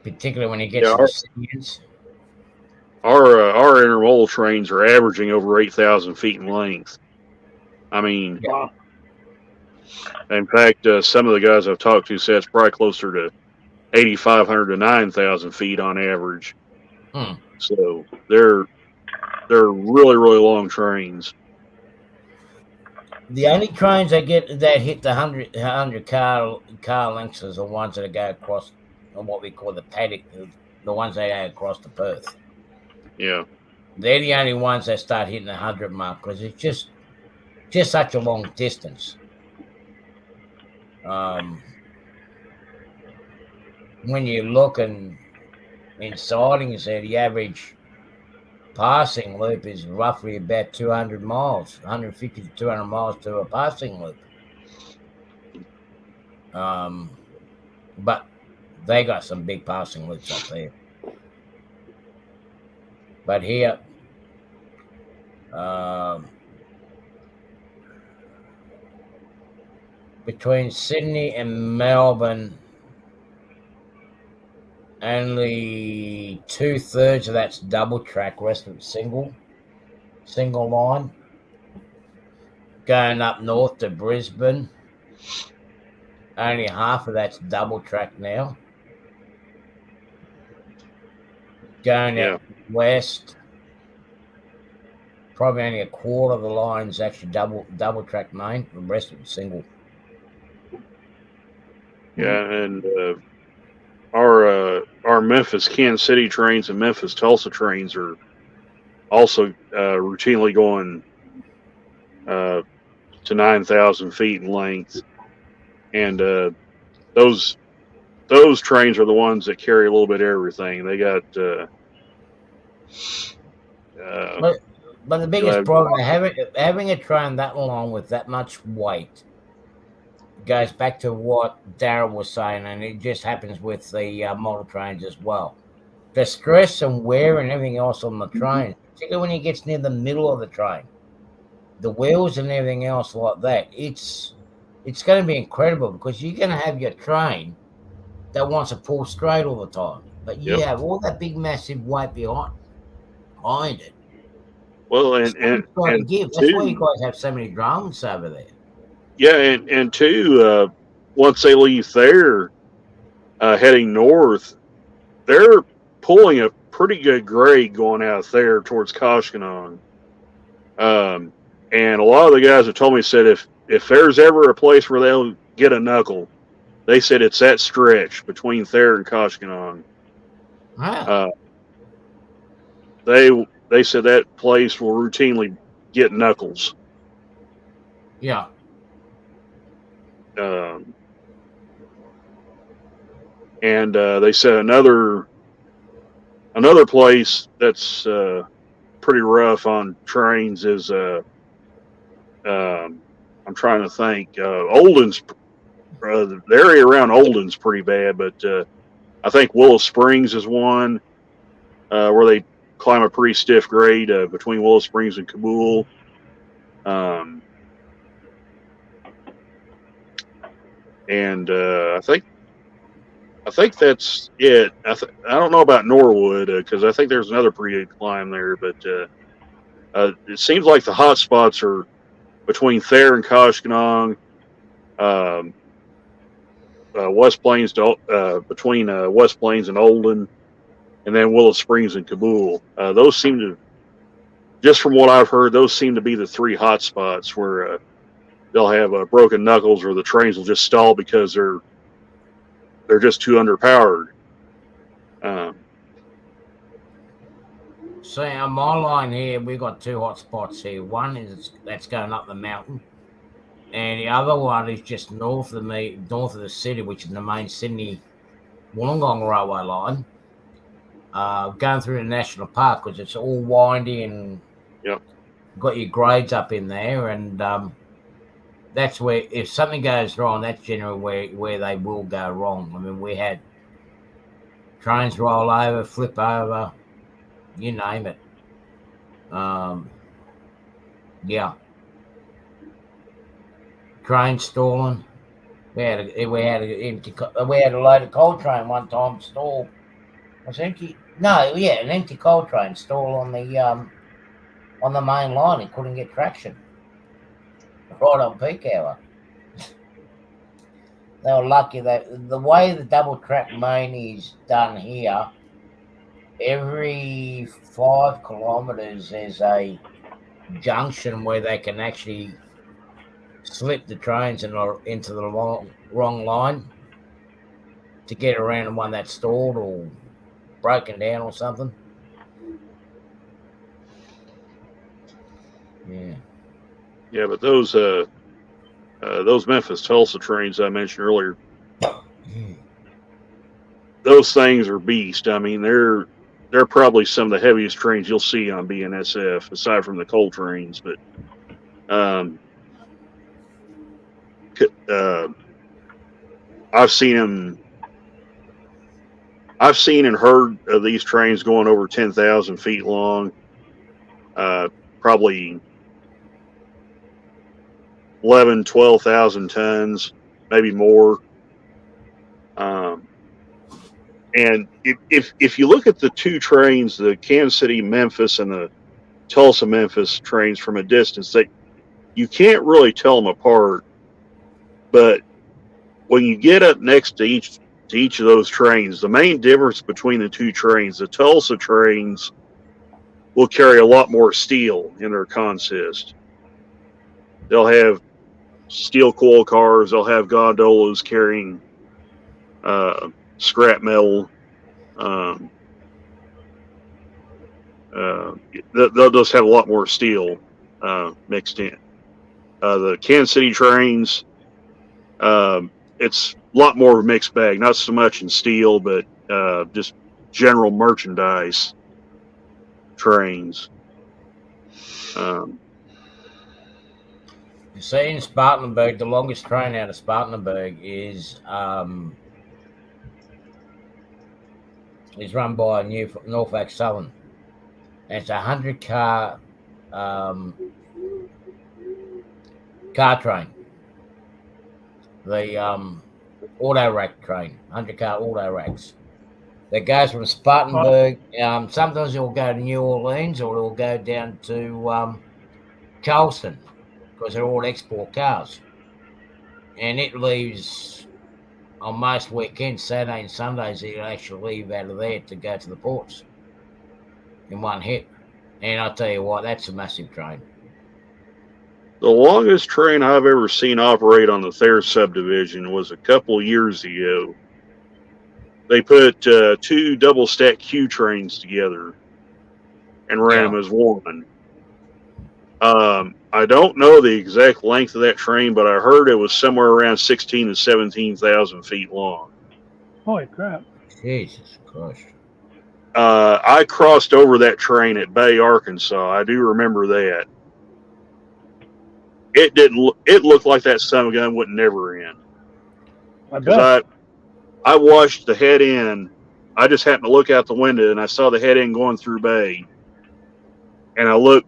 particularly when you get to the cities. Our intermodal trains are averaging over 8,000 feet in length. I mean, in fact, some of the guys I've talked to said it's probably closer to 8,500 to 9,000 feet on average. So they're really, really long trains. The only trains that hit the 100 car lengths are the ones that go across what we call the paddock, the ones that go across to Perth. Yeah, they're the only ones that start hitting the 100 mark because it's just such a long distance. When you look in sidings there, the average passing loop is roughly about 200 miles, 150 to 200 miles to a passing loop. But they got some big passing loops up there. But here, between Sydney and Melbourne, only 2/3 of that's double track, rest of it's single. single line. Going up north to Brisbane, only half of that's double track now. Going out west, probably only a quarter of the line's actually double track main. The rest of it's single. Yeah, and our Memphis Kansas City trains and Memphis Tulsa trains are also routinely going to 9,000 feet in length, and those trains are the ones that carry a little bit of everything. They got but the biggest problem having a train that long with that much weight goes back to what Darryl was saying, and it just happens with the model trains as well. The stress and wear and everything else on the train, particularly when it gets near the middle of the train, the wheels and everything else like that, it's going to be incredible because you're going to have your train that wants to pull straight all the time, but you have all that big massive weight behind it. Well, and that's why you guys have so many drums over there. Yeah, and two, once they leave there, heading north, they're pulling a pretty good grade going out there towards Koshkonong. And a lot of the guys have told me, said if there's ever a place where they'll get a knuckle, they said it's that stretch between Thayer and Koshkonong. Wow. They said that place will routinely get knuckles. Yeah. And they said another place that's pretty rough on trains is I'm trying to think. Olden's the area around Olden's pretty bad, but I think Willow Springs is one where they climb a pretty stiff grade between Willow Springs and Kabul. And I think that's it. I don't know about Norwood because I think there's another pretty good climb there, but it seems like the hot spots are between Thayer and Koshkonong, West Plains between West Plains and Olden, and then Willow Springs and Kabul. Those seem to, just from what I've heard, those seem to be the three hot spots where they'll have broken knuckles, or the trains will just stall because they're just too underpowered. See, on my line here, we've got two hot spots here. One is that's going up the mountain, and the other one is just north of the city, which is the main Sydney Wollongong railway line, going through the national park because it's all windy and got your grades up in there, and that's where if something goes wrong, that's generally where they will go wrong. I mean, we had trains roll over, flip over, you name it. Train stalling. We had a load of coal train one time stall. Was empty. No, yeah, an empty coal train stall on the main line. It couldn't get traction. Right on peak hour. They were lucky that the way the double track main is done here, every 5 kilometres there's a junction where they can actually slip the trains into the wrong line to get around the one that's stalled or broken down or something. Yeah. Yeah, but those Memphis Tulsa trains I mentioned earlier, those things are beast. I mean, they're probably some of the heaviest trains you'll see on BNSF, aside from the coal trains. But I've seen and heard of these trains going over 10,000 feet long, probably 11, 12,000 tons, maybe more. And if you look at the two trains, the Kansas City, Memphis, and the Tulsa Memphis trains from a distance. You can't really tell them apart, but when you get up next to each of those trains, the main difference between the two trains, the Tulsa trains will carry a lot more steel in their consist. They'll have steel coil cars. They'll have gondolas carrying scrap metal. They'll just have a lot more steel mixed in. The Kansas City trains, it's a lot more of a mixed bag. Not so much in steel, but just general merchandise trains. You see, in Spartanburg, the longest train out of Spartanburg is run by Norfolk Southern. And it's a 100-car car train. The auto rack train, 100-car auto racks. That goes from Spartanburg. Sometimes it will go to New Orleans, or it will go down to Charleston, because they're all export cars. And it leaves on most weekends, Saturday and Sundays, it'll actually leave out of there to go to the ports in one hit. And I'll tell you what, that's a massive train. The longest train I've ever seen operate on the Thayer subdivision was a couple of years ago. They put two double-stack Q trains together and ran them as one. I don't know the exact length of that train, but I heard it was somewhere around 16,000 to 17,000 feet long. Holy crap. Jesus Christ. I crossed over that train at Bay, Arkansas. I do remember that. It looked like that son of a gun would never end. Because I watched the head end. I just happened to look out the window and I saw the head end going through Bay. And I looked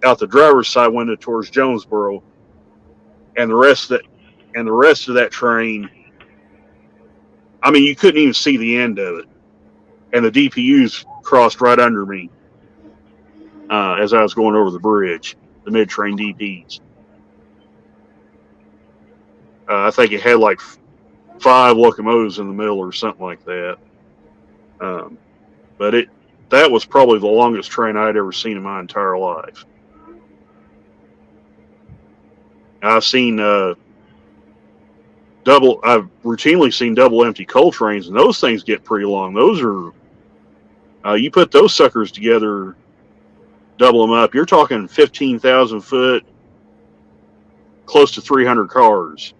out the driver's side window towards Jonesboro, and the rest of that train, I mean, you couldn't even see the end of it. And the DPUs crossed right under me as I was going over the bridge, the mid-train DPs. I think it had like 5 locomotives in the middle or something like that. But that was probably the longest train I'd ever seen in my entire life. I've routinely seen double empty coal trains, and those things get pretty long. Those are, you put those suckers together, double them up, you're talking 15,000 foot, close to 300 cars.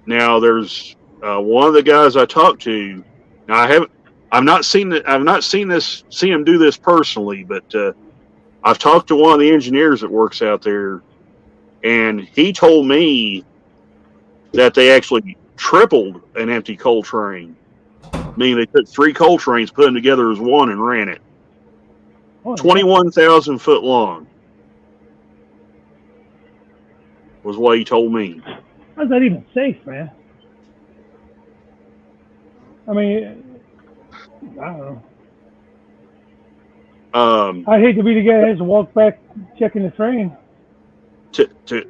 Now there's one of the guys I talked to. Now I've not seen him do this personally, but I've talked to one of the engineers that works out there, and he told me that they actually tripled an empty coal train, meaning they took 3 coal trains, put them together as one, and ran it. 21,000 foot long was what he told me. How's that even safe, man? I mean, I don't know. I'd hate to be the guy that has to walk back checking the train.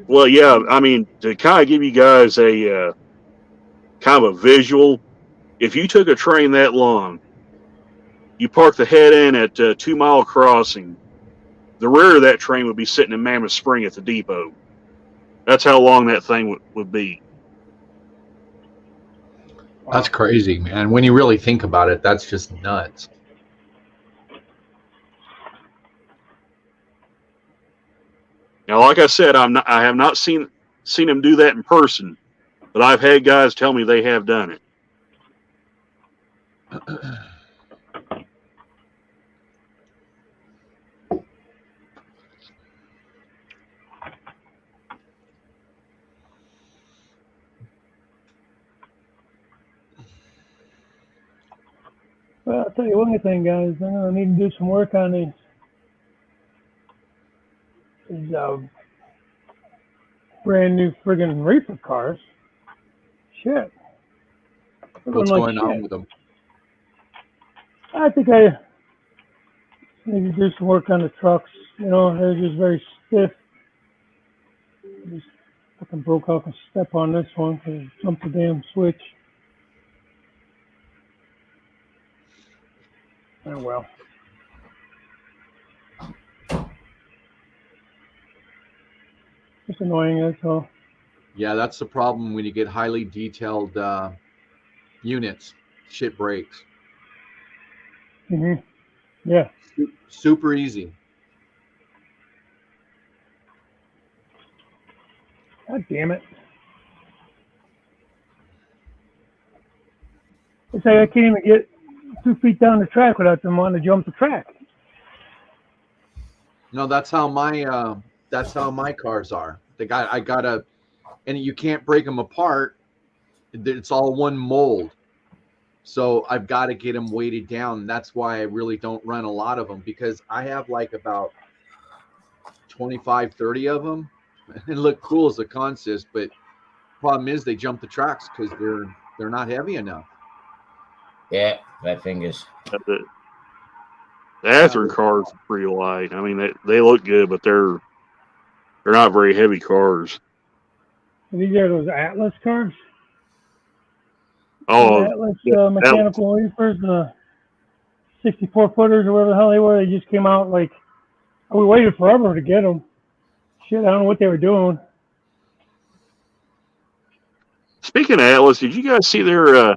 Well, yeah, I mean, to kind of give you guys a kind of a visual, if you took a train that long, you park the head in at 2 Mile Crossing, the rear of that train would be sitting in Mammoth Spring at the depot. That's how long that thing would be. That's crazy, man. When you really think about it, that's just nuts. Now, like I said, I have not seen him do that in person, but I've had guys tell me they have done it. Well, I'll tell you one thing, guys. I'm going to need to do some work on these brand new friggin' reefer cars. Shit. What's going on with them? I think I Maybe do some work on the trucks. You know, they're just very stiff. Just fucking broke off a step on this one because it jumped the damn switch. Oh well. Just annoying, that's all. Yeah, that's the problem when you get highly detailed units. Shit breaks. Yeah. Super easy. God damn it. It's like I can't even get 2 feet down the track without them wanting to jump the track. No, that's how my cars are. I gotta, and you can't break them apart. It's all one mold. So I've got to get them weighted down. That's why I really don't run a lot of them, because I have like about 25, 30 of them. And look cool as a consist, but problem is they jump the tracks because they're not heavy enough. Yeah, fat fingers. The Atherton cars are pretty light. I mean, they look good, but they're not very heavy cars. These are those Atlas cars? Oh, Atlas mechanical reefers, the 64 footers or whatever the hell they were. They just came out like, we waited forever to get them. Shit, I don't know what they were doing. speaking of Atlas, did you guys see their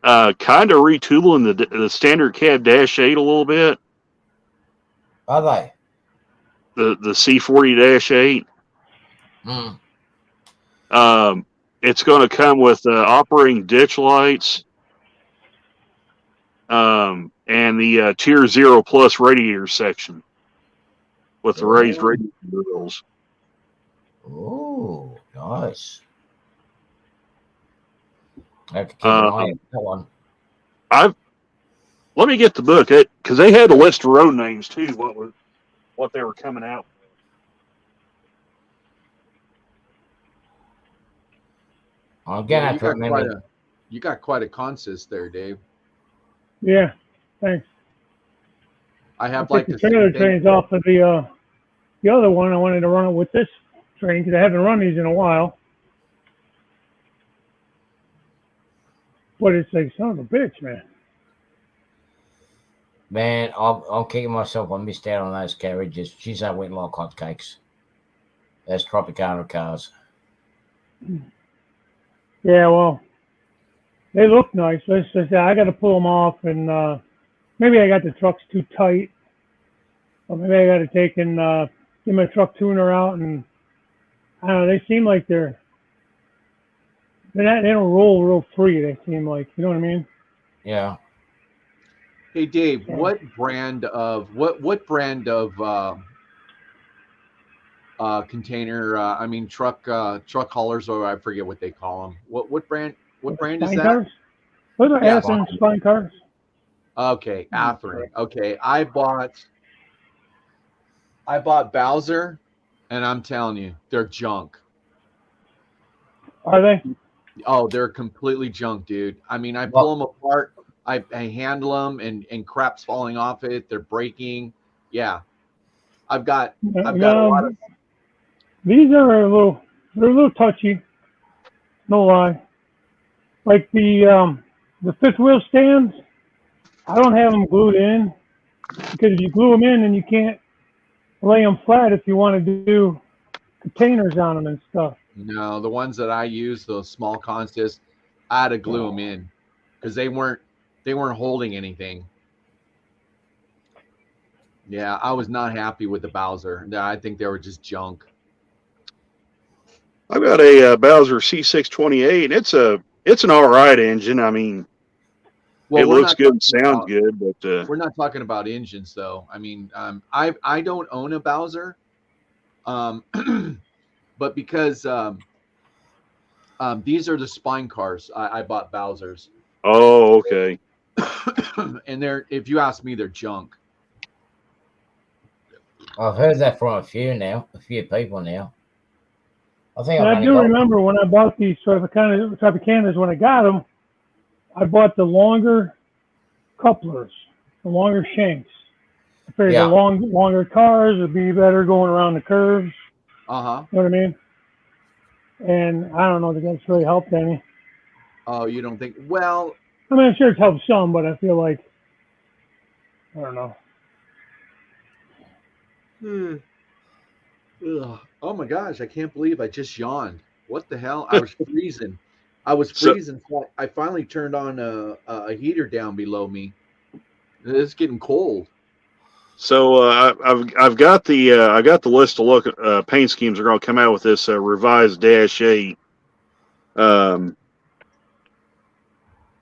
kind of retooling the standard cab Dash 8 a little bit? Are they? The C40-8. It's going to come with operating ditch lights, and the Tier 0 Plus radiator section with the raised radiator grills. Oh, nice. I have to keep an eye on that one. Let me get the book, because they had a list of road names too. What they were coming out with. Again, you got quite a consist there, Dave. Yeah, thanks. I have like the trailer trains off of the other one. I wanted to run it with this train because I haven't run these in a while. But it's like, son of a bitch, man. Man, I'm kicking myself. I missed out on those carriages. Jeez, I went like hotcakes. Those Tropicana cars. Yeah, well, they look nice. Let's just say I got to pull them off, and maybe I got the trucks too tight, or maybe I got to take and get my truck tuner out, and I don't know. They seem like they don't roll real free. They seem like, you know what I mean? Yeah. Hey Dave, what brand of container? Truck haulers, or I forget what they call them. What brand is that? Cars? Those are Atherton spine cars. Okay, Atherton. Okay, I bought Bowser, and I'm telling you, they're junk. Are they? Oh, they're completely junk, dude. I mean, I pull them apart. I handle them, and crap's falling off it. They're breaking. Yeah, I've got a lot of. These are a little touchy. No lie. Like the fifth wheel stands, I don't have them glued in, because if you glue them in, then you can't lay them flat if you want to do containers on them and stuff. No, the ones that I use, those small consists, I had to glue them in because they weren't holding anything. Yeah, I was not happy with the Bowser. I think they were just junk. I've got a Bowser C628. It's an all right engine. I mean, it looks good and sounds good, but we're not talking about engines, though. I mean, I don't own a Bowser, but because these are the spine cars, I bought Bowsers. Oh, okay. And if you ask me, they're junk. I've heard that from a few people now. I do remember when I bought these Tropicanas, when I got them, I bought the longer couplers, the longer shanks. I figured Yeah. the longer cars would be better going around the curves. Uh-huh. You know what I mean? And I don't know that that's really helped any. Oh, you don't think? Well, I mean, I'm sure it's helped some, but I feel like, I don't know. ugh. Oh my gosh, I can't believe I just yawned. What the hell? I was freezing. I was So- freezing. So I finally turned on a heater down below me. It's getting cold. So I've got the list of look paint schemes are going to come out with this revised Dash 8.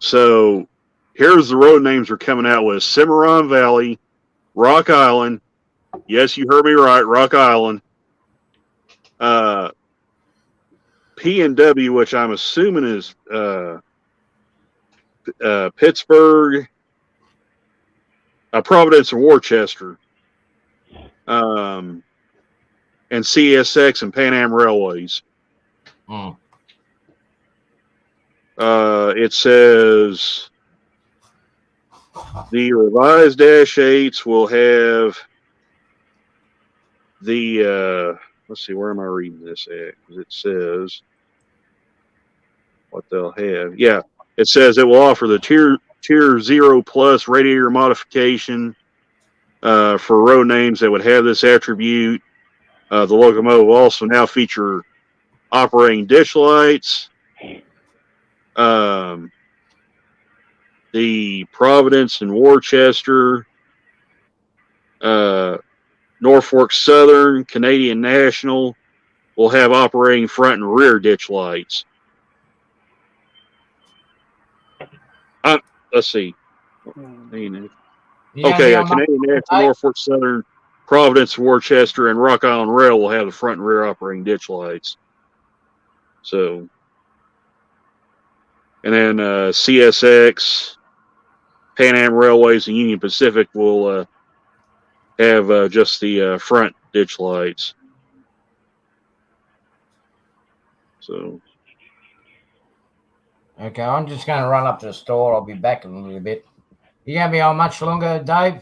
So here's the road names we're coming out with: Cimarron Valley, Rock Island. Yes, you heard me right, Rock Island. P&W, which I'm assuming is Pittsburgh, Providence, and Worcester. And CSX and Pan Am Railways. Mm. It says the revised Dash 8s will have the, let's see, where am I reading this at? Because it says what they'll have. Yeah, it says it will offer the Tier 0 Plus radiator modification for road names that would have this attribute. The locomotive will also now feature operating ditch lights. The Providence and Worcester, Norfolk Southern, Canadian National will have operating front and rear ditch lights. Let's see. You Okay, know, Canadian National, Norfolk Southern, Providence, Worcester, and Rock Island Rail will have the front and rear operating ditch lights. So, and then CSX, Pan Am Railways, and Union Pacific will have just the front ditch lights. So, okay, I'm just going to run up to the store. I'll be back in a little bit. You going to be on much longer, Dave?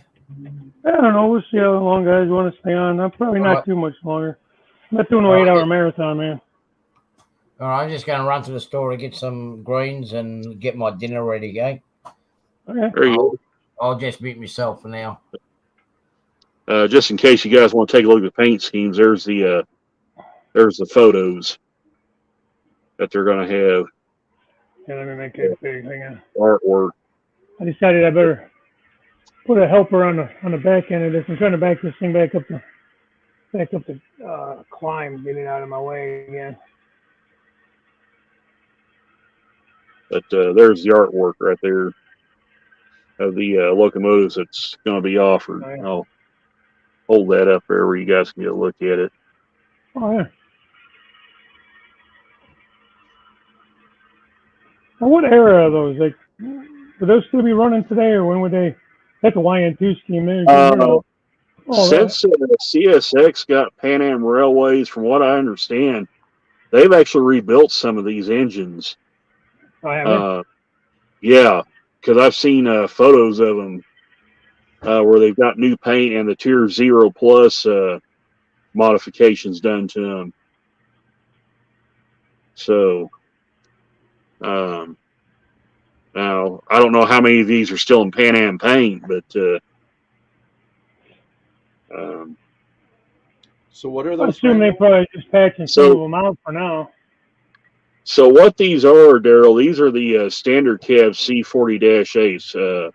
I don't know. We'll see how long guys want to stay on. I'm probably not too much longer. I'm not doing an 8-hour marathon, man. All right, I'm just going to run to the store to get some greens and get my dinner ready, okay? Okay. I'll just mute myself for now. Just in case you guys want to take a look at the paint schemes, there's the photos that they're going to have. Yeah, let me make it big. Hang on. Artwork. I decided I better put a helper on the back end of this. I'm trying to back this thing back up the climb, get it out of my way again. But there's the artwork right there of the locomotives that's going to be offered. Oh, yeah. I'll hold that up there where you guys can get a look at it. Oh, yeah. Now, what era are those? Like, would those still be running today, or when would they? That's a YN2 scheme. Since CSX got Pan Am Railways, from what I understand, they've actually rebuilt some of these engines. Oh, yeah, because I've seen photos of them where they've got new paint and the Tier 0 Plus modifications done to them. So, now I don't know how many of these are still in Pan Am paint, but so what are I those? assume they probably just patching some of them out for now. So what these are, Daryl, these are the standard cab C40-8s,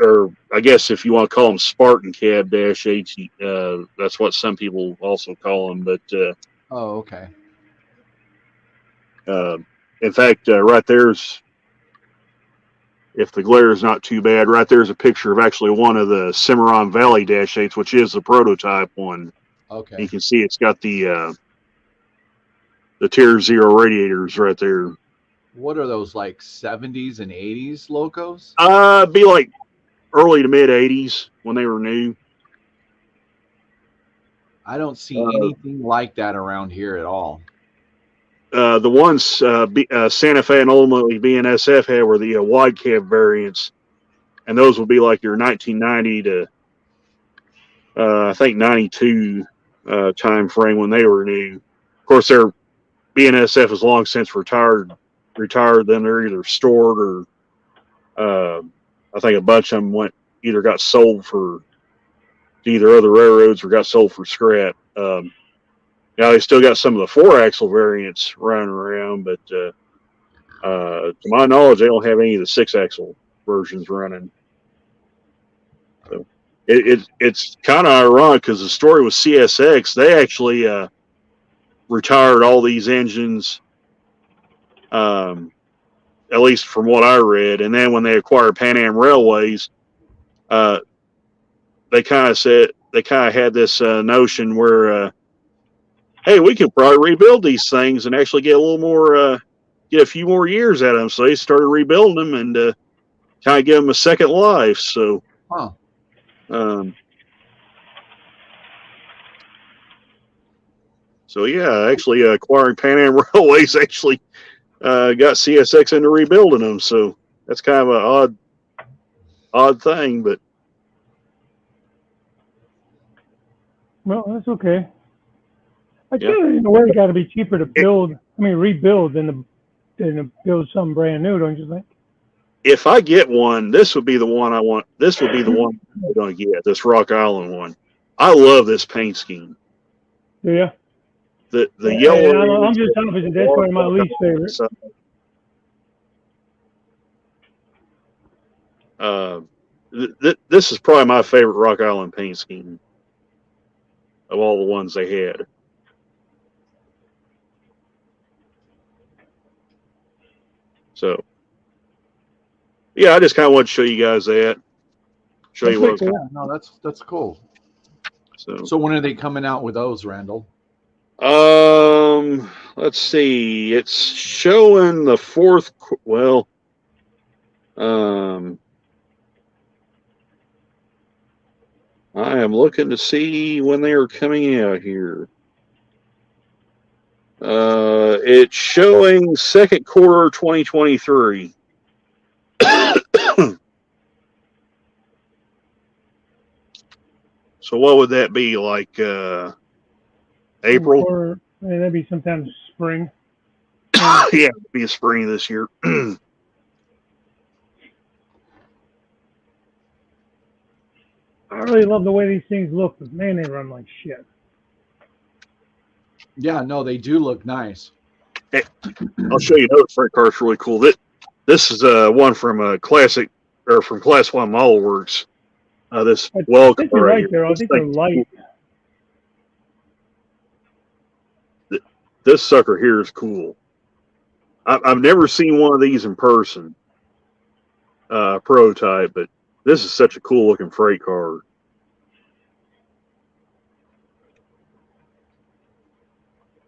or I guess if you want to call them Spartan cab -8s, that's what some people also call them. But oh, okay. In fact, right there's, if the glare is not too bad, right there's a picture of actually one of the Cimarron Valley -8s, which is the prototype one. Okay. You can see it's got the Tier 0 radiators right there. What are those, like 70s and 80s locos? Be like early to mid 80s when they were new. I don't see anything like that around here at all. The ones Santa Fe and ultimately BNSF had were the wide cab variants, and those would be like your 1990 to I think 92 time frame when they were new. Of course, their BNSF has long since retired. Then they're either stored or I think a bunch of them got sold for either other railroads or got sold for scrap. Now they still got some of the 4-axle variants running around, but to my knowledge, they don't have any of the 6-axle versions running. So it's kind of ironic because the story with CSX, they actually retired all these engines, at least from what I read. And then when they acquired Pan Am Railways, they kind of had this notion where, hey, we could probably rebuild these things and actually get a little more, get a few more years out of them. So they started rebuilding them and kind of give them a second life. So, so yeah, actually acquiring Pan Am Railways actually got CSX into rebuilding them. So that's kind of an odd thing, but. Well, that's okay. I feel in a way it got to be cheaper to rebuild than to build something brand new, don't you think? If I get one, this would be the one I want. This would be the one I'm going to get, this Rock Island one. I love this paint scheme. Yeah. The yellow. I'm just opposite. That's one of my least favorite. This is probably my favorite Rock Island paint scheme of all the ones they had. So, yeah, I just kind of want to show you guys that. Show you what. No, that's cool. So when are they coming out with those, Randall? Let's see. It's showing the 4th. Well, I am looking to see when they are coming out here. It's showing 2nd quarter 2023. So what would that be, like April? Or that'd be sometime spring. Yeah, it'd be a spring this year. I really love the way these things look, but man, they run like shit. Yeah, no, they do look nice. Hey, I'll show you another freight car. It's really cool. This is one from Classic or from Class 1 Model Works. This well car right there. I think they're light. This sucker here is cool. I've never seen one of these in person, prototype, but this is such a cool looking freight car.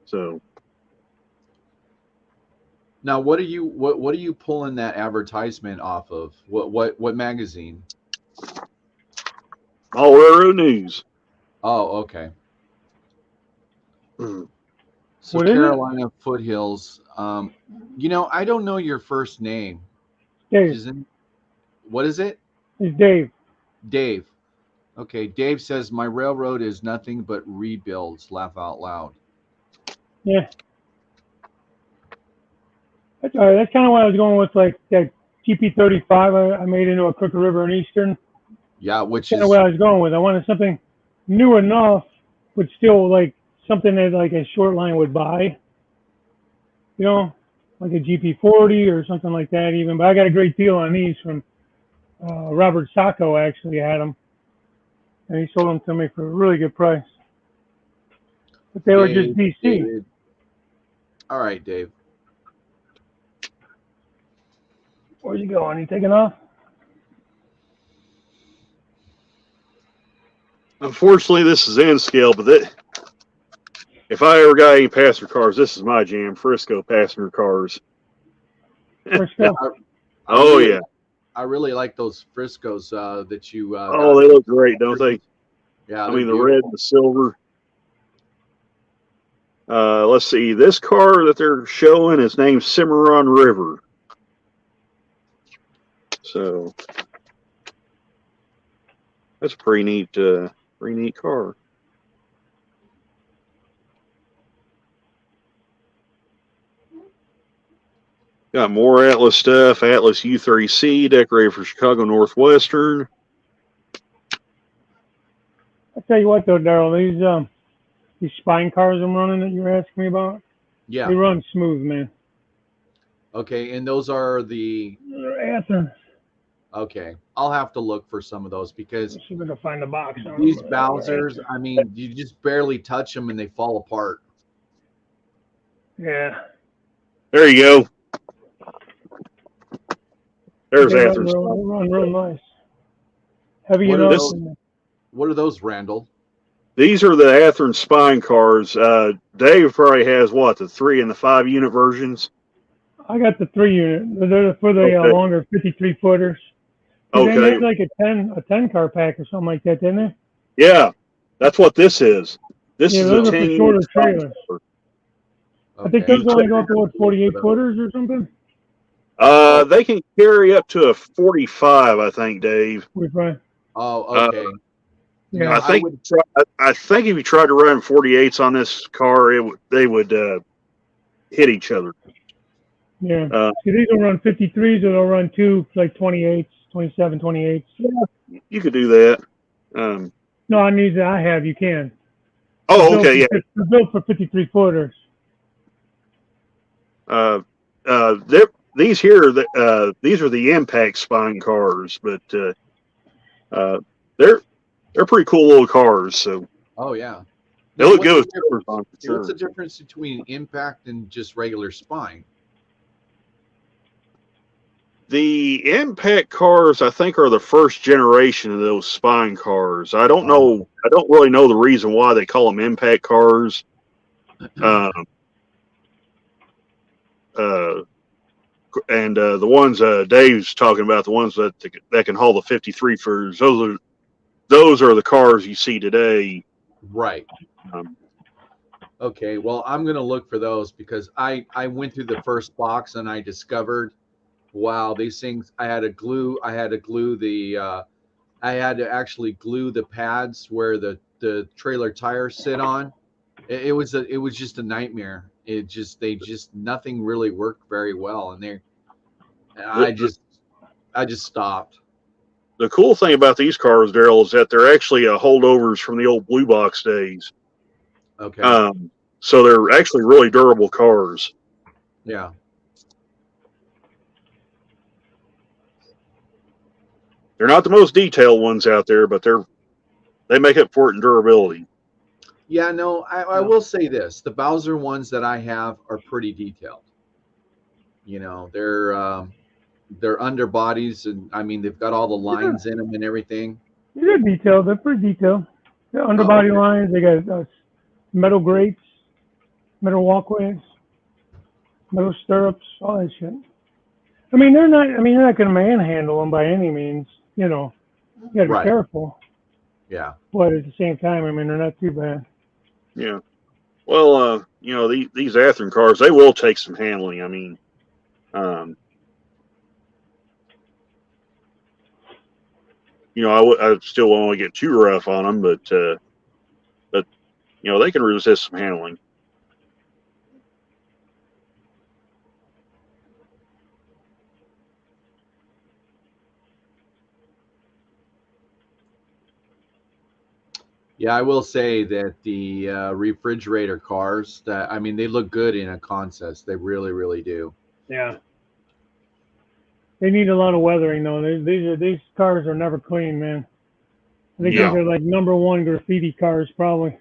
So now, what are you pulling that advertisement off of? What magazine? All Railroad News. Oh, okay. Mm. So what Carolina Foothills. I don't know your first name. Dave. What is it? It's Dave. Dave. Okay. Dave says my railroad is nothing but rebuilds. Laugh out loud. Yeah. That's all right. That's kind of what I was going with, like that GP35 I made into a Crooked River and Eastern. Yeah, which kind of what I was going with. I wanted something new enough, but still like something that like a short line would buy. You know, like a GP40 or something like that even. But I got a great deal on these from Robert Sacco, actually had them. And he sold them to me for a really good price. But they were just DC. David. All right, Dave. Where's he going? He taking off? Unfortunately, this is in scale, but if I ever got any passenger cars, this is my jam. Frisco passenger cars. Frisco? Yeah. I really like those Friscos that you. They look great, don't they? Yeah. I mean, the red and the silver. Let's see. This car that they're showing is named Cimarron River. So That's a pretty neat car. Got more Atlas stuff. Atlas U3C, decorated for Chicago Northwestern. I tell you what, though, Daryl, these spine cars I'm running that you're asking me about, Yeah. they run smooth, man. Okay, and those are the Anthem. Okay, I'll have to look for some of those because See if I can find the box. these Bowsers, I mean, you just barely touch them and they fall apart. Yeah. There you go. There's They Athens. run real nice. Heavy What enough. What are those, Randall? These are the Athearn spine cars. Dave probably has what, the 3 and the 5 unit versions? I got the 3 unit. They're for the Okay. longer 53 footers. They Okay. made like a 10 car pack or something like that, didn't they? Yeah, that's what this is. This Yeah, is those a are for 10 shorter unit spine trailers. car. I think those only go up to what, 48 footers or something? They can carry up to a 45, I think, Dave. 45. Oh, okay. Yeah. I think if you tried to run 48s on this car, they would hit each other. Yeah. See, these will run 53s or they'll run 2 like 28s, 27, 28s. Yeah, you could do that. No, on these that I have, you can. Oh, okay, yeah. They're built for 53 footers. These here, these are the impact spine cars, but they're pretty cool little cars. So Oh yeah, they look good with timbers on for sure. What's the difference between impact and just regular spine? The impact cars, I think, are the first generation of those spine cars. I don't know. I don't really know the reason why they call them impact cars. And the ones Dave's talking about, the ones that can haul the 53 footers, those are the cars you see today. Right. Okay. Well, I'm gonna look for those because I went through the first box and I discovered, wow, these things. I had to actually glue the pads where the trailer tires sit on. It was just a nightmare. Nothing really worked very well, and I just stopped. The cool thing about these cars, Daryl, is that they're actually holdovers from the old blue box days. Okay. So they're actually really durable cars. Yeah. They're not the most detailed ones out there, but they make up for it in durability. Yeah, no, I will say this: the Bowser ones that I have are pretty detailed. You know, they're underbodies, and I mean they've got all the lines in them and everything. They're detailed. They're pretty detailed. They're underbody lines. They got metal grates, metal walkways, metal stirrups, all that shit. I mean, they're not going to manhandle them by any means. You know, you got to be careful. Yeah. But at the same time, I mean, they're not too bad. Yeah. Well, you know, these Athearn cars, they will take some handling. I mean, you know, I still won't want to get too rough on them, but you know, they can resist some handling. Yeah, I will say that the refrigerator cars, I mean, they look good in a contest. They really, really do. Yeah. They need a lot of weathering, though. These cars are never clean, man. I think these are like #1 graffiti cars, probably.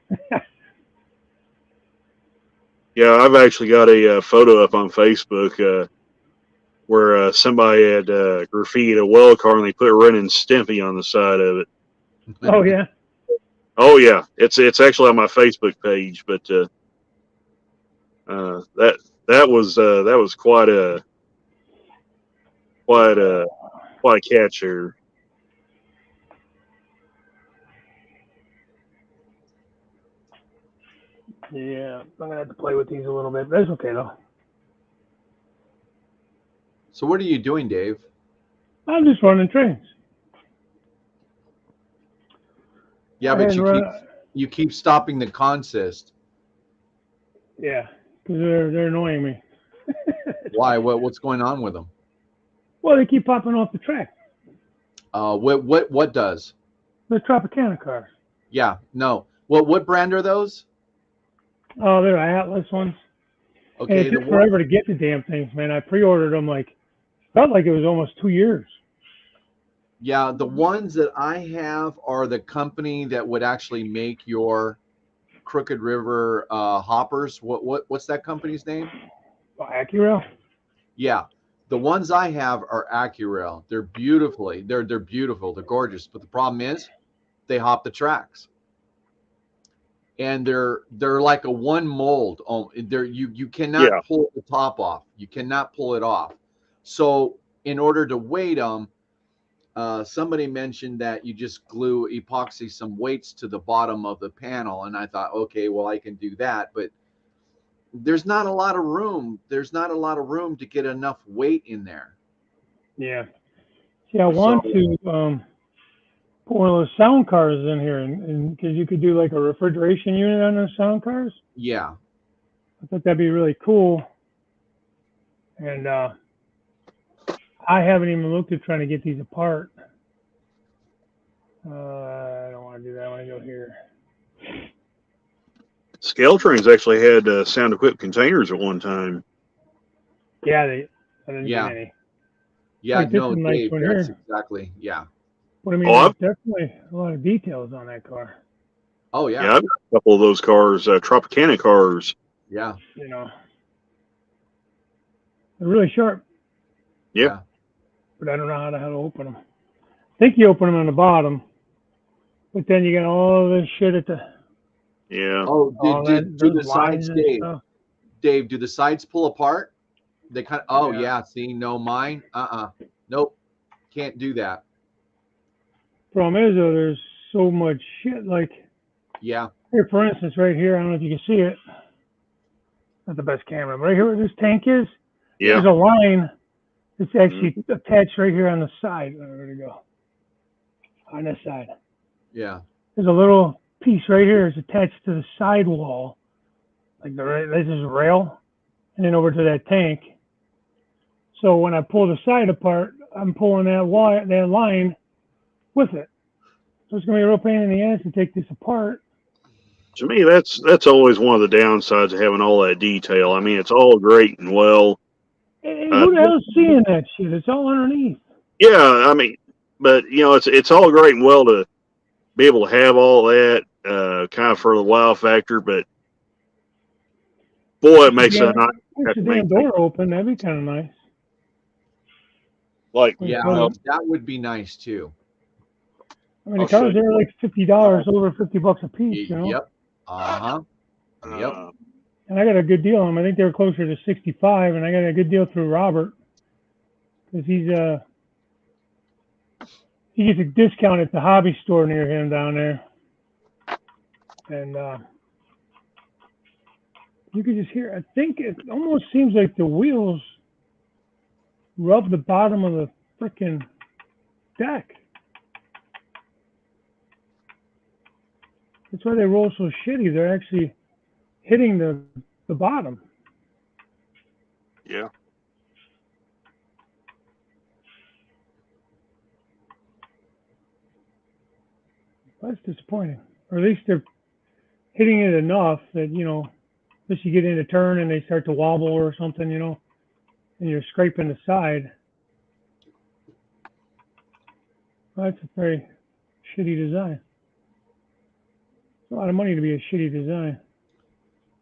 Yeah, I've actually got a photo up on Facebook where somebody had graffitied a well car and they put Ren and Stimpy on the side of it. Oh yeah. Oh yeah, it's actually on my Facebook page, but that was quite a catch here. Yeah, I'm gonna have to play with these a little bit, but that's okay though. So what are you doing, Dave? I'm just running trains. Yeah, but you keep stopping the consist. Yeah, because they're annoying me. Why? What's going on with them? Well, they keep popping off the track. What does? The Tropicana cars. Yeah, no. What brand are those? Oh, they're Atlas ones. Okay, and it took forever to get the damn things, man. I pre-ordered them felt like it was almost 2 years. Yeah, the ones that I have are the company that would actually make your Crooked River hoppers. What's that company's name? Accurail. Yeah, the ones I have are Accurail. They're beautiful. They're gorgeous. But the problem is, they hop the tracks, and they're like a one mold. You cannot pull the top off. You cannot pull it off. So in order to weight them, somebody mentioned that you just glue epoxy some weights to the bottom of the panel, and I thought, okay, well, I can do that, but there's not a lot of room. There's not a lot of room to get enough weight in there. Yeah. See, I want to put one of those sound cars in here, and because you could do like a refrigeration unit on those sound cars. Yeah. I thought that'd be really cool. And I haven't even looked at trying to get these apart. I don't want to do that. I want to go here. Scale Trains actually had sound equipped containers at one time. Yeah, I didn't get any. Yeah, like no, nice Dave, that's exactly, yeah. But I mean, there's definitely a lot of details on that car. Oh, yeah. Yeah, I've got a couple of those cars, Tropicana cars. Yeah. You know, they're really sharp. Yeah. But I don't know how to open them. I think you open them on the bottom, but then you got all this shit at the. Yeah. Oh, do the sides, Dave? Dave, do the sides pull apart? They kind of. Oh yeah. See, no, mine. Nope. Can't do that. Problem is though, there's so much shit. Yeah. Here, for instance, right here. I don't know if you can see it. Not the best camera, but right here where this tank is. Yeah. There's a line that's actually attached right here on the side. Where to go? On this side. Yeah. There's a little piece right here is attached to the side wall, this is a rail, and then over to that tank. So when I pull the side apart, I'm pulling that line with it. So it's gonna be a real pain in the ass to take this apart. To me, that's always one of the downsides of having all that detail. I mean, it's all great and well. Hey, who the hell's seeing that shit? It's all underneath. Yeah, I mean, but it's all great and well to be able to have all that kind of for the wow factor, but boy, it makes a nice. Push the damn door open. That'd be kind of nice. That would be nice too. I mean, the cars are like $50, over $50 a piece. You know. Yep. Yep. And I got a good deal on them. I think they were closer to 65, and I got a good deal through Robert because he gets a discount at the hobby store near him down there, and you can just hear. I think it almost seems like the wheels rub the bottom of the freaking deck. That's why they roll so shitty. They're actually hitting the bottom. Yeah. That's disappointing. Or at least they're hitting it enough that, unless you get in a turn and they start to wobble or something, and you're scraping the side. Well, that's a very shitty design. It's a lot of money to be a shitty design.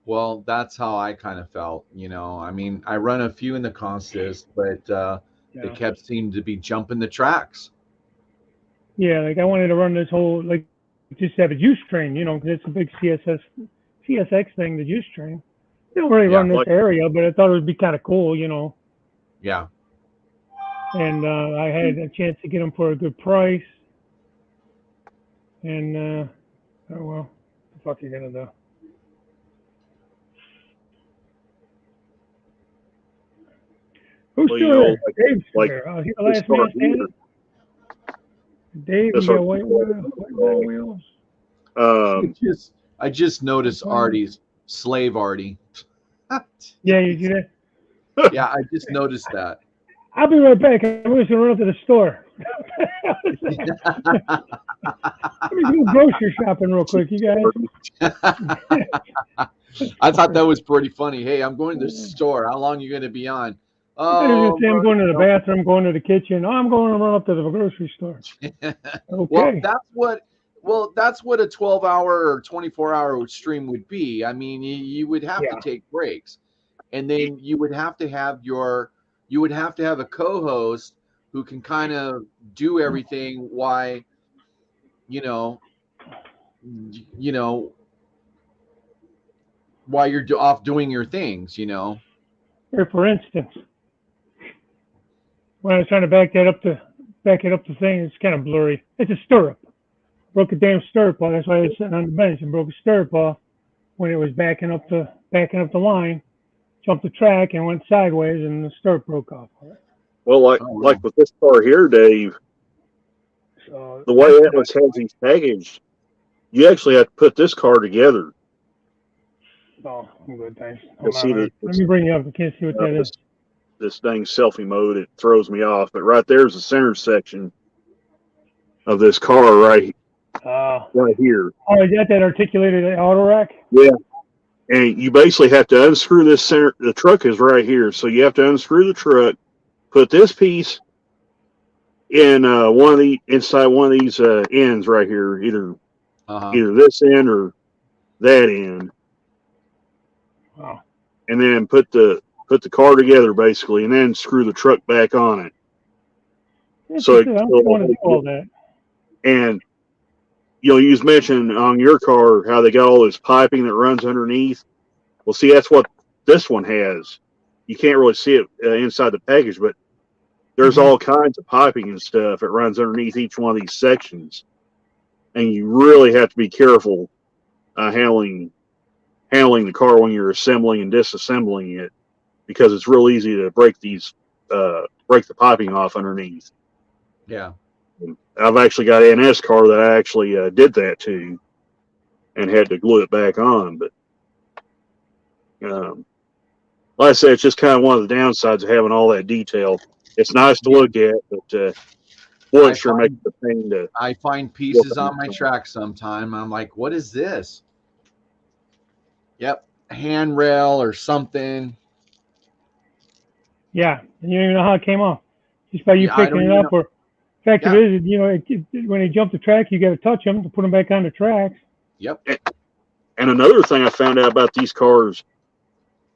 Well, that's how I kind of felt, I mean, I run a few in the consist, but they kept seeming to be jumping the tracks. Yeah, I wanted to run this whole, just have a juice train, because it's a big CSX thing, the juice train. They don't really run this area, but I thought it would be kind of cool, Yeah. And I had a chance to get them for a good price. And, oh well, what the fuck are you going to do? Who's still there? Dave's there. Oh, he's the last man standing. Dave, you got white wheels. I just noticed Artie's slave Artie. Yeah, you do that. Yeah, I just noticed that. I'll be right back. I'm just gonna run up to the store. Let me go grocery shopping real quick, you guys. I thought that was pretty funny. Hey, I'm going to the store. How long are you going to be on? I'm going to the bathroom, going to the kitchen. Oh, I'm going to run up to the grocery store. Okay. Well, that's what a 12-hour or 24-hour stream would be. I mean, you would have to take breaks, and then you would have to have a co-host who can kind of do everything while while you're off doing your things, Here, for instance, when I was trying to back it up the thing, it's kind of blurry. It's a stirrup. Broke a damn stirrup off. That's why I was sitting on the bench and broke a stirrup off when it was backing up the line. Jumped the track and went sideways, and the stirrup broke off. Well, like with this car here, Dave, so, the way Atlas has these packaged, you actually have to put this car together. Oh, I'm good, thanks. Let me bring you up. I can't see what that is. This dang selfie mode, it throws me off. But right there's the center section of this car right here. Oh, is that articulated auto rack? Yeah. And you basically have to unscrew this center. The truck is right here. So you have to unscrew the truck, put this piece in inside one of these ends right here, either this end or that end. Wow. And then put the car together basically, and then screw the truck back on it. So I don't want to do all that. And you just mentioned on your car how they got all this piping that runs underneath. Well, see, that's what this one has. You can't really see it inside the package, but there's all kinds of piping and stuff that runs underneath each one of these sections, and you really have to be careful handling the car when you're assembling and disassembling it, because it's real easy to break the piping off underneath. Yeah. I've actually got an NS car that I actually did that to and had to glue it back on. But like I said, it's just kind of one of the downsides of having all that detail. It's nice to look at, but boy, it sure makes the pain to. I find pieces on my track sometime. I'm like, what is this? Yep, handrail or something. Yeah, and you don't even know how it came off. Just by you picking it up, or fact of it is, when they jump the track, you got to touch them to put them back on the tracks. Yep. And another thing I found out about these cars,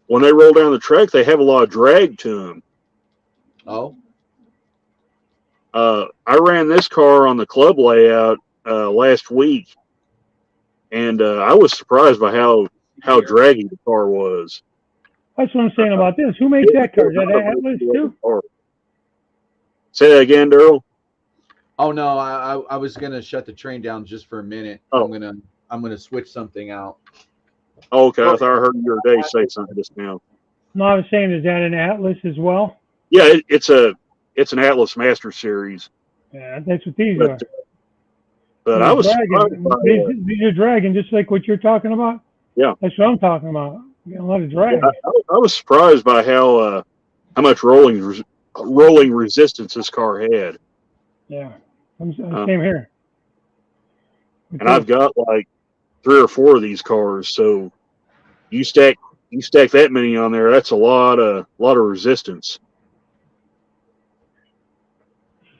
when they roll down the track, they have a lot of drag to them. Oh. I ran this car on the club layout last week, and I was surprised by how draggy the car was. That's what I'm saying about this. Who makes that car? Is that Atlas too? Say that again, Daryl. Oh no, I was gonna shut the train down just for a minute. Oh. I'm gonna switch something out. Okay, I thought I heard your Dave say something just now. No, I was saying, is that an Atlas as well? Yeah, it's an Atlas Master Series. Yeah, that's what these are. But I was surprised by these are dragging just like what you're talking about. Yeah, that's what I'm talking about. A lot of drag. Yeah, I was surprised by how much rolling resistance this car had. Yeah, same here. And I've got like 3 or 4 of these cars, so you stack that many on there, that's a lot of resistance.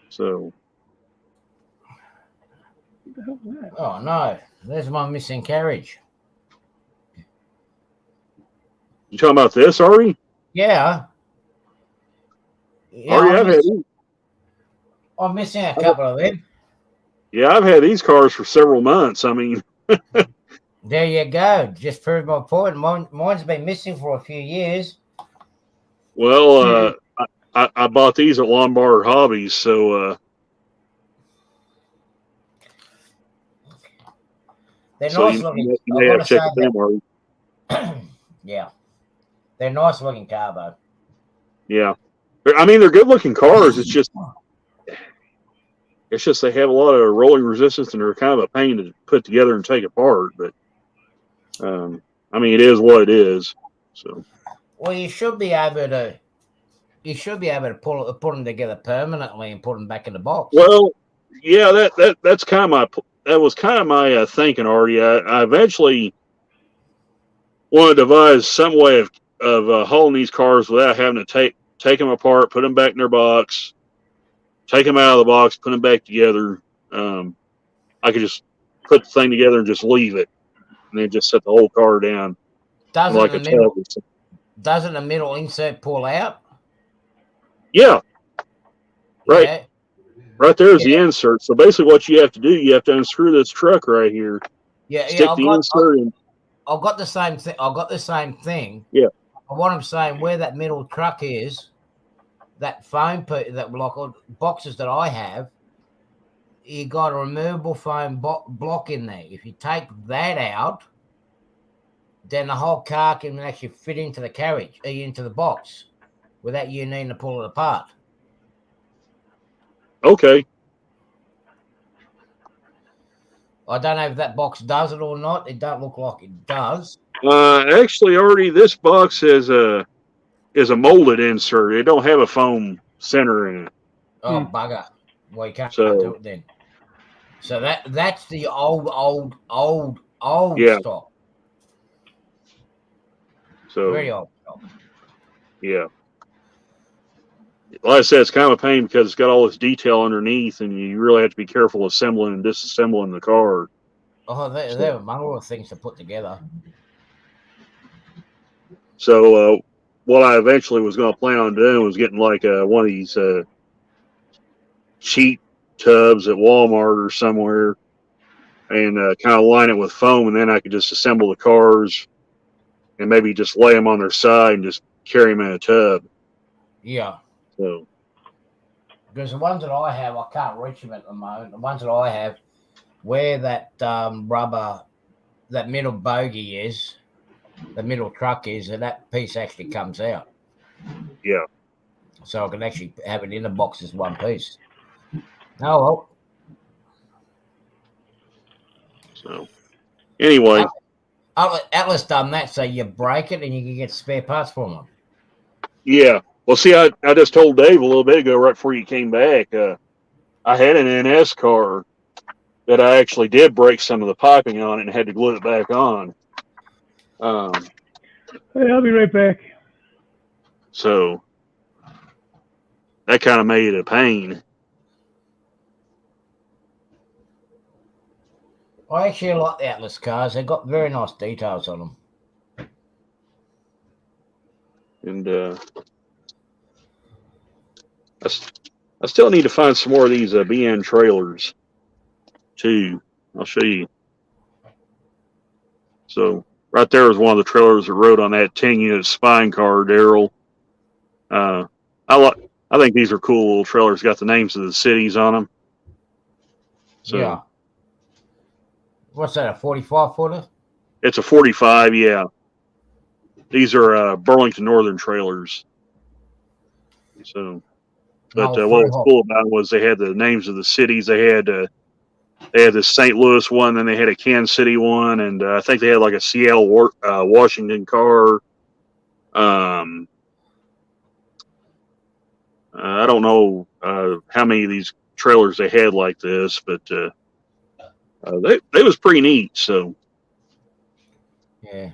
So. Oh no, there's my missing carriage. You talking about this, Ari? Yeah. I'm missing a couple of them. Yeah, I've had these cars for several months. I mean, there you go. Just proved my point. Mine's been missing for a few years. Well, I bought these at Lombard Hobbies, so they're nice looking. You have to check with them, Ari. Yeah, they're nice looking carbo. Yeah, I mean they're good looking cars. It's just It's just they have a lot of rolling resistance and they're kind of a pain to put together and take apart. But I mean, it is what it is. So. Well, you should be able to. You should be able to put them together permanently and put them back in the box. Well, yeah, that's kind of my thinking, Artie. I eventually want to devise some way of hauling these cars without having to take them apart, put them back in their box, take them out of the box, put them back together. I could just put the thing together and just leave it, and then just set the whole car down like a tub. Doesn't the middle insert pull out? Yeah, right. Yeah. Right there is the insert. So basically, what you have to do, you have to unscrew this truck right here. Yeah, stick the insert in. I've got the same thing. I've got the same thing. Yeah. What I'm saying, where that middle truck is, that foam that block boxes that I have, you got a removable foam block in there. If you take that out, then the whole car can actually fit into the carriage, into the box, without you needing to pull it apart. Okay. I don't know if that box does it or not. It don't look like it does. Actually, already this box is a molded insert. It don't have a foam center in it. Oh bugger! Well, you can't do it then. So that's the old stock. So very old stock. Yeah. Like I said, it's kind of a pain because it's got all this detail underneath, and you really have to be careful assembling and disassembling the car. Oh, there are a number of things to put together. So, what I eventually was going to plan on doing was getting like one of these cheap tubs at Walmart or somewhere, and kind of line it with foam, and then I could just assemble the cars, and maybe just lay them on their side and just carry them in a tub. Yeah. So, because the ones that I have, I can't reach them at the moment. The ones that I have, where that rubber, that middle bogie is, the middle truck is, and that piece actually comes out. Yeah. So I can actually have it in the box as one piece. Oh, well. So, anyway. Atlas done that, so you break it and you can get spare parts from them. Yeah. Well, see, I just told Dave a little bit ago, right before you came back, I had an NS car that I actually did break some of the piping on it and had to glue it back on. Hey, I'll be right back. So that kind of made it a pain. I actually like the Atlas cars. They've got very nice details on them. And I still need to find some more of these BN trailers too. I'll show you. So right there is one of the trailers that rode on that 10-unit spine car, Daryl. I think these are cool little trailers. Got the names of the cities on them. So, yeah. What's that, a 45 footer? It's a 45, yeah. These are Burlington Northern trailers. So, but what was cool about it was they had the names of the cities. They had the St. Louis one, then they had a Kansas City one, and I think they had like a Seattle, Washington car. I don't know how many of these trailers they had like this, but they was pretty neat. So yeah,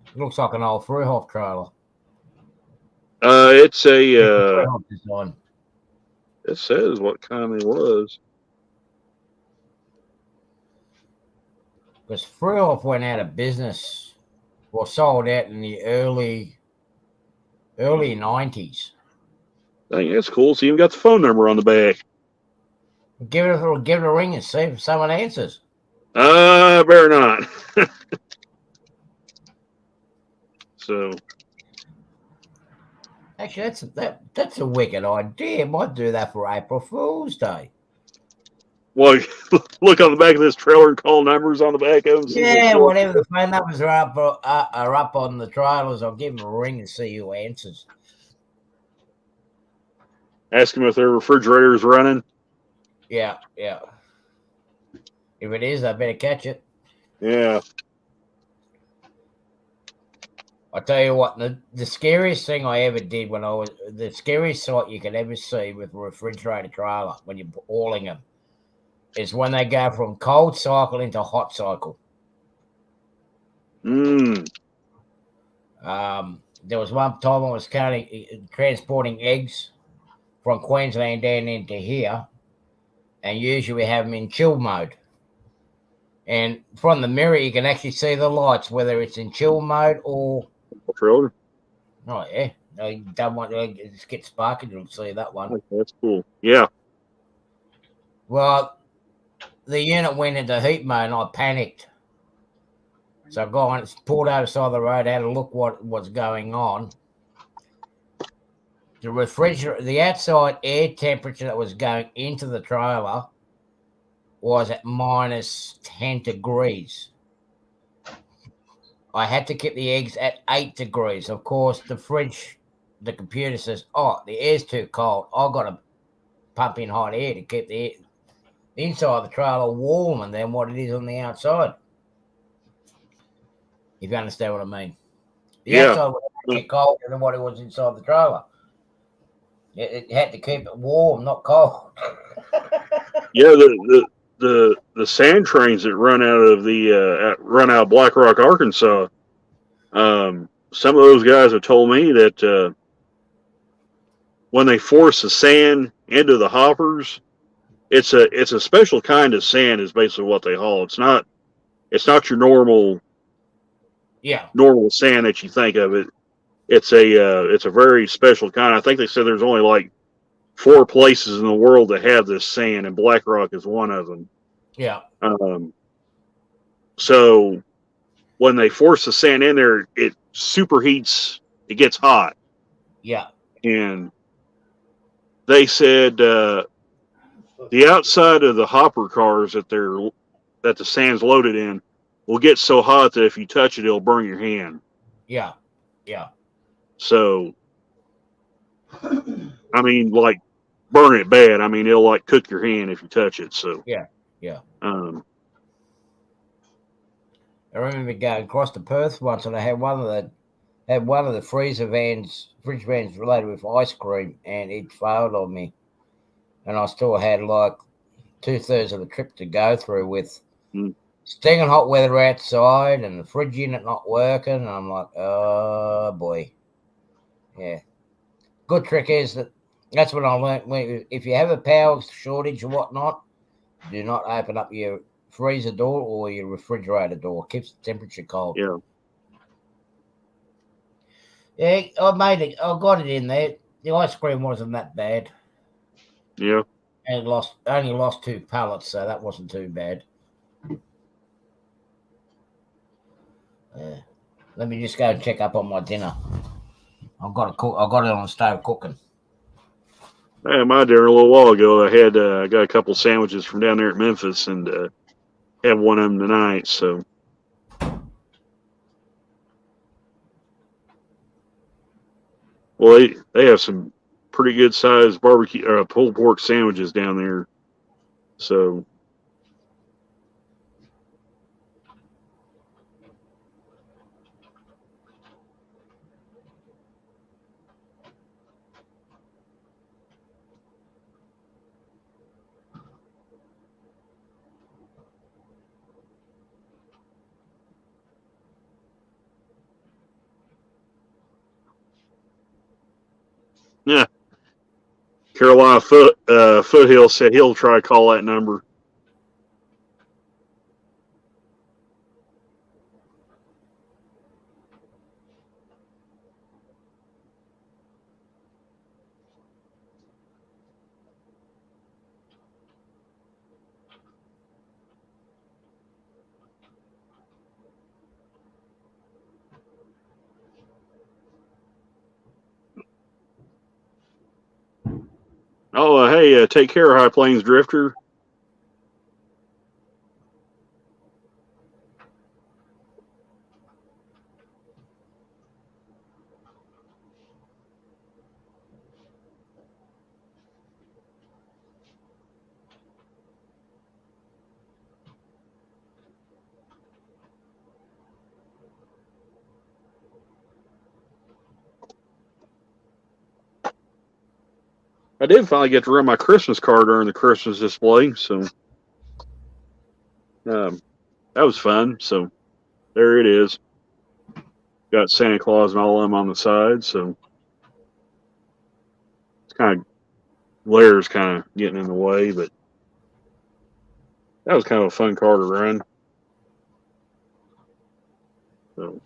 it looks like an old Fruhoff trailer. It's a design. It says what kind it was. Because Fruhoff went out of business, or sold out in the early 90s. I think that's cool. So you even got the phone number on the back. Give it a ring and see if someone answers. Better not. So, actually, that's a wicked idea. Might do that for April Fool's Day. Well, look on the back of this trailer and call numbers on the back of them. Yeah, whatever the phone numbers are up on the trailers, I'll give them a ring and see who answers. Ask them if their refrigerator is running. Yeah, yeah. If it is, I better catch it. Yeah. I tell you what, the scariest thing I ever did when I was the scariest sight you could ever see with a refrigerator trailer when you're hauling them is when they go from cold cycle into hot cycle. Mm. There was one time I was transporting eggs from Queensland down into here, and usually we have them in chill mode. And from the mirror, you can actually see the lights, whether it's in chill mode or. Trailer. Oh, yeah. No, you don't want to just get sparking, you'll see that one. That's cool. Yeah. Well, the unit went into heat mode and I panicked. So I got on, pulled over the side of the road, had a look what was going on. The refrigerator, the outside air temperature that was going into the trailer was at minus 10 degrees. I had to keep the eggs at 8 degrees. Of course, the computer says, oh, the air's too cold. I've got to pump in hot air to keep the inside the trailer warmer than what it is on the outside. If you understand what I mean. The outside was actually colder than what it was inside the trailer. It had to keep it warm, not cold. Yeah. The sand trains that run out of run out of Black Rock, Arkansas. Some of those guys have told me that when they force the sand into the hoppers, it's a special kind of sand is basically what they haul. It's not your normal sand that you think of it. It's a very special kind. I think they said there's only like 4 places in the world that have this sand, and Black Rock is one of them. Yeah. So when they force the sand in there, it superheats. It gets hot. Yeah. And they said the outside of the hopper cars that the sand's loaded in will get so hot that if you touch it, it'll burn your hand. Yeah. Yeah. So, I mean, like, burn it bad. I mean, it'll like cook your hand if you touch it. So, yeah. Yeah. Um, I remember going across to Perth once, and I had one of the fridge vans loaded with ice cream, and it failed on me, and I still had like 2/3 of the trip to go through with stinging hot weather outside and the fridge unit not working. And I'm like, oh boy, yeah. Good trick is that's what I learned. If you have a power shortage or whatnot, do not open up your freezer door or your refrigerator door. It keeps the temperature cold. Yeah. Yeah, I made it. I got it in there. The ice cream wasn't that bad. Yeah. And only lost 2 pallets, so that wasn't too bad. Let me just go and check up on my dinner. I've got it on the stove cooking. I had my dinner a little while ago. I got a couple sandwiches from down there at Memphis, and had one of them tonight. So, well, they have some pretty good sized barbecue pulled pork sandwiches down there. So, yeah. Carolina Foothill said he'll try to call that number. Oh, hey, take care, High Plains Drifter. I did finally get to run my Christmas car during the Christmas display, so that was fun. So there it is. Got Santa Claus and all of them on the side, so it's kind of glare kind of getting in the way, but that was kind of a fun car to run. So.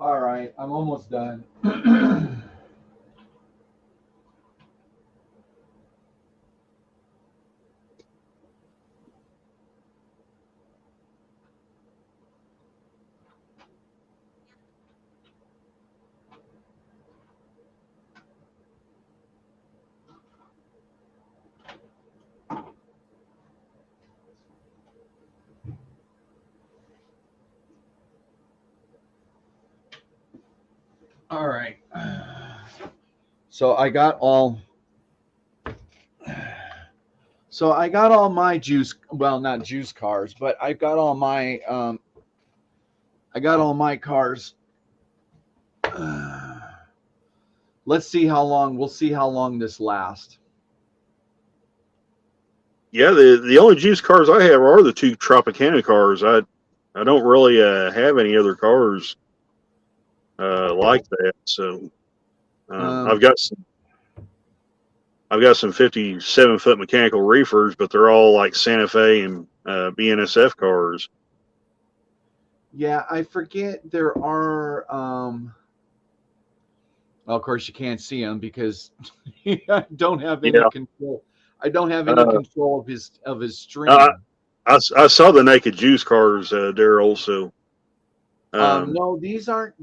All right, I'm almost done. All right. So I got all my juice, well, not juice cars, but I got all my cars. Let's see how long, we'll see how long this lasts. Yeah, the only juice cars I have are the two Tropicana cars. I don't really have any other cars like that. So I've got some 57-foot mechanical reefers, but they're all like Santa Fe and BNSF cars. Yeah, I forget there are. Well, of course, you can't see them because I don't have any control. I don't have any control of his stream. I saw the naked juice cars there also. No, these aren't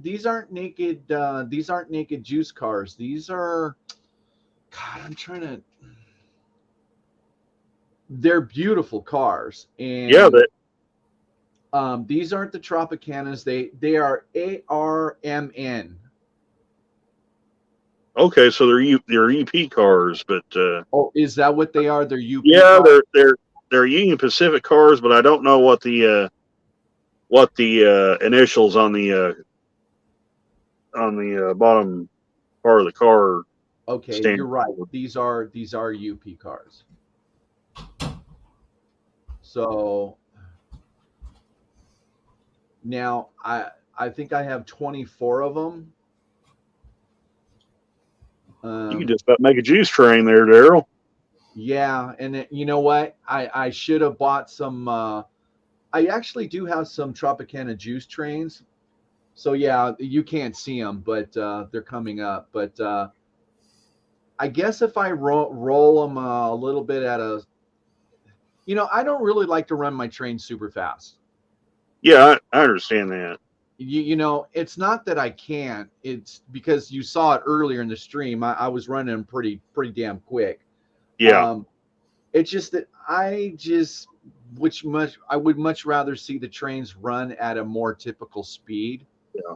naked. These aren't naked juice cars. These are. God, I'm trying to. They're beautiful cars, and yeah, these aren't the Tropicanas. They are ARMN. okay, so they're EP cars, but Oh, is that what they are? They're UP. yeah, cars? they're Union Pacific cars, but I don't know what the initials on the bottom part of the car. Okay, stand you're right. for. These are UP cars. So now I think I have 24 of them. You can just about make a juice train there, Daryl. Yeah, and you know what? I should have bought some. I actually do have some Tropicana juice trains. So yeah, you can't see them, but they're coming up. But I guess if I roll them a little bit at a, I don't really like to run my train super fast. Yeah, I understand that. It's not that I can't. It's because you saw it earlier in the stream. I was running pretty damn quick. Yeah. It's just that I would much rather see the trains run at a more typical speed. Yeah.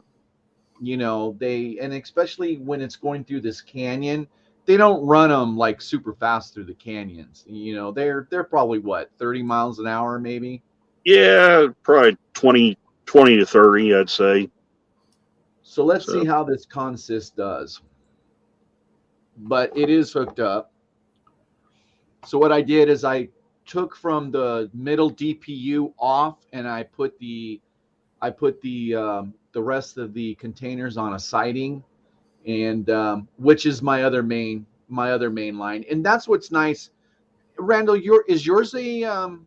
And especially when it's going through this canyon, they don't run them like super fast through the canyons. They're probably what, 30 miles an hour maybe. Yeah, probably 20 to 30, I'd say. So let's see how this consist does. But it is hooked up. So what I did is I took from the middle DPU off, and I put the rest of the containers on a siding, and which is my other main line. And that's what's nice. Randall, is yours a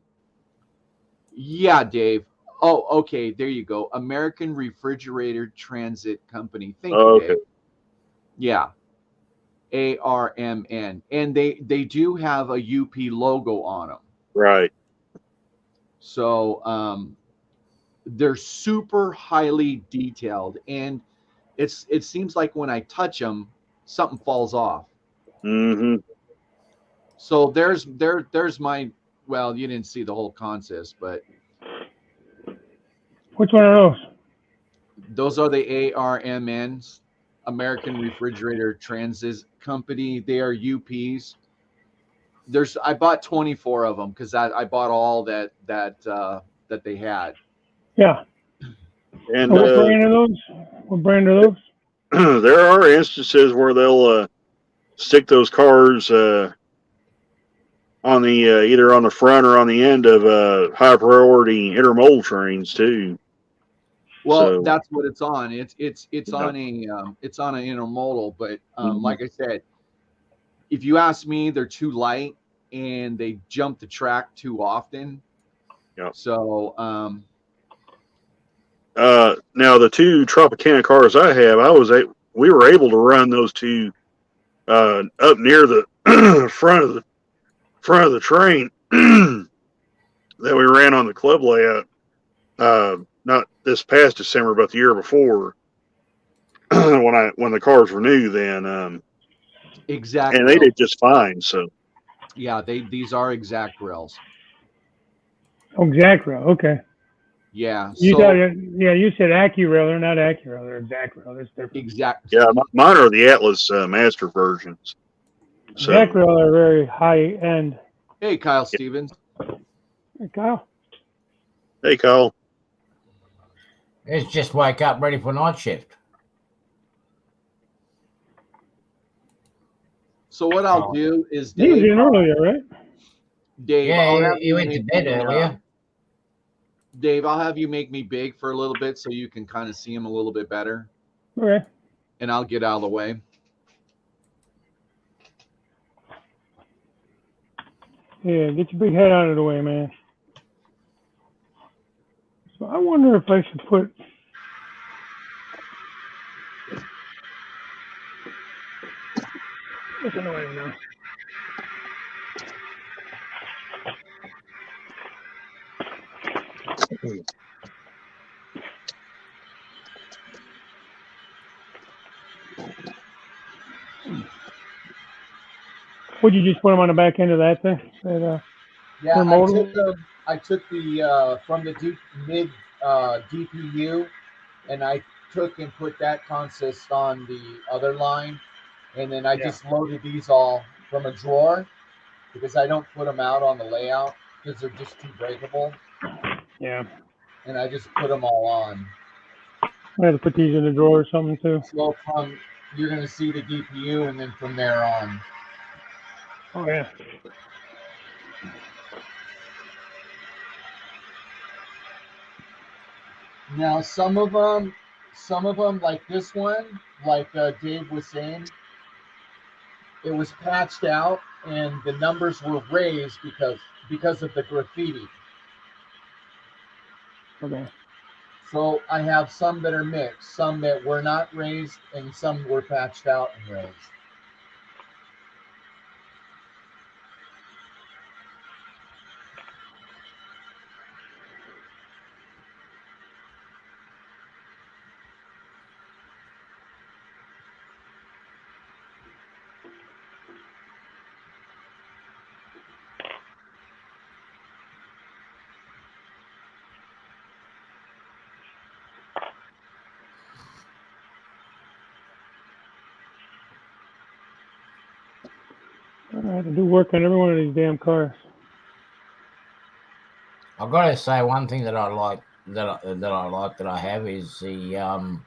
yeah, Dave. Oh, okay, there you go. American Refrigerator Transit Company. Thank you, okay. Dave. Yeah. ARMN, and they do have a UP logo on them. Right. So they're super highly detailed, and it seems like when I touch them, something falls off. Mm-hmm. So there's my, well, you didn't see the whole consist, but which one are those? Those are the ARMNs, American Refrigerator Transit Company. They are UPs. I bought 24 of them because I bought all that they had. Yeah. And So what brand are those? What brand are those? there are instances where they'll stick those cars on the either on the front or on the end of high priority intermodal trains too. Well, So, that's what it's on. It's Yeah. on an intermodal, but like I said, if you ask me, they're too light and they jump the track too often. Yeah. So now the two Tropicana cars I have, we were able to run those two up near the front of the train that we ran on the club layout. Not this past December, but the year before, when the cars were new. Then exact and they rails. did just fine. So Yeah, these are exact rails. Oh, exact rail. Okay. Yeah. You So thought, you said AccuRail. They're not AccuRail. They're exact rail. That's different. exact. yeah, mine are the Atlas Master versions. So Exact rail are very high end. Hey, Kyle Stevens. Hey, Kyle. hey, Kyle. Let's just wake up ready for night shift. So what I'll do is, He was Dave. in earlier, right? Dave, I'll Yeah, have you went to make bed me, earlier. Dave, I'll have you make me big for a little bit so you can kind of see him a little bit better, Okay. and I'll get out of the way. Yeah, get your big head out of the way, man. So I wonder if I should put. That's annoying now. Would you just put them on the back end of that thing? Yeah, Intermodal? I took the from the mid DPU, and I took and put that consist on the other line, and then I just loaded these all from a drawer because I don't put them out on the layout because they're just too breakable, Yeah. and I just put them all on. I had to put these in the drawer or something too. So you're going to see the DPU, and then from there on. Oh yeah. Now some of them like this one, like Dave was saying, it was patched out and the numbers were raised because of the graffiti. Okay. So I have some that are mixed, some that were not raised, and some were patched out and raised. I had to do work on every one of these damn cars. I've got to say one thing that I like that I have is the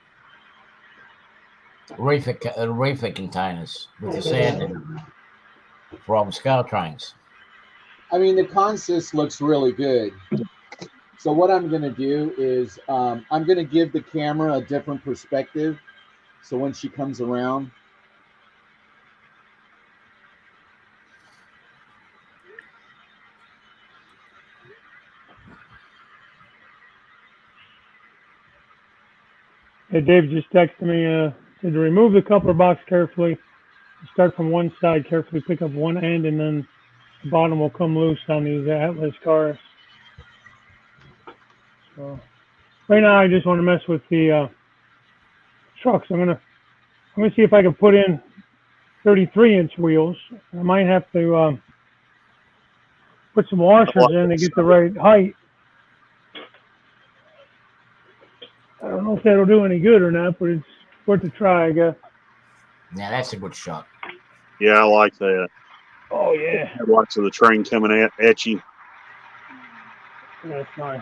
reefer containers with the sand in them from scale trains. I mean, the consist looks really good. So what I'm going to do is I'm going to give the camera a different perspective. So when she comes around, Hey, Dave just texted me, said to remove the coupler box carefully. Start from one side, carefully pick up one end, and then the bottom will come loose on these Atlas cars. So right now, I just want to mess with the trucks. I'm gonna see if I can put in 33-inch wheels. I might have to put some washers in to get the right height. I don't know if that'll do any good or not, but it's worth a try, I guess. Now that's a good shot. yeah, I like that. Oh yeah, Lots of the train coming at you. that's nice.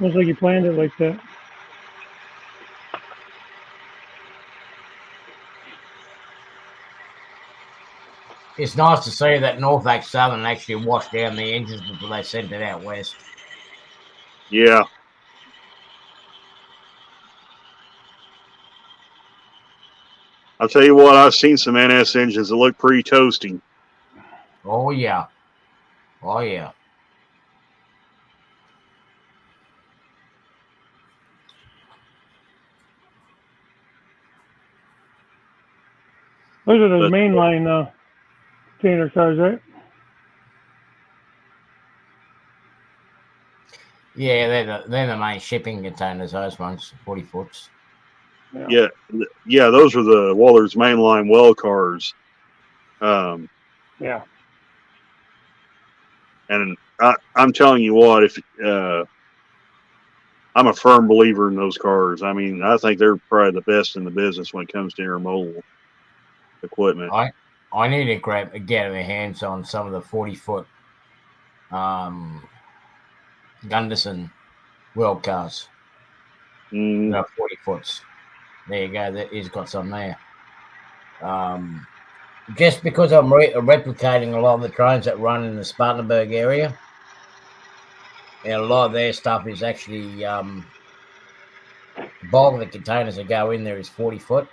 Almost like you planned it like that. It's nice to see that Norfolk Southern actually washed down the engines before they sent it out west. Yeah. I'll tell you what, I've seen some NS engines that look pretty toasty. Oh, yeah. Oh, yeah. Those are those But- mainline container cars, right? Yeah, they're the main shipping containers, those ones, 40 foots. Yeah, those are the Waller's mainline well cars. Yeah. And I'm telling you what, if I'm a firm believer in those cars. I mean, I think they're probably the best in the business when it comes to intermodal equipment. I need to get my hands on some of the 40-foot Gunderson world cars. Mm, 40 foots. There you go. He's got some there. Just because I'm replicating a lot of the trains that run in the Spartanburg area, and a lot of their stuff is actually the bulk of the containers that go in there is 40 foot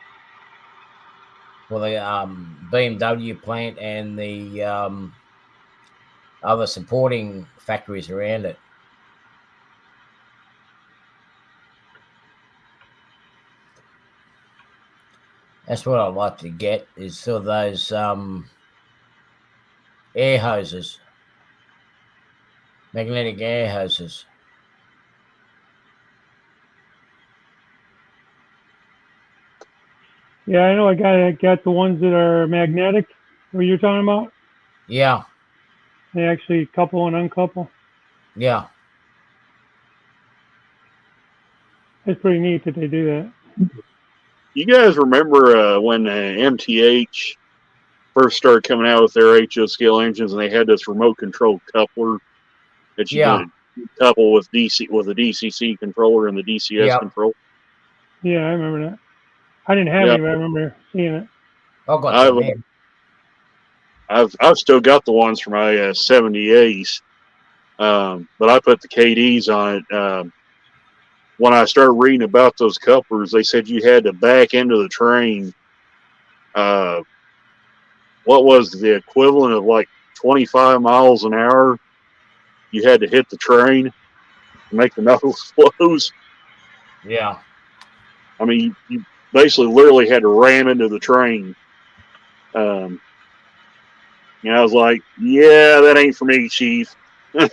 for the BMW plant and the other supporting factories around it. That's what I'd like to get is sort of those air hoses, magnetic air hoses. Yeah, I know a guy that got the ones that are magnetic. What you're talking about? Yeah, They actually couple and uncouple. yeah. It's pretty neat that they do that. you guys remember when MTH first started coming out with their HO scale engines, and they had this remote control coupler that you Yeah. could couple with a DCC controller and the DCS Yeah. control? Yeah, I remember that. I didn't have Yeah. any, but I remember seeing it. I've got some here. I've still got the ones for my 78s, but I put the KDs on it. When I started reading about those couplers, they said you had to back into the train. What was the equivalent of like 25 miles an hour? You had to hit the train to make the knuckles close. Yeah. I mean, you basically literally had to ram into the train. I was like, yeah, that ain't for me, Chief. Yeah,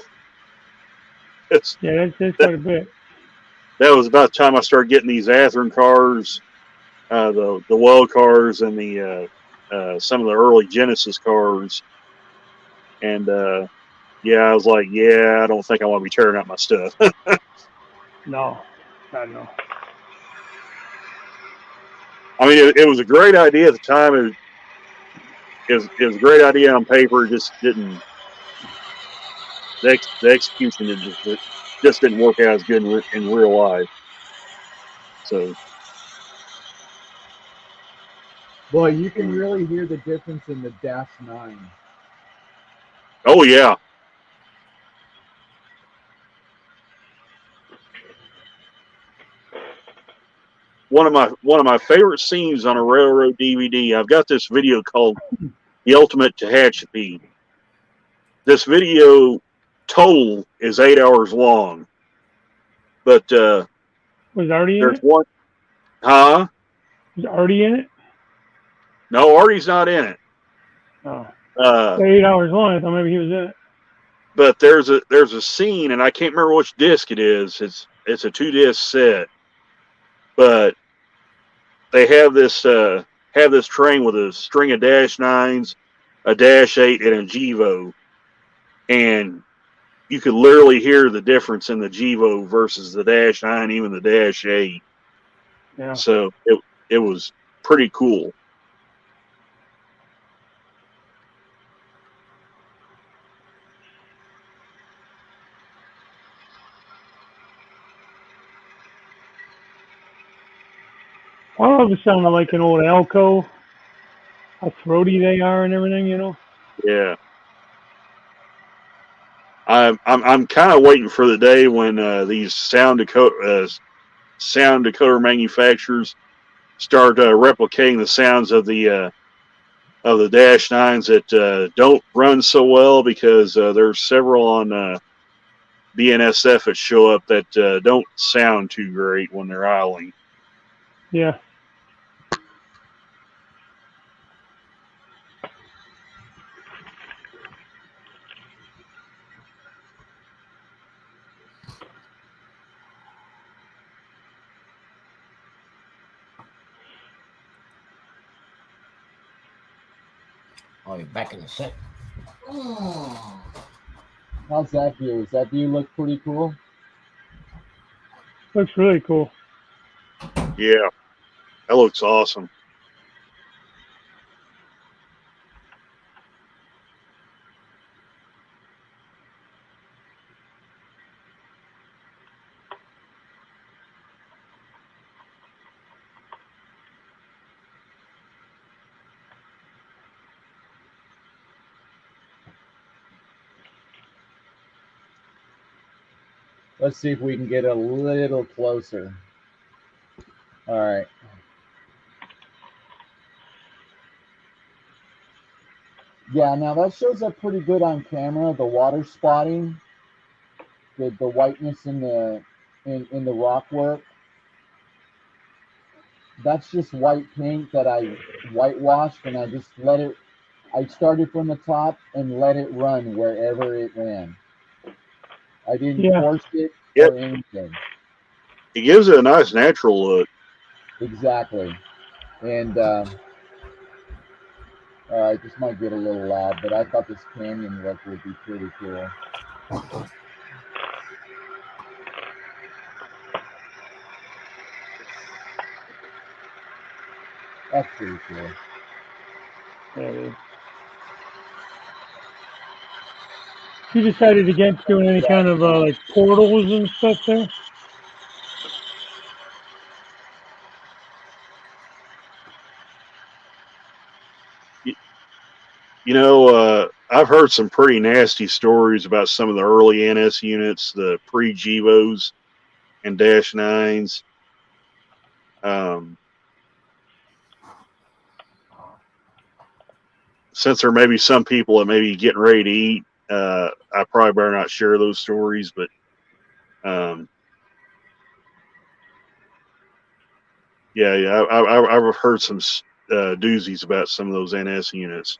that's quite a bit. That was about the time I started getting these Athearn cars, the well cars, and the some of the early Genesis cars. And yeah, I was like, yeah, I don't think I want to be tearing up my stuff. No, God no. I mean, it was a great idea at the time. It was a great idea on paper. It just didn't. The execution just didn't work out as good in real life. So. Boy, you can really hear the difference in the Dash 9. Oh yeah. One of my favorite scenes on a railroad DVD. I've got this video called "The Ultimate Tehachapi." This video total is 8 hours long, but Was Artie in there's it? one. Huh? Was Artie in it? No, Artie's not in it. Oh. Uh, 8 hours long. I thought maybe he was in it. but there's a scene, and I can't remember which disc it is. It's a 2-disc set, but they have this train with a string of Dash 9s, a Dash 8, and a Gevo, and you could literally hear the difference in the Gevo versus the Dash 9, even the Dash 8. Yeah. So it was pretty cool. I love the sound of like an old Elko, how throaty they are and everything, you know. Yeah. I'm kind of waiting for the day when these sound decoder manufacturers start replicating the sounds of the Dash Nines that don't run so well, because there's several on BNSF that show up that don't sound too great when they're idling. Yeah. Oh, you're back in the set. How's that view? Does that view look pretty cool? Looks really cool. Yeah, that looks awesome. Let's see if we can get a little closer. All right. Yeah, now that shows up pretty good on camera. The water spotting, the whiteness in the rock work. That's just white paint that I whitewashed, and I just let it. I started from the top and let it run wherever it ran. I didn't Yeah. force it Yep. or anything. It gives it a nice natural look. Exactly. And all right, this might get a little loud, but I thought this canyon look would be pretty cool. That's pretty cool. Yeah, it is. You decided against doing any kind of like portals and stuff there? You know, I've heard some pretty nasty stories about some of the early NS units, the pre-Gevos and Dash Nines. Since there may be some people that may be getting ready to eat, I probably better not share those stories. But yeah, I've heard some doozies about some of those NS units.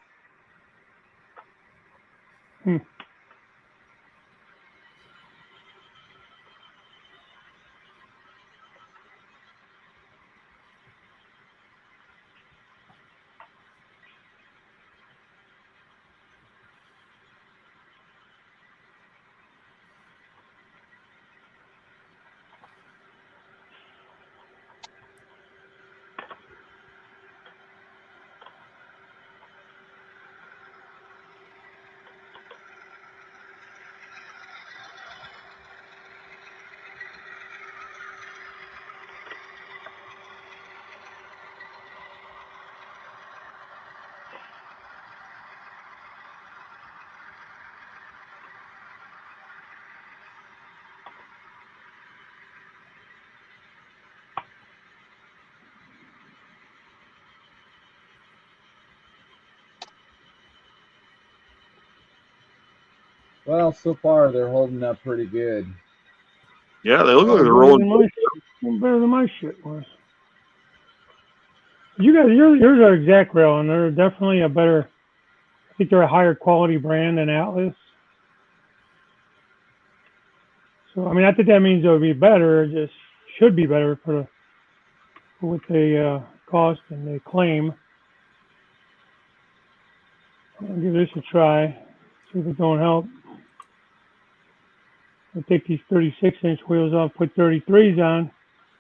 Well, so far they're holding up pretty good. Yeah, they look like they're Better rolling. than my shit was. You guys, yours are exact rail, and they're definitely a better. I think they're a higher quality brand than Atlas. So I mean, I think that means it would be better. It just should be better for what they cost and they claim. I'll give this a try. See if it don't help. I'll take these 36-inch wheels off, put 33s on.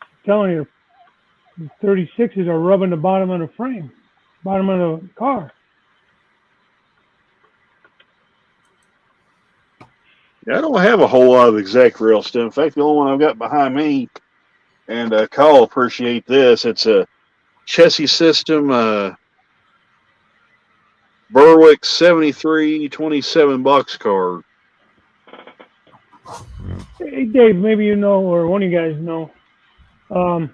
I'm telling you, the 36s are rubbing the bottom of the frame, bottom of the car. Yeah, I don't have a whole lot of exact rail stuff. In fact, the only one I've got behind me, and Kyle will appreciate this. It's chassis system, Berwick 7327 boxcar. Hey, Dave, maybe you know, or one of you guys know. I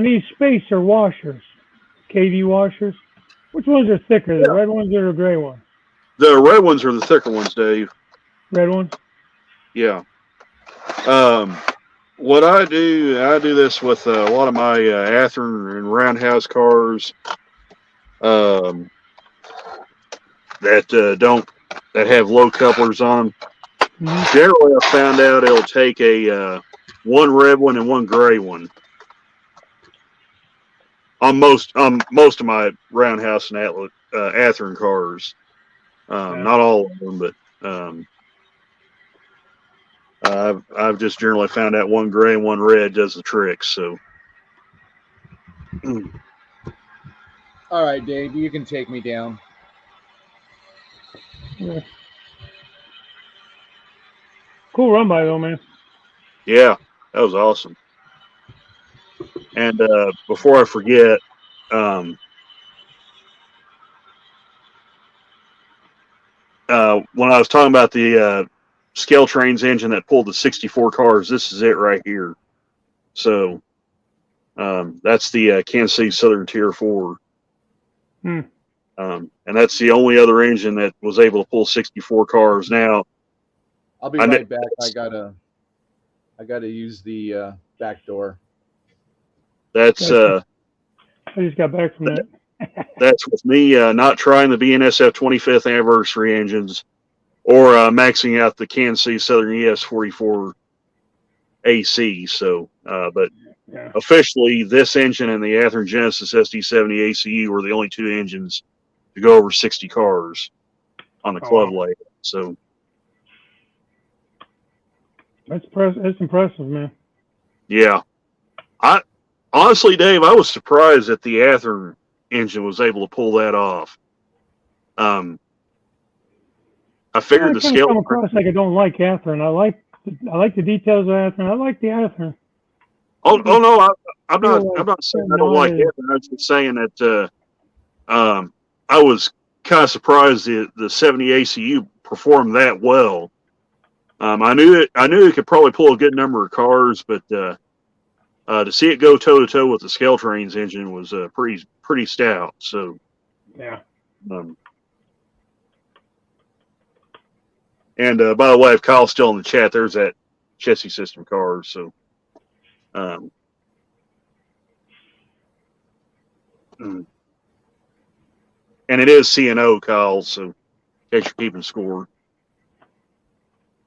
need spacer washers, KD washers. Which ones are thicker, the red ones or the gray ones? The red ones are the thicker ones, Dave. Red ones? Yeah. What I do this with a lot of my Athearn and Roundhouse cars that that have low couplers on them. Mm-hmm. Generally, I found out it'll take a one red one and one gray one on most of my Roundhouse and Athearn cars. Not all of them, but I've just generally found out one gray and one red does the trick. So, all right, Dave, you can take me down. Yeah. Cool run by though, man. Yeah, that was awesome. And before I forget, when I was talking about the Scale Trains engine that pulled the 64 cars, this is it right here. So that's the Kansas City Southern Tier 4. And that's the only other engine that was able to pull 64 cars. Now, I'll be right back. I gotta use the back door. That's I just got back from that. That's with me not trying the BNSF 25th anniversary engines or maxing out the Kansas City Southern ES44 AC. So, but officially, this engine and the Athearn Genesis SD70 ACU were the only two engines to go over 60 cars on the club layout. So that's impressive, man. Yeah, honestly, Dave, I was surprised that the Athearn engine was able to pull that off. I figured the scale. Come across like I don't like Athearn. I like the details of Athearn. I like the Athearn. Oh no, I'm not saying I don't like Athearn. I'm just saying that I was kind of surprised the 70 ACU performed that well. I knew it could probably pull a good number of cars, but to see it go toe to toe with the Scale Trains engine was pretty stout. So yeah. And by the way, if Kyle's still in the chat, there's that chassis system car. So and it is C&O, Kyle. So in case you're keeping score.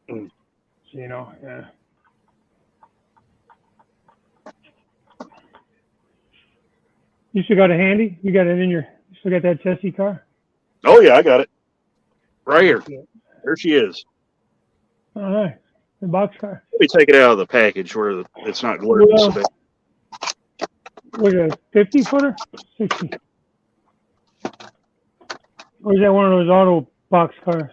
C&O, yeah. You still got it handy? You got it in you still got that chassis car? Oh yeah, I got it. Right here. There she is. All right. The box car. Let me take it out of the package where it's not glittery. Was it a 50 footer? 60. Or is that one of those auto box cars?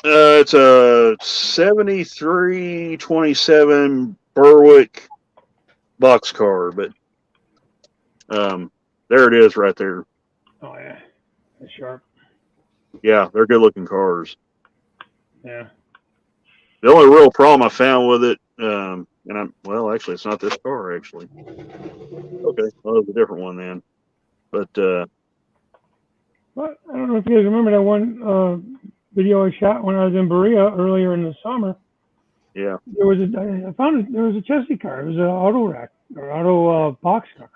It's a 7327 Berwick box car, but there it is right there. Oh yeah, that's sharp. Yeah, they're good looking cars. Yeah. The only real problem I found with it, actually it's not this car actually. Okay, well it was a different one then. But I don't know if you guys remember that one video I shot when I was in Berea earlier in the summer. Yeah. There was there was a chassis car. It was an auto rack or auto box car.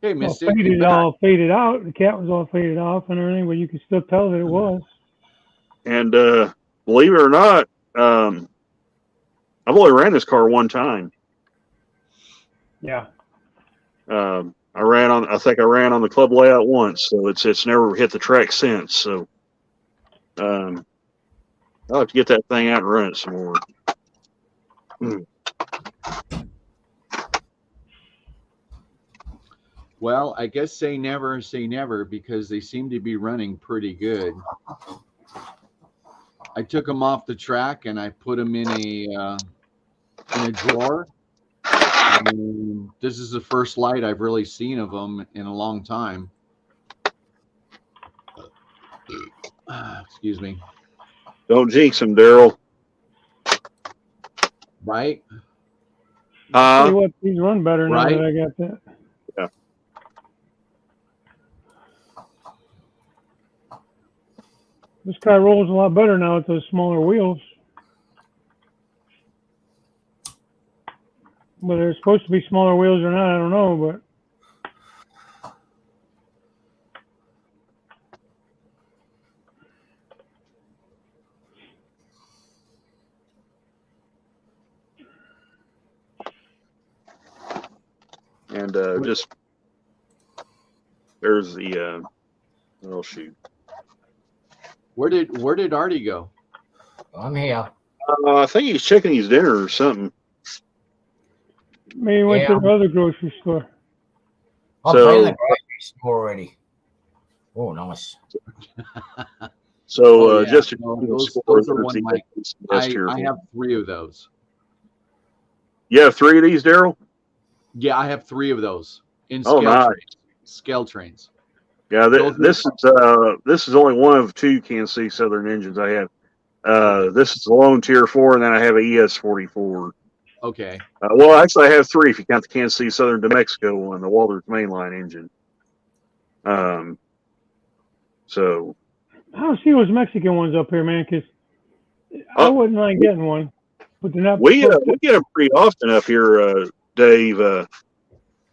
Hey, Mr. All faded out. The cat was all faded off and everything, but you could still tell that it was. And believe it or not, I've only ran this car one time. Yeah. I think I ran on the club layout once, so it's never hit the track since. So I'll have to get that thing out and run it some more. Well, I guess say never because they seem to be running pretty good. I took them off the track and I put them in a drawer. This is the first light I've really seen of them in a long time. Excuse me. Don't jinx him, Daryl. Right? Tell you what, these run better now Right? that I got that. Yeah. This car rolls a lot better now with those smaller wheels. Whether it's supposed to be smaller wheels or not, I don't know, but And just there's the oh shoot. Where did Artie go? I'm here. I think he's checking his dinner or something. maybe he went to the other grocery store. I've been in the grocery store already. Oh, nice. So just to those are one of my. I have 3 of those. You have 3 of these, Daryl? Yeah, I have 3 of those in scale trains. Yeah, this is only one of 2 Kansas City Southern engines I have. This is the lone Tier 4, and then I have a ES44. Okay. Well, actually, I have 3 if you count the Kansas City Southern to Mexico one, the Walters mainline engine. So I don't see those Mexican ones up here, man, because I wouldn't mind getting one. But they're not. We get them pretty often up here, Dave.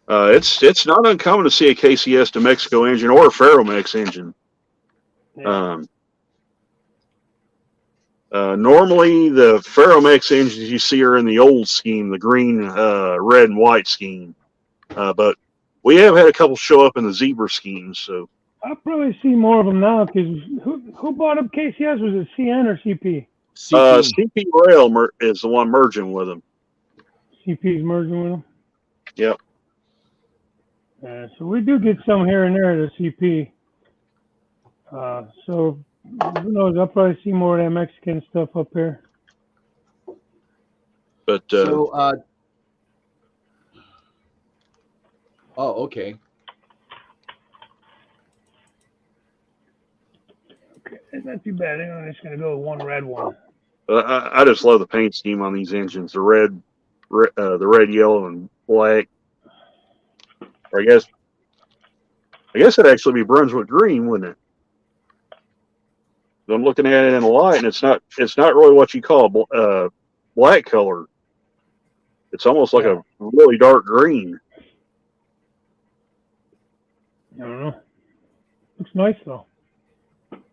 It's not uncommon to see a KCS to Mexico engine or a Ferromex engine. Yeah. Normally, the Ferromex engines you see are in the old scheme, the green, red, and white scheme. But we have had a couple show up in the zebra scheme. So I'll probably see more of them now because who bought up KCS? Was it CN or CP? CP Rail is the one merging with them. CP's merging with them? Yep. So we do get some here and there at the CP. So who knows? I'll probably see more of that Mexican stuff up here. But oh, okay. Okay, it's not too bad. I'm just gonna go with one red one. I just love the paint scheme on these engines. The red, yellow, and black. Or I guess it'd actually be Brunswick green, wouldn't it? I'm looking at it in the light, and it's not really what you call black color. It's almost like a really dark green. I don't know. Looks nice though.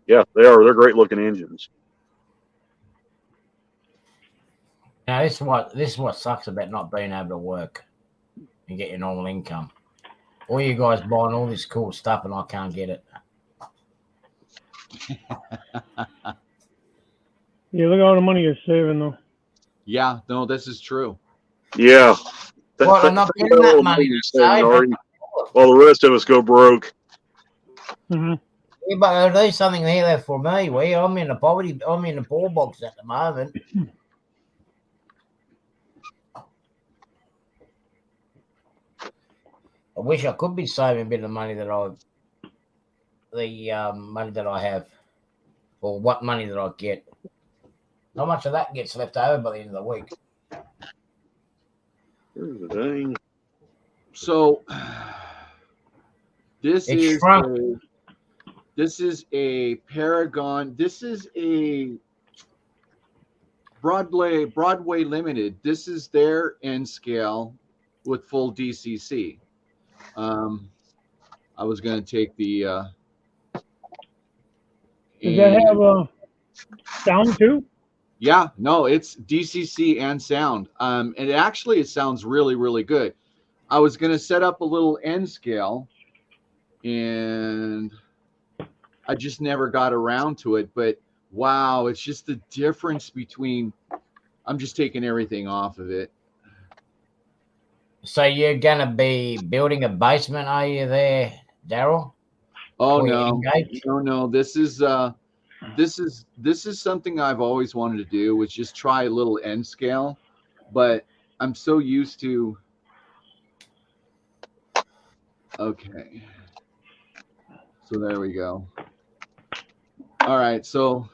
Yeah, they are. They're great looking engines. Now this is what sucks about not being able to work and get your normal income. All you guys buying all this cool stuff and I can't get it. Yeah, look at all the money you're saving though. Yeah, no, this is true. Yeah. Well, I'm not getting that money to save. While the rest of us go broke. Mm-hmm. Yeah, but there's something there for me. I'm in the poverty. I'm in the poor box at the moment. I wish I could be saving a bit of the money that money that I have, or what money that I get. Not much of that gets left over by the end of the week. So this is a Paragon. This is a Broadway Limited. This is their N scale with full DCC. I was going to take the. Does that have sound too? Yeah, no, it's DCC and sound. And it sounds really, really good. I was going to set up a little N scale, and I just never got around to it. But wow, it's just the difference between. I'm just taking everything off of it. So you're going to be building a basement, are you there, Daryl? Oh no. This is something I've always wanted to do, was just try a little N scale, but I'm so used to Okay. So there we go. All right. So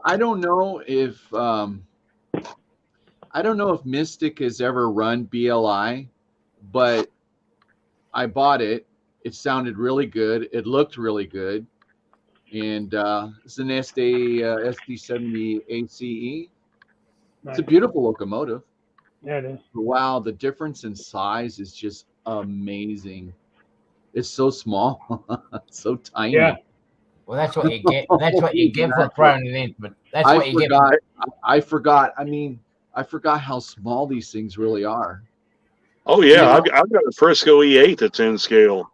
I don't know if Mystic has ever run BLI, but I bought it. It sounded really good. It looked really good. And it's an SD70 ACE. It's a beautiful locomotive. Yeah, it is. Wow, the difference in size is just amazing. It's so small, so tiny. Yeah. Well, that's what you get. That's what you get for throwing it in. But that's what you get. I forgot. I mean, I forgot how small these things really are. Oh yeah, I've got a Frisco E8 that's in scale.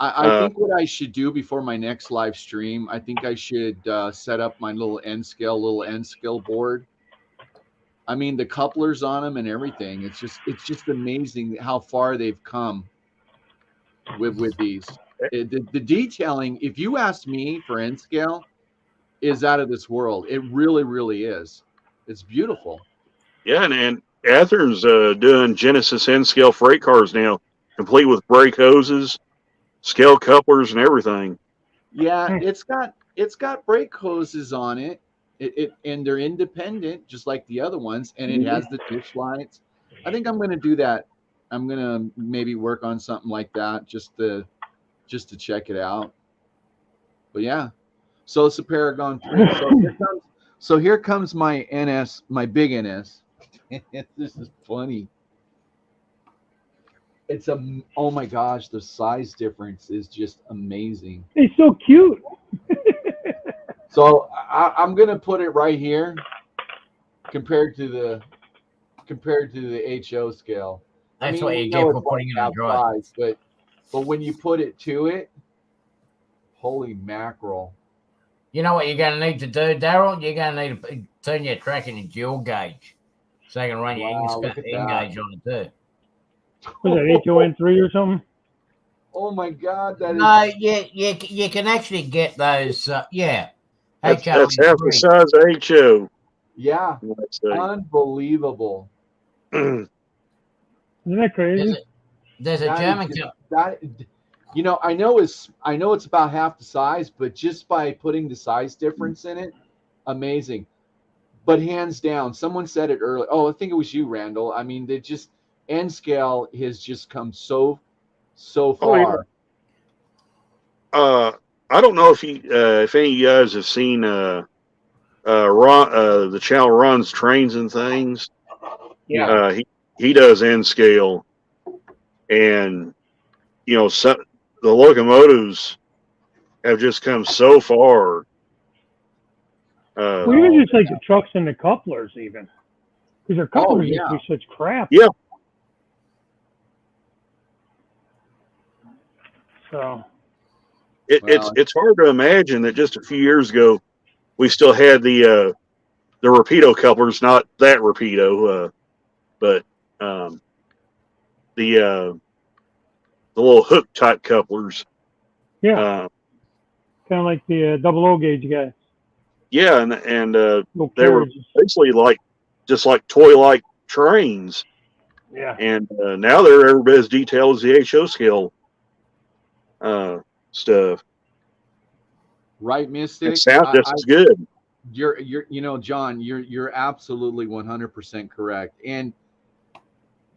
I think what I should do before my next live stream, I think I should set up my little N scale board. I mean, the couplers on them and everything. It's just amazing how far they've come with these. The detailing, if you ask me for N scale, is out of this world. It really, really is. It's beautiful. Yeah, and Athern's doing Genesis N scale freight cars now, complete with brake hoses, scale couplers, and everything. Yeah, it's got brake hoses on it. And they're independent, just like the other ones, and it has the ditch lights. I think I'm going to do that. I'm going to maybe work on something like that just to check it out. But yeah, so it's a Paragon 3. So here comes my NS, my big NS. This is funny. It's oh my gosh, the size difference is just amazing. It's so cute. So I'm gonna put it right here compared to the HO scale. That's what you get for putting it on drive. But when you put it to it, holy mackerel! You know what you're going to need to do, Daryl? You're going to need to turn your track into dual gauge, so you can run your in gauge on it too. Was it HON3 or something? Oh my God! You can actually get those. Yeah, that's half the size of HO. Yeah, unbelievable. Isn't that crazy? There's a German. You know, I know it's about half the size, but just by putting the size difference in it, amazing. But hands down, someone said it earlier. Oh, I think it was you, Randall. I mean, they just N scale has just come so far. Oh, yeah. I don't know if any of you guys have seen Ron, the channel Ron's Trains and Things. Yeah. He does N scale, and you know, the locomotives have just come so far. Well, even just like the trucks and the couplers, even because their couplers used to be such crap. Yeah. So it's hard to imagine that just a few years ago we still had the Rapido couplers, not that Rapido, but the little hook type couplers. Yeah. Kind of like the double O gauge guys. Yeah, and they were basically just like toy-like trains. Yeah. And now they're every bit as detailed as the HO scale stuff. Right, Mystic. It sounds just as good. You're you know, John, you're absolutely 100% correct. And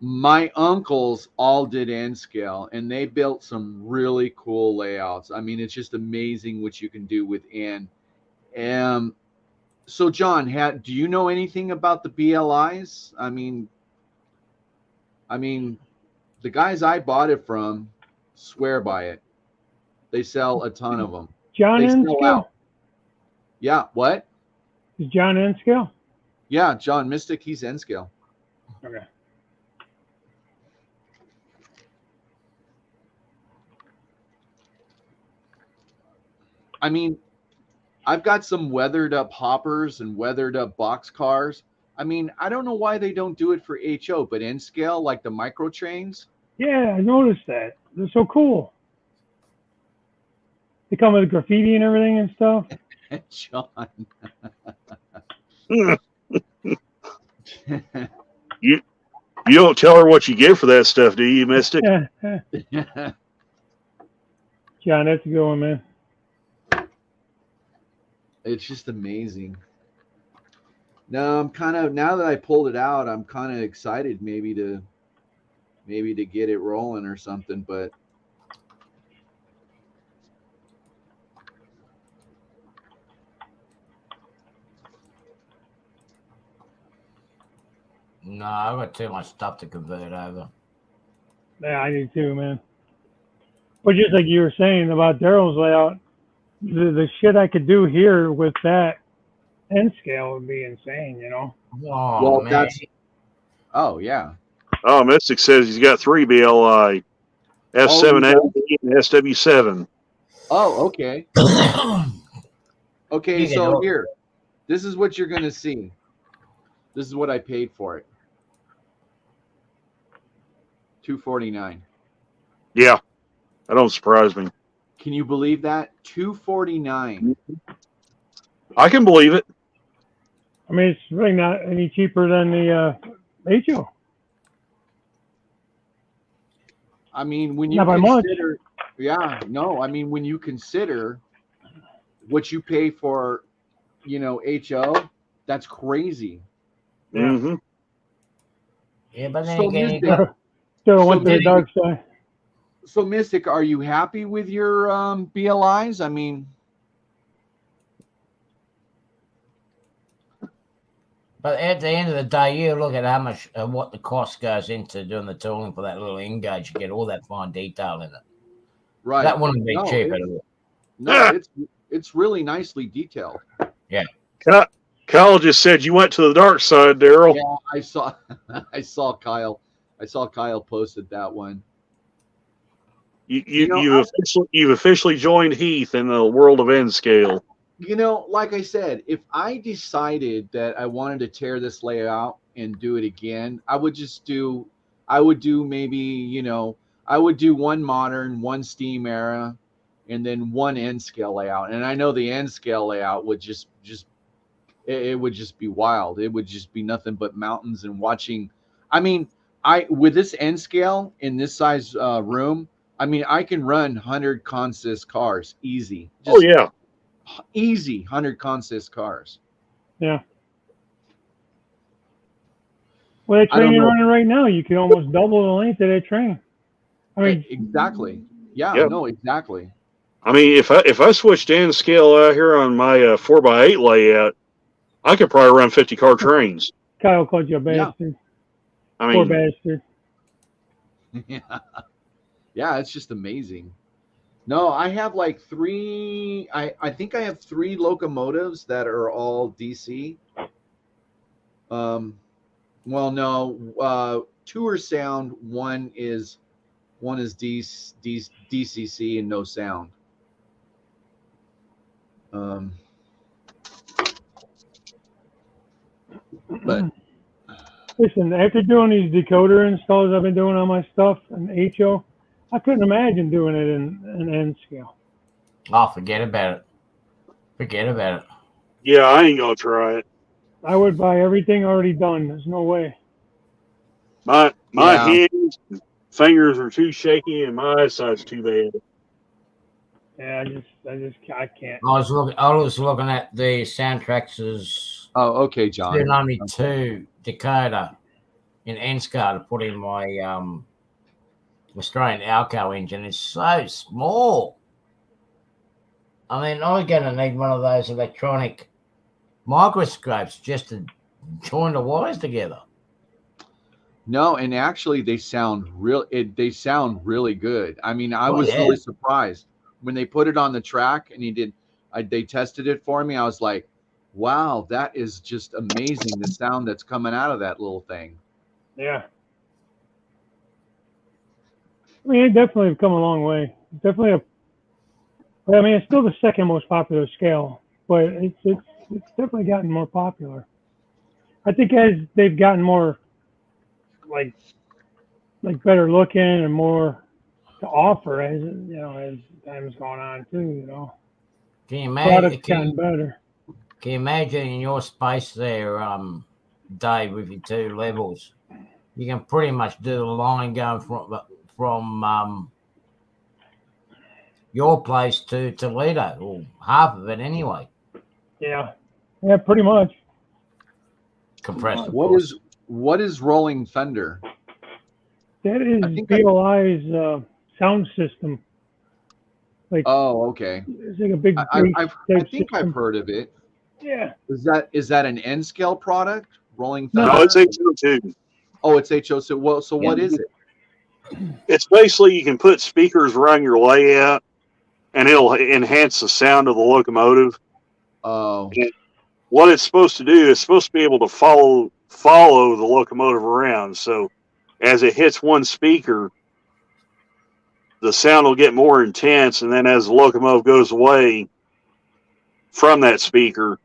my uncles all did N scale, and they built some really cool layouts. I mean, it's just amazing what you can do with N. So, John, do you know anything about the BLIs? I mean, the guys I bought it from swear by it. They sell a ton of them. John N scale? Yeah, what? Is John N scale? Yeah, John Mystic, he's N scale. Okay. I mean, I've got some weathered up hoppers and weathered up box cars. I mean, I don't know why they don't do it for HO, but N scale, like the micro trains. Yeah, I noticed that. They're so cool. They come with graffiti and everything and stuff. John. You You don't tell her what you get for that stuff, do you, Mystic? John, that's a good one, man. It's just amazing. No, now that I pulled it out, I'm kind of excited maybe to get it rolling or something, but No, I've got too much stuff to convert over. Yeah, I do too, man. But just like you were saying about Daryl's layout, the shit I could do here with that N scale would be insane, you know? Oh, well, man. oh yeah. Oh, Mystic says he's got 3 BLI, F7A and SW7. Oh, okay. Okay, You can so do it. here, this is what you're gonna see. This is what I paid for it. $249. Yeah, that don't surprise me. Can you believe that? $249. I can believe it. I mean, it's really not any cheaper than the HO. I mean, when you Not by much. consider, yeah, no, I mean, when you consider what you pay for, HO, that's crazy. Yeah. Mm-hmm. Yeah, but then So again, you Mystic, got, Daryl went to the dark side. so Mystic, are you happy with your BLIs? I mean, but at the end of the day, you look at how much what the cost goes into doing the tooling for that little engage. You get all that fine detail in it. right? That wouldn't be No, cheap at all. No, it's really nicely detailed. Yeah. Kyle just said you went to the dark side, Daryl. Yeah, I saw Kyle. I saw Kyle posted that one. You've officially joined Heath in the world of N scale. Like I said, if I decided that I wanted to tear this layout and do it again, I would do maybe, I would do one modern, one steam era, and then one N scale layout. And I know the N scale layout would just it would just be wild. It would just be nothing but mountains and watching. I mean, with this N scale in this size room, I mean, I can run 100 consist cars easy. Oh yeah. Easy 100 consist cars. Yeah. Well, that train you're running right now, you could almost double the length of that train. I mean, exactly. Yeah. No, exactly. I mean, if I switched N scale out here on my 4x8 layout, I could probably run 50 car trains. Kyle called you a bastard. I mean, poor bastard. Yeah, it's just amazing. No, I have like 3. I think I have 3 locomotives that are all DC. Well, no. 2 are sound. One is DCC and no sound. But listen, after doing these decoder installs I've been doing on my stuff and HO, I couldn't imagine doing it in N scale. Oh, forget about it. Forget about it. Yeah, I ain't gonna try it. I would buy everything already done. There's no way. My hands, fingers are too shaky, and my eyesight's too bad. Yeah, I can't. I was looking at the Soundtrax's. Oh, okay, John. 292 decoder in N-SCAR to put in my Australian Alco engine. It's so small. I mean, I'm going to need one of those electronic microscopes just to join the wires together. No, and actually they sound really good. I mean, I was really surprised when they put it on the track and they tested it for me. I was like, wow, that is just amazing, the sound that's coming out of that little thing. Yeah. I mean, it definitely have come a long way. Definitely it's still the second most popular scale, but it's definitely gotten more popular. I think as they've gotten more like better looking and more to offer as time's going on too, Can you imagine? Product's gotten better. Can you imagine in your space there, Dave, with your 2 levels, You can pretty much do the line going from your place to Toledo, or half of it anyway. Yeah, pretty much. Compressed, of What course. what is rolling thunder? That I is think BLI's sound system. Like, Oh, okay. it's like a big I bass I type think I've system. heard of it. Yeah. Is that an N scale product? Rolling No. thunder? No, it's HO2. Oh, it's HO. So what Yeah. is it? It's basically you can put speakers around your layout, and it'll enhance the sound of the locomotive. Oh, And what it's supposed to do is supposed to be able to follow the locomotive around. So as it hits one speaker, the sound will get more intense, and then as the locomotive goes away from that speaker,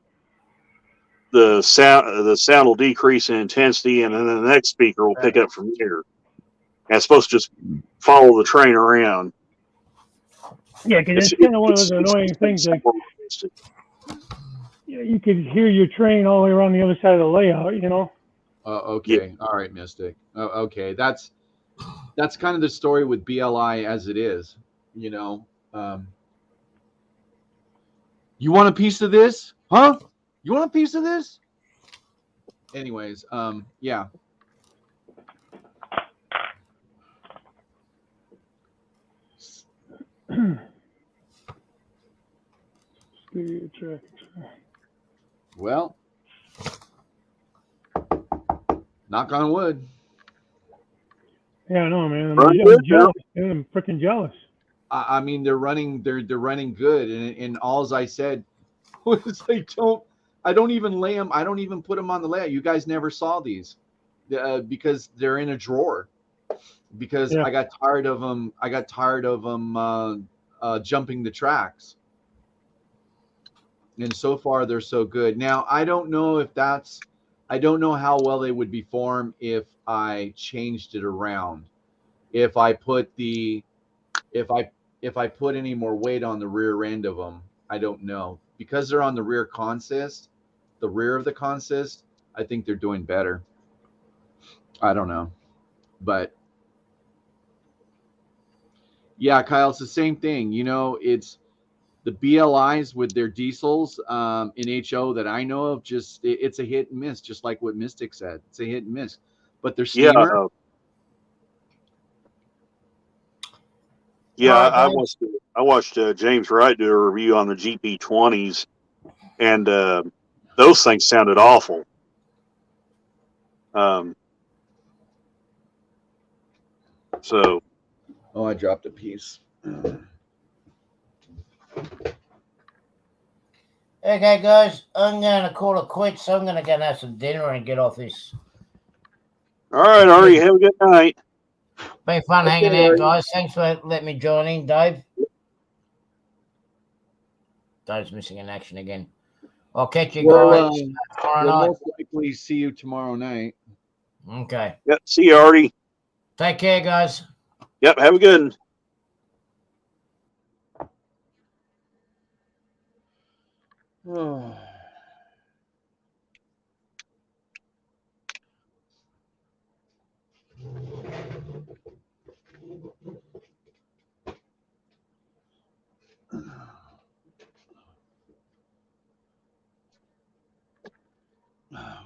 the sound will decrease in intensity, and then the next speaker will pick up from there. And it's supposed to just follow the train around. Yeah, because that's kind of one of those annoying things. Like, you could hear your train all the way around the other side of the layout, you know? okay. All right, Mystic. Okay, that's kind of the story with BLI as it is. You know, you want a piece of this, huh? You want a piece of this? Anyways, yeah. Well, knock on wood. Yeah, I know, man. Right, I'm jealous. Man. I'm freaking jealous. I mean, they're running good, and alls I said was I don't even lay them. I don't even put them on the layout. You guys never saw these because they're in a drawer. Because Yeah. I got tired of them. Jumping the tracks. And so far they're so good. Now I don't know how well they would be formed if I changed it around. If I put any more weight on the rear end of them, I don't know. Because they're on the rear of the consist, I think they're doing better. I don't know. But yeah, Kyle, it's the same thing. You know, it's the BLIs with their diesels in HO that I know of. It's a hit and miss, just like what Mystic said. It's a hit and miss. But their steamer. Yeah, I watched James Wright do a review on the GP20s, and those things sounded awful. So. Oh, I dropped a piece. Okay, guys, I'm going to call it quits. So I'm going to go and have some dinner and get off this. All right, Artie, have a good night. Been fun hanging out, guys. Thanks for letting me join in, Dave. Dave's missing in action again. I'll catch you guys tomorrow night. Most likely see you tomorrow night. Okay. Yep, see you, Artie. Take care, guys. Yep, have a good one.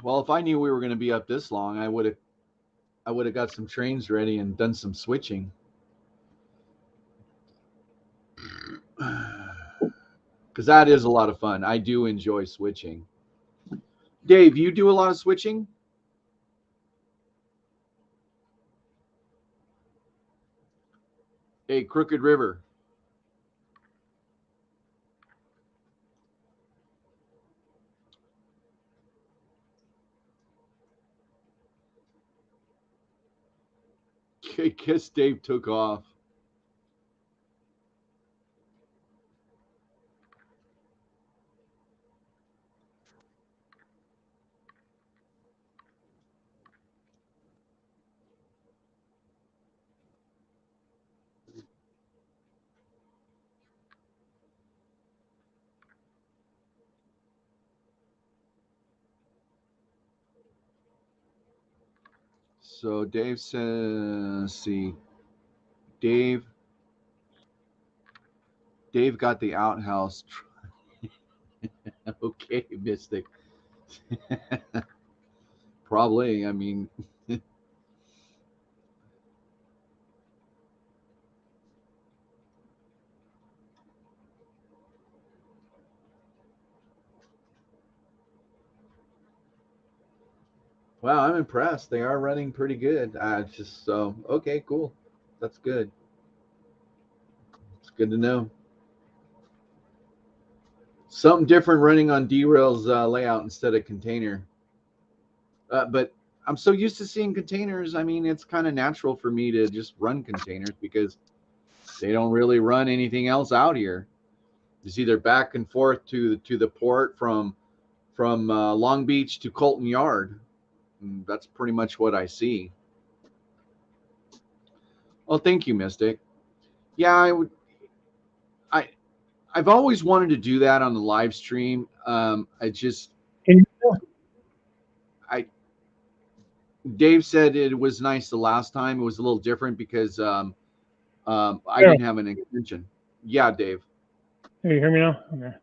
Well, if I knew we were going to be up this long, I would have got some trains ready and done some switching. Because that is a lot of fun. I do enjoy switching. Dave, you do a lot of switching? Hey, Crooked River. I guess Dave took off. So Dave says, let's see, Dave got the outhouse. Okay, Mystic. Probably. I mean, wow, I'm impressed. They are running pretty good. Just so okay, cool. That's good. It's good to know. Something different running on derail's layout instead of container. But I'm so used to seeing containers. I mean, it's kind of natural for me to just run containers because they don't really run anything else out here. It's either back and forth to the port from Long Beach to Colton Yard. And that's pretty much what I see. Well, thank you, Mystic. Yeah, I've always wanted to do that on the live stream. I just Dave said it was nice the last time. It was a little different because I didn't have an extension. Yeah, Dave. Can you hear me now? Okay.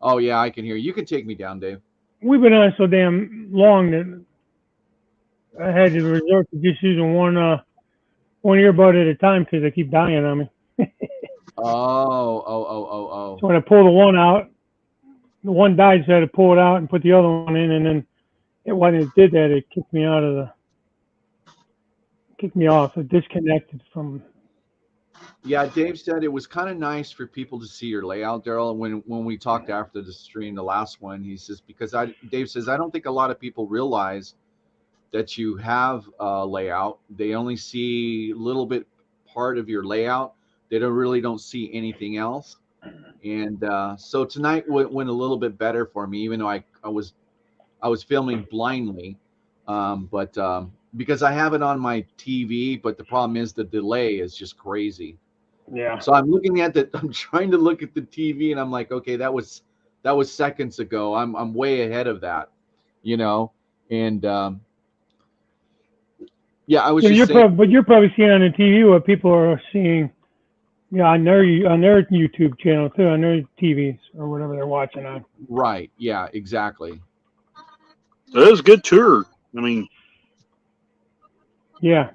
Oh yeah, I can hear you. You can take me down, Dave. We've been on so damn long that I had to resort to just using one earbud at a time because they keep dying on me. Oh. So when I pull the one out, the one died, so I had to pull it out and put the other one in, and then when it did that, it kicked me off. It disconnected from. Yeah, Dave said it was kind of nice for people to see your layout, Daryl. When we talked after the stream, the last one, he says Dave says I don't think a lot of people realize that you have a layout. They only see a little bit part of your layout. They don't see anything else. And so tonight went a little bit better for me, even though I was filming blindly, but because I have it on my TV. But the problem is the delay is just crazy. Yeah. So I'm trying to look at the TV, and I'm like, okay, that was seconds ago. I'm way ahead of that, and yeah, I was So just saying. but you're probably seeing on the TV what people are seeing. Yeah, on their YouTube channel too, on their TVs or whatever they're watching on. Right. Yeah. Exactly. It was a good tour. I mean, yeah.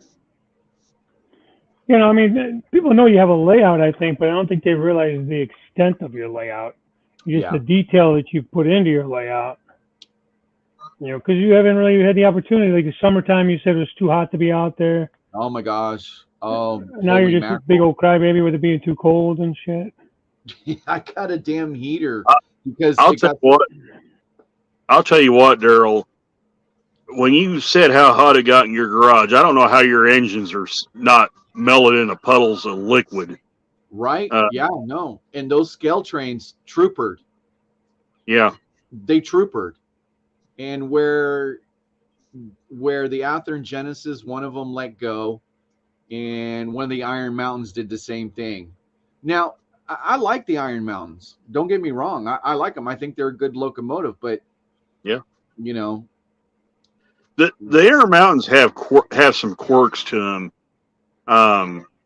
I mean, people know you have a layout, I think, but I don't think they realize the extent of your layout. Just the detail that you put into your layout. Because you haven't really had the opportunity. Like the summertime, you said it was too hot to be out there. Oh my gosh. Oh. Now you're just a big old crybaby with it being too cold and shit. I got a damn heater because I'll tell you what, Daryl. When you said how hot it got in your garage, I don't know how your engines are not melted into puddles of liquid. Right? Yeah, no. And those scale trains troopered. Yeah. They troopered. And where the Athearn Genesis, one of them let go, and one of the Iron Mountains did the same thing. Now, I like the Iron Mountains. Don't get me wrong. I like them. I think they're a good locomotive, but yeah, the Iron Mountains have some quirks to them.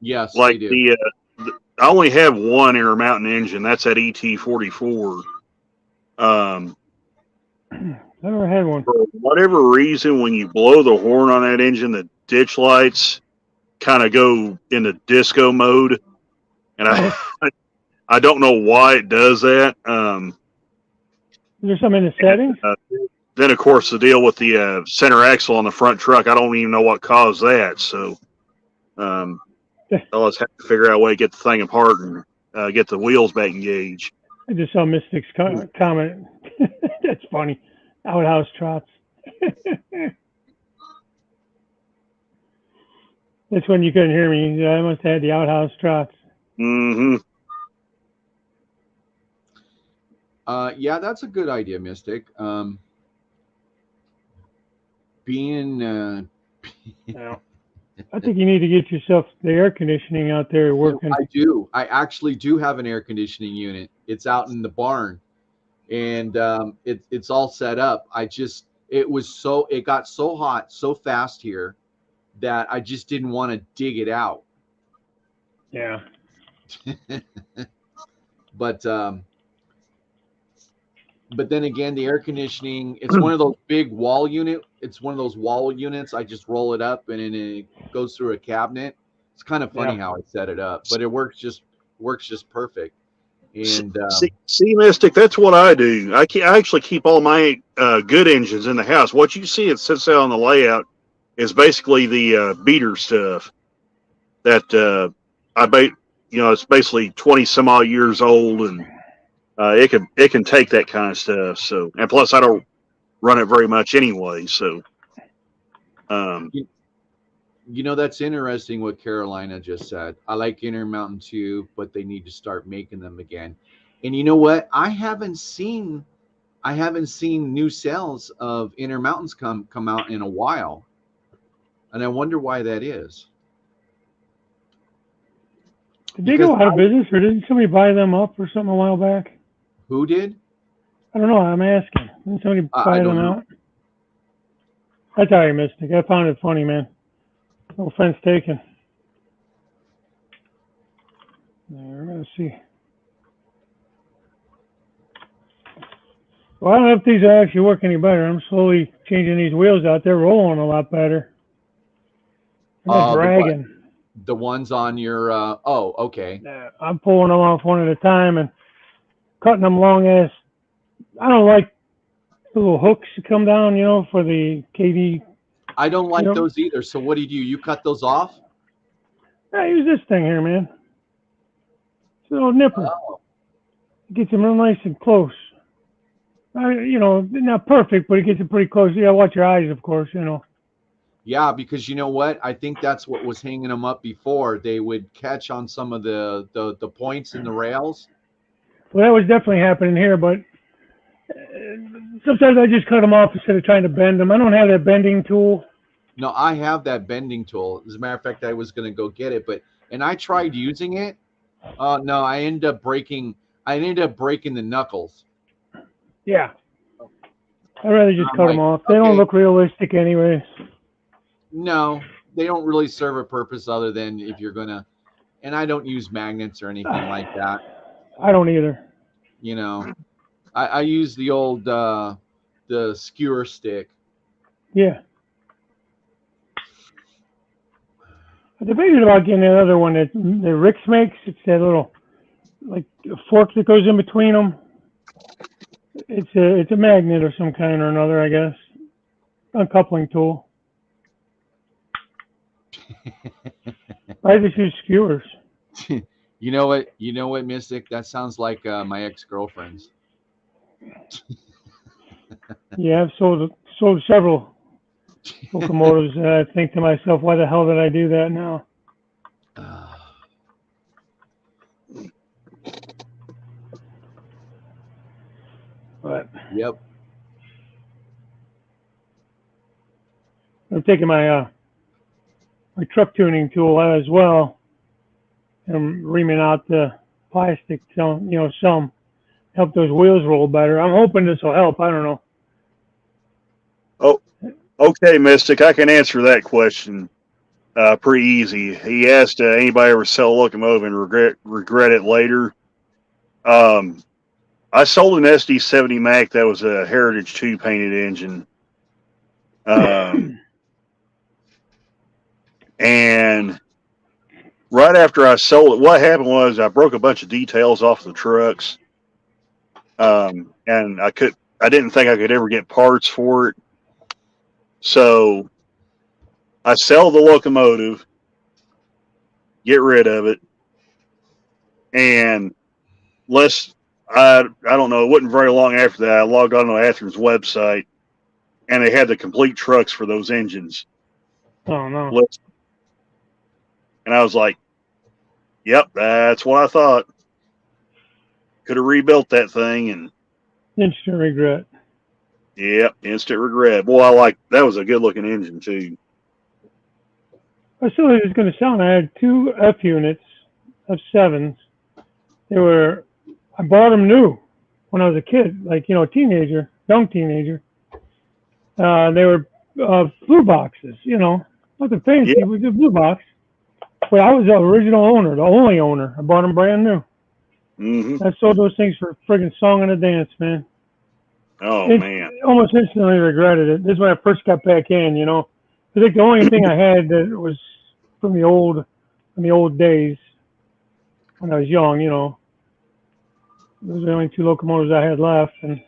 Yes, like they do. I only have one Air Mountain engine. That's that ET44. I never had one. For whatever reason, when you blow the horn on that engine, the ditch lights kind of go into disco mode, and I don't know why it does that. Is there something in the settings? Then, of course, the deal with the center axle on the front truck, I don't even know what caused that. So, I'll just have to figure out a way to get the thing apart and get the wheels back engaged. I just saw Mystic's comment. That's funny. Outhouse trots. That's when you couldn't hear me. I must have had the outhouse trots. Mm-hmm. Yeah, that's a good idea, Mystic. Yeah. I think you need to get yourself the air conditioning out there working. I do. I actually do have an air conditioning unit. It's out in the barn, and it's all set up. It got so hot so fast here that I just didn't want to dig it out. Yeah. But then again, the air conditioning, it's one of those big wall unit. It's one of those wall units. I just roll it up and then it goes through a cabinet. It's kind of funny how I set it up, but it works just perfect. And See, Mystic, that's what I do. I actually keep all my good engines in the house. What you see it sits out on the layout is basically the beater stuff that it's basically 20 some odd years old, and it can take that kind of stuff. So, and plus I don't run it very much anyway. So, that's interesting what Carolina just said. I like Intermountain too, but they need to start making them again. And you know what? I haven't seen new sales of Intermountains come out in a while, and I wonder why that is. Did they go out of business, or didn't somebody buy them up or something a while back? Who did? I don't know. I'm asking. Didn't somebody buy them out? That's all right, Mystic. I found it funny, man. No offense taken. We're going to see. Well, I don't know if these actually work any better. I'm slowly changing these wheels out. They're rolling a lot better. They're not dragging. The ones on your, okay. I'm pulling them off one at a time and cutting them long as, I don't like the little hooks that come down, for the KV. I don't like those either. So what do? You cut those off? I use this thing here, man. It's a little nipper. Oh. It gets them real nice and close. Not perfect, but it gets it pretty close. You gotta watch your eyes, of course, Yeah, because you know what? I think that's what was hanging them up before. They would catch on some of the points in the rails. Well, that was definitely happening here, but sometimes I just cut them off instead of trying to bend them. I don't have that bending tool. No, I have that bending tool. As a matter of fact, I was going to go get it, and I tried using it. No, I ended up breaking the knuckles. Yeah. I'd rather just cut them off. They don't look realistic anyways. No, they don't really serve a purpose other than if you're going to, and I don't use magnets or anything like that. I don't either. I use the old, the skewer stick. Yeah. I debated about getting that other one that Rick's makes. It's that little, like, fork that goes in between them. It's a magnet of some kind or another, I guess. Uncoupling tool. I just use skewers. You know what, Mystic? That sounds like my ex-girlfriend's. Yeah, I've sold several locomotives, and I think to myself, why the hell did I do that now? But yep. I'm taking my truck tuning tool out as well, and reaming out the plastic, some help those wheels roll better. I'm hoping this will help. I don't know. Oh, okay, Mystic. I can answer that question pretty easy. He asked anybody ever sell a locomotive and regret it later. I sold an SD70 Mac that was a Heritage 2 painted engine. And right after I sold it, what happened was I broke a bunch of details off the trucks. And I didn't think I could ever get parts for it. So I sell the locomotive, get rid of it, and I don't know, it wasn't very long after that, I logged on to Athearn's website, and they had the complete trucks for those engines. Oh, no. And I was like, yep, that's what I thought. Could have rebuilt that thing, and instant regret. Yep, instant regret. Boy, that was a good looking engine too. I still think it's going to sound. I had 2 F units of 7s. I bought them new when I was a kid, young teenager. They were blue boxes, Nothing fancy. Yeah. It was a blue box. But I was the original owner, the only owner. I bought them brand new. Hmm. I sold those things for friggin' song and a dance, man. Oh It man. almost instantly regretted it. This is when I first got back in, you know. I think the only thing I had that was from the old days when I was young, you know. Those are the only two locomotives I had left, and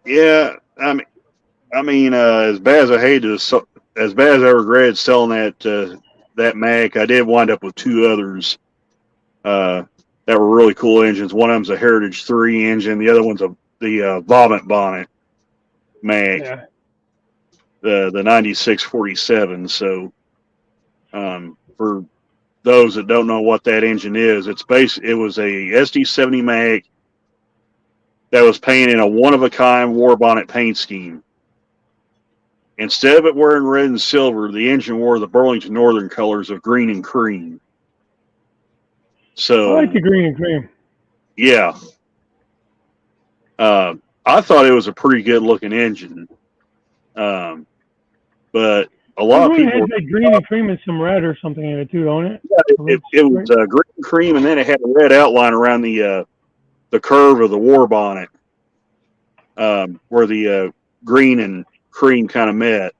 Yeah. As bad as I hate to, as bad as I regret selling that Mac, I did wind up with two others that were really cool engines. One of them's a Heritage 3 engine. The other one's the Vomit Bonnet Mac, yeah. the 9647. So for those that don't know what that engine is, it was a SD70 Mac that was painted in a one-of-a-kind war bonnet paint scheme. Instead of it wearing red and silver, the engine wore the Burlington Northern colors of green and cream. I like the So, green and cream. yeah, I thought it was a pretty good looking engine. But a This lot of one people, has like green and cream and some red or something in it too, don't it? it was green and cream, and then it had a red outline around the curve of the war bonnet, where the green and cream kind of met.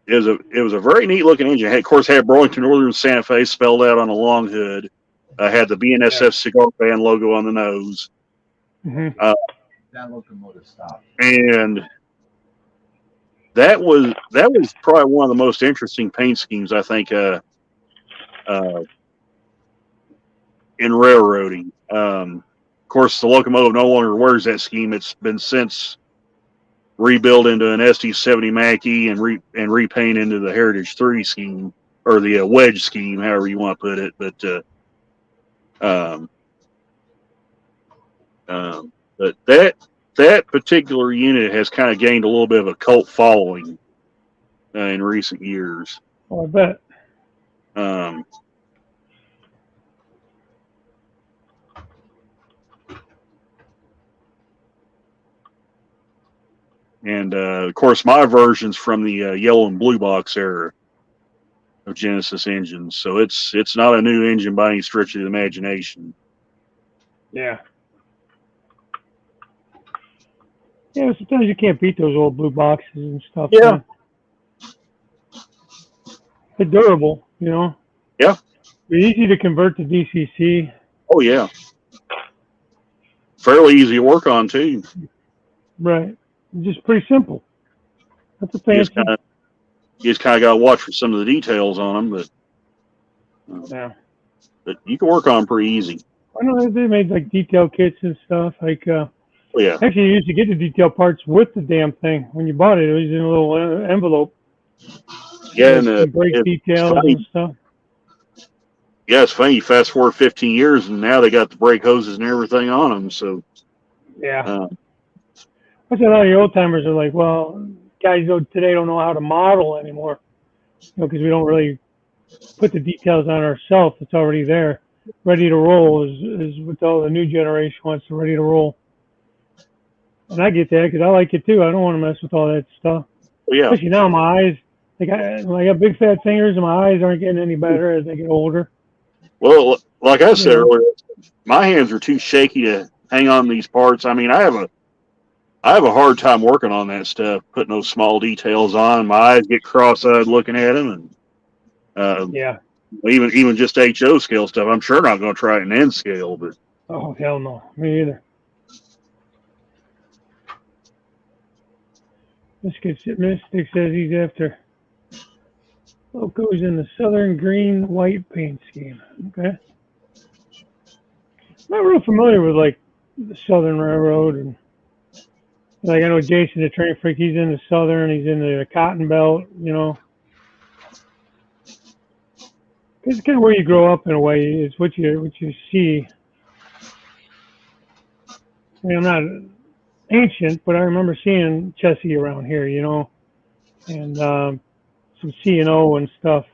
It was a very neat looking engine. Of course, had Burlington Northern Santa Fe spelled out on the long hood. Had the BNSF cigar band logo on the nose. Mm-hmm. That locomotive stopped. And that was probably one of the most interesting paint schemes I think in railroading. Of course, the locomotive no longer wears that scheme. It's been since rebuilt into an SD70 Mackie and repaint into the Heritage 3 scheme, or the wedge scheme, however you want to put it. But that particular unit has kind of gained a little bit of a cult following in recent years. Oh, I bet. Um, and of course, my version's from the yellow and blue box era of Genesis engines, so it's not a new engine by any stretch of the imagination. Yeah. Yeah, sometimes you can't beat those old blue boxes and stuff. Yeah. Man. They're durable, you know. Yeah. They're easy to convert to DCC. Oh yeah. Fairly easy to work on too. Right. Just pretty simple. That's a You fancy. just kind of got to watch for some of the details on them, Yeah. but you can work on them pretty easy. I know they made like detail kits and stuff. Like, Oh yeah. actually, you used to get the detail parts with the damn thing. When you bought it, it was in a little envelope. Yeah, and and brake details funny. and stuff. Yeah, it's funny. You fast forward 15 years, and now they got the brake hoses and everything on them. So Yeah. That's a lot of the old timers are like, well, guys today don't know how to model anymore, you know, because we don't really put the details on ourselves. It's already there, ready to roll. Is what all the new generation wants, to ready to roll. And I get that because I like it too. I don't want to mess with all that stuff. yeah. Especially now, my eyes. Like I got big fat fingers, and my eyes aren't getting any better as I get older. Well, like I said earlier, my hands are too shaky to hang on these parts. I mean, I have a hard time working on that stuff, putting those small details on. My eyes get cross-eyed looking at them, and Yeah. even just HO scale stuff. I'm sure not going to try it in N scale, but Oh hell no, me either. Mystic says he's after locos in the southern green white paint scheme. Okay. Not real familiar with like the Southern Railroad, and like I know Jason the train freak, he's in the Southern, he's in the Cotton Belt, you know. It's kind of where you grow up in a way. It's what you see. I mean, I'm not ancient, but I remember seeing Chessie around here, you know, and some C&O and stuff.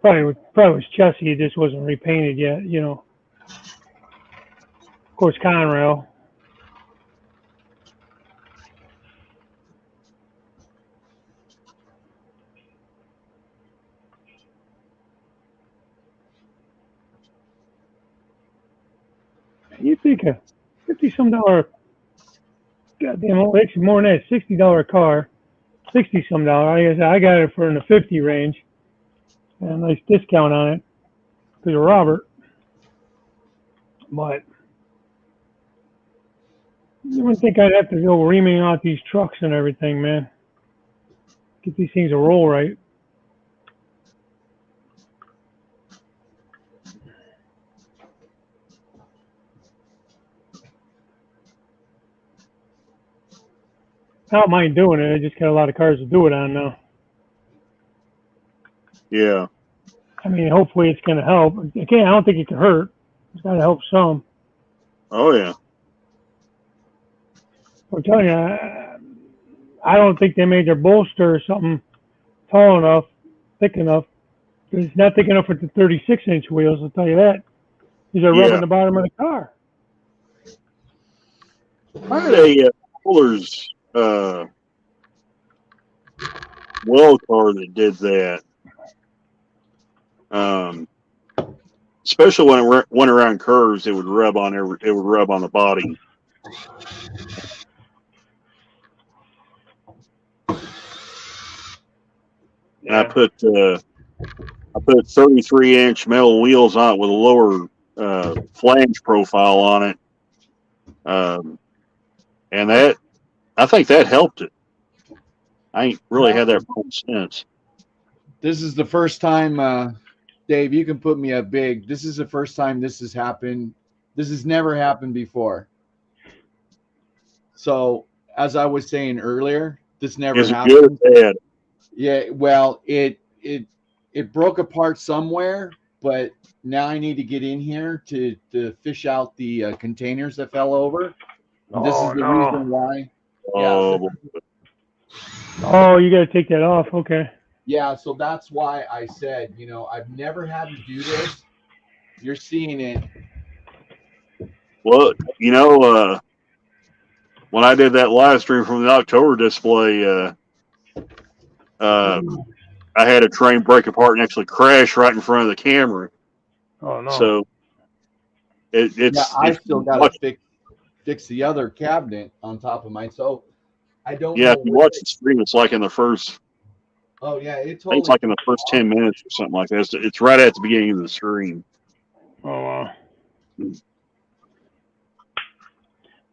Probably was Chessie. It just wasn't repainted yet, you know. Of course, Conrail. You think a $50-some, goddamn, well, actually more than that, $60 car, $60-some. I guess I got it for in the 50 range, and a nice discount on it because of Robert. But you wouldn't think I'd have to go reaming out these trucks and everything, man. Get these things to roll right. I don't mind doing it. I just got a lot of cars to do it on now. Yeah. I mean, hopefully it's going to help. Again, I don't think it can hurt. It's got to help some. Oh yeah. I'm telling you, I don't think they made their bolster or something tall enough, thick enough. It's not thick enough for the 36-inch wheels, I'll tell you that. These are rubbing the bottom of the car. I had a Fuller's well car that did that. Especially when it went around curves, it would rub on the body. And I put 33-inch metal wheels on it with a lower flange profile on it, and that I think that helped it. I ain't really had that problem since. This is the first time, Dave. You can put me a big. This is the first time this has happened. This has never happened before. So, as I was saying earlier, this never Is it happened. good or bad? Yeah, well, it broke apart somewhere, but now I need to get in here to fish out the containers that fell over. And this is the reason why. Oh, Oh, you got to take that off. Okay. Yeah, so that's why I said, I've never had to do this. You're seeing it. well, when I did that live stream from the October display, I had a train break apart and actually crash right in front of the camera. Oh no. So I still got to fix the other cabinet on top of mine. So I don't know. If you watch the stream, it's like in the first. Oh yeah, I think it's like in the first 10 minutes or something like that. It's right at the beginning of the stream. Oh wow.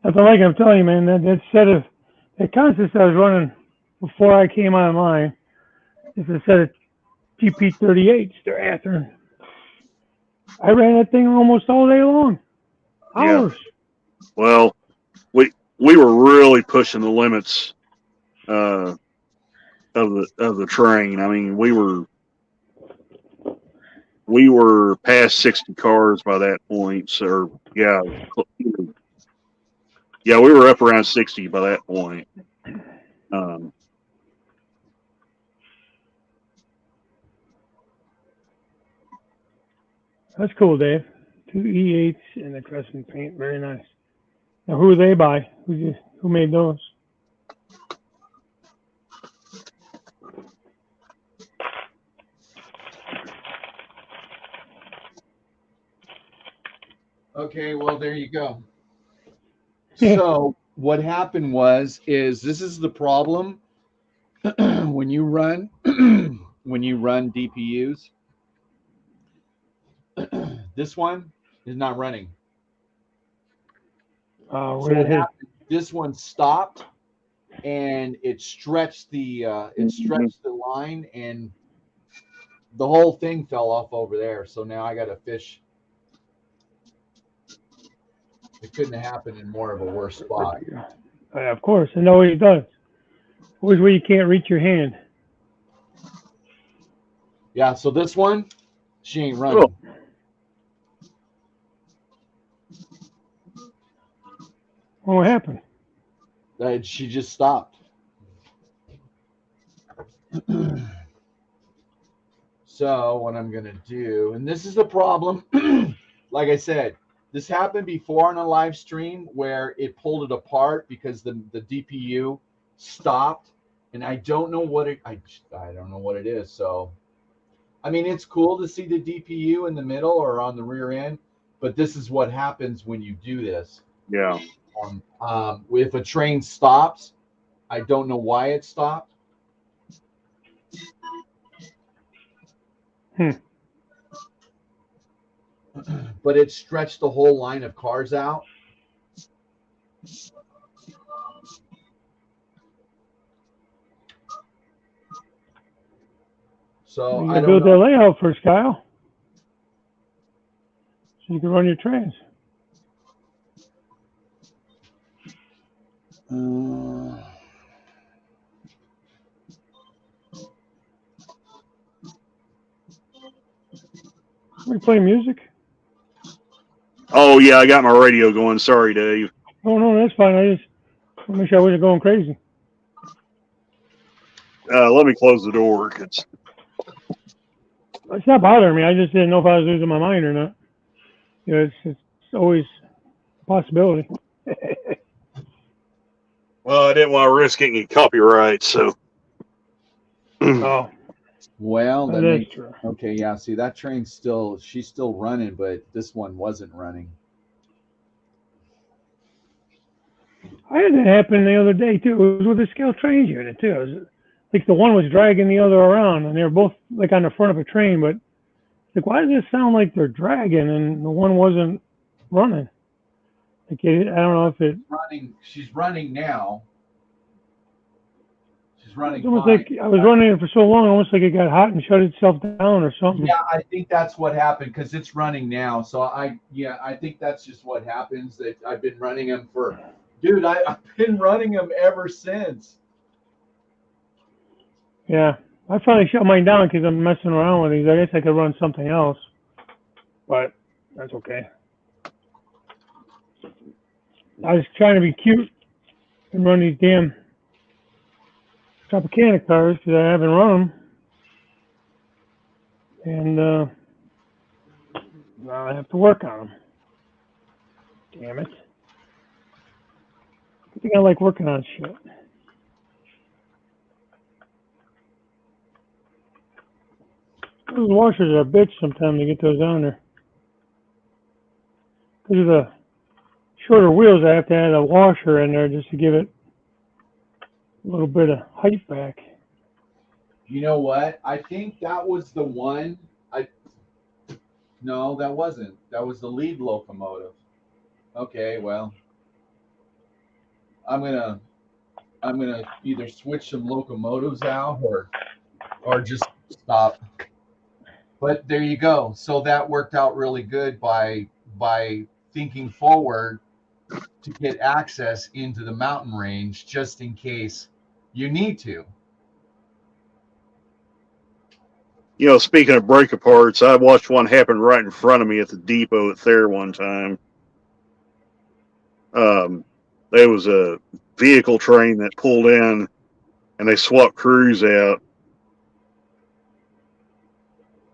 That's like I'm telling you, man. That set of that consist I was running before I came online is a set of GP38s. They're after. I ran that thing almost all day long. Hours. Yeah. Well, we were really pushing the limits of the train. I mean, we were past 60 cars by that point. So yeah, we were up around 60 by that point. That's cool, Dave. 2 E8s and the crescent paint. Very nice. Now, who are they by? Who made those? Okay, well, there you go. So what happened is this is the problem when you run DPUs. This one is not running. This one stopped and it stretched the line, and the whole thing fell off over there. So now I got to fish. It couldn't have happened in more of a worse spot. Of course, it always does. Always where you can't reach your hand. Yeah, so this one, she ain't running. Oh. What happened? She just stopped. So what I'm going to do, and this is the problem, like I said, this happened before on a live stream where it pulled it apart because the DPU stopped, and I don't know what it is. So, I mean, it's cool to see the DPU in the middle or on the rear end, But this is what happens when you do this. Yeah. If a train stops, I don't know why it stopped. But it stretched the whole line of cars out. So you I don't build know. that layout first, Kyle, so you can run your trains. We play music. Oh yeah, I got my radio going. Sorry, Dave. Oh no, that's fine. I just want to make sure I wasn't going crazy. Let me close the door. It's not bothering me. I just didn't know if I was losing my mind or not. You know, it's always a possibility. Well, I didn't want to risk getting copyright, so. Oh, well, that is true. Okay, yeah. See, that train's she's still running, but this one wasn't running. I had that happen the other day too. It was with the scale trains unit too. It was like the one was dragging the other around, and they were both like on the front of a train. But like, why does it sound like they're dragging and the one wasn't running? Like, I don't know if it. She's running now. She's running. It's almost like I was running it for so long, almost like it got hot and shut itself down or something. Yeah, I think that's what happened because it's running now. So I think that's just what happens. That I've been running them for. Dude, I've been running them ever since. Yeah, I finally shut mine down because I'm messing around with these. I guess I could run something else, but that's okay. I was trying to be cute and run these damn Tropicana cars because I haven't run them, and now I have to work on them. Damn it. I think I like working on shit. Those washers are a bitch sometimes to get those on there. Because of the shorter wheels, I have to add a washer in there just to give it a little bit of height back. You know what? I think that was the one. No, that wasn't. That was the lead locomotive. Okay, well, I'm gonna either switch some locomotives out or just stop. But there you go. So that worked out really good by thinking forward to get access into the mountain range just in case you need to. You know, speaking of break aparts, I watched one happen right in front of me at the depot at Thayer one time. There was a vehicle train that pulled in, and they swapped crews out.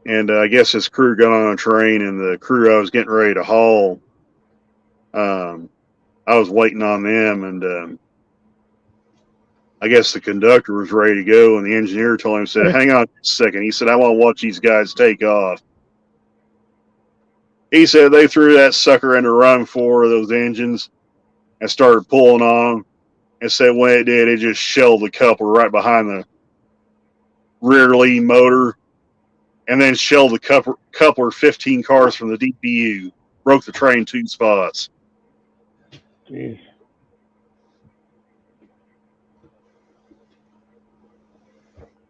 And I guess this crew got on a train, and the crew I was getting ready to haul, I was waiting on them, and I guess the conductor was ready to go, and the engineer told him, said, hang on a second. He said, I want to watch these guys take off. He said they threw that sucker into run 4 of those engines and started pulling on them, and said when it did, it just shelled the coupler right behind the rear lead motor, and then shelled the coupler 15 cars from the DPU. Broke the train 2 spots. Jeez.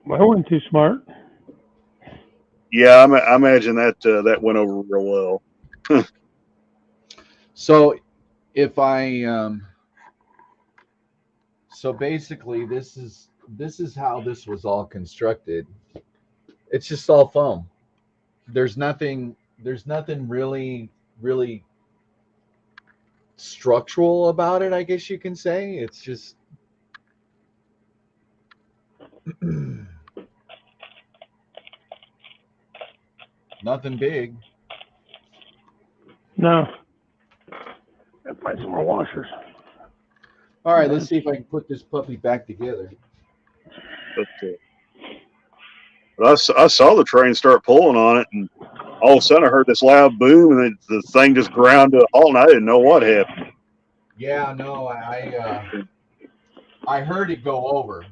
Well, I wasn't too smart. Yeah, I imagine that went over real well. So if I so basically this is how this was all constructed. It's just all foam. There's nothing really structural about it, I guess you can say. It's just nothing big. No. Gotta find some more washers. All right, let's see if I can put this puppy back together. But I saw the train start pulling on it, and all of a sudden I heard this loud boom, and the thing just ground to a halt, and I didn't know what happened. Yeah, no, I heard it go over.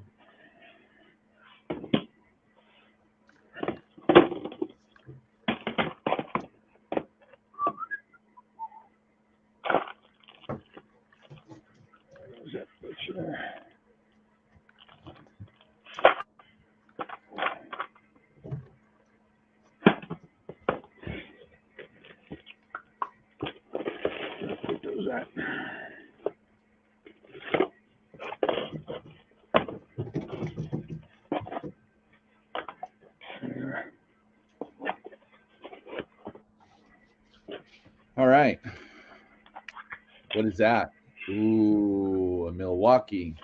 All right. What is that? Ooh, a Milwaukee.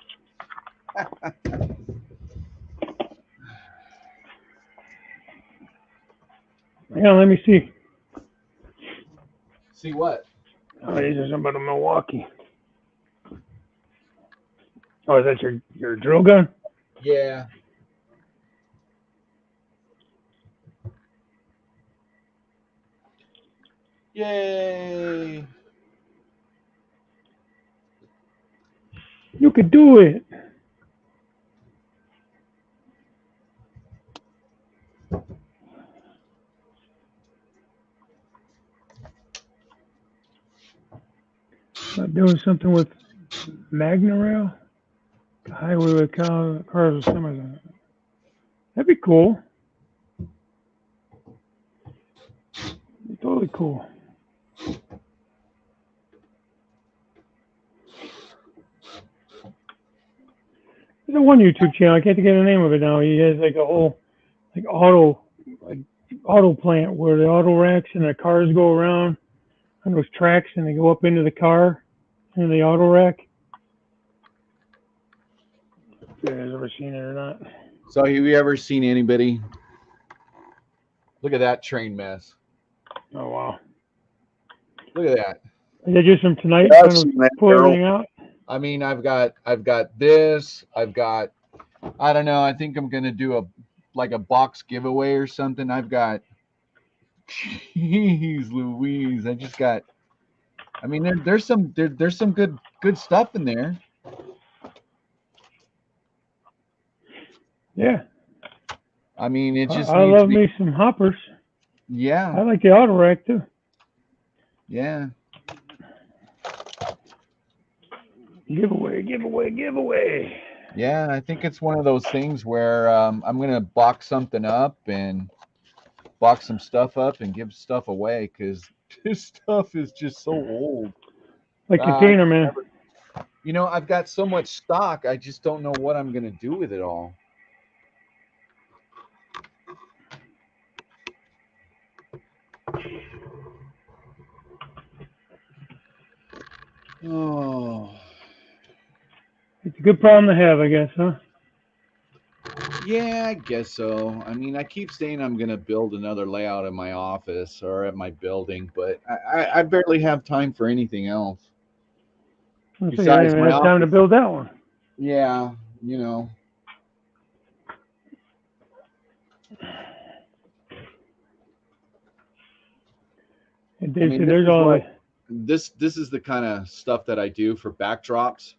Yeah, let me see. See what? Oh, these are something about a Milwaukee. Oh, is that your drill gun? Yeah. Yay. You could do it. Not doing something with Magna Rail? Highway with cars with semis. That'd be cool. Totally cool. There's one YouTube channel. I can't think of the name of it now. He has like a whole like auto plant where the auto racks and the cars go around on those tracks and they go up into the car in the auto rack. If you guys ever seen it or not? So have you ever seen anybody? Look at that train mess. Oh wow! Look at that. Is that just from tonight? Yeah, I've Trying seen to that, pull Daryl. everything out. I mean, I've got this. I've got, I don't know. I think I'm gonna do a box giveaway or something. I've got, jeez Louise. I just got. I mean, there's some good stuff in there. Yeah. I mean, it just I needs love to be. me some hoppers. Yeah. I like the auto rack too. Yeah. Giveaway. Yeah, I think it's one of those things where I'm gonna box something up and box some stuff up and give stuff away because this stuff is just so old. Like Container Man. You know, I've got so much stock, I just don't know what I'm gonna do with it all. Oh. It's a good problem to have, I guess, huh? Yeah, I guess so. I mean, I keep saying I'm going to build another layout in my office or at my building, but I barely have time for anything else. I don't Besides even my have time to office. build that one. Yeah, you know. And I mean, there's all this is the kind of stuff that I do for backdrops.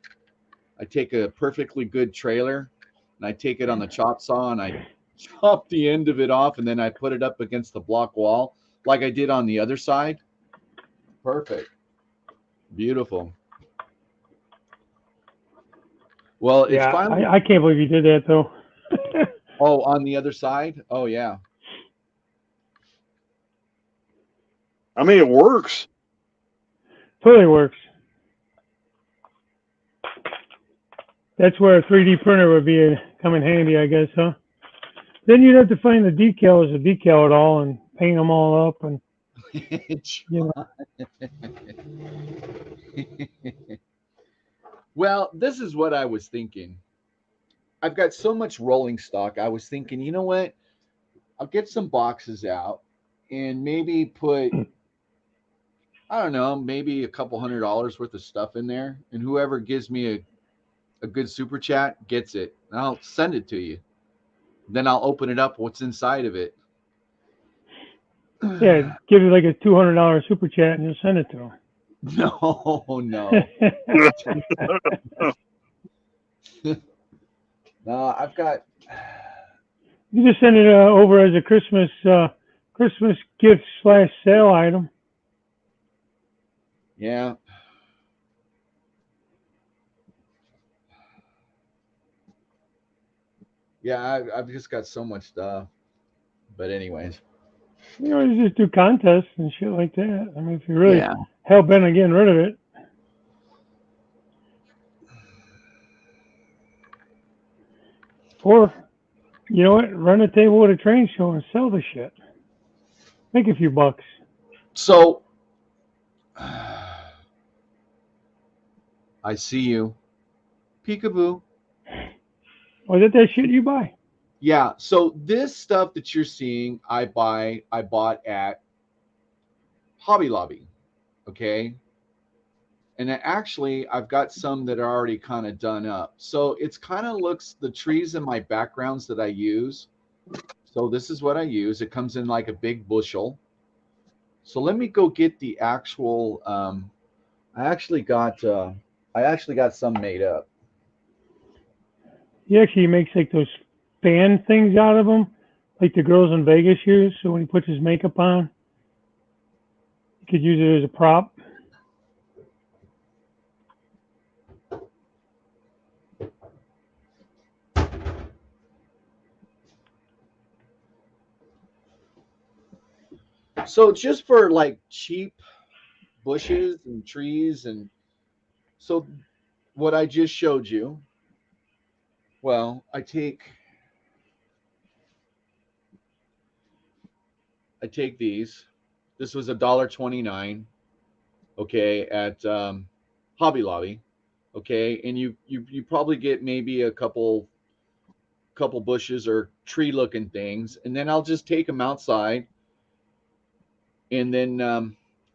I take a perfectly good trailer and I take it on the chop saw and I chop the end of it off and then I put it up against the block wall like I did on the other side. Perfect. Beautiful. Well, it's finally. I can't believe you did that though. Oh, on the other side? Oh, yeah. I mean, it works. Totally works. That's where a 3D printer would come in handy, I guess, huh? Then you'd have to find the decals to decal it all and paint them all up and you know. Well, this is what I was thinking. I've got so much rolling stock. I was thinking, you know what? I'll get some boxes out and maybe put, I don't know, maybe a couple $100 worth of stuff in there. And whoever gives me a good super chat gets it. And I'll send it to you. Then I'll open it up, what's inside of it. Yeah, give you like a $200 super chat and you'll send it to him. No, no. No, I've got. You just send it over as a Christmas gift / sale item. Yeah. Yeah, I've just got so much stuff. But anyways. You know, you just do contests and shit like that. I mean, if you're really Yeah. hell bent on getting rid of it. Or, you know what? Run a table with a train show and sell the shit. Make a few bucks. So, I see you. Peekaboo. Oh, is that shit you buy? Yeah. So this stuff that you're seeing, I bought at Hobby Lobby. Okay. And actually, I've got some that are already kind of done up. So it's kind of looks the trees in my backgrounds that I use. So this is what I use. It comes in like a big bushel. So let me go get the actual. I actually got some made up. He actually makes like those fan things out of them, like the girls in Vegas use. So when he puts his makeup on, you could use it as a prop. So just for like cheap bushes and trees, and so what I just showed you. Well, I take these. This was $1.29. Okay, at Hobby Lobby. Okay, and you probably get maybe a couple bushes or tree looking things, and then I'll just take them outside, and then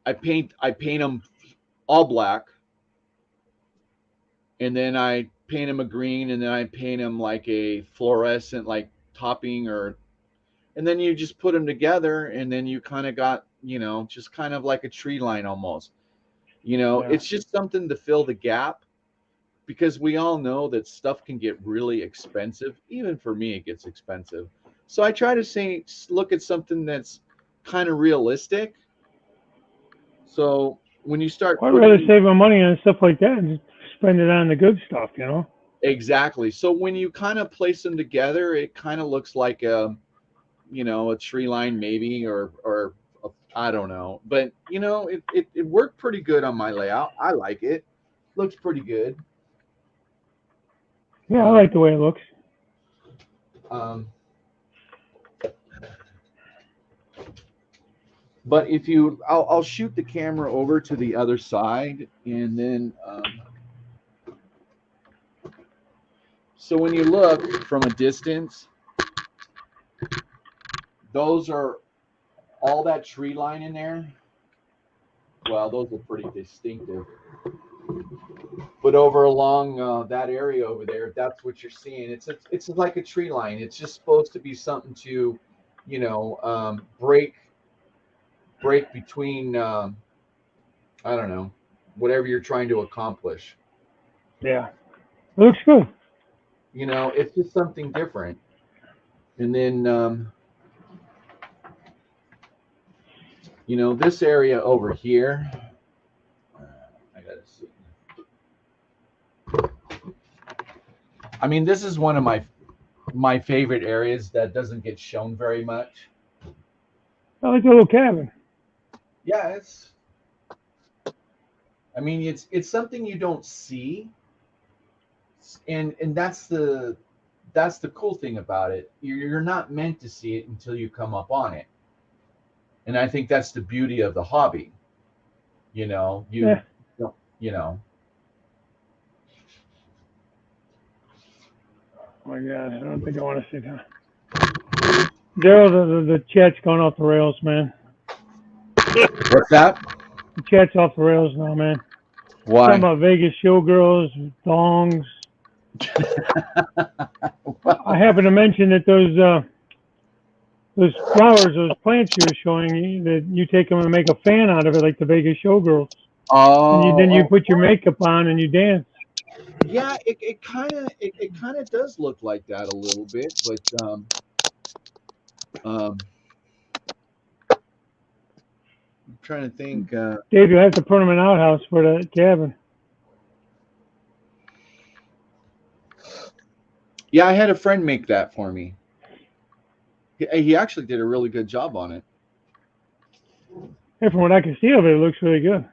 I paint them all black, and then I paint them a green, and then I paint them like a fluorescent like topping, or and then you just put them together, and then you kind of got, just kind of like a tree line almost. Yeah. It's just something to fill the gap, because we all know that stuff can get really expensive. Even for me, it gets expensive. So I try to look at something that's kind of realistic. So when you start I'd rather putting save my money on stuff like that and spend it on the good stuff, you know? exactly, so when you kind of place them together, it kind of looks like a tree line maybe, or I don't know, but it worked pretty good on my layout. I like it. Looks pretty good. Yeah, I like the way it looks. But I'll shoot the camera over to the other side, and then so when you look from a distance, those are all that tree line in there. Well, those are pretty distinctive. But over along that area over there, that's what you're seeing. It's like a tree line. It's just supposed to be something to, break between. I don't know, whatever you're trying to accomplish. Yeah, it looks good. It's just something different. And then, this area over here. I gotta see. I mean, this is one of my favorite areas that doesn't get shown very much. I like the little cabin. Yeah, it's something you don't see, and that's the cool thing about it. You're not meant to see it until you come up on it, and I think that's the beauty of the hobby. Yeah. don't, Oh my God, I don't think I want to see that. Daryl, the chat's gone off the rails, man. What's that? The chat's off the rails now, man. Why? Talking about Vegas showgirls, thongs. I happen to mention that those flowers, those plants you were showing you, that you take them and make a fan out of it, like the Vegas showgirls. And then you put your makeup on and you dance. Yeah, it kind of does look like that a little bit, but I'm trying to think. Dave, you have to put them in an outhouse for the cabin. Yeah, I had a friend make that for me. He actually did a really good job on it. Hey, from what I can see of it, it looks really good.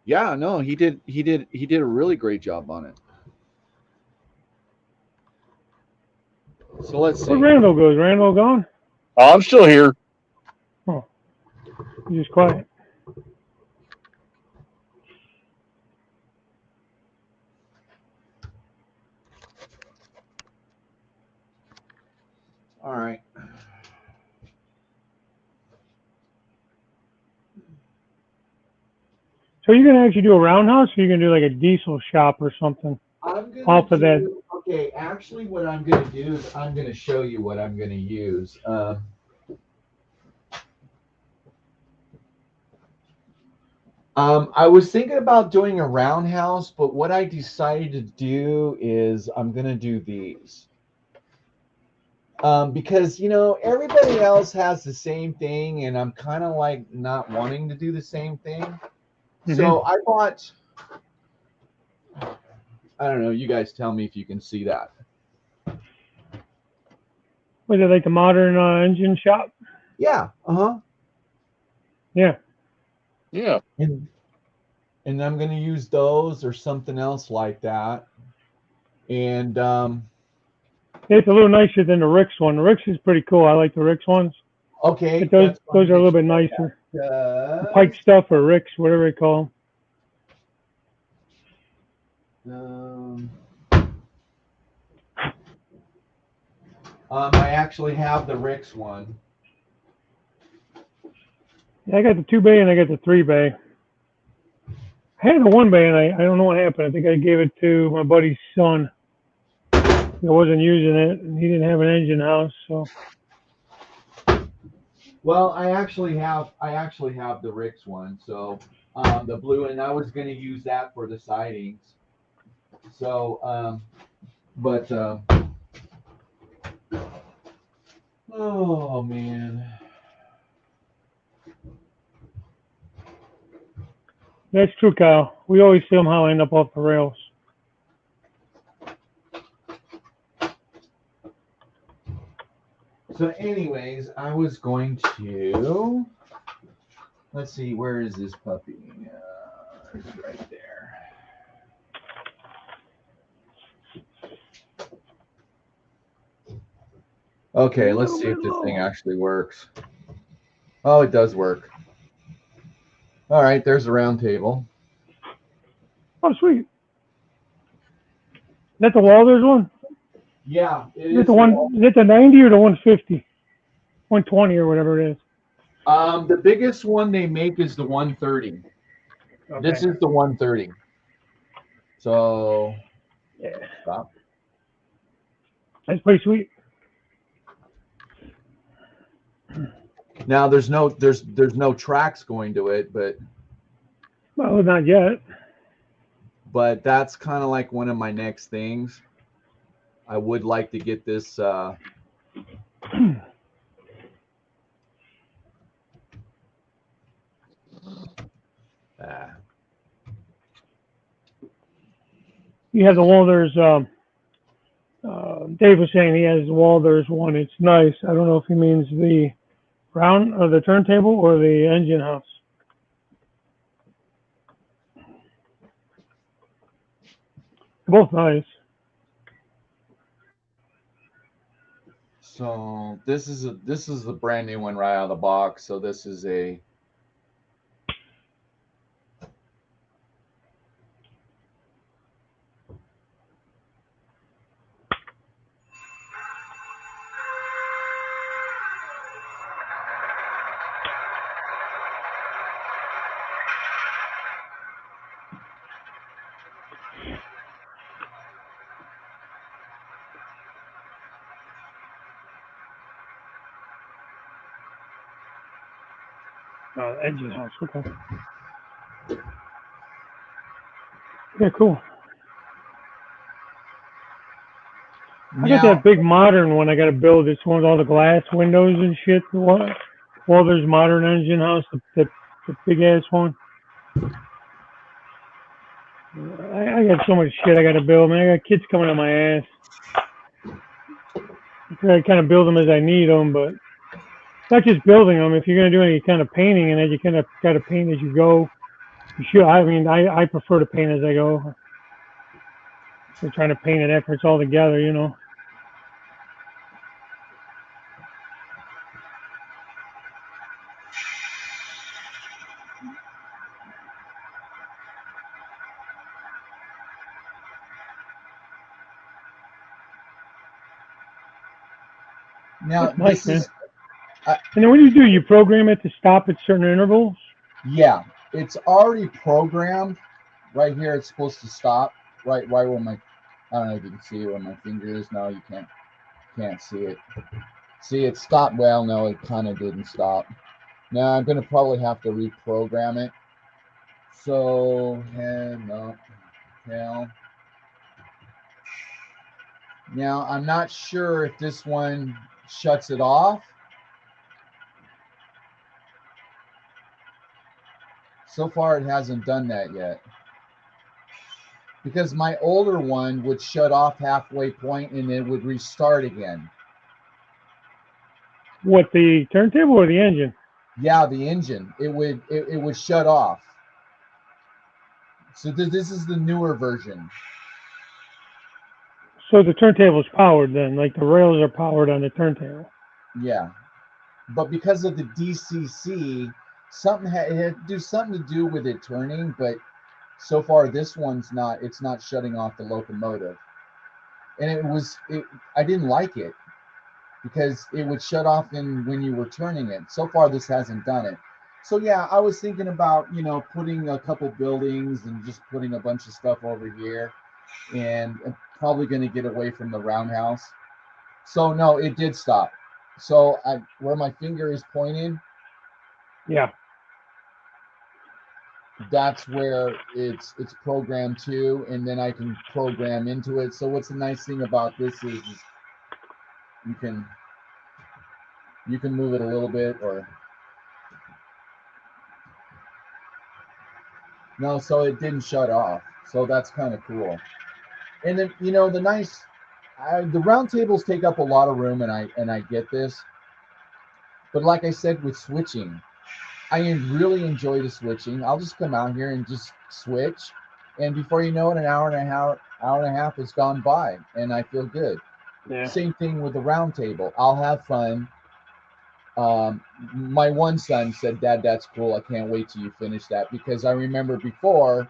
Yeah, no, he did a really great job on it. So let's see. Where Randall goes? Randall gone? Oh, I'm still here. Oh, he's just quiet. All right. So you're gonna actually do a roundhouse, or you're gonna do like a diesel shop or something off of that? Okay, actually, what I'm gonna do is I'm gonna show you what I'm gonna use. I was thinking about doing a roundhouse, but what I decided to do is I'm gonna do these. Because everybody else has the same thing, and I'm kind of like not wanting to do the same thing. So I bought. I don't know. You guys tell me if you can see that. Was it like the modern engine shop? Yeah. Yeah. Yeah. And I'm going to use those or something else like that. And It's a little nicer than the Rick's one. The Rick's is pretty cool. I like the Rick's ones. okay, But those are a little bit nicer. Pike stuff or Rick's, whatever they call them. I actually have the Rick's one. Yeah, I got the 2-bay and I got the 3-bay. I had the 1-bay and I don't know what happened. I think I gave it to my buddy's son. I wasn't using it, and he didn't have an engine house, so. Well, I actually have the Rick's one, so the blue, and I was going to use that for the sidings. So, but oh man. That's true, Kyle. We always somehow end up off the rails. So, anyways, I was going to. Let's see, where is this puppy? It's right there. Okay, let's see if this thing actually works. Oh, it does work. All right, there's the round table. Oh, sweet. Is that the Walters one? Yeah, it Is it the one? Is it the 90 or the 150? 120 or whatever it is. The biggest one they make is the 130. Okay. This is the 130. So, yeah, stop. That's pretty sweet. Now there's no tracks going to it, but well, not yet. But that's kind of like one of my next things. I would like to get this. You have the Walters. Dave was saying he has the Walters one. It's nice. I don't know if he means the round or the turntable or the engine house. They're both nice. So this is the brand new one right out of the box. So this is a. Engine house. Okay. Yeah, cool. I got that big modern one. I got to build. This one with all the glass windows and shit. Walter's modern engine house, the big ass one. I got so much shit I got to build, man. I got kids coming on my ass. I kind of build them as I need them, but not just building them. If you're going to do any kind of painting and then you kind of got to paint as you go. You should. I mean, I prefer to paint as I go. We're trying to paint it after it's all together, you know. Now, that's nice, man. is, and then what do? You program it to stop at certain intervals? Yeah, it's already programmed. Right here, it's supposed to stop. Right where my, I don't know if you can see where my finger is. No, you can't see it. See, it stopped. Well, no, it kind of didn't stop. Now I'm gonna probably have to reprogram it. So head up, tail. Now I'm not sure if this one shuts it off. So far, it hasn't done that yet. Because my older one would shut off halfway point and it would restart again. What, the turntable or the engine? Yeah, the engine. It would shut off. So this is the newer version. So the turntable is powered then, like the rails are powered on the turntable. Yeah, but because of the DCC, it had to do something to do with it turning. But so far, this one's not. It's not shutting off the locomotive, and I didn't like it because it would shut off when you were turning it. So far, this hasn't done it. So yeah, I was thinking about putting a couple buildings and just putting a bunch of stuff over here, and I'm probably going to get away from the roundhouse. So no, it did stop. So where my finger is pointing, yeah, that's where it's programmed to, and then I can program into it. So what's the nice thing about this is you can move it a little bit or no, so it didn't shut off. So that's kind of cool. And then the round tables take up a lot of room, and I get this. But like I said, with switching, I really enjoy the switching. I'll just come out here and just switch, and before you know it, an hour and a half has gone by, and I feel good. Yeah. Same thing with the round table. I'll have fun. My one son said, "Dad, that's cool. I can't wait till you finish that," because I remember before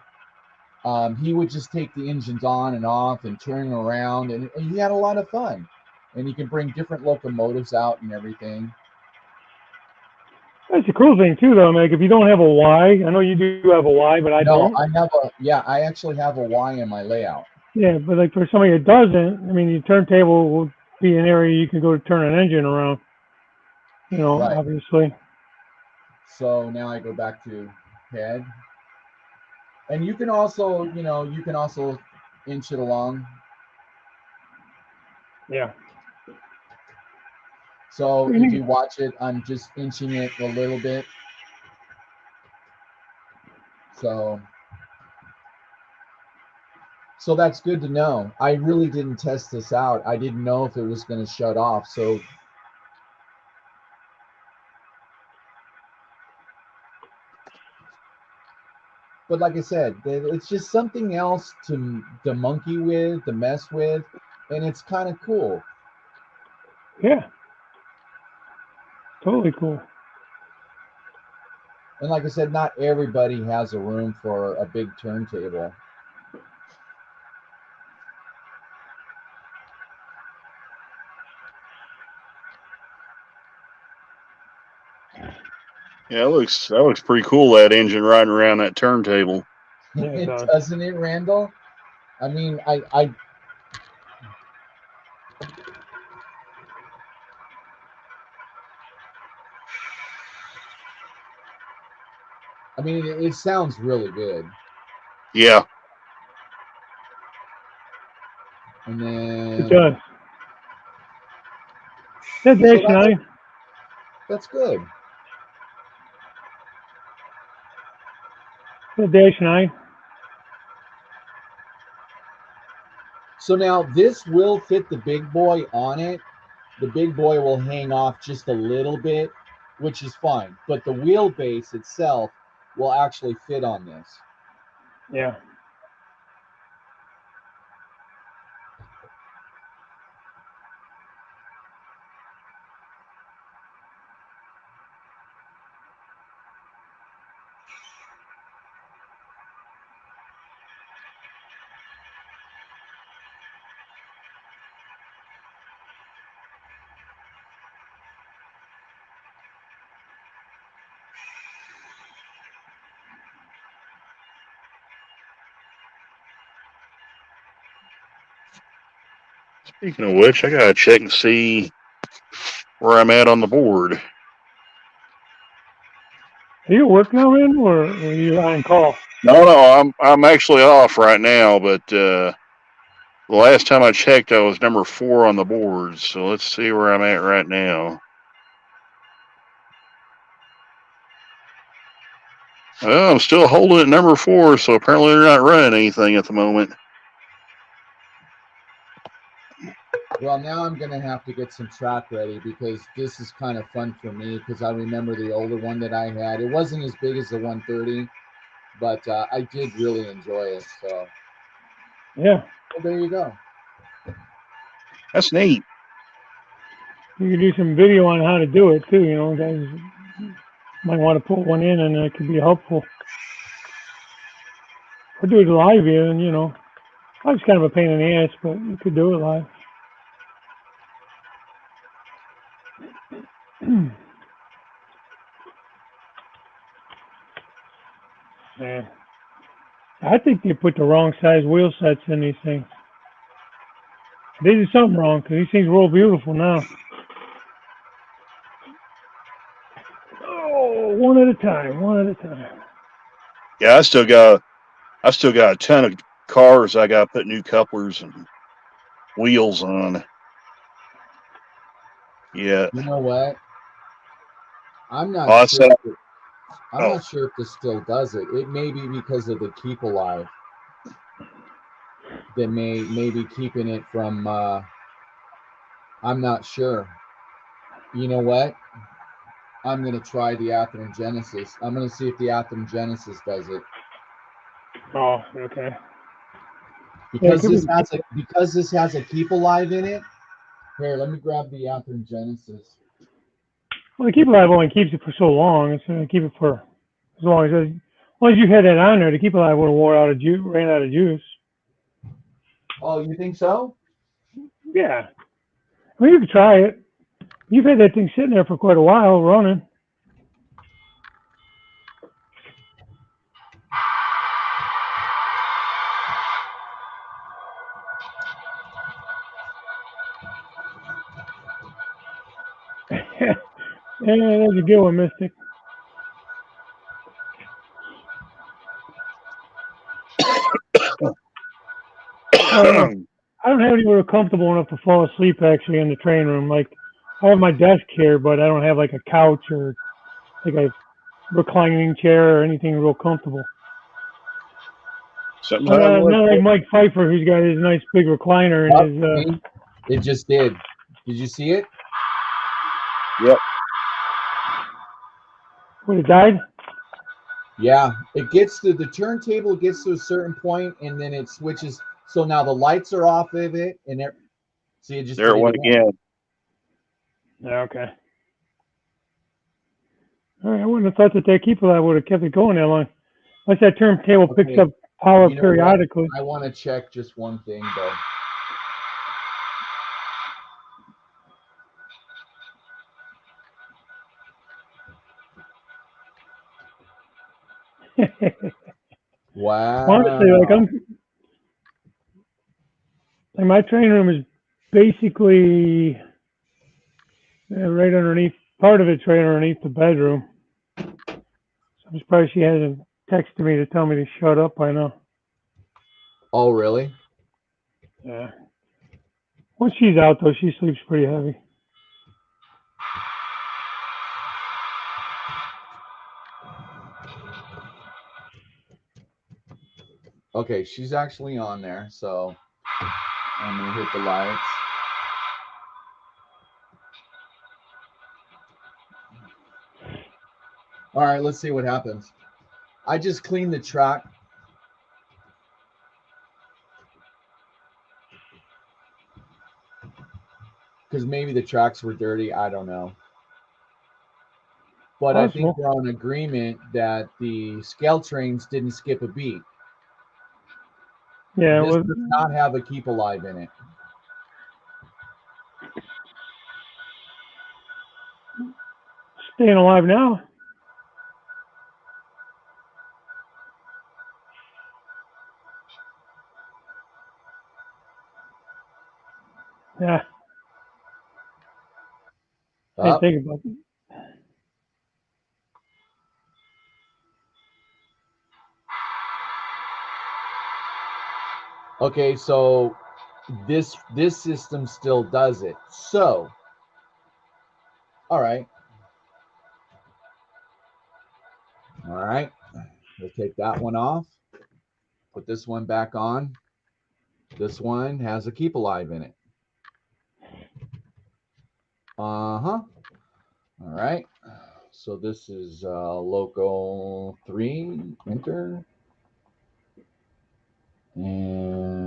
he would just take the engines on and off and turn around, and he had a lot of fun. And you can bring different locomotives out and everything. That's the cool thing too, though, Meg. If you don't have a Y, I know you do have a Y, but I don't. I actually have a Y in my layout. Yeah, but like for somebody that doesn't, I mean, your turntable will be an area you can go to turn an engine around. Right. Obviously. So now I go back to head. And you can also, inch it along. Yeah. So if you watch it, I'm just inching it a little bit. So that's good to know. I really didn't test this out. I didn't know if it was going to shut off. So but like I said, it's just something else to monkey with, to mess with, and it's kind of cool. Yeah. Totally cool. And like I said, not everybody has a room for a big turntable. Yeah, that looks pretty cool. That engine riding around that turntable. Yeah, doesn't it, Randall? I mean, I. I mean, it sounds really good. Yeah. And then It does. That's So H9. that's good. That's H9. So now this will fit the big boy on it. The big boy will hang off just a little bit, which is fine. But the wheelbase itself will actually fit on this. Yeah. Speaking of which, I gotta check and see where I'm at on the board. Are you at work now, Randall, or are you on call? No, I'm actually off right now, but the last time I checked, I was number 4 on the board. So let's see where I'm at right now. Well, I'm still holding at number 4, so apparently they're not running anything at the moment. Well, now I'm going to have to get some track ready because this is kind of fun for me because I remember the older one that I had. It wasn't as big as the 130, but I did really enjoy it. So, Yeah. well, there you go. That's neat. You could do some video on how to do it too. You know, guys might want to put one in, and it could be helpful. Or do it live even. You know, live's kind of a pain in the ass, but you could do it live. Yeah. I think they put the wrong size wheel sets in these things. They did something wrong because these things roll beautiful now. Oh, one at a time, one at a time. Yeah, I still got a ton of cars I got to put new couplers and wheels on. Yeah. You know what? I'm not sure. I'm not sure if this still does it. It may be because of the keep alive that may be keeping it from. I'm not sure. You know what? I'm gonna try the Athearn Genesis. I'm gonna see if the Athearn Genesis does it. Oh, okay. Because this has a keep alive in it. Here, let me grab the Athearn Genesis. Well, the keep alive only keeps it for so long. It's going to keep it for as long as you had that on there. The keep alive would have ran out of juice. Oh, you think so? Yeah. I mean, you could try it. You've had that thing sitting there for quite a while running. Yeah, that's a good one, Mystic. I don't have anywhere comfortable enough to fall asleep actually in the train room. Like, I have my desk here, but I don't have like a couch or like a reclining chair or anything real comfortable. Not like Mike Pfeiffer, who's got his nice big recliner and his. It just did. Did you see it? Yep. What, it died? Yeah, it gets to the turntable gets to a certain point and then it switches. So now the lights are off of it and see it just there it went again. Yeah, okay. All right, I wouldn't have thought that keep alive would have kept it going that long. Unless that turntable picks up power periodically. I want to check just one thing though. Wow. Honestly, my train room is basically right underneath. Part of it's right underneath the bedroom. So I'm surprised she hasn't texted me to tell me to shut up by now. Oh, really? Yeah. Once she's out, though, she sleeps pretty heavy. Okay, she's actually on there, so I'm gonna hit the lights. All right, let's see what happens. I just cleaned the track. Because maybe the tracks were dirty. I don't know. But I think we're on agreement that the scale trains didn't skip a beat. Yeah, this does not have a keep alive in it. Staying alive now. Yeah. I didn't think about it. Okay, so this system still does it. So, all right. All right. We'll take that one off. Put this one back on. This one has a keep alive in it. Uh-huh. All right. So this is local 3, enter. And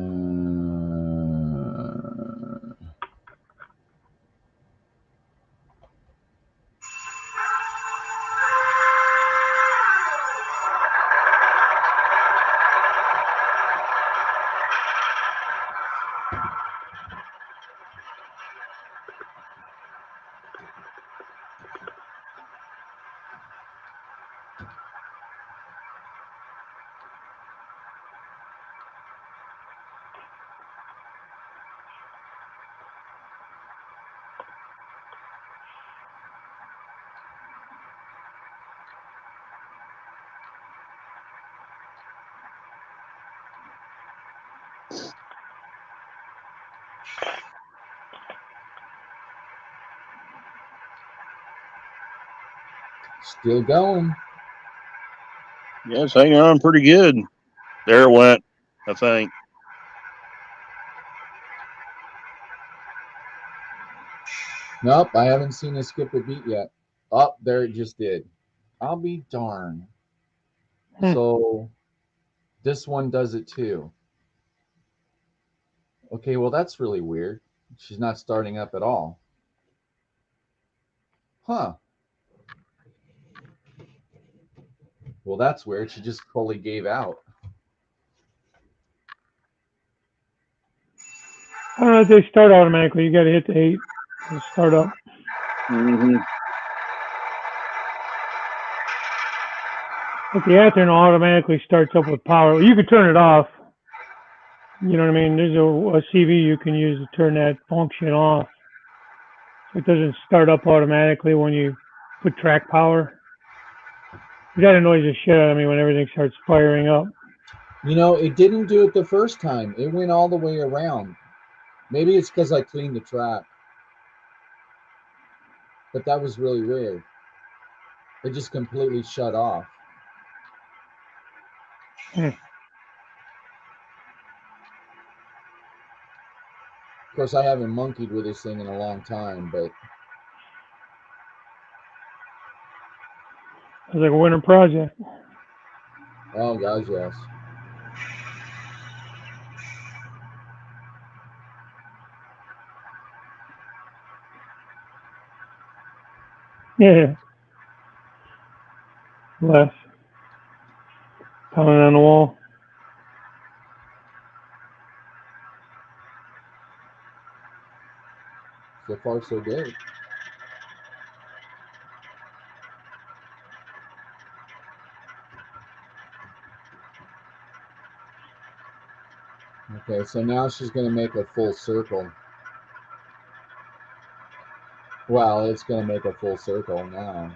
still going. Yeah, it's hanging on pretty good. There it went, I think. Nope, I haven't seen it skip a beat yet. Oh, there it just did. I'll be darned. So this one does it too. Okay, well, that's really weird. She's not starting up at all. Huh. Well, that's weird. She just fully gave out. They start automatically. You got to hit the 8 to start up. Mm-hmm. But the Athearn automatically starts up with power. You can turn it off. You know what I mean? There's a CV you can use to turn that function off. So it doesn't start up automatically when you put track power. That annoys the shit out of me when everything starts firing up. You know, it didn't do it the first time. It went all the way around. Maybe it's because I cleaned the track. But that was really weird. It just completely shut off. Of course, I haven't monkeyed with this thing in a long time, but It's like a winter project. oh gosh, yes. Yeah. Less. Pounding on the wall. So far, so good. Okay, so now she's going to make a full circle. Well, it's going to make a full circle now.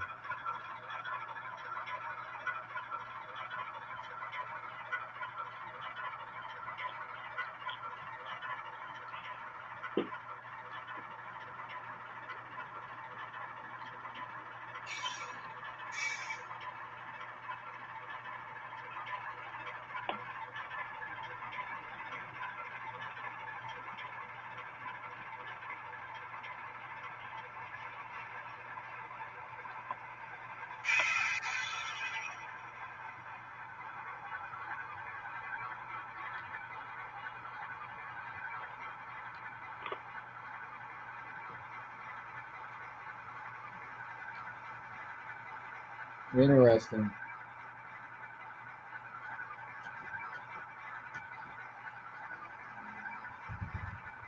Interesting.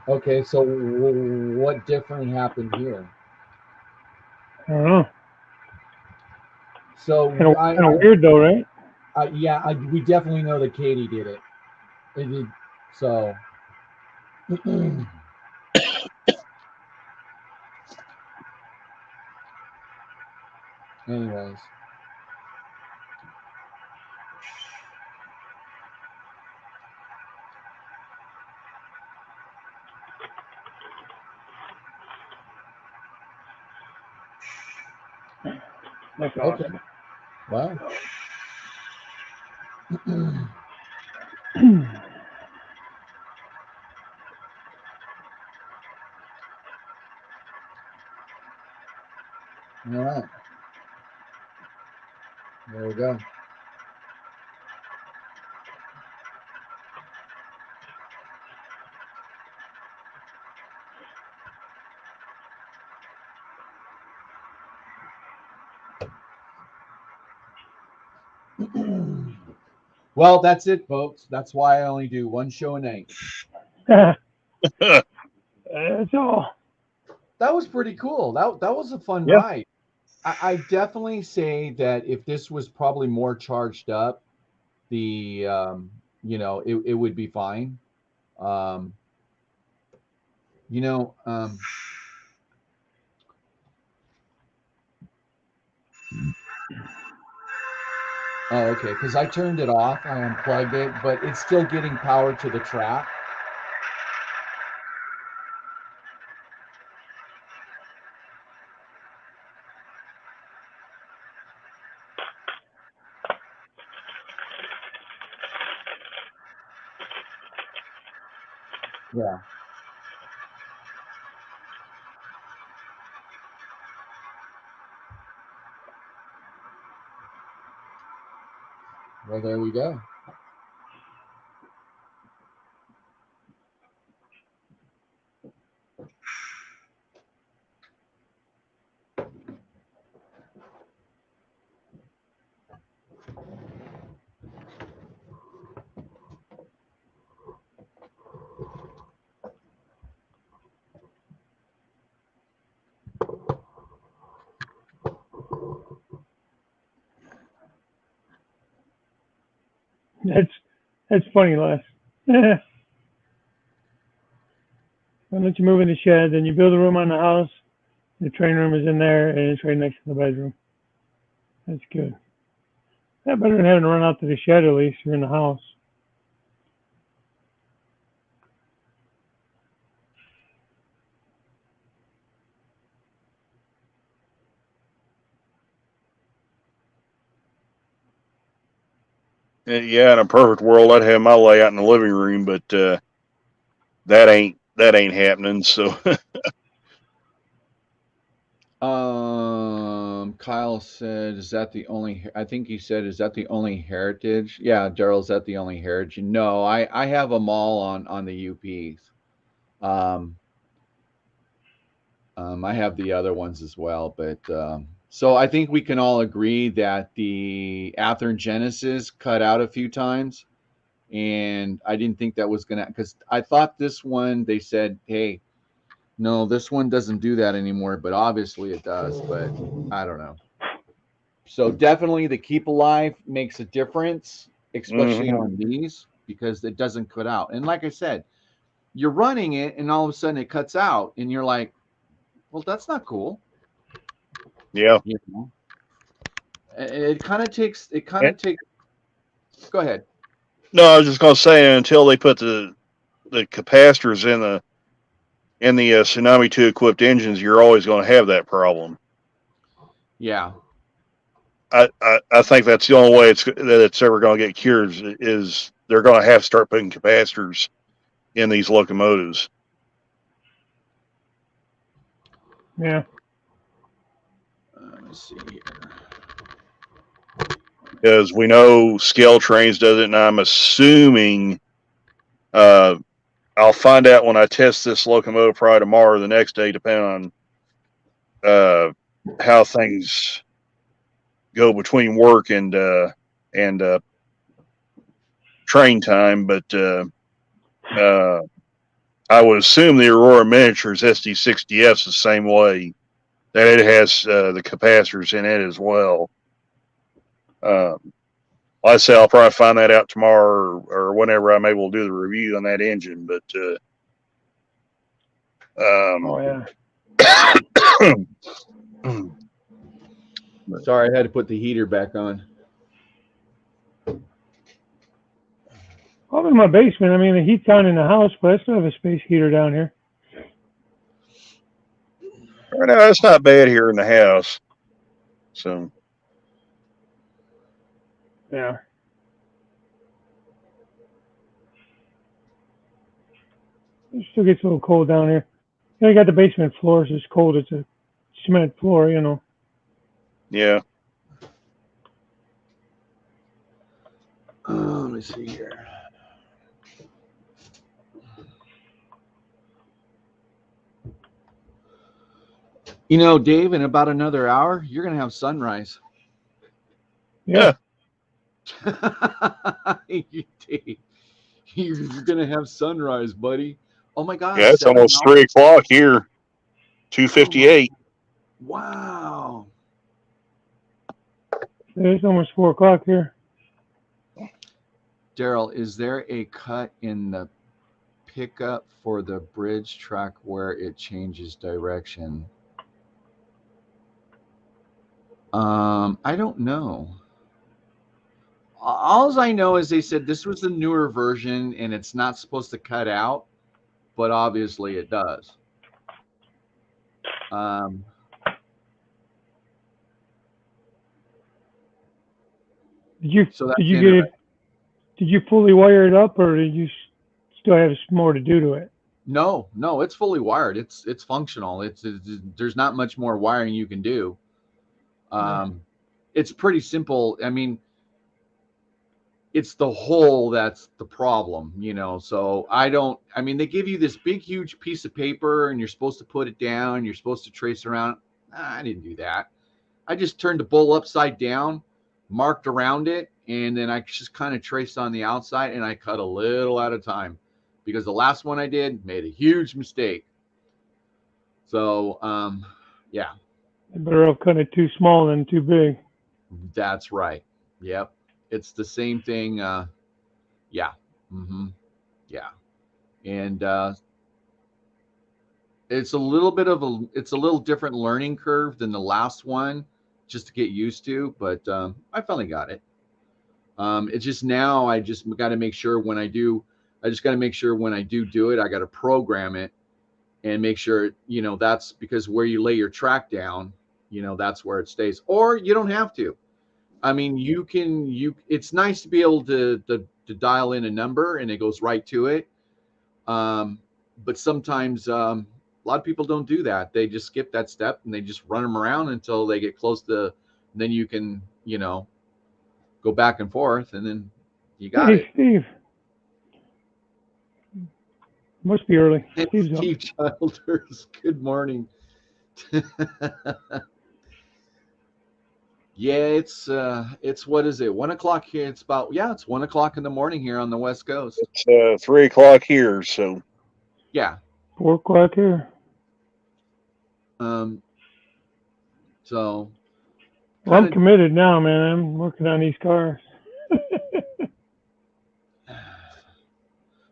Okay, so what different happened here? I don't know. So Kind of weird though, right? we definitely know that Katie did it. It did so. Anyways. That's Okay. awesome. Wow. All right. There we go. Well, that's it, folks. That's why I only do one show a night. That's all. That was pretty cool. That was a fun Yeah. ride. I definitely say that if this was probably more charged up, the it would be fine. Um, you know, oh, okay, because I turned it off, I unplugged it, but it's still getting power to the track. Yeah. Well, there we go. That's funny, Les. I'll let you move in the shed, then you build a room on the house. The train room is in there, and it's right next to the bedroom. That's good. That better than having to run out to the shed. At least you're in the house. Yeah, in a perfect world, I'd have my layout in the living room, but that ain't happening. So Kyle said, "Is that the only?" I think he said, "Is that the only heritage?" Yeah, Daryl, is that the only heritage? No, I have them all on the UPs. I have the other ones as well, but so I think we can all agree that the Athearn Genesis cut out a few times, and I didn't think that was gonna, because I thought this one, they said, hey, no, this one doesn't do that anymore, but obviously it does, but I don't know. So definitely the keep alive makes a difference, especially on these, because it doesn't cut out. And like I said, you're running it and all of a sudden it cuts out and you're like, well, that's not cool. yeah, You know, it kind of takes. Go ahead. no, I was just gonna say until they put the capacitors in the Tsunami 2 equipped engines, you're always going to have that problem. Yeah. I think that's the only way it's ever going to get cured is they're going to have to start putting capacitors in these locomotives. Yeah. Let me see here. Because we know Scale Trains does it, and I'm assuming I'll find out when I test this locomotive probably tomorrow or the next day, depending on how things go between work and train time, but I would assume the Aurora Miniatures SD60F is the same way, that it has the capacitors in it as well. Like I say, I'll probably find that out tomorrow or whenever I'm able to do the review on that engine. But Oh yeah. Sorry, I had to put the heater back on. I'm in my basement. I mean, the heat's on in the house, but I still have a space heater down here. right now, it's not bad here in the house. So Yeah. It still gets a little cold down here. You know, you got the basement floor, so it's cold. It's a cement floor, you know. yeah. Let me see here. You know, Dave, in about another hour, you're going to have sunrise. Yeah. Dave, you're going to have sunrise, buddy. Oh, my gosh. Yeah, it's 7 almost hours. 3:00 here. 2:58. Wow. It's almost 4 o'clock here. Daryl, is there a cut in the pickup for the bridge track where it changes direction? I don't know. All I know is they said this was the newer version and it's not supposed to cut out, but obviously it does. Did you So that's did you get it? Did you fully wire it up, or did you still have more to do to it? No, it's fully wired. It's functional. There's not much more wiring you can do. It's pretty simple. I mean, it's the hole that's the problem, you know. So I mean, they give you this big, huge piece of paper and you're supposed to put it down. You're supposed to trace around. I didn't do that. I just turned the bowl upside down, marked around it, and then I just kind of traced on the outside and I cut a little at a time because the last one I did made a huge mistake. So, yeah. Better off cutting it too small than too big. That's right. Yep. It's the same thing. Yeah. Mm-hmm. Yeah. And it's a little different learning curve than the last one just to get used to, but I finally got it. It's just now I just got to make sure when I do it, I got to program it and make sure, you know, that's because where you lay your track down, you know, that's where it stays, or you don't have to. I mean, it's nice to be able to dial in a number and it goes right to it. But sometimes a lot of people don't do that. They just skip that step and they just run them around until they get close to, then you can, you know, go back and forth and then you got it. Steve. Must be early. Steve Childers, good morning. Yeah, it's what is it? 1 o'clock here. It's 1 o'clock in the morning here on the West Coast. It's 3 o'clock here, so yeah. 4 o'clock here. So well, I'm committed now, man. I'm working on these cars.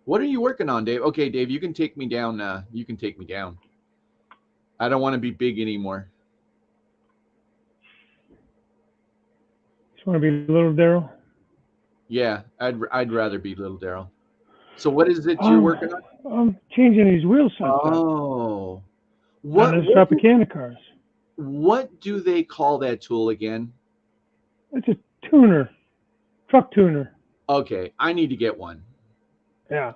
What are you working on, Dave? Okay, Dave, you can take me down. I don't want to be big anymore. Just want to be little Daryl? Yeah, I'd rather be little Daryl. So what is it you're working on? I'm changing these wheel sets. Oh. What on the Tropicana cars. What do they call that tool again? It's a tuner. Truck tuner. Okay, I need to get one. Yeah.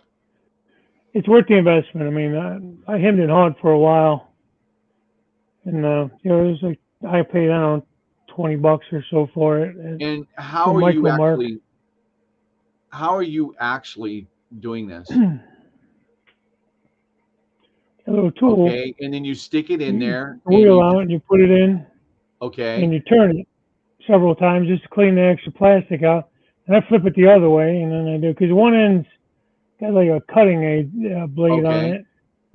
It's worth the investment. I mean, I hemmed and hawed for a while. And, you know, it was like, I paid, I don't know, $20 or so for it. And how are you actually doing this? A little tool. Okay, and then you stick it in there. Wheel out and you put it in. Okay. And you turn it several times just to clean the extra plastic out. And I flip it the other way, and then I do, because one end's got like a cutting blade on Okay. it,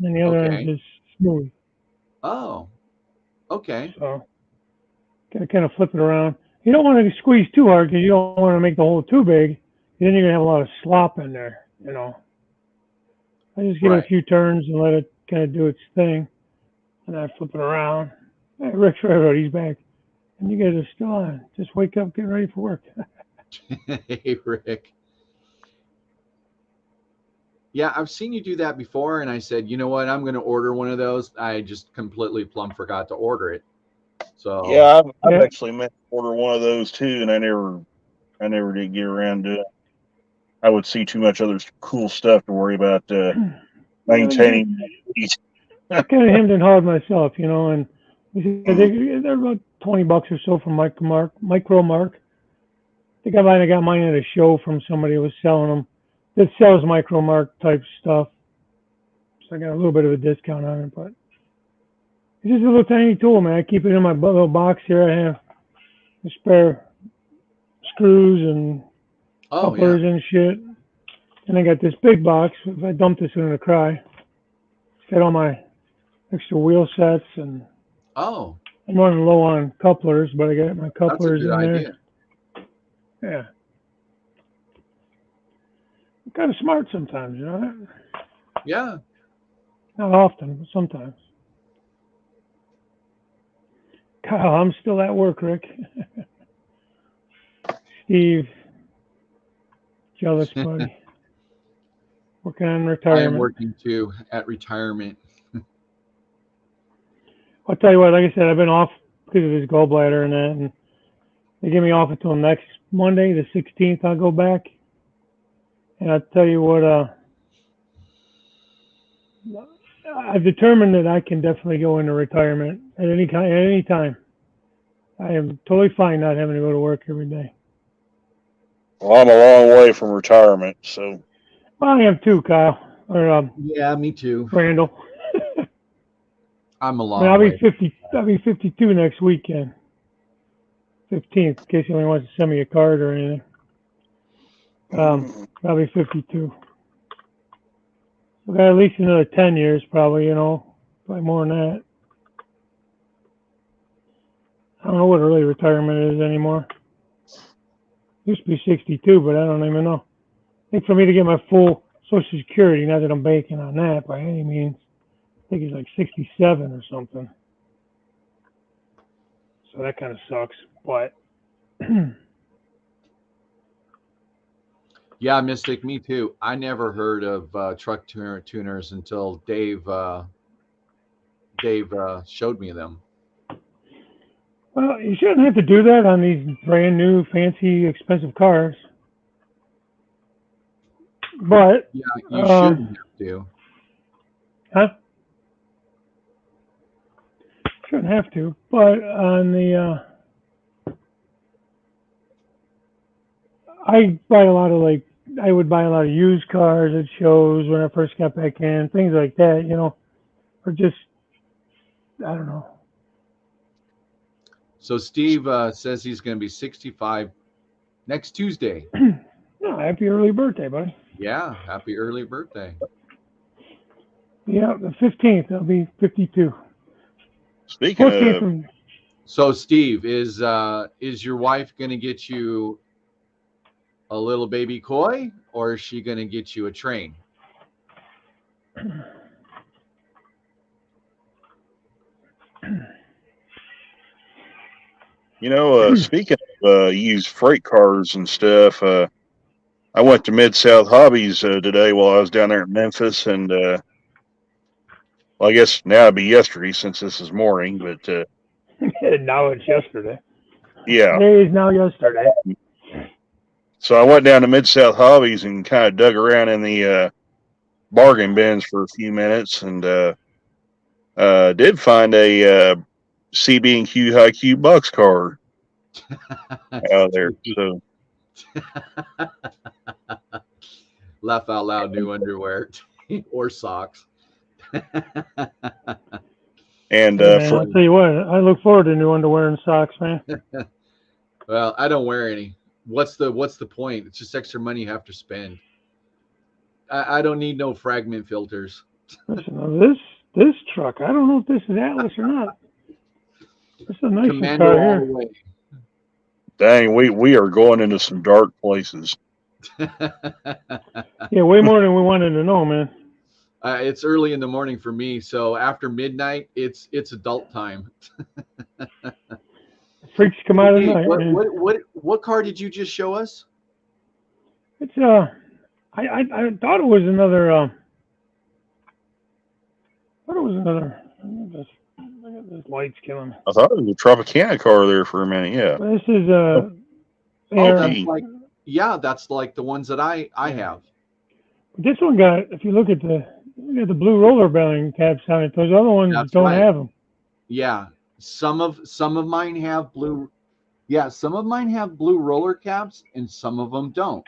and the other end's Okay. just smooth. Oh, okay. So, gotta kind of flip it around. You don't want to squeeze too hard because you don't want to make the hole too big. Then you're gonna have a lot of slop in there, you know. I just give it Right. a few turns and let it kind of do its thing, and I flip it around. Hey, Rick's right, he's back. And you guys are still on. Just wake up, get ready for work. Hey, Rick. Yeah, I've seen you do that before, and I said, you know what, I'm going to order one of those. I just completely plumb forgot to order it. So Yeah, I've Yeah. actually meant to order one of those too, and I never did get around to it. I would see too much other cool stuff to worry about maintaining. I kind of hemmed and hawed myself, you know, and they're about $20 or so from Micro Mark. I think I got mine at a show from somebody who was selling them. That sells Micro Mark type stuff, so I got a little bit of a discount on it. But it's just a little tiny tool, man. I keep it in my little box here. I have a spare screws and couplers and shit. And I got this big box. If I dump this in the cry, it's got all my extra wheel sets, and Oh, I'm running low on couplers, but I got my that's a couplers good in there. idea. Yeah. I'm kind of smart sometimes, you know. Yeah. Not often, but sometimes. Kyle, I'm still at work, Rick. Steve, jealous buddy. Working on I am retirement. working too at retirement. I'll tell you what, like I said, I've been off because of this gallbladder and that, and they give me off until next Monday, the 16th. I'll go back. And I'll tell you what, I've determined that I can definitely go into retirement at any time. I am totally fine not having to go to work every day. Well, I'm a long way from retirement, so Well, I am too, Kyle. Or Yeah, me too. Randall. I'm a I mean, long I'll way. be 50. I'll be 52 next weekend. 15th, in case anyone wants to send me a card or anything. I'll be 52. We got at least another 10 years, probably. You know, probably more than that. I don't know what early retirement is anymore. Used to be 62, but I don't even know. I think for me to get my full Social Security, not that I'm banking on that by any means, I think it's like 67 or something. So that kind of sucks. But Yeah, Mystic, me too. I never heard of truck tuners until Dave showed me them. well, you shouldn't have to do that on these brand new, fancy, expensive cars. But Yeah, you shouldn't have to. huh? Shouldn't have to. But on the, I buy a lot of I would buy a lot of used cars at shows when I first got back in, things like that, you know, or just, I don't know. So Steve says he's going to be 65 next Tuesday. No, happy early birthday, buddy. Yeah, happy early birthday. Yeah, the 15th, I'll be 52. speaking 14th of, from, So Steve, is your wife going to get you a little baby koi, or is she going to get you a train? speaking of used freight cars and stuff, I went to Mid South Hobbies today while I was down there in Memphis, and well, I guess now it'd be yesterday since this is morning, but now it's yesterday. yeah. Today is now yesterday. So I went down to Mid South Hobbies and kind of dug around in the bargain bins for a few minutes, and did find a CB&Q High Q Bucks car out there. So Laugh out loud, new underwear or socks. and Hey, man, I'll tell you what, I look forward to new underwear and socks, man. Well, I don't wear any. What's the point? It's just extra money you have to spend. I don't need no fragment filters. Listen, now this truck, I don't know if this is Atlas or not. This is a nice Commando car all the here. way. Dang, we are going into some dark places. Yeah, way more than we wanted to know, man. It's early in the morning for me, so after midnight, it's adult time. Freaks come out at Hey, night, man. what car did you just show us? It's I thought it was another this light's killing me. I thought it was a Tropicana car there for a minute. Yeah. This is Oh, air. that's like the ones that I have. This one got, if you look at the blue roller bearing caps on it, those other ones That's don't right. have them. Yeah, some of mine have blue. Yeah, some of mine have blue roller caps, and some of them don't.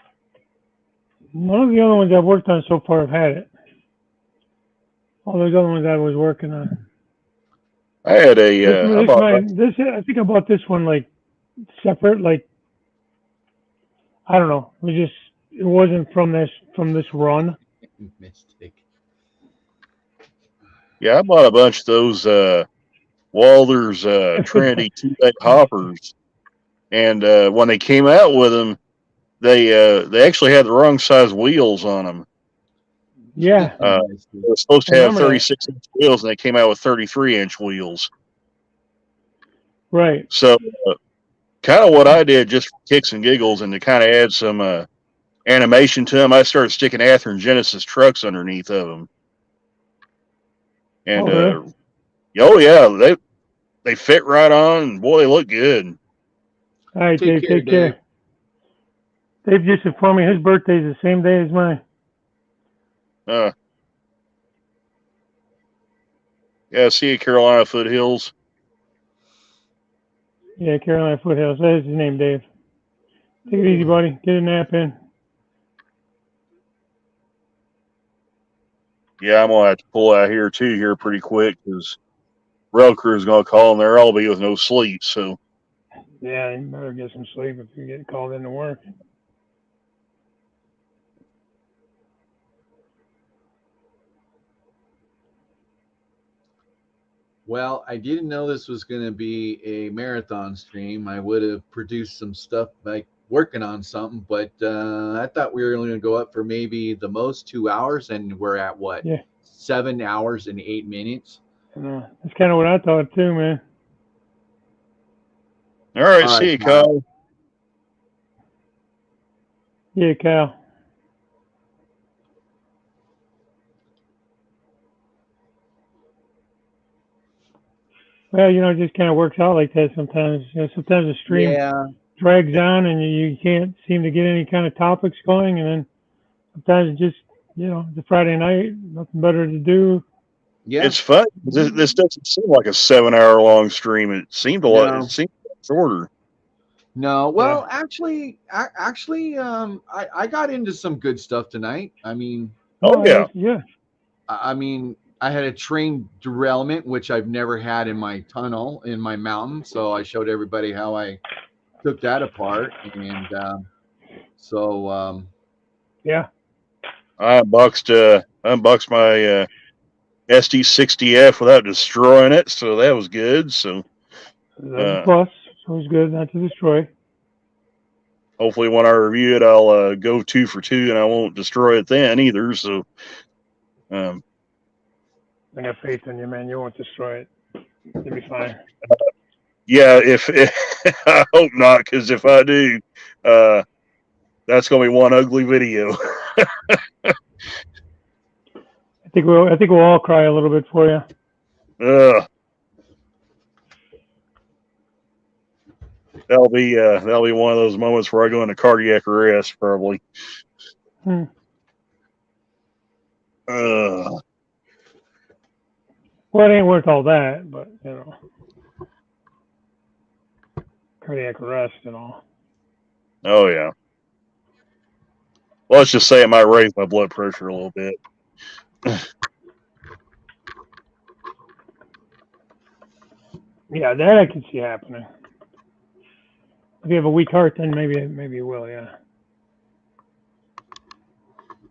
None of the other ones I've worked on so far have had it. All those other ones I was working on. I had a. I think I bought this one like separate. Like I don't know. It wasn't from this run. Mystic. Yeah, I bought a bunch of those Walther's Trinity 2-bay hoppers, and when they came out with them, they actually had the wrong size wheels on them. Yeah. They were supposed to have 36-inch wheels, and they came out with 33-inch wheels. Right. So, kind of what I did just for kicks and giggles, and to kind of add some animation to them, I started sticking Athearn Genesis trucks underneath of them. And really? oh yeah, they fit right on, and boy, they look good. All right, Dave. Take care. Dave just informed me his birthday's the same day as mine. Yeah, see you, Carolina Foothills. Yeah, Carolina Foothills. That is his name, Dave. Take it easy, buddy. Get a nap in. Yeah, I'm gonna have to pull out here too here pretty quick because rail crew is gonna call and they'll all be with no sleep. So yeah, you better get some sleep if you get called into work. Well, I didn't know this was going to be a marathon stream. I would have produced some stuff like working on something, but I thought we were only going to go up for maybe the most 2 hours, and we're at what? Yeah. 7 hours and 8 minutes. That's kind of what I thought too, man. All right, see you, Kyle. Yeah, Kyle. Well, it just kind of works out like that sometimes. Sometimes the stream drags on and you can't seem to get any kind of topics going, and then sometimes it just, it's a Friday night, nothing better to do. Yeah, it's fun. This doesn't seem like a 7-hour long stream. It seemed it seemed shorter. No, well, actually, I got into some good stuff tonight. I mean, yeah. I mean, I had a train derailment, which I've never had in my tunnel in my mountain. So I showed everybody how I took that apart, and yeah, I unboxed my SD60F without destroying it, so that was good. So that's a plus. So it was good not to destroy. Hopefully, when I review it, I'll go 2 for 2, and I won't destroy it then either. So, I got faith in you, man. You won't destroy it. You'll be fine. Yeah, if I hope not, because if I do, that's gonna be one ugly video. I think we'll all cry a little bit for you. That'll be one of those moments where I go into cardiac arrest, probably. Well, it ain't worth all that, but cardiac arrest and all. Oh yeah. Well, let's just say it might raise my blood pressure a little bit. Yeah, that I can see happening. If you have a weak heart, then maybe it will. Yeah.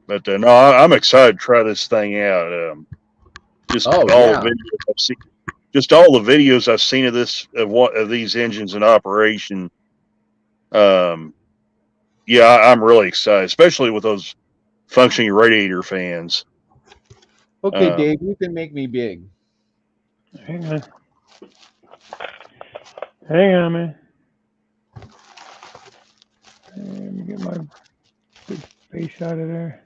But no, I'm excited to try this thing out. Just all the videos I've seen, just all the videos I've seen of this of these engines in operation. Yeah, I'm really excited, especially with those functioning radiator fans. Okay, Dave, you can make me big. Hang on. Hang on, man. Let me get my big face out of there.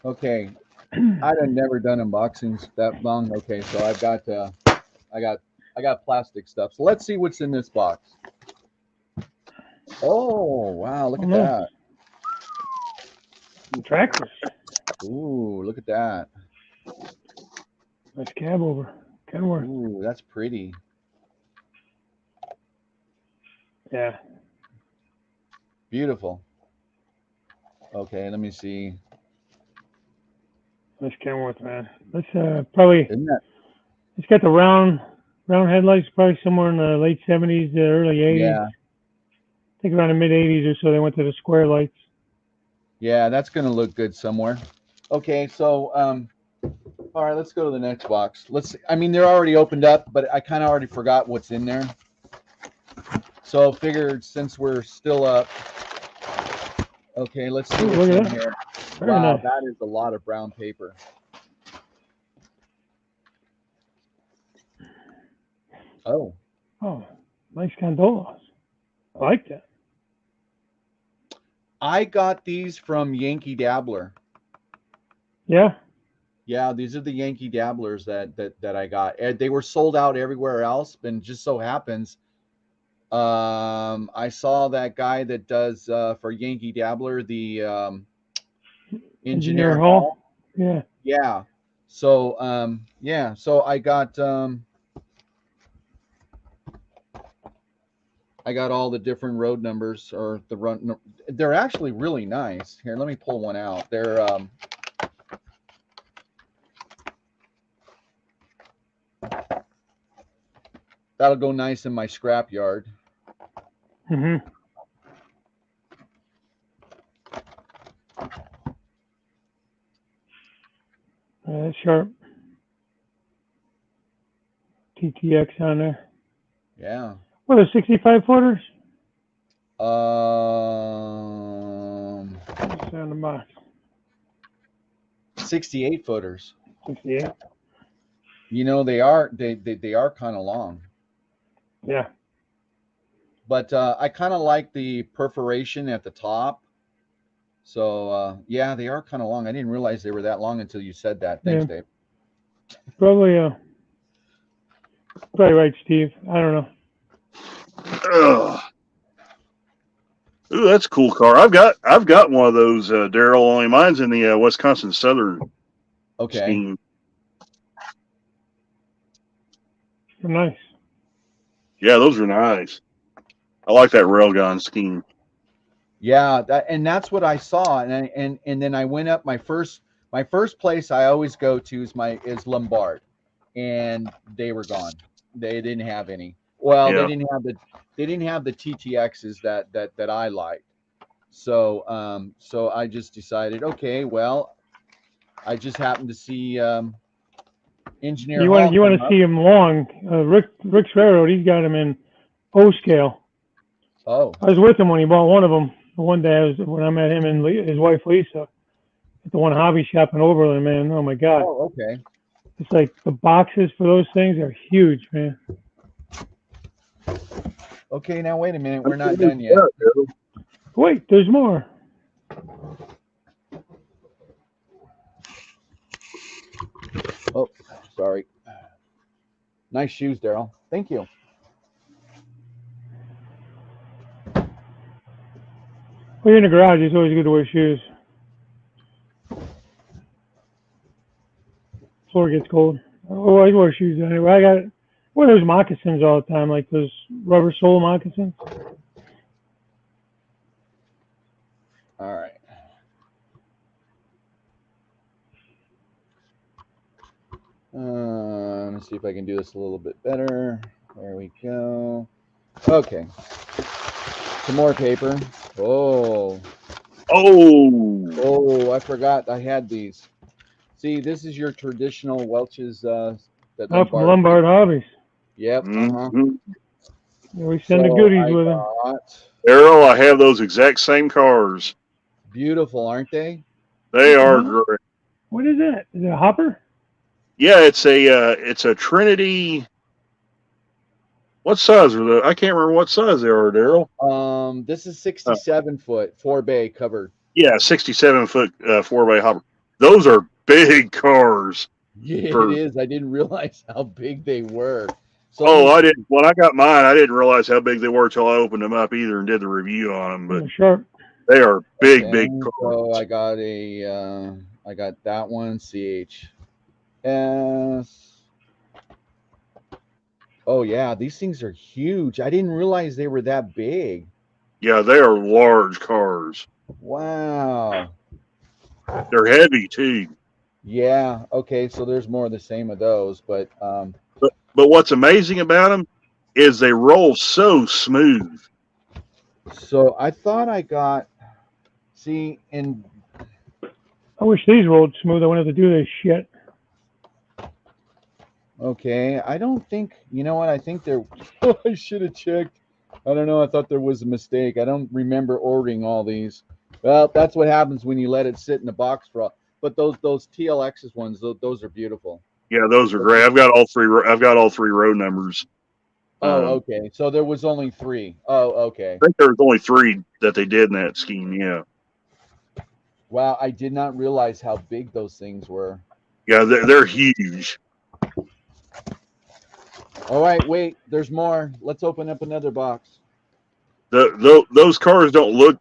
Okay, I'd have never done unboxings that long. Okay, so I got plastic stuff. So let's see what's in this box. Oh wow, look at that. Tractors. Ooh, look at that. Nice cab over. Kenworth. Ooh, that's pretty. Yeah. Beautiful. Okay, let me see. Nice Kenworth, man. Let's probably. Isn't that? It's got the round headlights, probably somewhere in the late 70s, early 80s. Yeah. I think around the mid 80s or so they went to the square lights. Yeah, that's gonna look good somewhere. Okay, so all right, let's go to the next box. Let's. I mean, they're already opened up, but I kind of already forgot what's in there. So figured since we're still up. Okay, let's see what's in here. Wow, nice. That is a lot of brown paper. Oh. Oh, nice gondolas. I like that. I got these from Yankee Dabbler. Yeah. Yeah, these are the Yankee Dabblers that I got. They were sold out everywhere else, and just so happens, I saw that guy that does for Yankee Dabbler the Engineer Hall. Yeah. Yeah. So yeah, so I got all the different road numbers or the run. They're actually really nice. Here, let me pull one out. They're that'll go nice in my scrap yard. Mm-hmm. That's sharp. TTX on there. Yeah. What are 65 footers? What's on the box? 68 footers. 68. You know, they are kind of long. Yeah. But I kind of like the perforation at the top. So yeah, they are kind of long. I didn't realize they were that long until you said that. Thanks, Dave. Probably right, Steve. I don't know. Ooh, that's a cool car. I've got one of those, Daryl. Only mine's in the Wisconsin Southern scheme. They're nice. Yeah, those are nice. I like that railgun scheme. Yeah, that's what I saw, and then I went up. My first place I always go to is Lombard, and they were gone. They didn't have any. Well, they didn't have the TTXs that I liked. So so I just decided, okay, well, I just happened to see Engineer. You want to see him long? Rick's Railroad. He's got him in O scale. Oh. I was with him when he bought one of them. One day when I met him and his wife Lisa at the one hobby shop in Oberlin, man. Oh my God. Oh, okay. It's like the boxes for those things are huge, man. Okay, now wait a minute. We're not done yet. Wait, there's more. Oh, sorry. Nice shoes, Daryl. Thank you. When you're in the garage, it's always good to wear shoes. Floor gets cold. Oh, I wear shoes anyway. I wear those moccasins all the time, like those rubber sole moccasins. All right. me see if I can do this a little bit better. There we go. Okay. Some more paper. Oh, I forgot I had these. See, this is your traditional Welch's that From Lombard Hobbies. Yep. Mhm. Yeah, we send the goodies I with them. got Errol, I have those exact same cars. beautiful, aren't they? They What the are hell? great. What is that? Is it a hopper? Yeah, it's a Trinity. What size are they? I can't remember what size they are, Daryl. This is 67 foot, 4-bay covered. Yeah, 67-foot 4-bay hopper. Those are big cars. Yeah, For- it is. I didn't realize how big they were. So I didn't. When I got mine, I didn't realize how big they were until I opened them up either and did the review on them. But Sharp. they are big, big so cars. I got I got that one, CHS. Oh yeah, these things are huge. I didn't realize they were that big. Yeah, they are large cars. Wow. They're heavy too. Yeah. Okay. So there's more of the same of those, but But what's amazing about them is they roll so smooth. so I thought I got. See, and I wish these rolled smooth. I wouldn't have to do this shit. okay, I don't think. You know what? I think there. I should have checked. I don't know. I thought there was a mistake. I don't remember ordering all these. Well, that's what happens when you let it sit in the box for. But those TLX's ones, those are beautiful. Yeah, those are great. I've got all three row numbers. Oh, okay. So there was only 3. Oh, okay. I think there was only 3 that they did in that scheme. Yeah. Wow, I did not realize how big those things were. Yeah, they're huge. All right, wait. There's more. Let's open up another box. Those cars don't look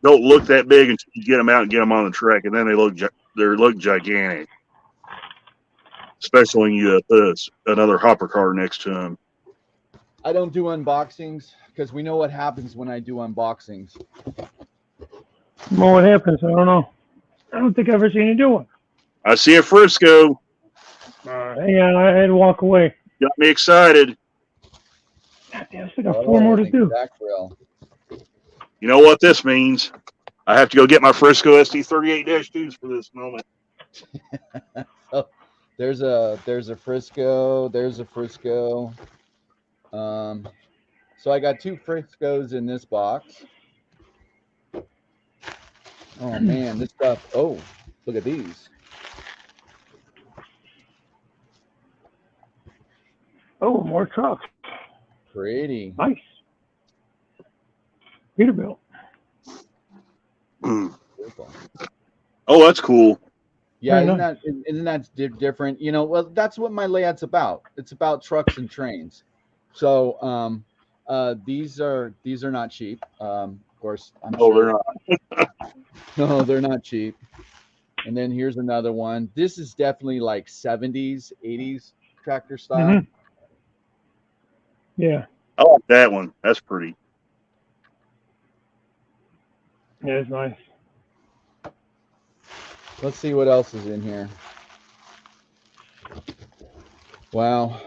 that big until you get them out and get them on the track, and then they look gigantic. Especially when you put another hopper car next to them. I don't do unboxings because we know what happens when I do unboxings. Well, what happens? I don't know. I don't think I've ever seen you do one. I see a Frisco. Hang on, I had to walk away. Got me excited. God damn, I still got 4 more to do. You know what this means? I have to go get my Frisco ST38-2s for this moment. Oh, there's a Frisco. There's a Frisco. So I got 2 Friscos in this box. Oh man, this stuff. Oh, look at these. Oh, more trucks. Pretty. Nice. Peterbilt. Oh, that's cool. Yeah, Very isn't that different? You know, well, that's what my layout's about. It's about trucks and trains. So, these are not cheap. Of course, I'm sure. They're not. No, they're not cheap. And then here's another one. This is definitely like 70s, 80s tractor style. Mm-hmm. Yeah. I like that one. That's pretty. Yeah, it's nice. Let's see what else is in here. Wow.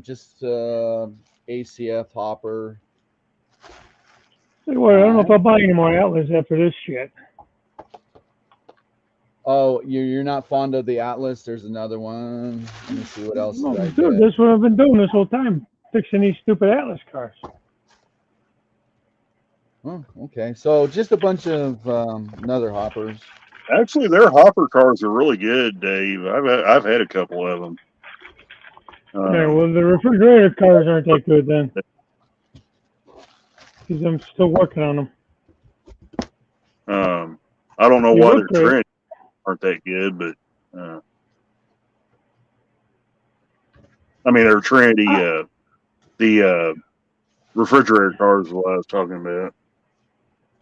Just ACF hopper. Tell you what, I don't know if I'll buy any more Atlas after this shit. Oh, you're not fond of the Atlas? There's another one. Let me see what else. No, dude, that's what I've been doing this whole time, fixing these stupid Atlas cars. Oh, okay. So just a bunch of another hoppers. Actually, their hopper cars are really good, Dave. I've had a couple of them. Yeah, well, the refrigerator cars aren't that good then, because I'm still working on them. I don't know They why look their great. trends aren't that good, but I mean, their trendy. The refrigerator cars is what I was talking about.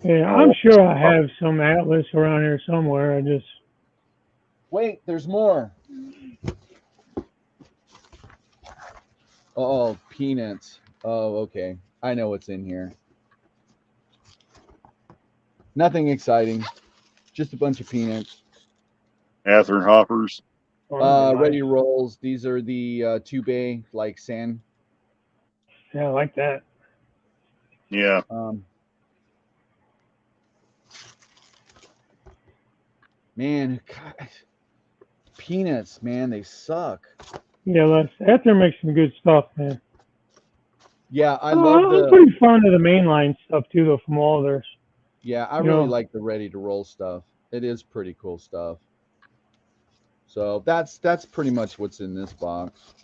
Yeah, I'm sure I have some Atlas around here somewhere. I just Wait, there's more. Oh, peanuts. Oh, okay. I know what's in here. Nothing exciting. Just a bunch of peanuts. Athearn hoppers. Ready rolls. These are the 2-bay like sand. Yeah, I like that. Yeah. Man, God, peanuts, man, they suck. Yeah, Ether makes some good stuff, man. Yeah, I love I'm pretty fond of the mainline stuff too, though, from all theirs. Yeah, I really like the ready to roll stuff. It is pretty cool stuff. So that's pretty much what's in this box.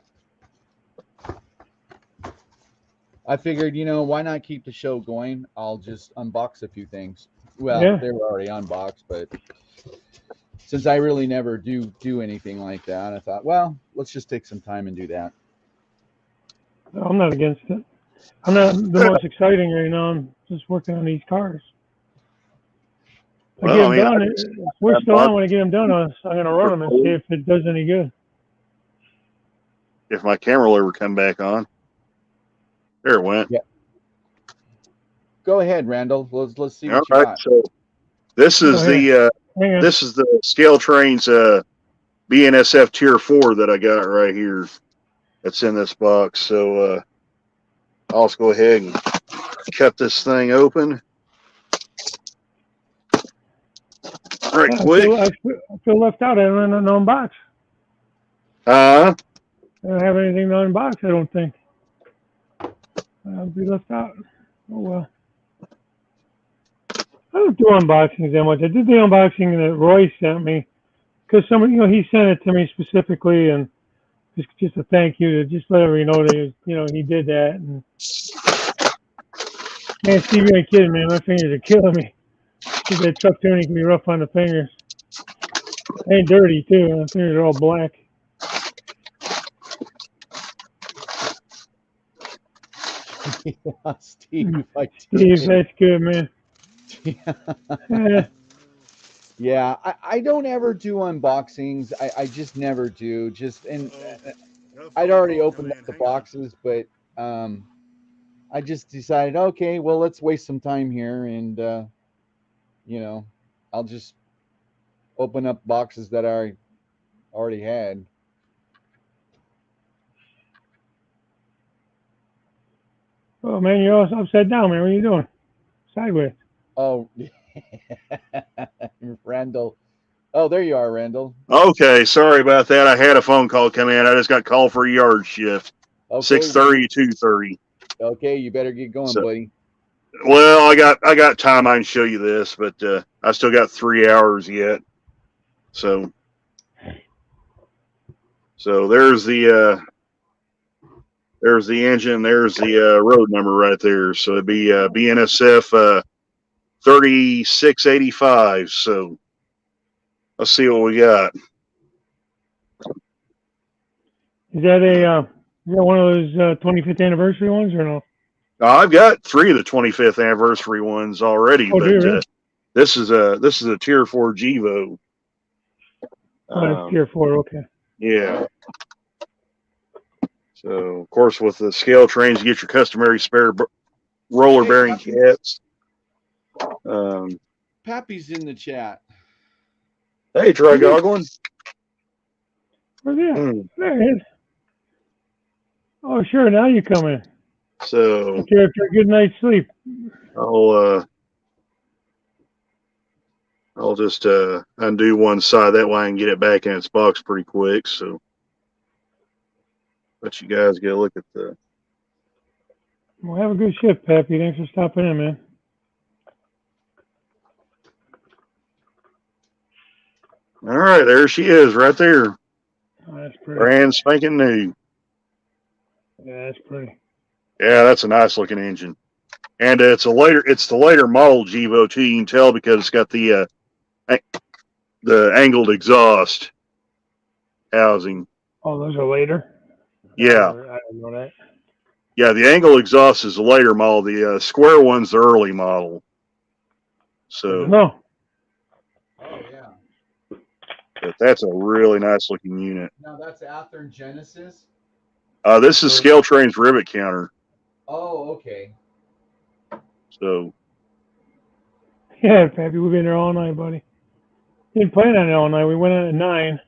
I figured, why not keep the show going? I'll just unbox a few things. Well, they were already unboxed, but since I really never do anything like that, I thought, well, let's just take some time and do that. I'm not against it. I'm not the most exciting right now. I'm just working on these cars. I get them done. If we're still on when I get them done, I'm going to run them and see if it does any good. If my camera will ever come back on. There it went. Yeah. Go ahead, Randall. Let's see what you got. So this is the Scale Trains BNSF Tier 4 that I got right here. That's in this box. So I'll just go ahead and cut this thing open. Right quick. I feel left out. I don't have no unbox. I don't have anything to unbox, I don't think. I'll be left out. Oh, well. I don't do unboxings that much. I did the unboxing that Roy sent me because somebody, he sent it to me specifically and just a thank you to just let everybody know that, he did that. And man, Steve, you ain't kidding, man. My fingers are killing me. That truck tuning can be rough on the fingers. And dirty, too. My fingers are all black. Yeah, Steve, that's good, man. Yeah, I don't ever do unboxings. I just never do. And I'd already opened up the boxes, but I just decided, okay, well, let's waste some time here, and I'll just open up boxes that I already had. Oh man, you're all upside down, man. What are you doing? Sideways. Oh, Randall. Oh, there you are, Randall. Okay, sorry about that. I had a phone call come in. I just got called for a yard shift. Okay, 6:30 to 2:30. Okay, you better get going, buddy. Well, I got time. I can show you this, but I still got 3 hours yet. So there's the engine. There's the road number right there. So it'd be BNSF 3685. So let's see what we got. Is that one of those 25th anniversary ones or no? I've got 3 of the 25th anniversary ones already, but really? this is a Tier 4 Gevo. It's Tier 4, okay. Yeah. So of course, with the scale trains, you get your customary spare roller bearing kits. Pappy's in the chat. Hey, Troy Goglin. Where's he? There he is. Oh, sure. Now you come in. So after a good night's sleep. I'll just undo one side. That way I can get it back in its box pretty quick. So let you guys get a look at the. Well, have a good shift, Pappy. Thanks for stopping in, man. All right, there she is, right there. Oh, that's pretty. Brand spanking new. Yeah, that's pretty. Yeah, that's a nice looking engine, and it's the later model Gevo too. You can tell because it's got the angled exhaust housing. Oh, those are later. Yeah, I didn't know that. Yeah, the angle exhaust is the later model. The square one's the early model. So. No. Oh yeah. But that's a really nice looking unit. Now that's Athearn Genesis. This is Scale Train's rivet counter. Oh, okay. So. Yeah, Pappy, we've been there all night, buddy. Didn't plan on it all night. We went out at 9.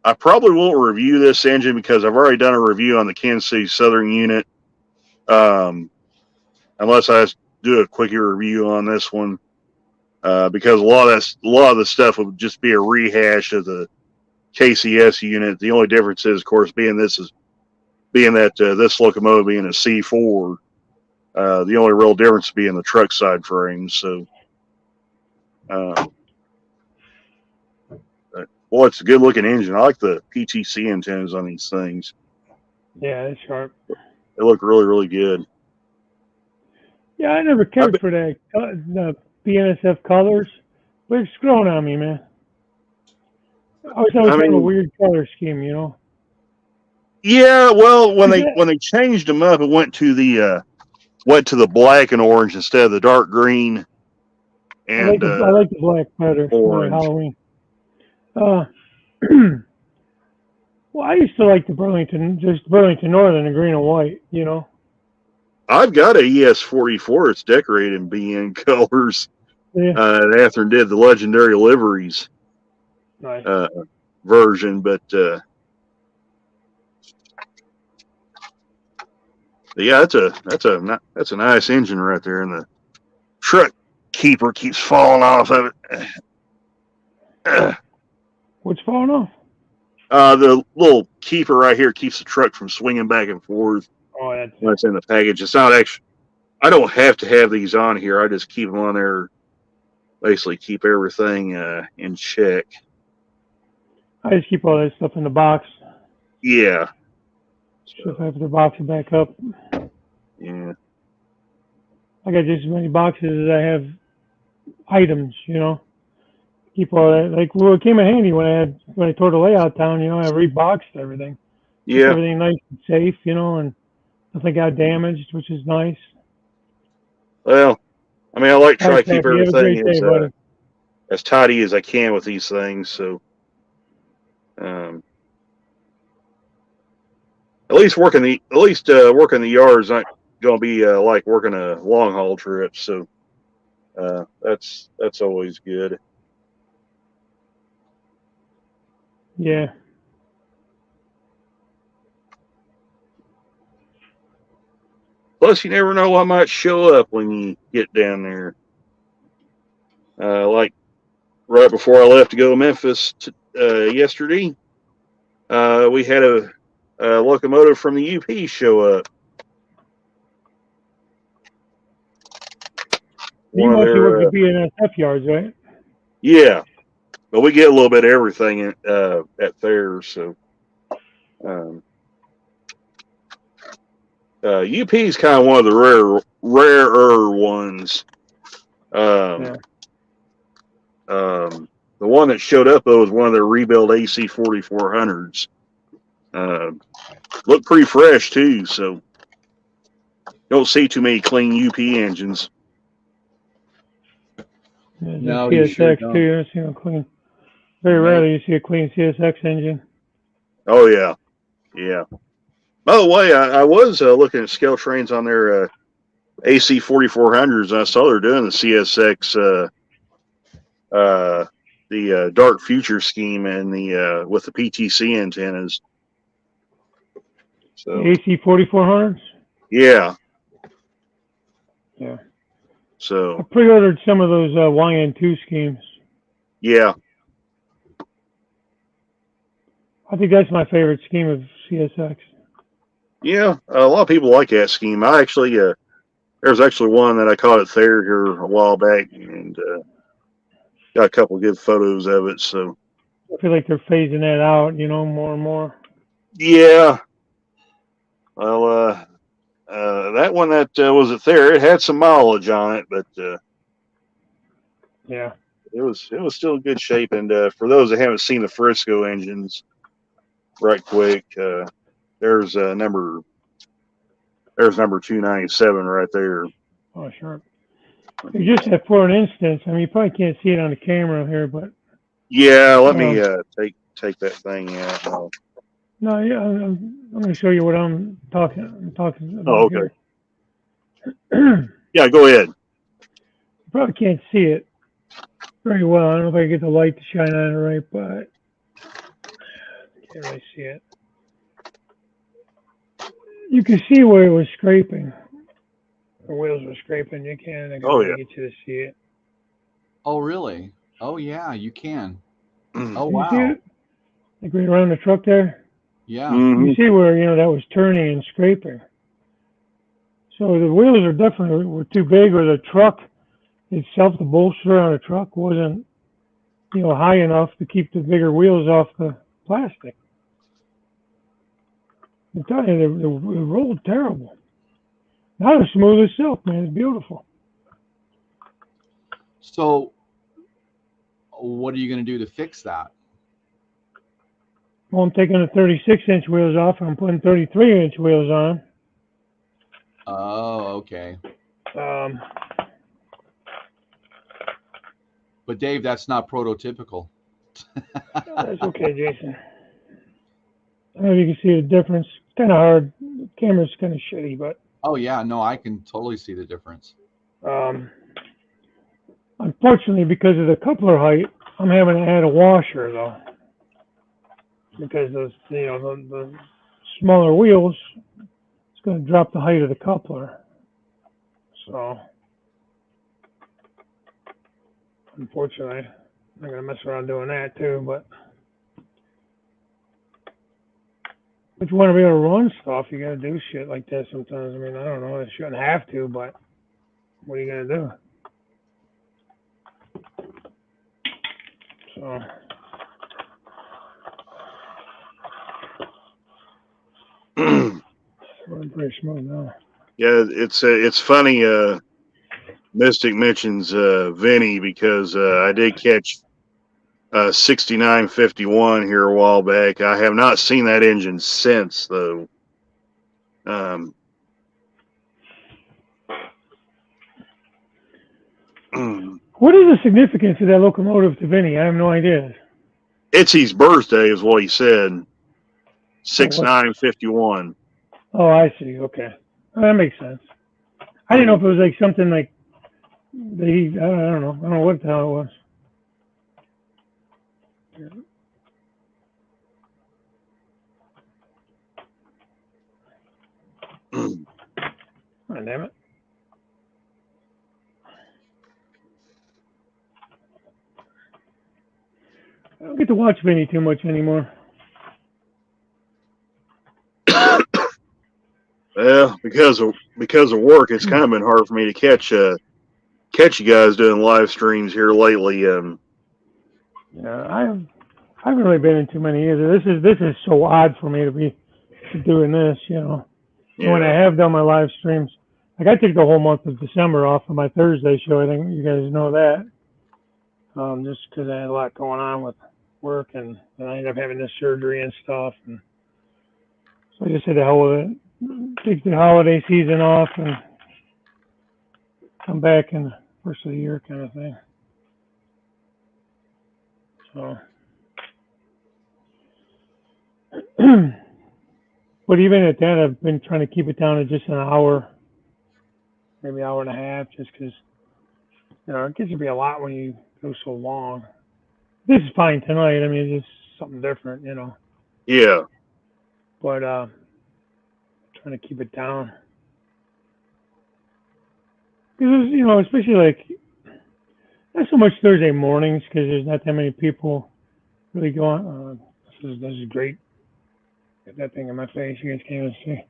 I probably won't review this engine because I've already done a review on the Kansas City Southern unit. Unless I do a quickie review on this one, because a lot of the stuff would just be a rehash of the KCS unit. The only difference is, of course, being that this locomotive being a C4. The only real difference being the truck side frames. So, well, it's a good looking engine. I like the PTC antennas on these things. Yeah, that's sharp. They look really, really good. Yeah, I never cared for that the BNSF colors, but it's growing on me, man. I was kind of a weird color scheme, you know. Yeah, well, when they changed them up, it went to the black and orange instead of the dark green. And I like the black better for like Halloween. Well, I used to like the Burlington Northern, the green and white, you know. I've got a ES44. It's decorated in BN colors. Yeah. After did the legendary liveries version, but yeah, that's a nice engine right there, and the truck keeper keeps falling off of it. What's falling off? The little keeper right here keeps the truck from swinging back and forth. Oh, that's in the package. It's not actually. I don't have to have these on here. I just keep them on there, basically keep everything in check. I just keep all that stuff in the box. Yeah. So if I have to box it back up. Yeah. I got just as many boxes as I have items, you know. Keep all that. Like, well, it came in handy when I tore the layout down, you know, I reboxed everything. Yeah. Kept everything nice and safe, you know, and nothing got damaged, which is nice. Well, I mean, I like to try to keep everything as tidy as I can with these things. So, at least working the yard is not going to be like working a long haul trip. So, that's always good. Yeah. Plus, you never know what might show up when you get down there. Like right before I left to go to Memphis yesterday, we had a locomotive from the UP show up. You mostly work at BNSF yards, right? Yeah, but we get a little bit of everything at theirs. So, UP is kind of one of the rarer ones. The one that showed up though was one of their rebuild AC 4400s. Looked pretty fresh too, so don't see too many clean UP engines. No, CSX too. You don't see a clean. Very rarely you see a clean CSX engine. Oh yeah, yeah. By the way, I was looking at scale trains on their AC 4400s. I saw they're doing the CSX, the Dark Future scheme, and the with the PTC antennas. So the AC 4400s. Yeah. Yeah. So I pre-ordered some of those YN2 schemes. Yeah. I think that's my favorite scheme of CSX. Yeah, a lot of people like that scheme. I actually, there's actually one that I caught at Thayer here a while back, and got a couple of good photos of it. So I feel like they're phasing that out, you know, more and more. Yeah. Well, that one that was at Thayer, it had some mileage on it, but yeah, it was still in good shape. And for those that haven't seen the Frisco engines, right quick, there's number 297 right there. Oh, sure. You just have for an instance. I mean, you probably can't see it on the camera here, but yeah, let me take that thing out. No, yeah, I'm going to show you what I'm talking about. Oh, okay. Yeah, go ahead. You probably can't see it very well. I don't know if I can get the light to shine on it right, but Can't really see it. You can see where it was scraping. The wheels were scraping. You can. I can Oh, really yeah. get you to see it. Oh, really? Oh, yeah, you can. Mm. Oh, Can you see wow. it? Like right around the truck there. Yeah. Mhm. You see where that was turning and scraping. So the wheels are definitely were too big, or the truck itself, the bolster on the truck wasn't high enough to keep the bigger wheels off the plastic. I'm telling you, it rolled terrible. Now they're smooth as silk, man. It's beautiful. So, what are you going to do to fix that? Well, I'm taking the 36-inch wheels off, and I'm putting 33-inch wheels on. Oh, okay. Um, But Dave, that's not prototypical. that's okay, Jason. I don't know if you can see the difference. It's kind of hard. The camera's kind of shitty, but Oh, yeah, no, I can totally see the difference. unfortunately, because of the coupler height, I'm having to add a washer though, because the smaller wheels, it's going to drop the height of the coupler. So, unfortunately, I'm going to mess around doing that too. But if you want to be able to run stuff, you got to do shit like that sometimes. I mean, I don't know. I shouldn't have to, but what are you going to do? So. Running pretty smooth now. Yeah, it's funny. Mystic mentions Vinny because I did catch 6951 here a while back. I have not seen that engine since though. What is the significance of that locomotive to Vinny? I have no idea. It's his birthday, is what he said. Oh, what? 6951. Oh, I see. Okay, that makes sense. I didn't know if it was like something like that he. I don't know. I don't know what the hell it was. Oh, damn it. I don't get to watch Vinny too much anymore. Well, because of work, it's kind of been hard for me to catch you guys doing live streams here lately. Yeah, I haven't really been in too many either. This is so odd for me to be doing this. And when I Yeah. have done my live streams, like I took the whole month of December off of my Thursday show. I think you guys know that. Just because I had a lot going on with work, and I ended up having this surgery and stuff, and so I just said the hell with it. Take the holiday season off and come back in the first of the year, kind of thing. So, but even at that, I've been trying to keep it down to just an hour, maybe hour and a half, just because it gets to be a lot when you go so long. This is fine tonight. I mean, it's just something different, Yeah. But trying to keep it down. Because, especially like, not so much Thursday mornings, because there's not that many people really going. This is great. Get that thing in my face. You guys can't even see.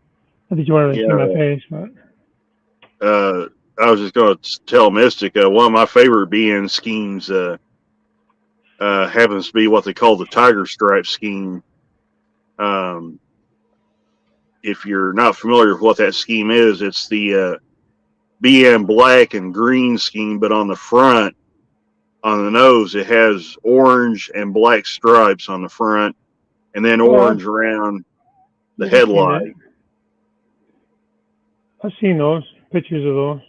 I think you want to see my face, but. I was just going to tell Mystic, one of my favorite BN schemes happens to be what they call the Tiger Stripe scheme. If you're not familiar with what that scheme is, it's the BN black and green scheme, but on the front, on the nose, it has orange and black stripes on the front, and then orange around the headlight. I've seen those pictures of those.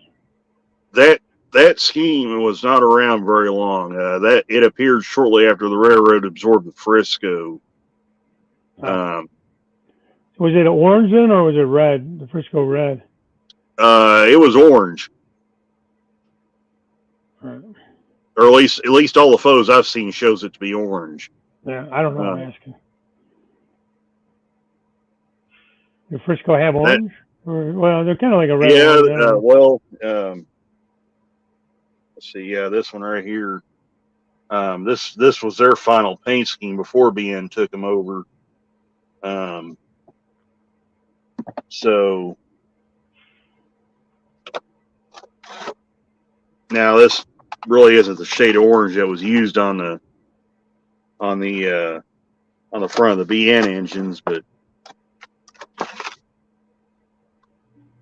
That scheme was not around very long. That it appeared shortly after the railroad absorbed the Frisco. Was it orange then, or was it red? The Frisco red. It was orange. Right. Or at least all the photos I've seen shows it to be orange. Yeah, I don't know. I'm asking. Your Frisco have orange? Well, they're kind of like a red Yeah, orange. let's see. Yeah, this one right here. This was their final paint scheme before BN took them over. So now this really isn't the shade of orange that was used on the front of the BN engines, but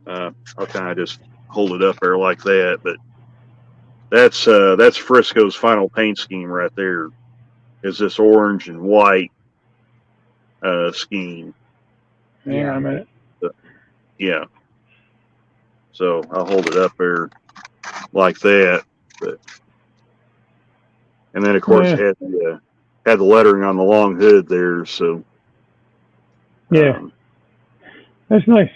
I'll kind of just hold it up there like that. But that's Frisco's final paint scheme right there. Is this orange and white scheme? Hang on a minute. Yeah. So I'll hold it up there like that. But and then of course had the lettering on the long hood there. So yeah, that's nice.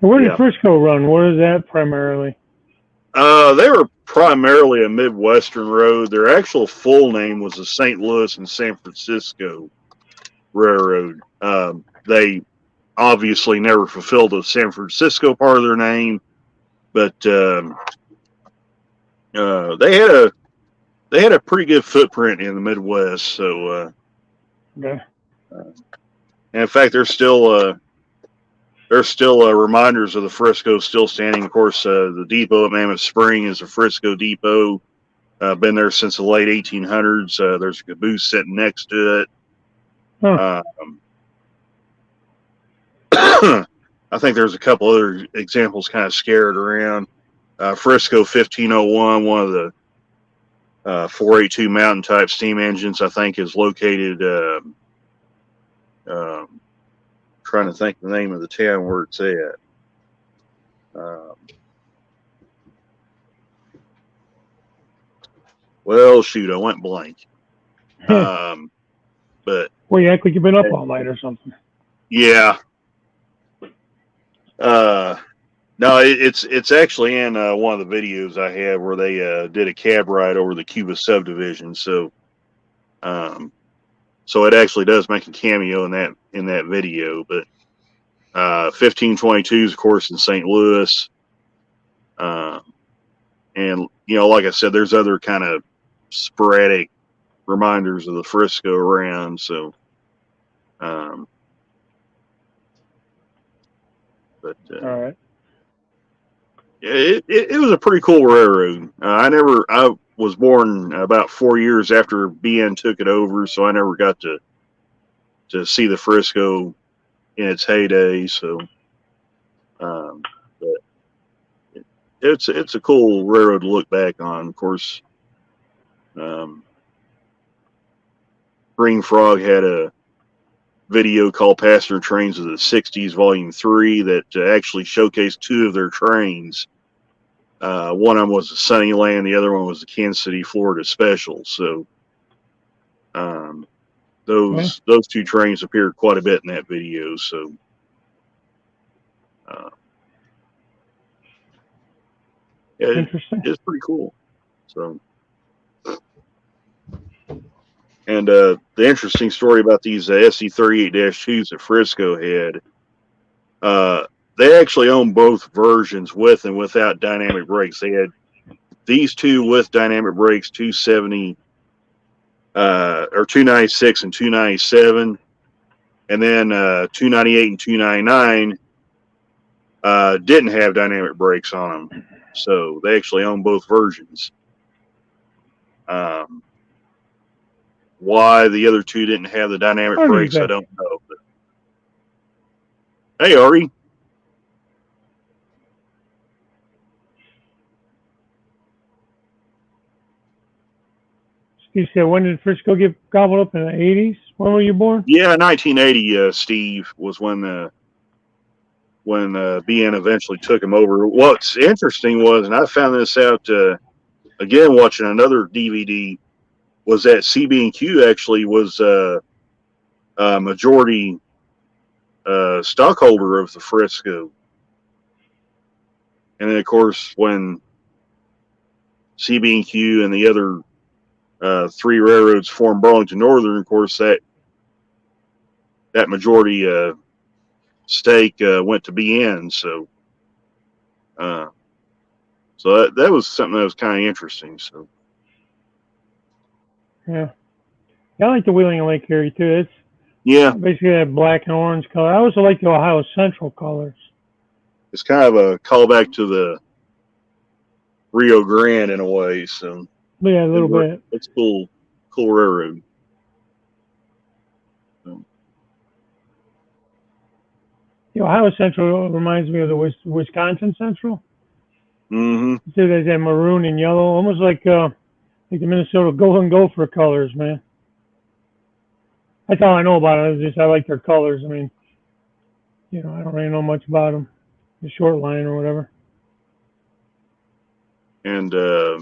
And where did Frisco run? What is that primarily? They were primarily a Midwestern road. Their actual full name was the St. Louis and San Francisco Railroad. They obviously never fulfilled the San Francisco part of their name, but they had a pretty good footprint in the Midwest. So, and in fact, there's still reminders of the Frisco still standing. Of course, the depot at Mammoth Spring is a Frisco depot. Been there since the late 1800s. There's a caboose sitting next to it. I think there's a couple other examples kind of scattered around. Frisco 1501, one of the 482 mountain type steam engines, I think is located. Trying to think the name of the town where it's at. Well, shoot, I went blank. But well, you act like you've been up all night or something. Yeah. No, it's actually in one of the videos I have where they did a cab ride over the Cuba subdivision. So it actually does make a cameo in that video. But 1522 is of course in St. Louis, and like I said, there's other kind of sporadic reminders of the Frisco around. So, but all right. It was a pretty cool railroad. I was born about 4 years after BN took it over, so I never got to see the Frisco in its heyday. So, but it's a cool railroad to look back on. Of course, Green Frog had a video called Passenger Trains of the 60s, Volume 3, that actually showcased two of their trains. One of them was the Sunnyland, the other one was the Kansas City, Florida Special. So those two trains appeared quite a bit in that video. So interesting. It's pretty cool. So. And the interesting story about these SC38-2s that Frisco had, they actually own both versions with and without dynamic brakes. They had these two with dynamic brakes, 270 or 296 and 297, and then 298 and 299 didn't have dynamic brakes on them. So they actually own both versions. Why the other two didn't have the dynamic brakes, I don't know. But... Hey, Ari. You said, when did Frisco get gobbled up in the 80s? When were you born? Yeah, 1980, Steve, was when BN eventually took him over. What's interesting was, and I found this out again watching another DVD, was that CB&Q actually was a majority stockholder of the Frisco. And then, of course, when CB&Q and the other three railroads formed Burlington Northern, of course, that majority stake went to BN. So that was something that was kind of interesting. So Yeah. I like the Wheeling Lake area too. It's yeah, basically that black and orange color. I also like the Ohio Central colors. it's kind of a callback to the Rio Grande in a way. So Yeah, a little bit. It's cool railroad. So, The Ohio Central reminds me of the Wisconsin Central. mm-hmm. So there's that maroon and yellow, almost like the Minnesota Golden Gopher colors, man. That's all I know about it. It's just I like their colors. I mean, I don't really know much about them. The short line or whatever. And I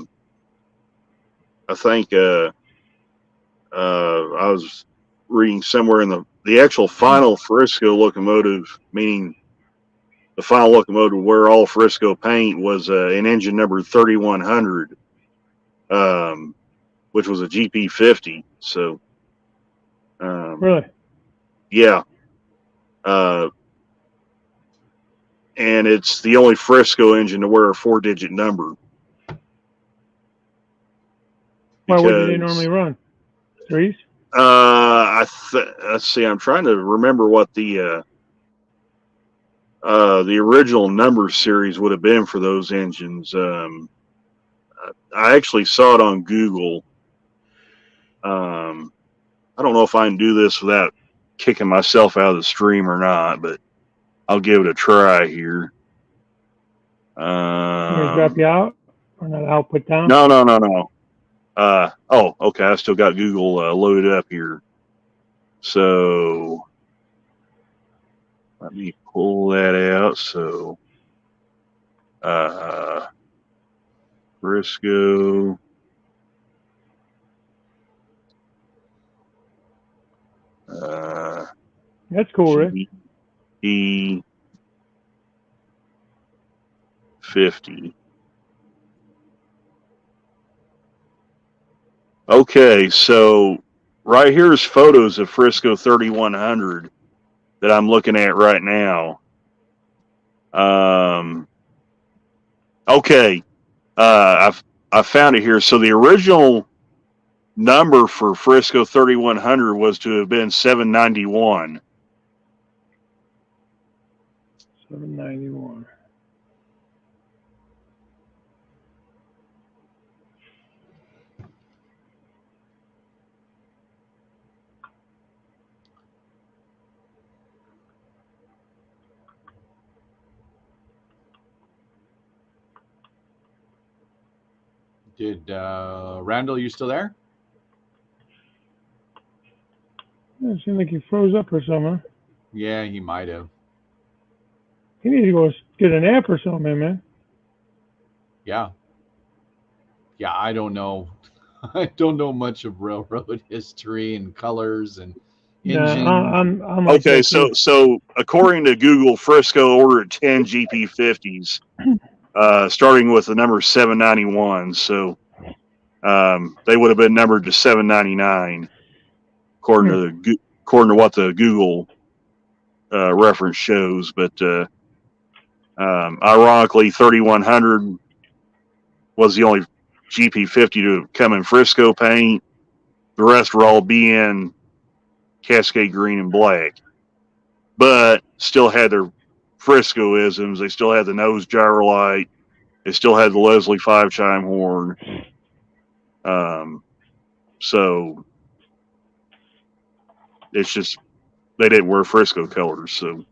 think I was reading somewhere in the actual final Frisco locomotive, meaning the final locomotive where all Frisco paint was an engine number 3100, which was a GP50. So, Really? yeah. And it's the only Frisco engine to wear a 4-digit number. Why? What do they normally run? Threes? Let's see. I'm trying to remember what the original number series would have been for those engines. I actually saw it on Google. I don't know if I can do this without kicking myself out of the stream or not, but I'll give it a try here. You gonna drop you out or not output down? No. Okay. I still got Google loaded up here. So let me pull that out. So Frisco. That's cool, Rick. GP50. Okay, so right here is photos of Frisco 3100 that I'm looking at right now. Okay, I found it here. So the original number for Frisco 3100 was to have been 791. 791. Did Randall, you still there? It seemed like he froze up or something. Yeah, he might have. He needs to go get a nap or something, man. Yeah. Yeah, I don't know. I don't know much of railroad history and colors and engines. I'm like okay, so according to Google, Frisco ordered 10 GP50s, starting with the number 791. So they would have been numbered to 799, according to what the Google reference shows. But ironically, 3100 was the only GP50 to come in Frisco paint. The rest were all BN Cascade green and black, but still had their Frisco isms. They still had the nose gyro light. They still had the Leslie 5-chime horn. So it's just they didn't wear Frisco colors. So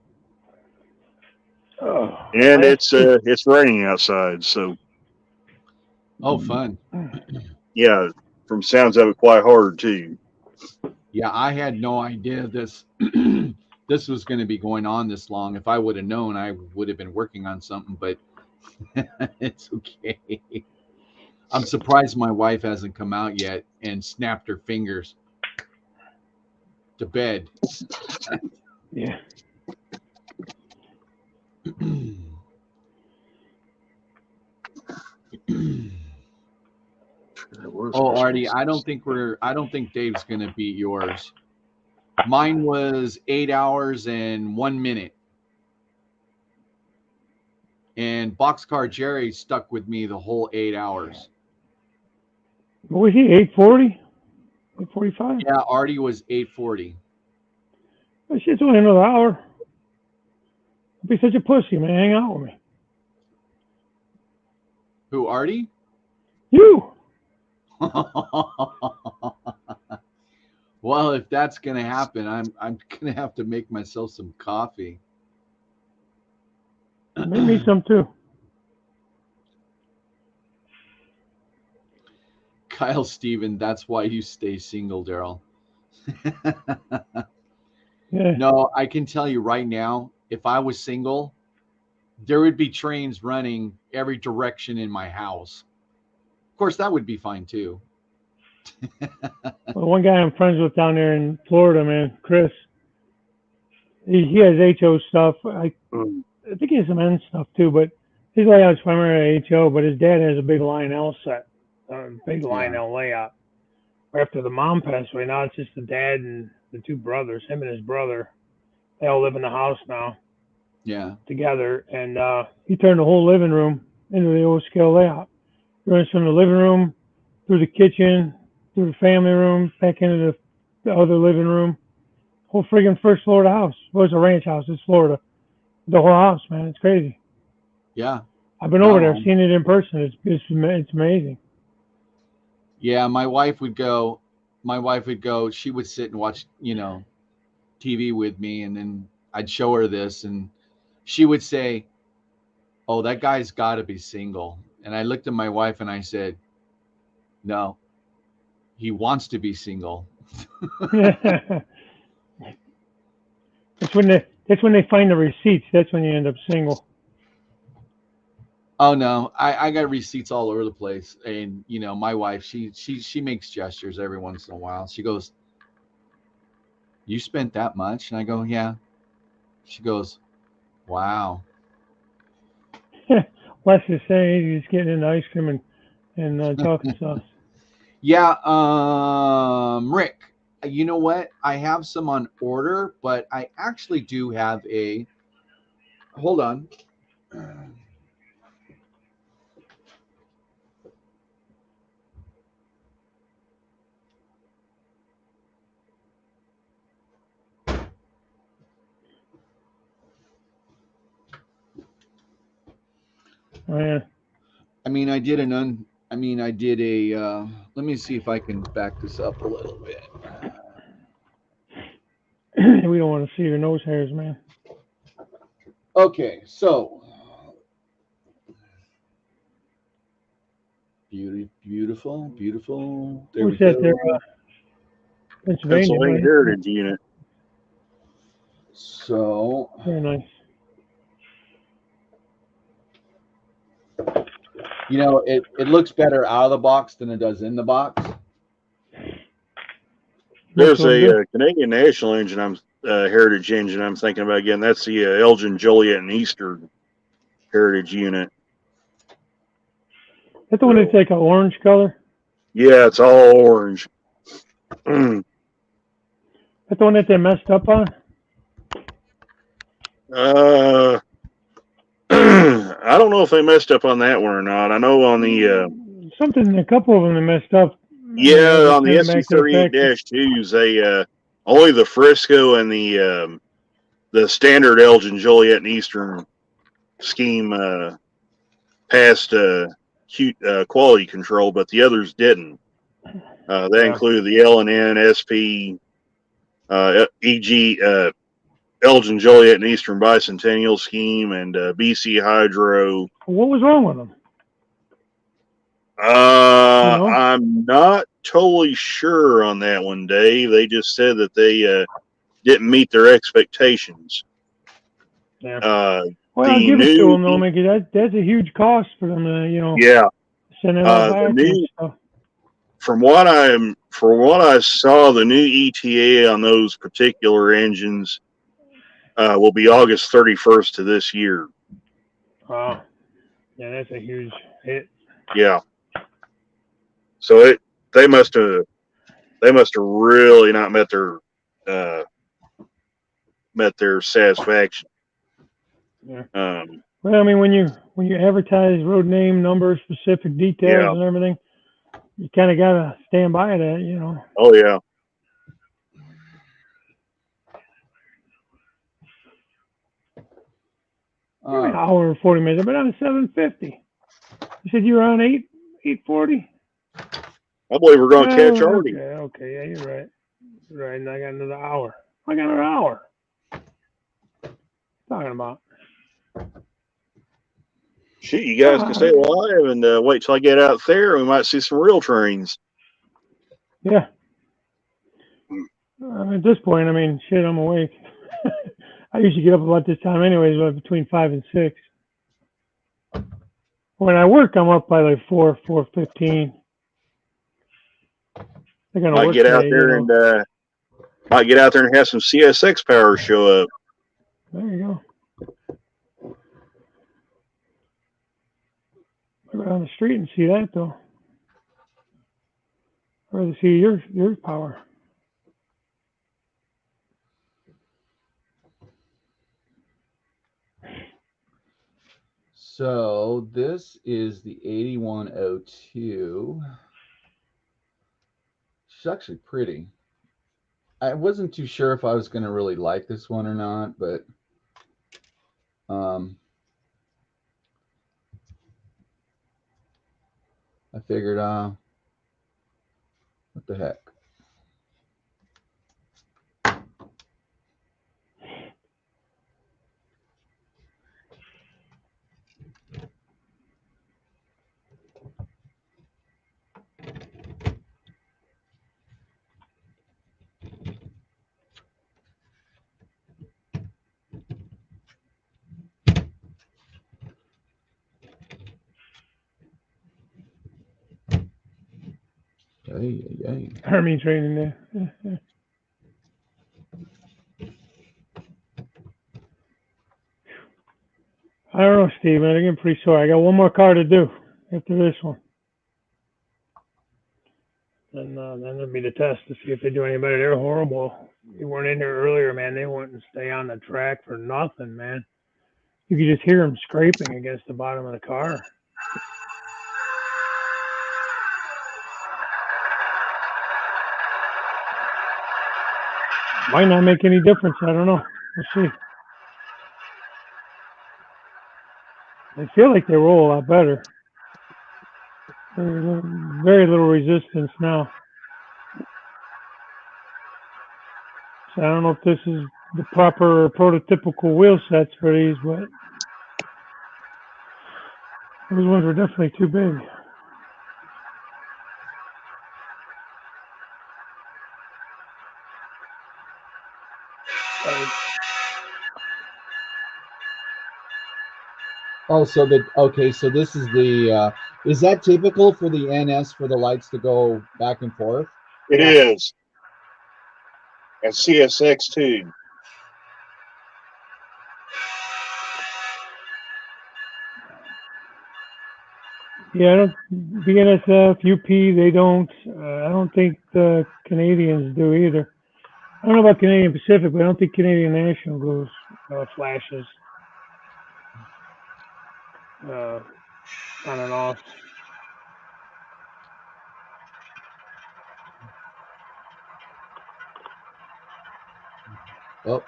and it's raining outside. So fun. Yeah, from sounds of it, quite hard too. Yeah, I had no idea this this was going to be going on this long. If I would have known, I would have been working on something, but it's okay. I'm surprised my wife hasn't come out yet and snapped her fingers to bed. Yeah. Oh, Artie, I don't think Dave's gonna beat yours. Mine was 8 hours and 1 minute. And Boxcar Jerry stuck with me the whole 8 hours. What was he, 840? 845? Yeah, Artie was 840. That shit's only another hour. Don't be such a pussy, man. Hang out with me. Who, Artie? You. Well, if that's gonna happen, I'm gonna have to make myself some coffee. Make me some too. Kyle Steven, that's why you stay single, Daryl. Yeah. No, I can tell you right now, if I was single, there would be trains running every direction in my house. Of course, that would be fine too. Well, one guy I'm friends with down there in Florida, man, Chris, he has HO stuff. I think he has some N stuff too, but his layout's primarily HO, but his dad has a big Lionel set, big Lionel layout. After the mom passed away, now it's just the dad and the two brothers, him and his brother. They all live in the house now. Yeah. Together, and he turned the whole living room into the old scale layout. He runs from the living room through the kitchen, through the family room, back into the other living room. Whole friggin' first floor of the house. Well, it's a ranch house. It's Florida. The whole house, man. It's crazy. Yeah. I've been over there, seen it in person. It's amazing. Yeah, my wife would go. She would sit and watch, TV with me, and then I'd show her this, and she would say, "Oh, that guy's got to be single." And I looked at my wife and I said, "No, he wants to be single." That's when they find the receipts. That's when you end up single. Oh no, I got receipts all over the place, and my wife, she makes gestures every once in a while. She goes, "You spent that much?" And I go, "Yeah." She goes, "Wow." Less is saying he's getting into ice cream and talking sauce. Yeah, Rick, you know what? I have some on order, but I actually do have a. Hold on. Oh, yeah. I did a. Let me see if I can back this up a little bit. We don't want to see your nose hairs, man. Okay, so beautiful. There Who's we that go. there? Pennsylvania. Pennsylvania Right? Heritage Unit. So Very nice. it looks better out of the box than it does in the box. There's a Canadian National engine, Heritage engine I'm thinking about again. That's the Elgin, Joliet, and Eastern Heritage Unit. That's the one that's like an orange color? Yeah, it's all orange. That's the one that they messed up on? I don't know if they messed up on that one or not. I know on the a couple of them they messed up. Yeah, on the SC38-2s, they only the Frisco and the standard Elgin, Joliet, and Eastern scheme passed quality control, but the others didn't. That included the L&N, SP, EG, Elgin, Joliet, and Eastern Bicentennial scheme, and BC Hydro. What was wrong with them? I'm not totally sure on that one, Dave. They just said that they didn't meet their expectations. Yeah. Well, I'll give it to them, though, because that's a huge cost for them to, Yeah. Send it all back and stuff. From what I saw, the new ETA on those particular engines will be August 31st of this year. Wow. Yeah, that's a huge hit. Yeah. So they must have really not met their satisfaction. Yeah. Well, I mean, when you advertise road name, number, specific details, and everything, you kind of gotta stand by that, you know. Oh yeah. An hour and 40 minutes. I've been on 750. You said you were on 840. I believe we're going to catch Artie. Okay, yeah, you're right. Right, and I got another hour. I got another hour. Talking about. Shoot, you guys can stay alive and wait till I get out there. We might see some real trains. Yeah. At this point, I mean, shit, I'm awake. I usually get up about this time anyways, but between 5 and 6. When I work, I'm up by like 4:15. Might get out there and might get out there and have some CSX power show up. There you go. I'll go down the street and see that though. I'd rather see your power. So this is the 8102. She's actually pretty. I wasn't too sure if I was going to really like this one or not, but I figured, what the heck. Army training there. I don't know, Steve. I think I'm pretty sore. I got one more car to do after this one. And then it'll be the test to see if they do any better. They're horrible. You weren't in there earlier, man. They wouldn't stay on the track for nothing, man. You could just hear them scraping against the bottom of the car. Might not make any difference. I don't know. We'll see. They feel like they roll a lot better. There's very little resistance now. So I don't know if this is the proper prototypical wheel sets for these, but those ones were definitely too big. Oh, so this is the, is that typical for the NS for the lights to go back and forth? It is. And CSX too. Yeah, BNSF, UP, they don't. I don't think the Canadians do either. I don't know about Canadian Pacific, but I don't think Canadian National goes flashes on and off. Oh.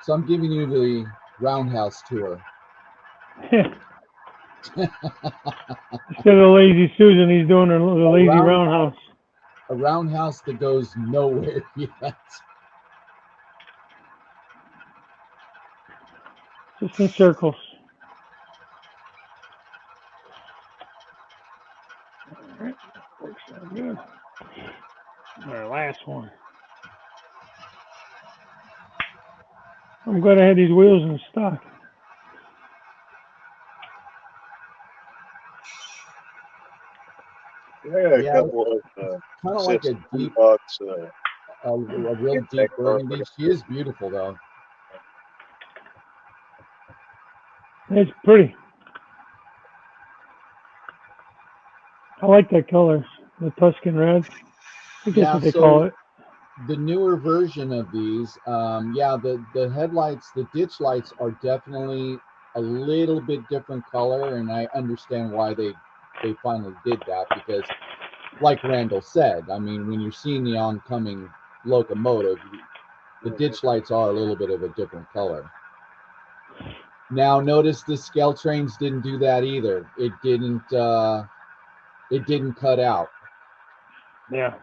So I'm giving you the roundhouse tour. Instead of the Lazy Susan, he's doing the lazy roundhouse. A roundhouse that goes nowhere yet. Just in circles. All right, works out good. Our last one. I'm glad I had these wheels in stock. Yeah, a couple of kind of like a deep, bucks, a real deep burgundy. She is beautiful though. It's pretty. I like that color, the Tuscan red. I think that's Yeah, what they call so it. the newer version of these, yeah, the headlights, the ditch lights are definitely a little bit different color, and I understand why they finally did that, because like Randall said, I mean, when you're seeing the oncoming locomotive, the ditch lights are a little bit of a different color. Now notice the scale trains didn't do that either. It didn't cut out. Yeah.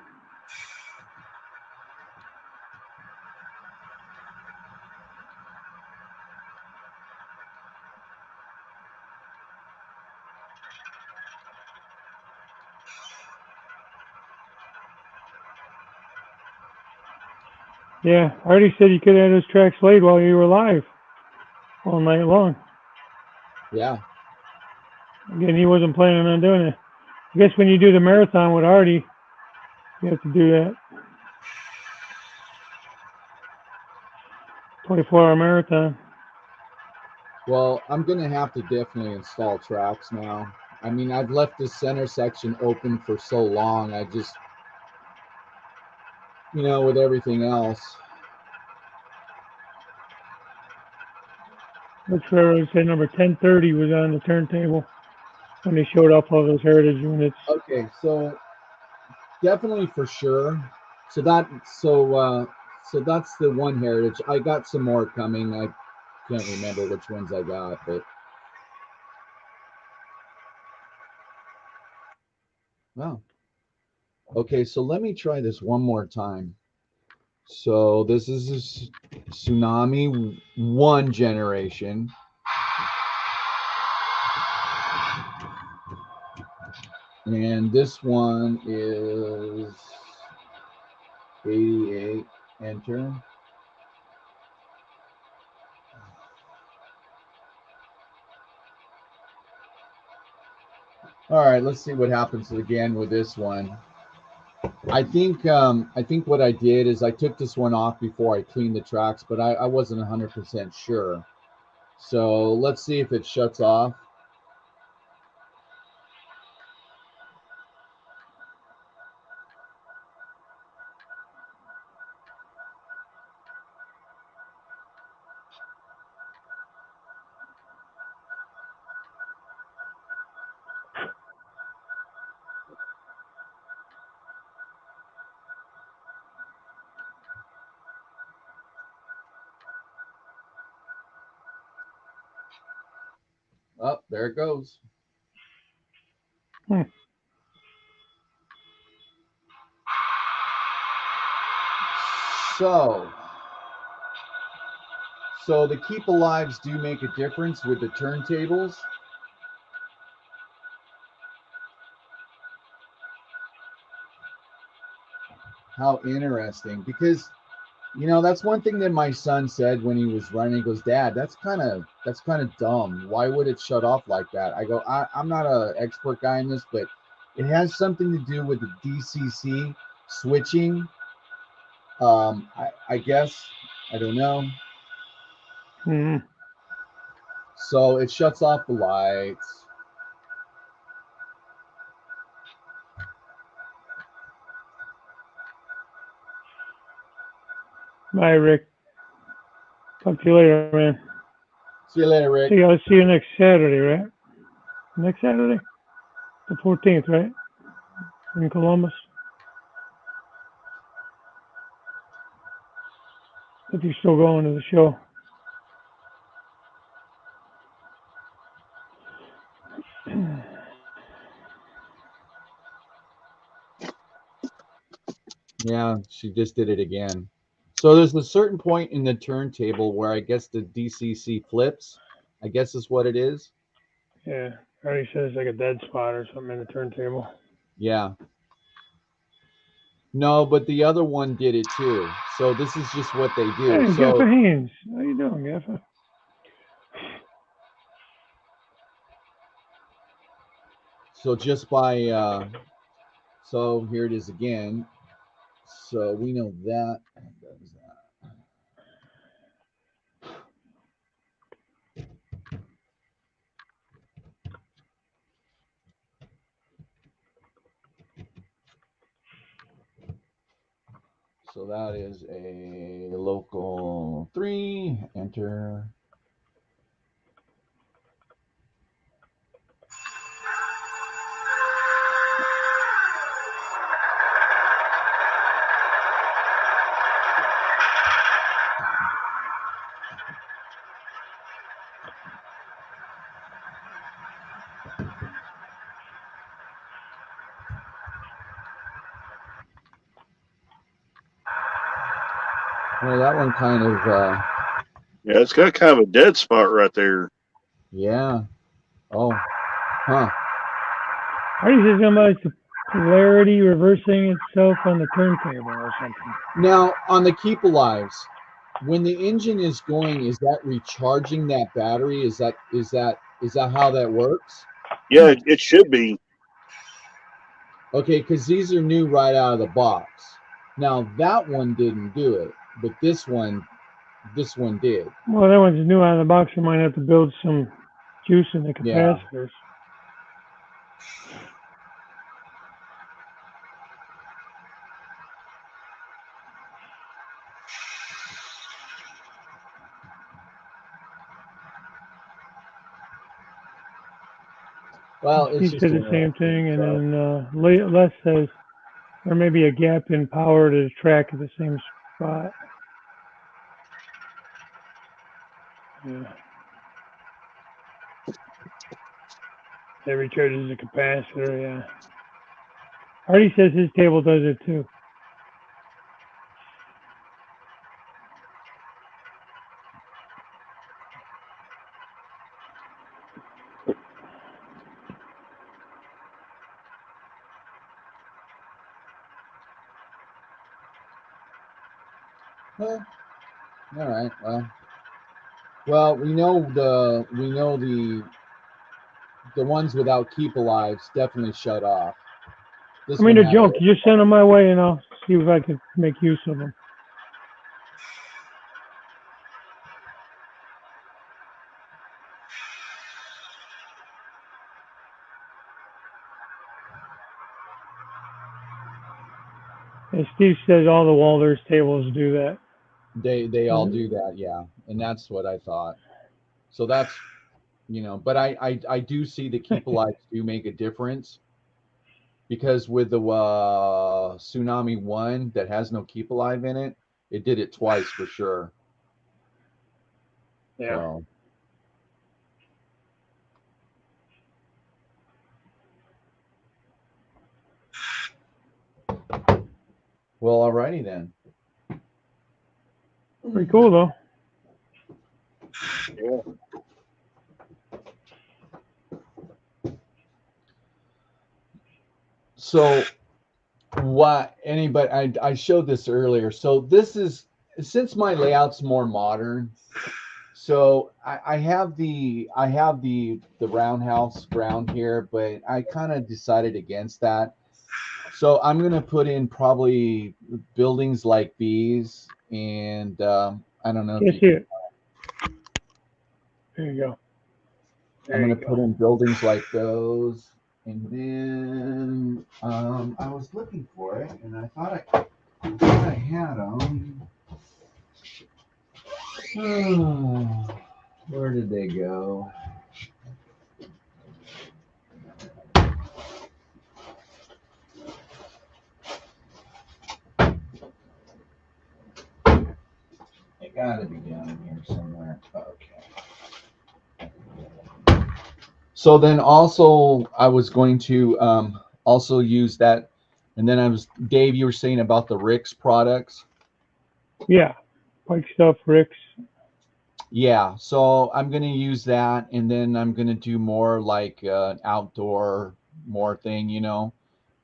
Yeah, I already said you could have those tracks laid while you were live all night long. Yeah. Again, he wasn't planning on doing it. I guess when you do the marathon with Artie, you have to do that. 24-hour marathon. Well, I'm gonna have to definitely install tracks now. I mean, I've left this center section open for so long. I just, with everything else. That's where I said number 1030 was on the turntable when they showed off all those heritage units. Okay, so definitely for sure. So that's the one heritage. I got some more coming. I can't remember which ones I got, but wow. Okay, so let me try this one more time. So this is a Tsunami 1 generation. And this one is 88. Enter. All right, let's see what happens again with this one. I think what I did is I took this one off before I cleaned the tracks, but I wasn't 100% sure. So let's see if it shuts off. Oh, there it goes. Hmm. So the keep alives do make a difference with the turntables. How interesting, because that's one thing that my son said when he was running. He goes, "Dad, that's kind of dumb. Why would it shut off like that?" I go, I'm not an expert guy in this, but it has something to do with the DCC switching. I guess, I don't know. Mm-hmm. So it shuts off the lights. Bye, Rick. Talk to you later, man. See you later, Rick. I'll see you next Saturday, right? Next Saturday? The 14th, right? In Columbus. If you're still going to the show. Yeah, she just did it again. So there's a certain point in the turntable where I guess the DCC flips. I guess is what it is. Yeah. Already says like a dead spot or something in the turntable. Yeah. No, but the other one did it too. So this is just what they do. Hey, So Gaffer Haynes. How you doing, Gaffer? just by so here it is again. So we know that. So that is a local 3. Enter. Well, that one kind of, Yeah, it's got kind of a dead spot right there. yeah. Oh, huh. Are you just talking about the polarity reversing itself on the turntable or something? Now, on the Keep Alives, when the engine is going, is that recharging that battery? Is that how that works? Yeah, it should be. Okay, because these are new right out of the box. Now that one didn't do it, but this one did. Well, that one's new out of the box. You might have to build some juice in the Yeah. capacitors. Well, it's He just said the same thing, and then Les says there may be a gap in power to the track at the same spot. Yeah. That recharges the capacitor, yeah. Artie says his table does it too. Well, all right. Well, we know the ones without Keep Alives definitely shut off. This I mean, one they're had junk. You just send them my way, and I'll see if I can make use of them. And Steve says all the Walters tables do that. They all do that, yeah, and that's what I thought. So that's but I do see the Keep Alive do make a difference, because with the Tsunami 1 that has no Keep Alive in it, it did it twice for sure. Yeah. So. Well, alrighty then. Pretty cool though. Yeah. So what anybody I showed this earlier. So this is, since my layout's more modern, so I have the roundhouse ground here, but I kind of decided against that. So I'm gonna put in probably buildings like these, and I don't know. Can't see it. There you go. I'm gonna put in buildings like those, and then I was looking for it, and I thought I had them. Where did they go? They gotta be down in here somewhere. Okay. So then also I was going to also use that, and then Dave, you were saying about the Rick's products. Yeah, Pike stuff, Rick's. Yeah, so I'm gonna use that, and then I'm gonna do more like outdoor more thing,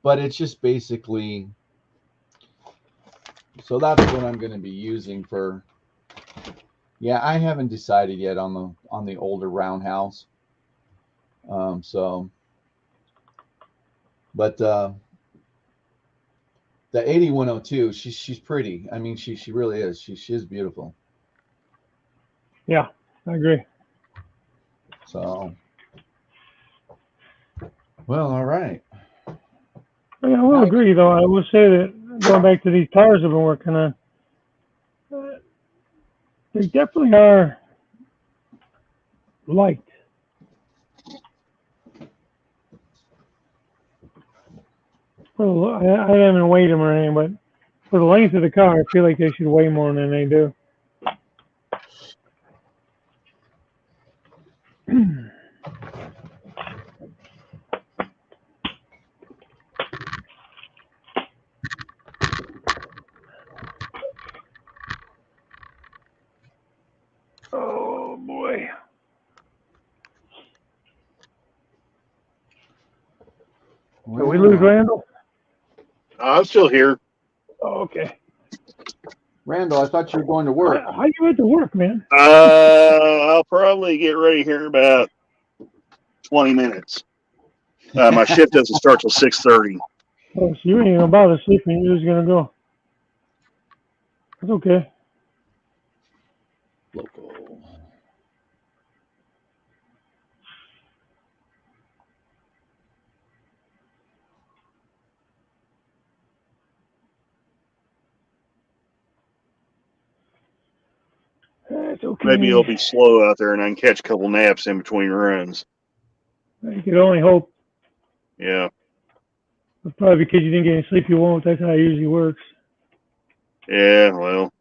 but it's just basically. So that's what I'm gonna be using for. Yeah, I haven't decided yet on the older roundhouse. But the 8102, she's pretty. I mean, she really is. She is beautiful. Yeah, I agree. So, well, all right. I will agree, though. I will say that going back to these tires I've been working on, they definitely are light. I haven't weighed them or anything, but for the length of the car, I feel like they should weigh more than they do. Oh boy. Did we lose Randall? I'm still here. Oh, okay. Randall, I thought you were going to work. How you went to work, man? I'll probably get ready here in about 20 minutes. My shift doesn't start till 6:30. Oh, so you ain't gonna bother sleeping. You're just gonna go. That's okay. Local. That's okay. Maybe it'll be slow out there and I can catch a couple naps in between runs. You could only hope. Yeah. It's probably because you didn't get any sleep. You won't. That's how it usually works. Yeah, well,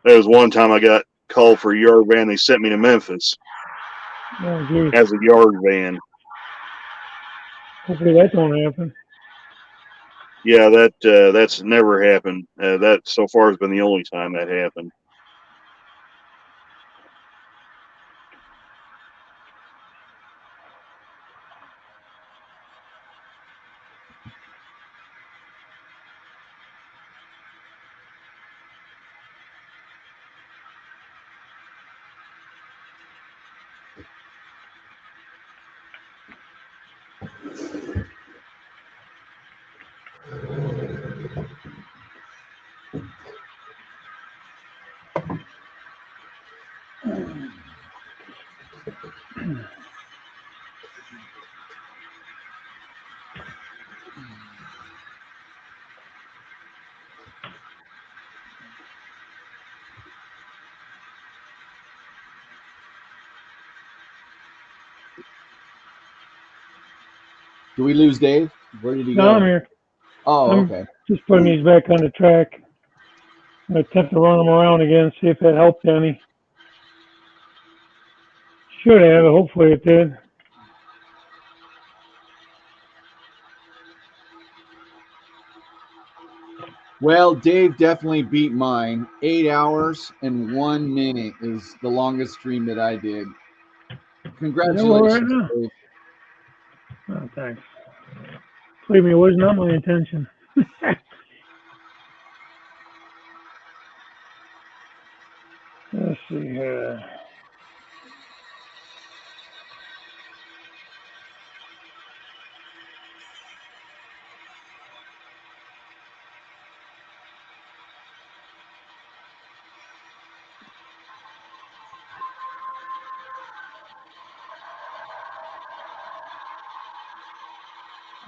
there was one time I got called for a yard van. They sent me to Memphis Oh, geez. as a yard van. Hopefully that don't happen. Yeah, that's never happened. That so far has been the only time that happened. Do we lose Dave? Where did he No, go? I'm here. Oh, I'm okay. just putting these back on the track. I'm gonna attempt to run them around again, see if that helped any. Should have. Hopefully it did. Well, Dave definitely beat mine. 8 hours and 1 minute is the longest stream that I did. Congratulations, Right Dave. Oh, thanks. Believe me, it was not my intention. Let's see here.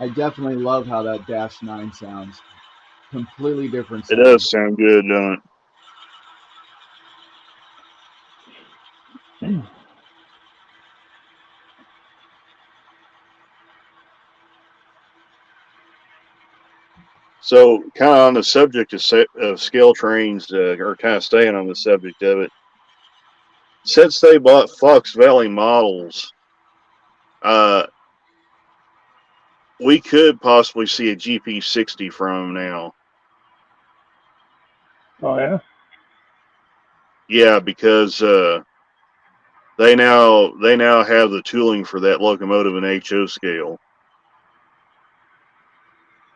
I definitely love how that Dash 9 sounds. Completely different It sound. does sound good, doesn't it? So, kind of on the subject of scale trains, or kind of staying on the subject of it, since they bought Fox Valley models, we could possibly see a GP60 from them now. Oh yeah. Yeah, because they now have the tooling for that locomotive and HO scale.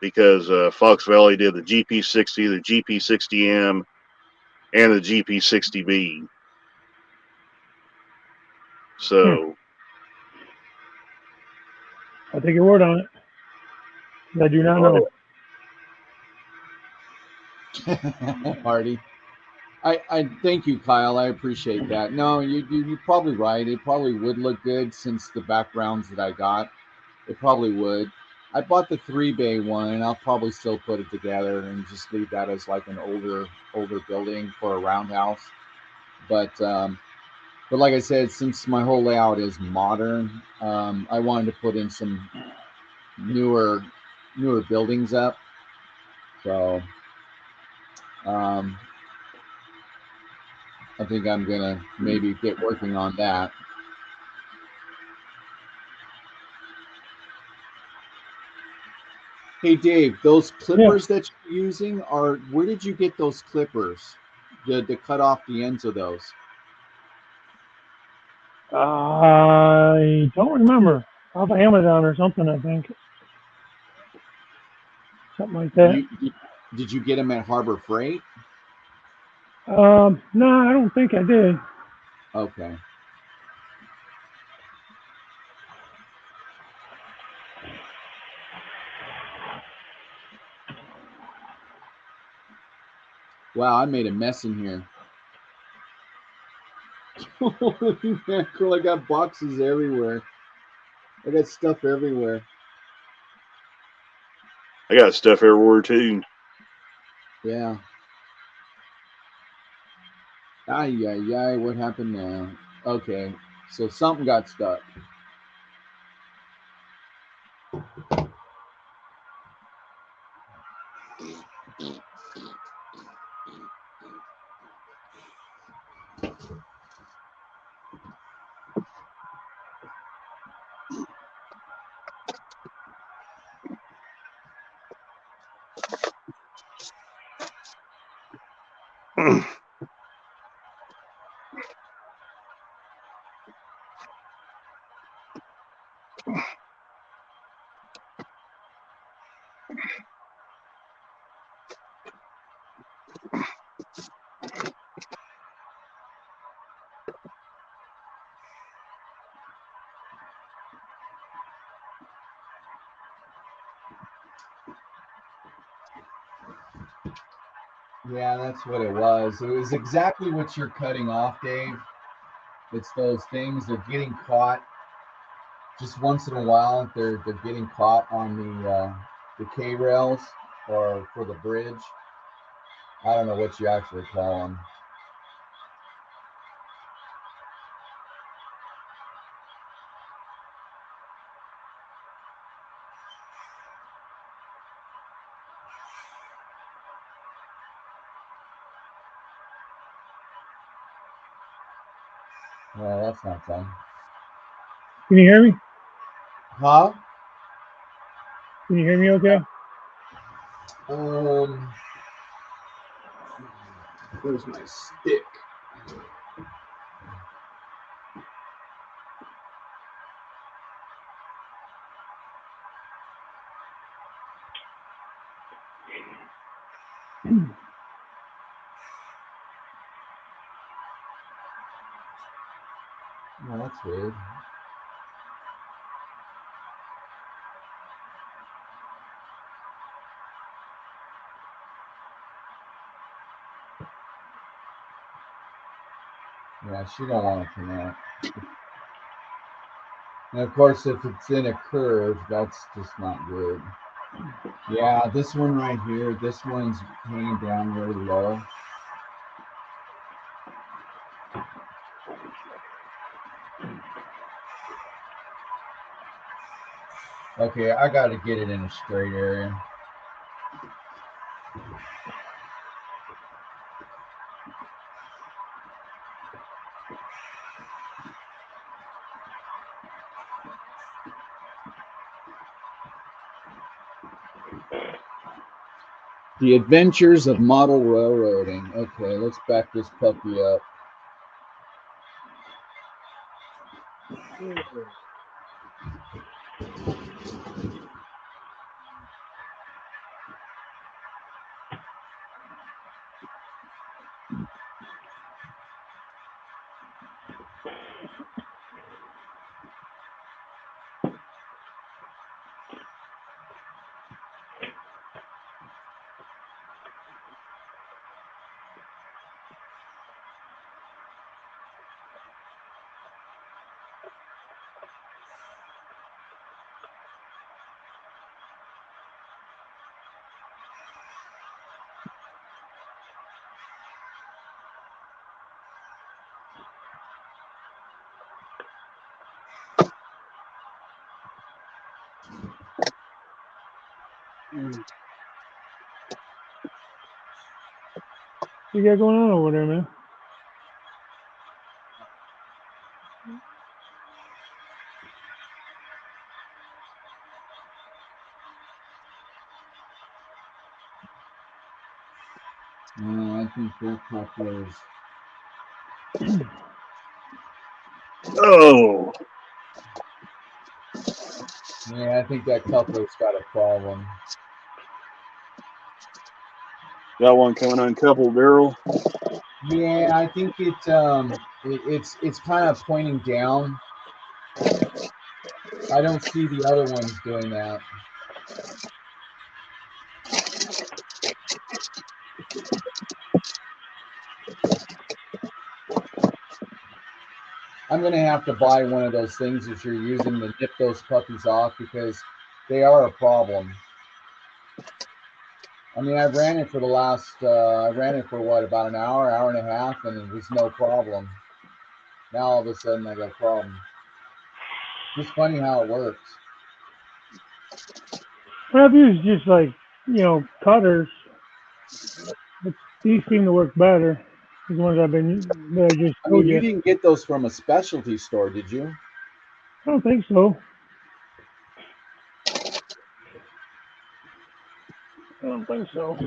Because Fox Valley did the GP60, the GP60M, and the GP60B. So I'll take your word on it. I do not know. Hardy. I thank you, Kyle. I appreciate that. No, you're probably right. It probably would look good since the backgrounds that I got. It probably would. I bought the 3-bay one, and I'll probably still put it together and just leave that as like an older building for a roundhouse. But like I said, since my whole layout is modern, I wanted to put in some newer buildings up. So I think I'm gonna maybe get working on that. Hey Dave, those clippers that you're using where did you get those clippers to cut off the ends of those? I don't remember. Off of Amazon or something, I think. Something like that. Did you get them at Harbor Freight? No, I don't think I did. Okay. Wow, I made a mess in here. Holy mackerel, I got boxes everywhere. I got stuff everywhere. I got stuff everywhere too. Yeah. Ay, ay, ay, what happened now? Okay, so something got stuck. Yeah, that's what it was. It was exactly what you're cutting off, Dave. It's those things, they're getting caught just once in a while. They're getting caught on the K rails or for the bridge. I don't know what you actually call them. Well, that's not fun. Can you hear me? Huh? Can you hear me okay? Where's my stick? Oh, that's weird. Yeah, she don't want to connect. And of course, if it's in a curve, that's just not good. Yeah, this one right here, this one's hanging down really low. Okay, I got to get it in a straight area. The Adventures of Model Railroading. Okay, let's back this puppy up. you got going on over there, man? I think that coupler is. Oh, Yeah, I think that coupler's got a problem. got one coming uncoupled, Daryl. Yeah, I think it's kind of pointing down. I don't see the other ones doing that. I'm going to have to buy one of those things that you're using to nip those puppies off because they are a problem. I mean, I ran it for what, about an hour and a half, and it was no problem. Now all of a sudden I got a problem. It's funny how it works. What I've used just like, cutters, but these seem to work better. The ones that I just I told mean, you you. didn't get those from a specialty store, did you? I don't think so. I don't think so.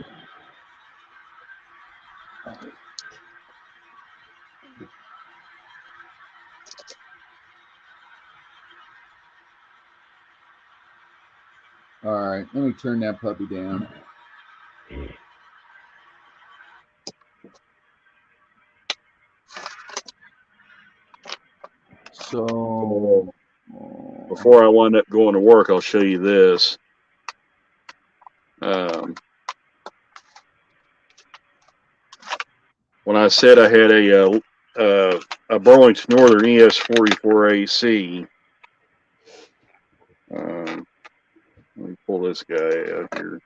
All right, let me turn that puppy down. So Before I wind up going to work, I'll show you this. When I said I had a Burlington Northern ES44 AC, let me pull this guy out here.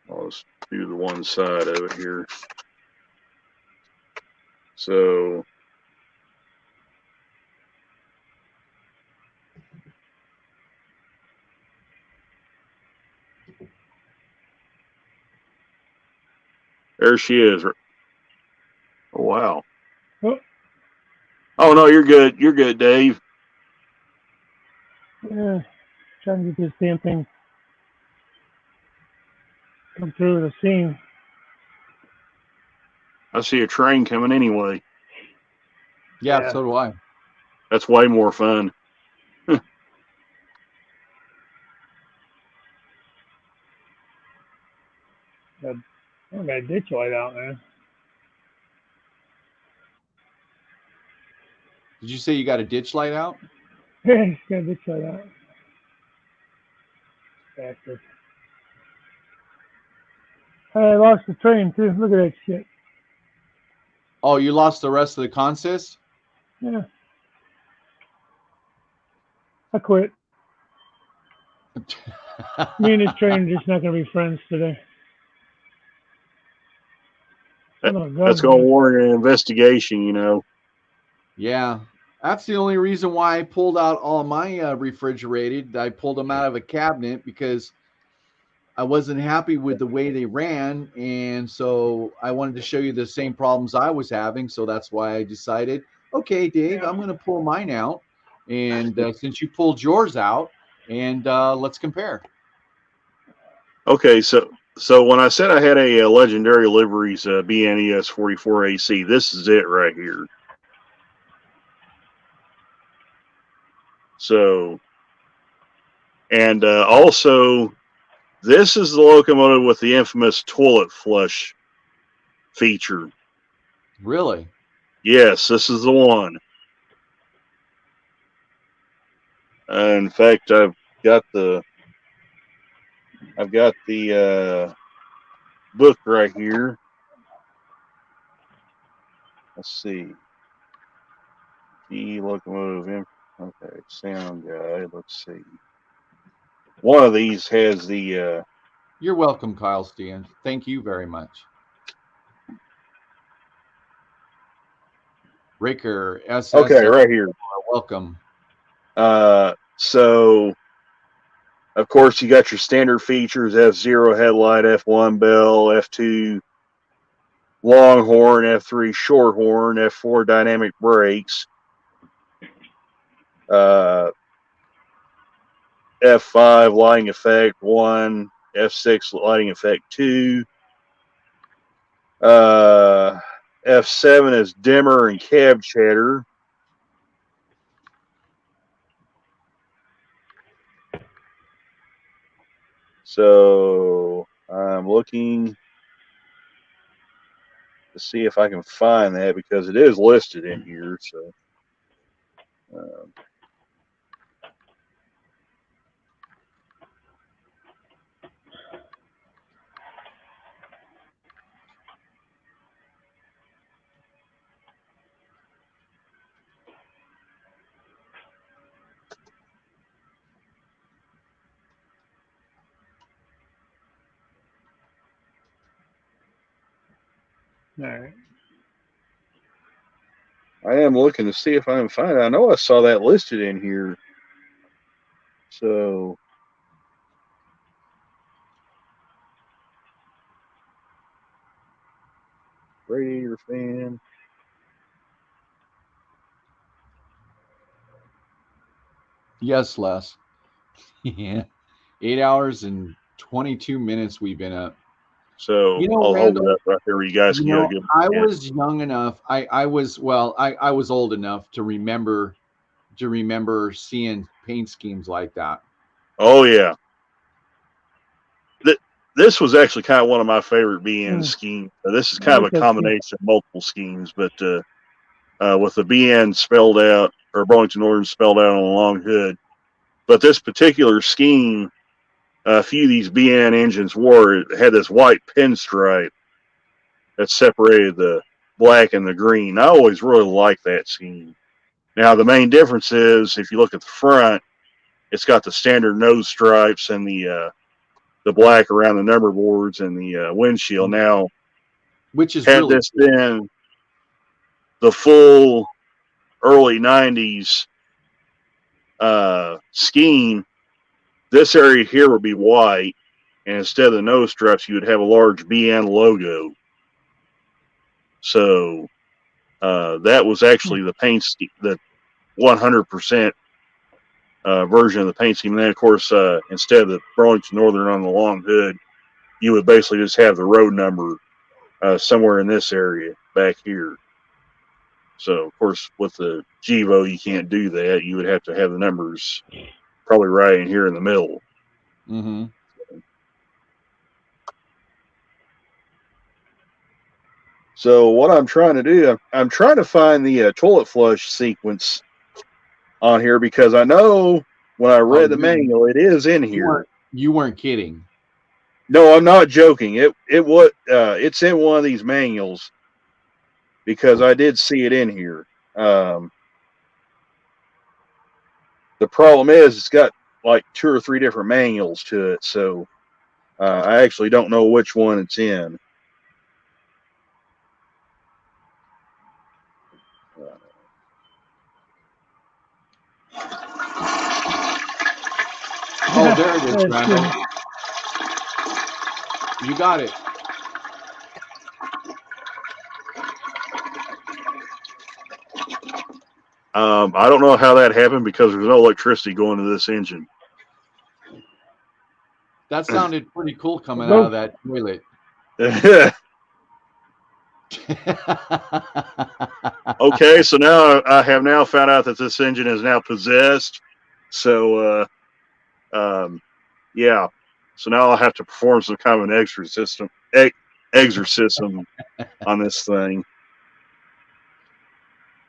I'll just do the one side of it here. So there she is. Oh, wow. Oh, no, you're good. You're good, Dave. Yeah, trying to get this damn thing come through the seam. I see a train coming anyway. yeah, so do I. That's way more fun. I got a ditch light out, man. Did you say you got a ditch light out? Hey, got a ditch light out. Bastard. I lost the train too. Look at that shit. Oh, you lost the rest of the consist? Yeah. I quit. Me and this train are just not going to be friends today. That's going to warrant an investigation, you know. Yeah, that's the only reason why I pulled out all my refrigerated. I pulled them out of a cabinet because I wasn't happy with the way they ran, and so I wanted to show you the same problems I was having. So that's why I decided, okay, Dave, I'm going to pull mine out, and since you pulled yours out, and let's compare. Okay, so when I said I had a Legendary Liveries BNES 44 AC, this is it right here. So, and also, this is the locomotive with the infamous toilet flush feature. Really? Yes, this is the one. In fact, I've got the book right here. Let's see. The locomotive. Okay, sound guide. Let's see. One of these has the. You're welcome, Kyle Steen. Thank you very much. Ricker, SS. Okay, right here. Welcome. So, of course, you got your standard features: F0 headlight, F1 bell, F2 longhorn, F3 shorthorn, F4 dynamic brakes, F5 lighting effect 1, F6 lighting effect 2, F7 is dimmer and cab chatter. So I'm looking to see if I can find that because it is listed in here. So All right. I am looking to see if I can find it. I know I saw that listed in here. So radiator fan. Yes, Les. Yeah. 8 hours and 22 minutes we've been up. So I'll hold it up right there where you guys can get a good. I was young enough. I was old enough to remember seeing paint schemes like that. Oh yeah. This was actually kind of one of my favorite BN schemes. This is kind of a combination of multiple schemes, but with the BN spelled out, or Burlington Northern spelled out on the long hood. But this particular scheme, a few of these BN engines had this white pinstripe that separated the black and the green. I always really liked that scheme. Now, the main difference is, if you look at the front, it's got the standard nose stripes and the black around the number boards and the windshield. Now, which is had really this been the full early 90s scheme, this area here would be white, and instead of the nose stripes, you would have a large BN logo. So that was actually the paint scheme, the 100% version of the paint scheme. And then, of course, instead of the Burlington Northern on the long hood, you would basically just have the road number somewhere in this area back here. So, of course, with the Gevo, you can't do that. You would have to have the numbers probably right in here in the middle. Mm-hmm. So what I'm trying to do, I'm trying to find the toilet flush sequence on here because I know when I read the manual, it is in here. You weren't kidding. No, I'm not joking. It's in one of these manuals because I did see it in here. The problem is it's got like 2 or 3 different manuals to it, so I actually don't know which one it's in. Oh, there it is, Randall. You got it. I don't know how that happened because there's no electricity going to this engine. That sounded pretty cool coming out of that toilet. Okay, so now I have now found out that this engine is now possessed. So, yeah. So now I'll have to perform some kind of an exorcism on this thing.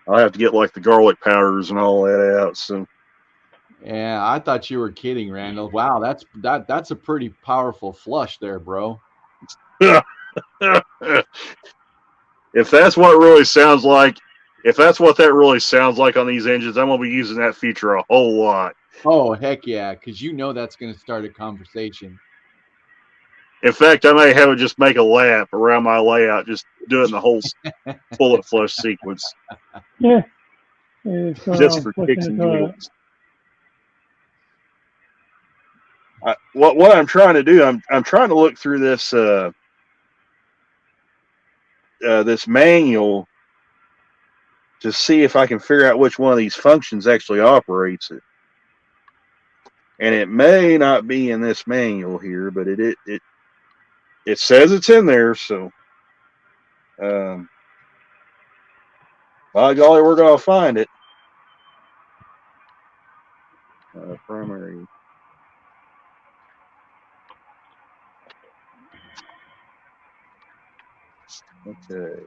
I'll have to get like the garlic powders and all that out. So, yeah, I thought you were kidding, Randall. Wow, that's a pretty powerful flush there, bro. If that's what it really sounds like, If that's what that really sounds like on these engines, I'm gonna be using that feature a whole lot. Oh heck yeah, because you know that's going to start a conversation. In fact, I may have it just make a lap around my layout, just doing the whole bullet flush sequence. Yeah. It's going Just around for flushing kicks the and toilet. giggles. What I'm trying to do, I'm trying to look through this this manual to see if I can figure out which one of these functions actually operates it. And it may not be in this manual here, but it says it's in there. So, by golly, we're gonna find it. Primary. Okay.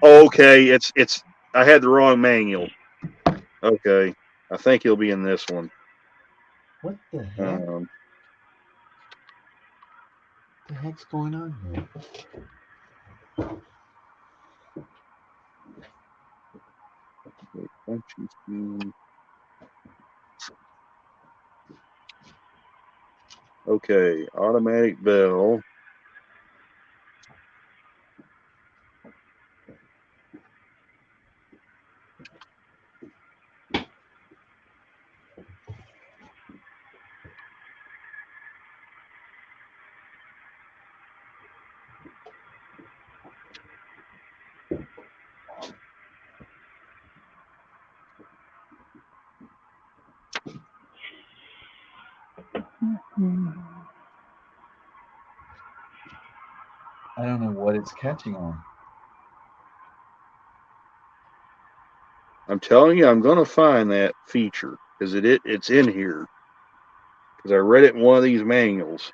Okay, it's. I had the wrong manual. Okay, I think he'll be in this one. What the heck? What the heck's going on here? Okay, automatic bell. I don't know what it's catching on. I'm telling you, I'm gonna find that feature because it's in here because I read it in one of these manuals.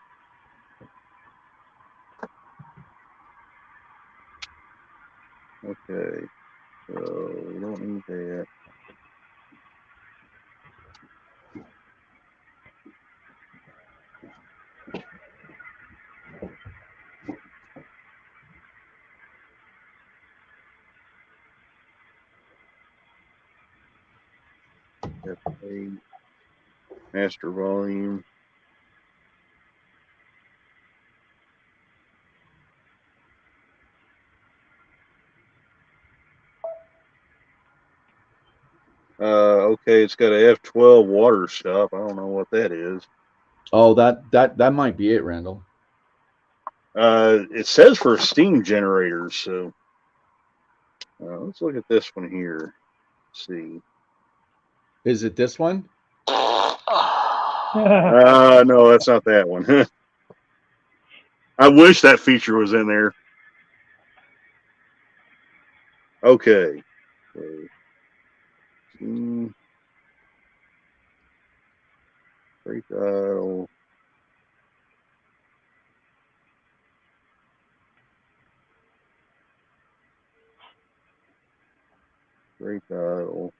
Okay, so we don't need that. F8, master volume. Okay, it's got a F12 water stop. I don't know what that is. Oh, that might be it, Randall. It says for steam generators, so let's look at this one here. Let's see. Is it this one? No, that's not that one. I wish that feature was in there. Okay. Brake idle. Brake idle.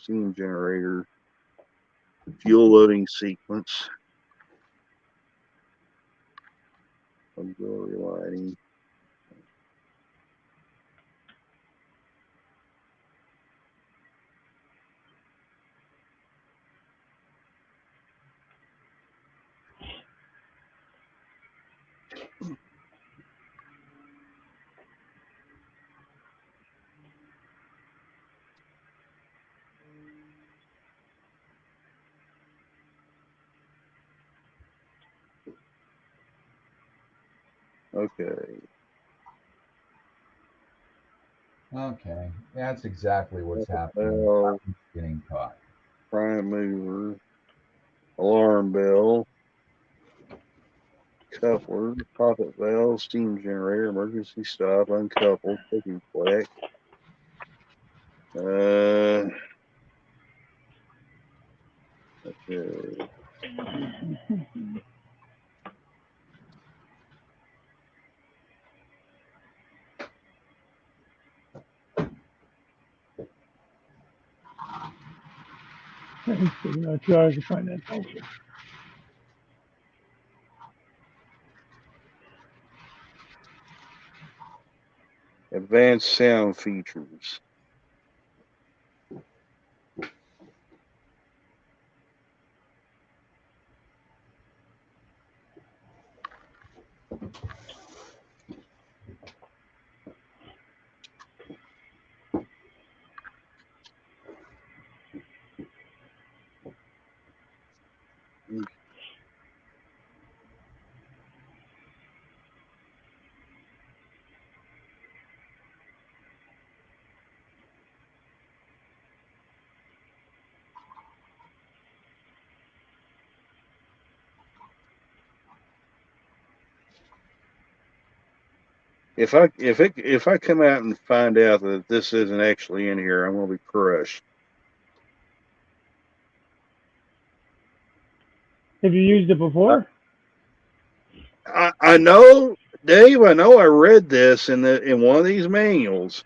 Steam generator. Fuel loading sequence. Auxiliary lighting. Okay. Okay, that's exactly what's happening. Bell, Getting caught. prime mover, alarm bell, coupler, poppet valve, steam generator, emergency stop, uncoupled, cooking flack. Okay. He's taking out 2 hours to find that function. Advanced sound features. If I come out and find out that this isn't actually in here, I'm gonna be crushed. Have you used it before? I know, Dave. I know. I read this in one of these manuals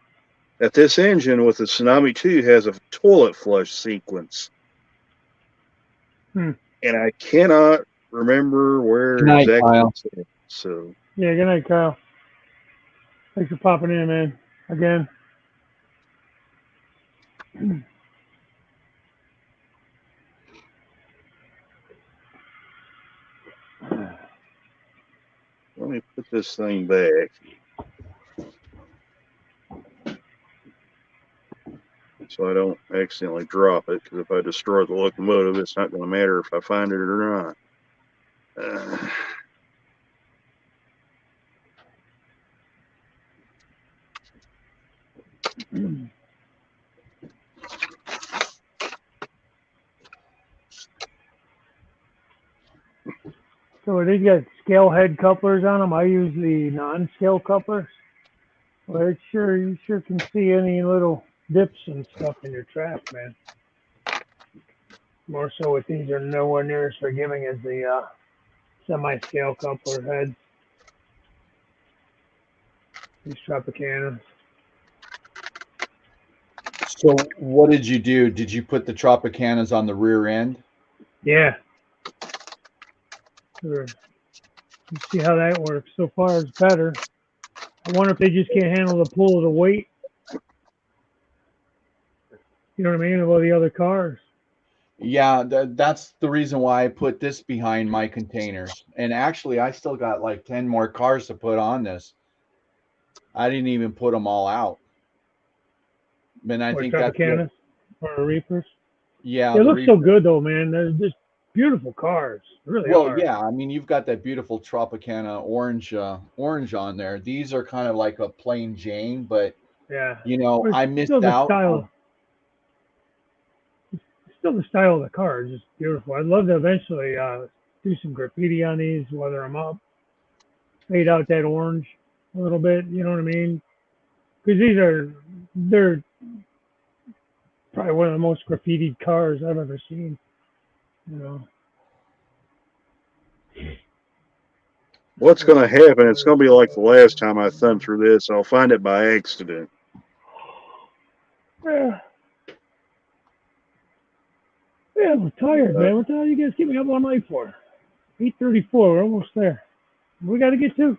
that this engine with the Tsunami 2 has a toilet flush sequence, and I cannot remember where Good night, exactly Kyle. it's at. So Yeah, good night, Kyle. Thanks for popping in, man. Again. let me put this thing back so I don't accidentally drop it. Because if I destroy the locomotive, it's not going to matter if I find it or not. So these got scale head couplers on them. I use the non-scale couplers. Well, you sure can see any little dips and stuff in your trap, man. More so with these are nowhere near as forgiving as the semi-scale coupler heads. These Tropicana. So what did you do? Did you put the Tropicanas on the rear end? Yeah. Sure. You see how that works. So far, it's better. I wonder if they just can't handle the pull of the weight. You know what I mean? Of all the other cars. Yeah, that's the reason why I put this behind my containers. And actually, I still got like 10 more cars to put on this. I didn't even put them all out. And I think that's Tropicanas or Reapers. yeah. They look so good though, man. They're just beautiful cars. Really are. Yeah. I mean, you've got that beautiful Tropicana orange on there. These are kind of like a plain Jane, but yeah, I missed still the out. style. Still the style of the car is just beautiful. I'd love to eventually do some graffiti on these, weather them up, fade out that orange a little bit. You know what I mean? Because they're probably one of the most graffitied cars I've ever seen. You know. What's going to happen? It's going to be like the last time I thumbed through this. I'll find it by accident. Yeah. Yeah, I'm tired, man. What the hell you guys keep me up all night for? 8:34. We're almost there. We got to get to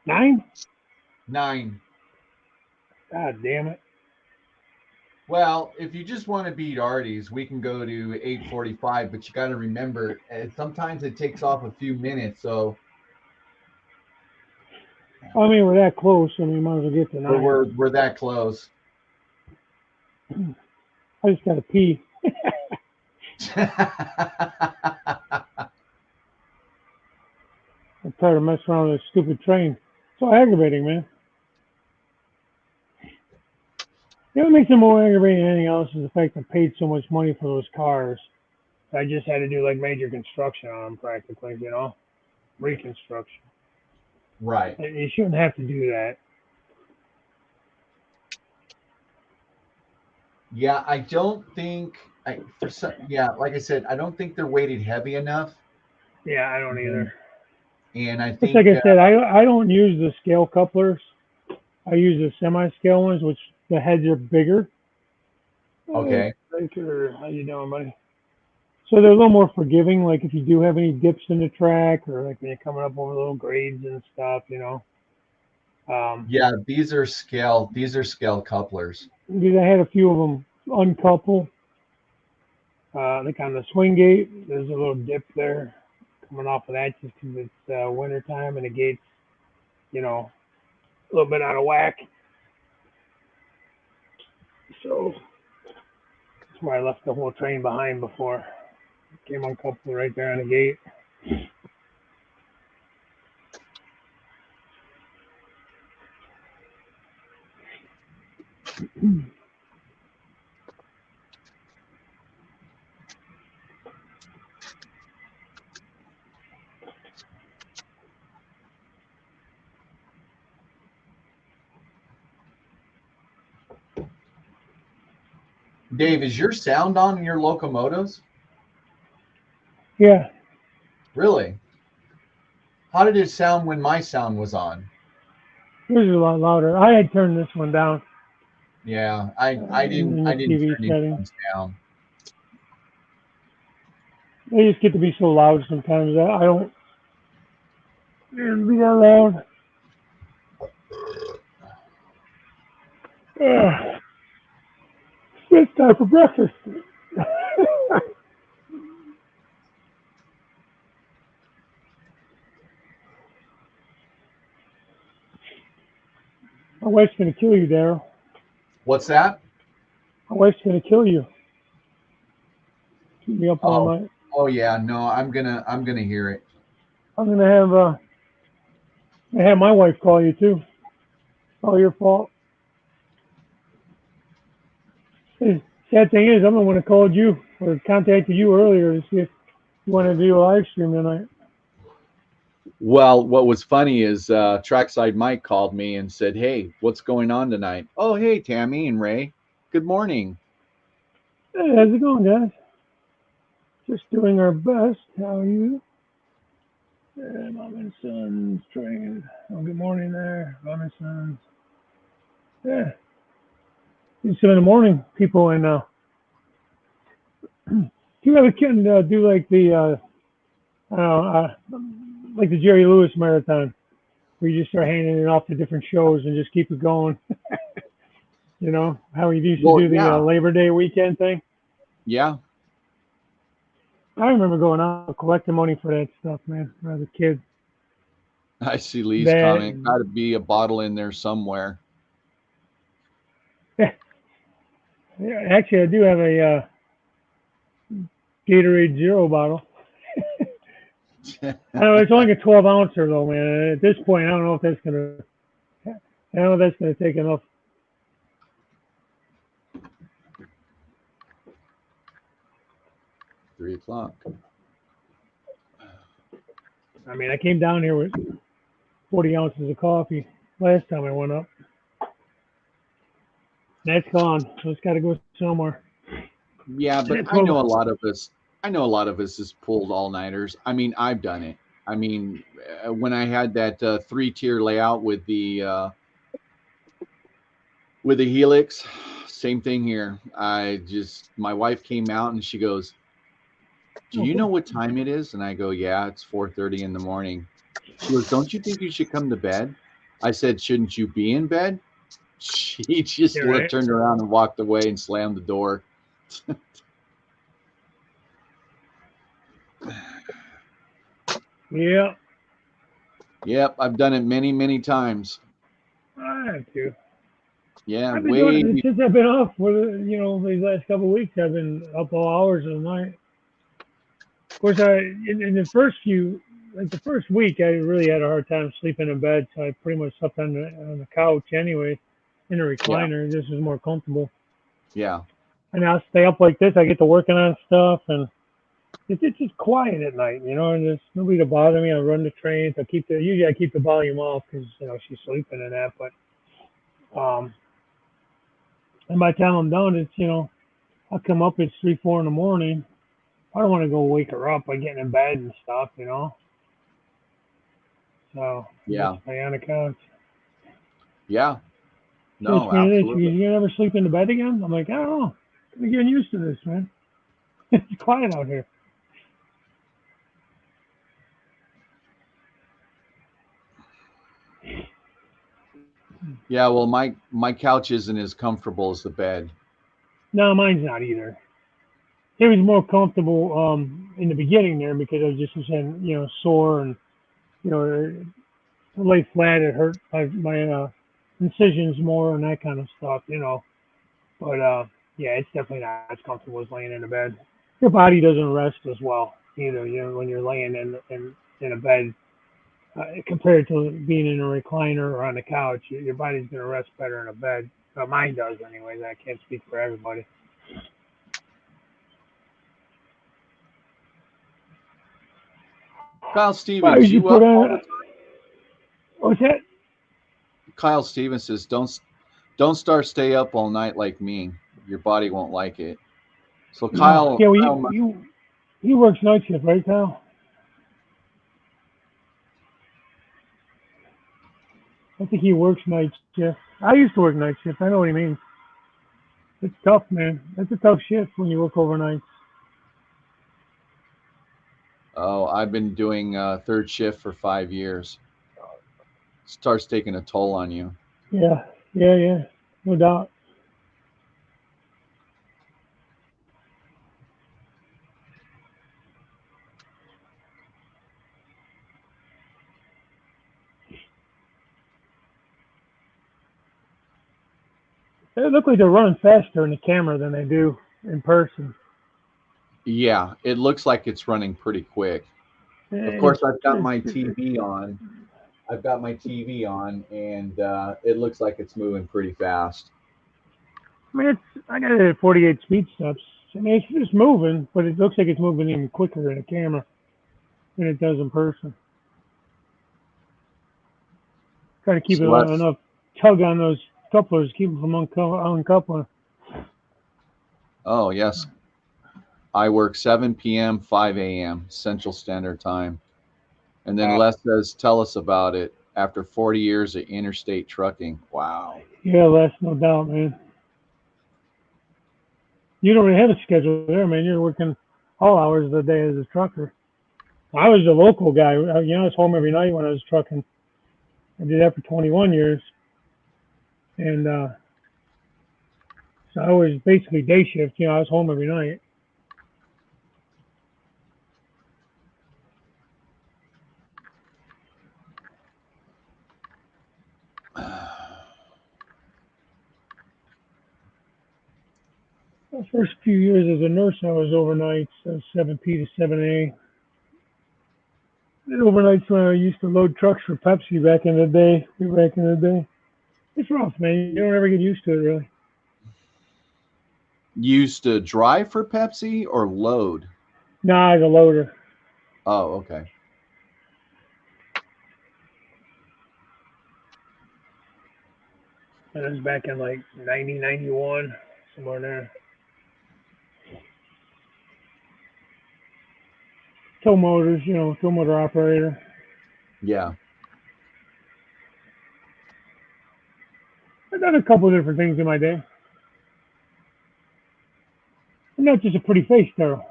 9. 9. God damn it. Well, if you just want to beat Artie's, we can go to 8:45, but you got to remember, sometimes it takes off a few minutes. So, I mean, we're that close. I mean, might as well get to 9. We're that close. I just got to pee. I'm tired of messing around with this stupid train. So aggravating, man. You know what makes it more aggravating than anything else is the fact I paid so much money for those cars. I just had to do like major construction on them practically, you know? Reconstruction. Right. You shouldn't have to do that. Yeah, I don't think like I said, I don't think they're weighted heavy enough. Yeah, I don't either. And I It's think like I said, I don't use the scale couplers. I use the semi-scale ones, which the heads are bigger. Okay. How you doing, buddy? So they're a little more forgiving. Like if you do have any dips in the track, or like when you're coming up over little grades and stuff, you know. Yeah, these are scale couplers. Because I had a few of them uncouple. Like on the swing gate, there's a little dip there coming off of that just because it's winter time and the gate's, a little bit out of whack. So that's why I left the whole train behind before. It came uncoupled right there on the gate. Dave, is your sound on in your locomotives? Yeah. Really? How did it sound when my sound was on? Yours is a lot louder. I had turned this one down. Yeah, I didn't in the TV turn setting. these down. They just get to be so loud sometimes. I don't need to be that loud. It's time for breakfast. My wife's gonna kill you, Daryl. What's that? My wife's gonna kill you. Keep me up all night. Oh yeah, no, I'm gonna hear it. I'm gonna have my wife call you too. All your fault. Hey, sad thing is, I'm the one that called you or contacted you earlier to see if you want to do a live stream tonight. Well, what was funny is Trackside Mike called me and said, "Hey, what's going on tonight?" Oh, hey, Tammy and Ray. Good morning. Hey, how's it going, guys? Just doing our best. How are you? Mom and Son's train. Oh, good morning there. Mom and Son's. Yeah. It's in the morning, people, and you ever can do like the like the Jerry Lewis marathon, where you just start handing it off to different shows and just keep it going. How we used to do the Labor Day weekend thing. Yeah. I remember going out collecting money for that stuff, man, when I was a kid. I see Lee's comment. Got to be a bottle in there somewhere. Yeah, actually, I do have a Gatorade Zero bottle. I know it's only a 12 ouncer though, man. At this point, I don't know if that's gonna take enough. Three o'clock. I mean, I came down here with 40 ounces of coffee last time I went up. That's gone, so it's got to go somewhere. Yeah, but I know a lot of us is pulled all-nighters. I mean, I've done it. I mean, when I had that 3-tier layout with the Helix, same thing here. My wife came out and she goes, "Do you know what time it is?" And I go, "Yeah, it's 4:30 in the morning." She goes, "Don't you think you should come to bed?" I said, "Shouldn't you be in bed?" She just turned around and walked away and slammed the door. Yeah. Yep, I've done it many, many times. I have to. Yeah, I've been doing it since I've been off for these last couple of weeks. I've been up all hours of the night. Of course, in the first week, I really had a hard time sleeping in bed, so I pretty much slept on the couch anyway, in a recliner. Yeah. This is more comfortable. Yeah. And I'll stay up like this. I get to working on stuff, and it's just quiet at night, and there's nobody to bother me. I run the trains. Usually I keep the volume off because she's sleeping and that. But and by the time I'm done, it's I'll come up. It's 3, 4 in the morning. I don't want to go wake her up by getting in bed and stuff, So yeah, stay on the couch. Yeah. No, absolutely. You never sleep in the bed again? I'm like, I don't know. I'm getting used to this, man. It's quiet out here. Yeah, well, my couch isn't as comfortable as the bed. No, mine's not either. It was more comfortable in the beginning there because I was just saying, sore and to lay flat it hurt my incisions more and that kind of stuff. But yeah, it's definitely not as comfortable as laying in a bed. Your body doesn't rest as well either. When you're laying in a bed compared to being in a recliner or on the couch, your body's gonna rest better in a bed. Mine does, anyways. I can't speak for everybody. Kyle Well, Stevens, you you put up all the on. What's that? Kyle Stevens says, don't stay up all night like me. Your body won't like it. So No. Kyle, Yeah, well, Kyle he works night shift, right, Kyle? I think he works night shift. I used to work night shift. I know what he means. It's tough, man. That's a tough shift when you work overnight. oh, I've been doing third shift for 5 years. Starts taking a toll on you. Yeah, yeah, no doubt. They look like they're running faster in the camera than they do in person. Yeah, it looks like it's running pretty quick. Of And course, I've got my TV on. And it looks like it's moving pretty fast. I mean, I got it at 48 speed steps. I mean, it's just moving, but it looks like it's moving even quicker in the camera than it does in person. Got to keep So that's enough tug on those couplers, keep them from uncoupling. oh yes, I work 7 p.m. 5 a.m. Central Standard Time. And then Les says, tell us about it. After 40 years of interstate trucking. Wow. Yeah, Les, no doubt, man. You don't really have a schedule there, man. You're working all hours of the day as a trucker. I was a local guy. I was home every night when I was trucking. I did that for 21 years. And so I was basically day shift. I was home every night. The first few years as a nurse, I was overnights, 7P to 7A. And overnights when I used to load trucks for Pepsi back in the day. It's rough, man. You don't ever get used to it, really. You used to drive for Pepsi or load? Nah, as a loader. Oh, okay. That was back in like 90, 91, somewhere in there. Tow motors, tow motor operator. Yeah. I've done a couple of different things in my day. I'm not just a pretty face, Daryl.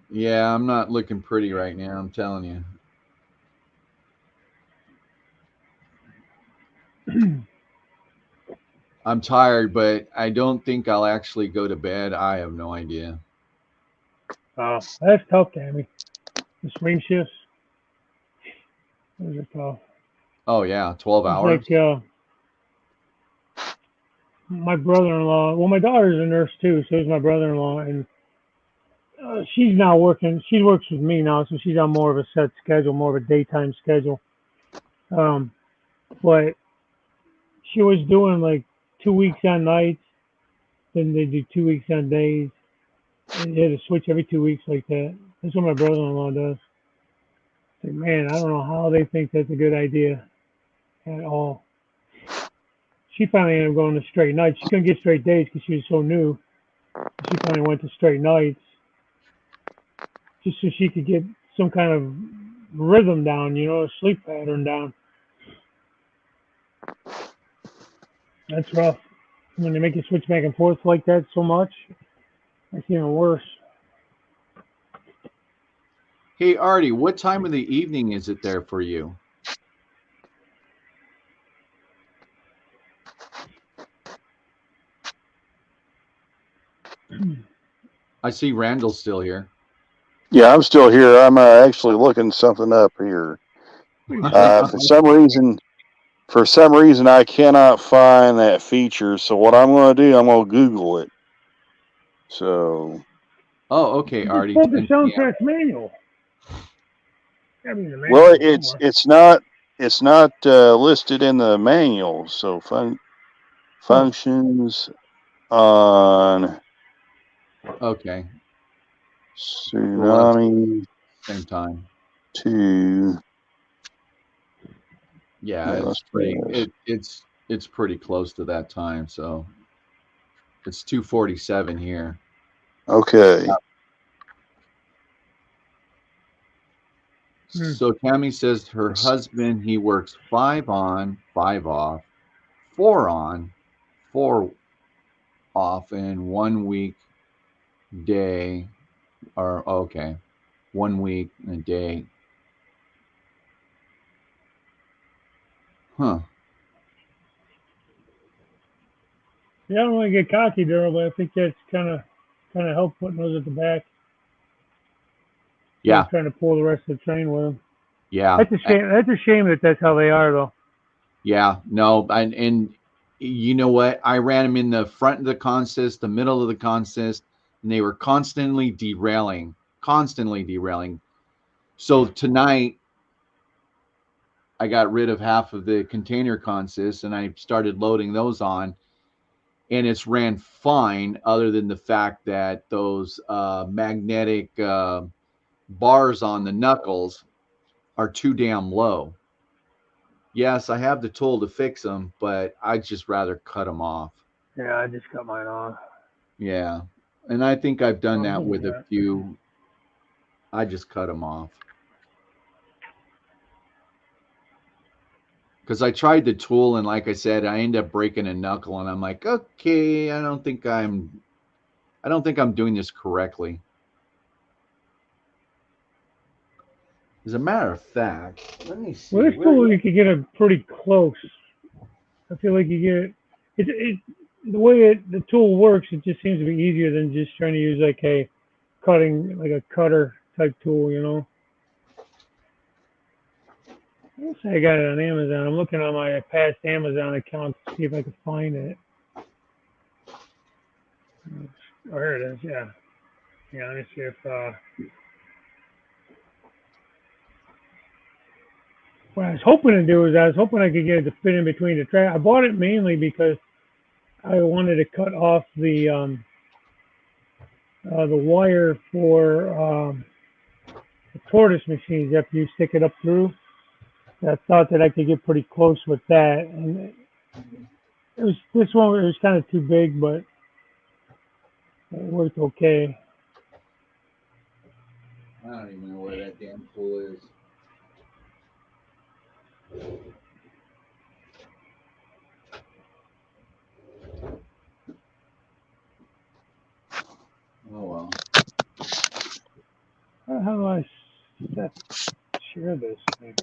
Yeah, I'm not looking pretty right now, I'm telling you. I'm tired, but I don't think I'll actually go to bed. I have no idea. That's tough, Tammy. The swing shifts. Those are tough. Oh, yeah, 12 hours? It's like my brother-in-law. Well, my daughter's a nurse, too, so is my brother-in-law. And she's now working. She works with me now, so she's on more of a set schedule, more of a daytime schedule. But she was doing like 2 weeks on nights, then they do 2 weeks on days. And you had to switch every 2 weeks like that. That's what my brother-in-law does. Like, man, I don't know how they think that's a good idea at all. She finally ended up going to straight nights. She couldn't get straight days because she was so new. She finally went to straight nights just so she could get some kind of rhythm down, a sleep pattern down. That's rough. When they make you switch back and forth like that so much, it's even worse. Hey, Artie, what time of the evening is it there for you? I see Randall's still here. Yeah, I'm still here. I'm actually looking something up here. For some reason, I cannot find that feature. So what I'm going to do, I'm going to Google it. So. Oh, okay, Artie. Pull the soundtrack manual. Well, it's not listed in the manual. So functions on. Okay. Tsunami. Same time. 2. Yeah, it's pretty close to that time. So it's 2:47 here. Okay. So Tammy says her husband, he works 5 on, 5 off, 4 on, 4 off, and 1 week day, or okay, 1 week and a day. Huh. Yeah, I don't want to get cocky, Daryl, but I think that's kind of help putting those at the back. Yeah. Trying to pull the rest of the train with them. Yeah. That's a shame. That's a shame that that's how they are, though. Yeah. No, and you know what? I ran them in the front of the consist, the middle of the consist, and they were constantly derailing. So tonight, I got rid of half of the container consist, and I started loading those on, and it's ran fine, other than the fact that those magnetic bars on the knuckles are too damn low. Yes, I have the tool to fix them, but I'd just rather cut them off. Yeah, I just cut mine off. Yeah, and I think I've done that with a few. I just cut them off. Because I tried the tool, and like I said, I ended up breaking a knuckle, and I'm like, okay, I don't think I'm doing this correctly. As a matter of fact, let me see. Well, this tool you could get it pretty close. I feel like you get it. The way the tool works, it just seems to be easier than just trying to use like a cutter type tool, you know. Let's say I got it on Amazon. I'm looking on my past Amazon account to see if I can find it. Oh, here it is. Yeah. Yeah. Let me see if. What I was hoping to do is I could get it to fit in between the track. I bought it mainly because I wanted to cut off the wire for the tortoise machines after you stick it up through. I thought that I could get pretty close with that, and this one. It was kind of too big, but it worked okay. I don't even know where that damn tool is. Oh well. How do I share this thing?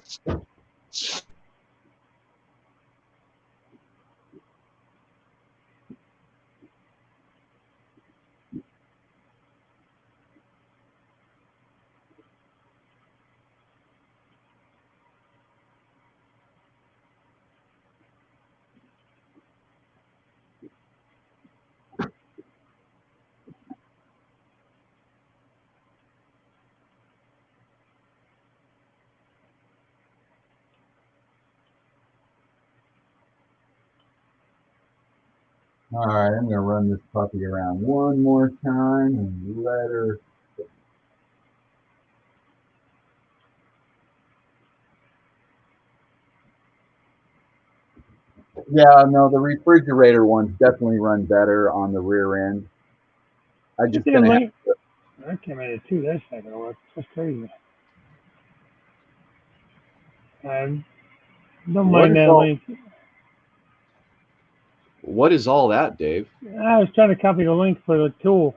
All right, I'm gonna run this puppy around one more time and let her. Yeah, no, the refrigerator ones definitely run better on the rear end. I just gonna have to. I came in at 2. That's not gonna work. That's crazy. Don't mind that link. What is all that, Dave? I was trying to copy the link for the tool.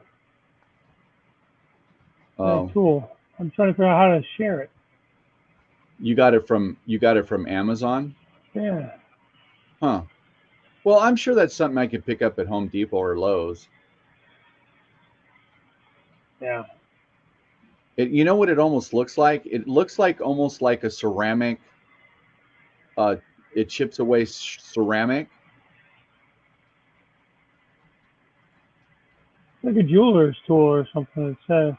Oh. The tool. I'm trying to figure out how to share it. You got it from Amazon? Yeah. Huh. Well, I'm sure that's something I could pick up at Home Depot or Lowe's. Yeah. You know what it almost looks like? It looks like almost like a ceramic. It chips away ceramic. Like a jeweler's tool or something. It says.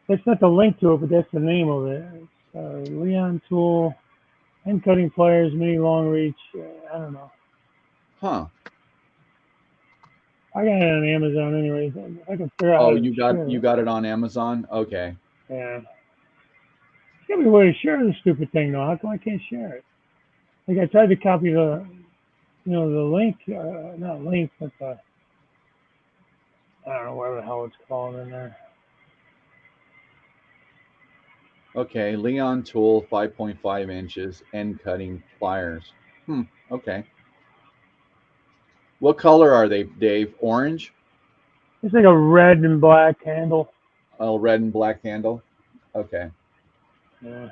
That's not the link to it, but that's the name of it. It's Leon tool, end cutting pliers, mini long reach. I don't know. Huh. I got it on Amazon anyways. I can figure out how Oh, to share you it. got it on Amazon? Okay. Yeah. There's gotta be a way to share this stupid thing though. How come I can't share it? Like I tried to copy the, the link, not link, but the, I don't know whatever the hell it's called in there. Okay, Leon tool, 5.5 inches, end cutting pliers. Okay. What color are they, Dave? Orange? It's like a red and black handle. Oh, red and black handle. Okay. Yeah.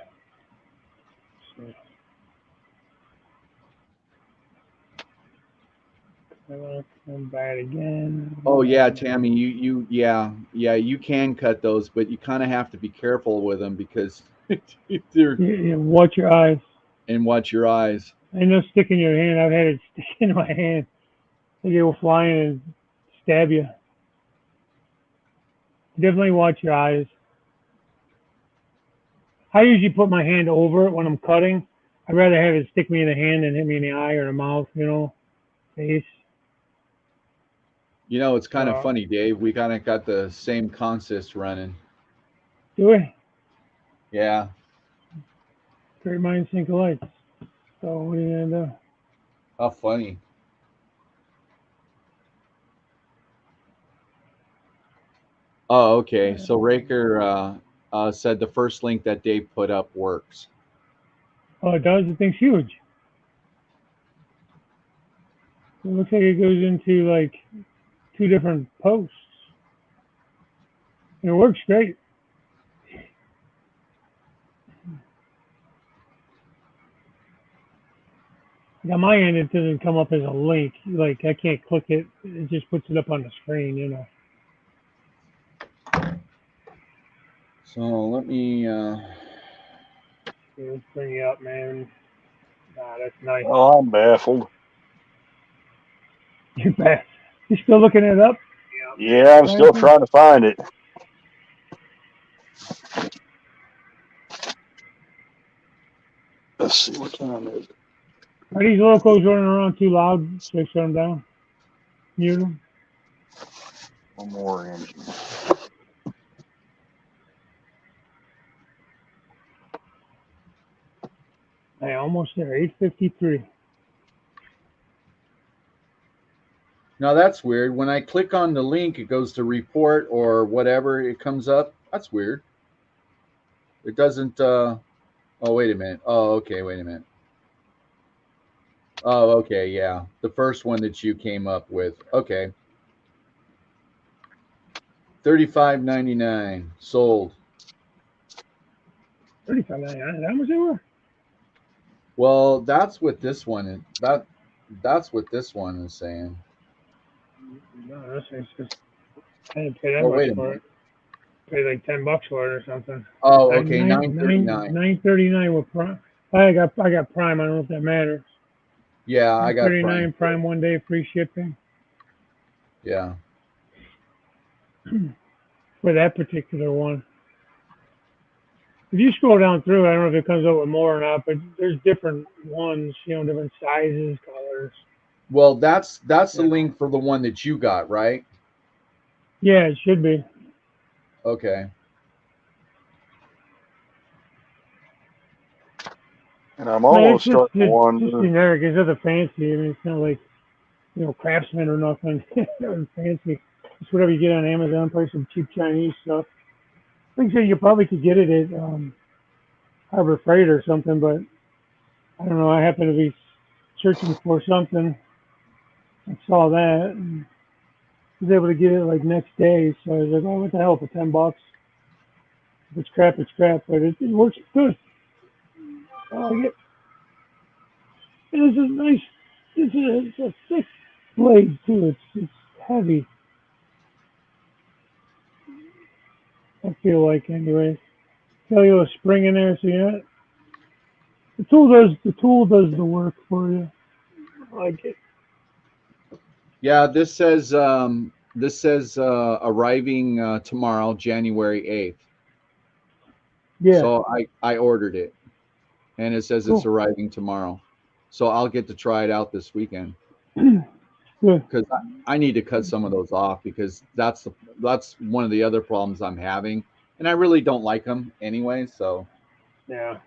I'm gonna come by it again. Oh yeah, Tammy, yeah, you can cut those, but you kind of have to be careful with them because they're Watch your eyes. and watch your eyes. I know stick in your hand. I've had it stick in my hand. They go flying and stab you. Definitely watch your eyes. I usually put my hand over it when I'm cutting. I'd rather have it stick me in the hand than hit me in the eye or the mouth, face. You know, it's kind of funny, Dave. We kind of got the same consist running. Do we? Yeah. Great minds think alike. So what are you gonna do? How funny. Oh, okay. So Raker said the first link that Dave put up works. Oh, it does? The thing's huge. It looks like it goes into like 2 different posts. And it works great. Like on my end, it doesn't come up as a link. Like I can't click it. It just puts it up on the screen, So let me. Let's bring you up, man. That's nice. Oh, I'm baffled. You bet. You still looking it up? Yeah, I'm still trying to find it. Let's see what time is it. Are these locos running around too loud? Should I shut them down? Mute them? One more engine. Hey, almost there. 8:53. Now that's weird. When I click on the link, it goes to report or whatever. It comes up. That's weird. It doesn't. Oh, wait a minute. Oh, okay. Wait a minute. Oh, okay. Yeah, the first one that you came up with. Okay. $35.99 sold. $35.99. How much they were? Well, that's what this one is. That's what this one is saying. No, this is just. I didn't pay that Oh, much wait a for minute. it. Paid like $10 for it or something. Oh, okay. $9.39. $9.39 with Prime. I got Prime. I don't know if that matters. Yeah, I got $9.39 Prime. Prime 1 day free shipping. Yeah. For that particular one. If you scroll down through, I don't know if it comes up with more or not, but there's different ones, different sizes, colors. Well, that's the link for the one that you got, right? Yeah, it should be. Okay. And I'm almost starting to It's wonder. just generic. It's nothing fancy. I mean, it's not like, Craftsman or nothing. Nothing fancy. It's whatever you get on Amazon. Probably some cheap Chinese stuff. I think so you probably could get it at Harbor Freight or something, but I don't know. I happened to be searching for something. I saw that and was able to get it like next day. So I was like, oh, what the hell for $10? If it's crap, it's crap. But it works good. I like it. And it's a nice. It's a thick blade too. It's heavy. I feel like, anyways. Tell you a spring in there, so yeah. The tool does the work for you. I like it. Yeah, this says arriving tomorrow, January 8th. Yeah. So I ordered it, and it says it's Cool. arriving tomorrow. So I'll get to try it out this weekend Good. because I need to cut some of those off because that's one of the other problems I'm having, and I really don't like them anyway. So Yeah.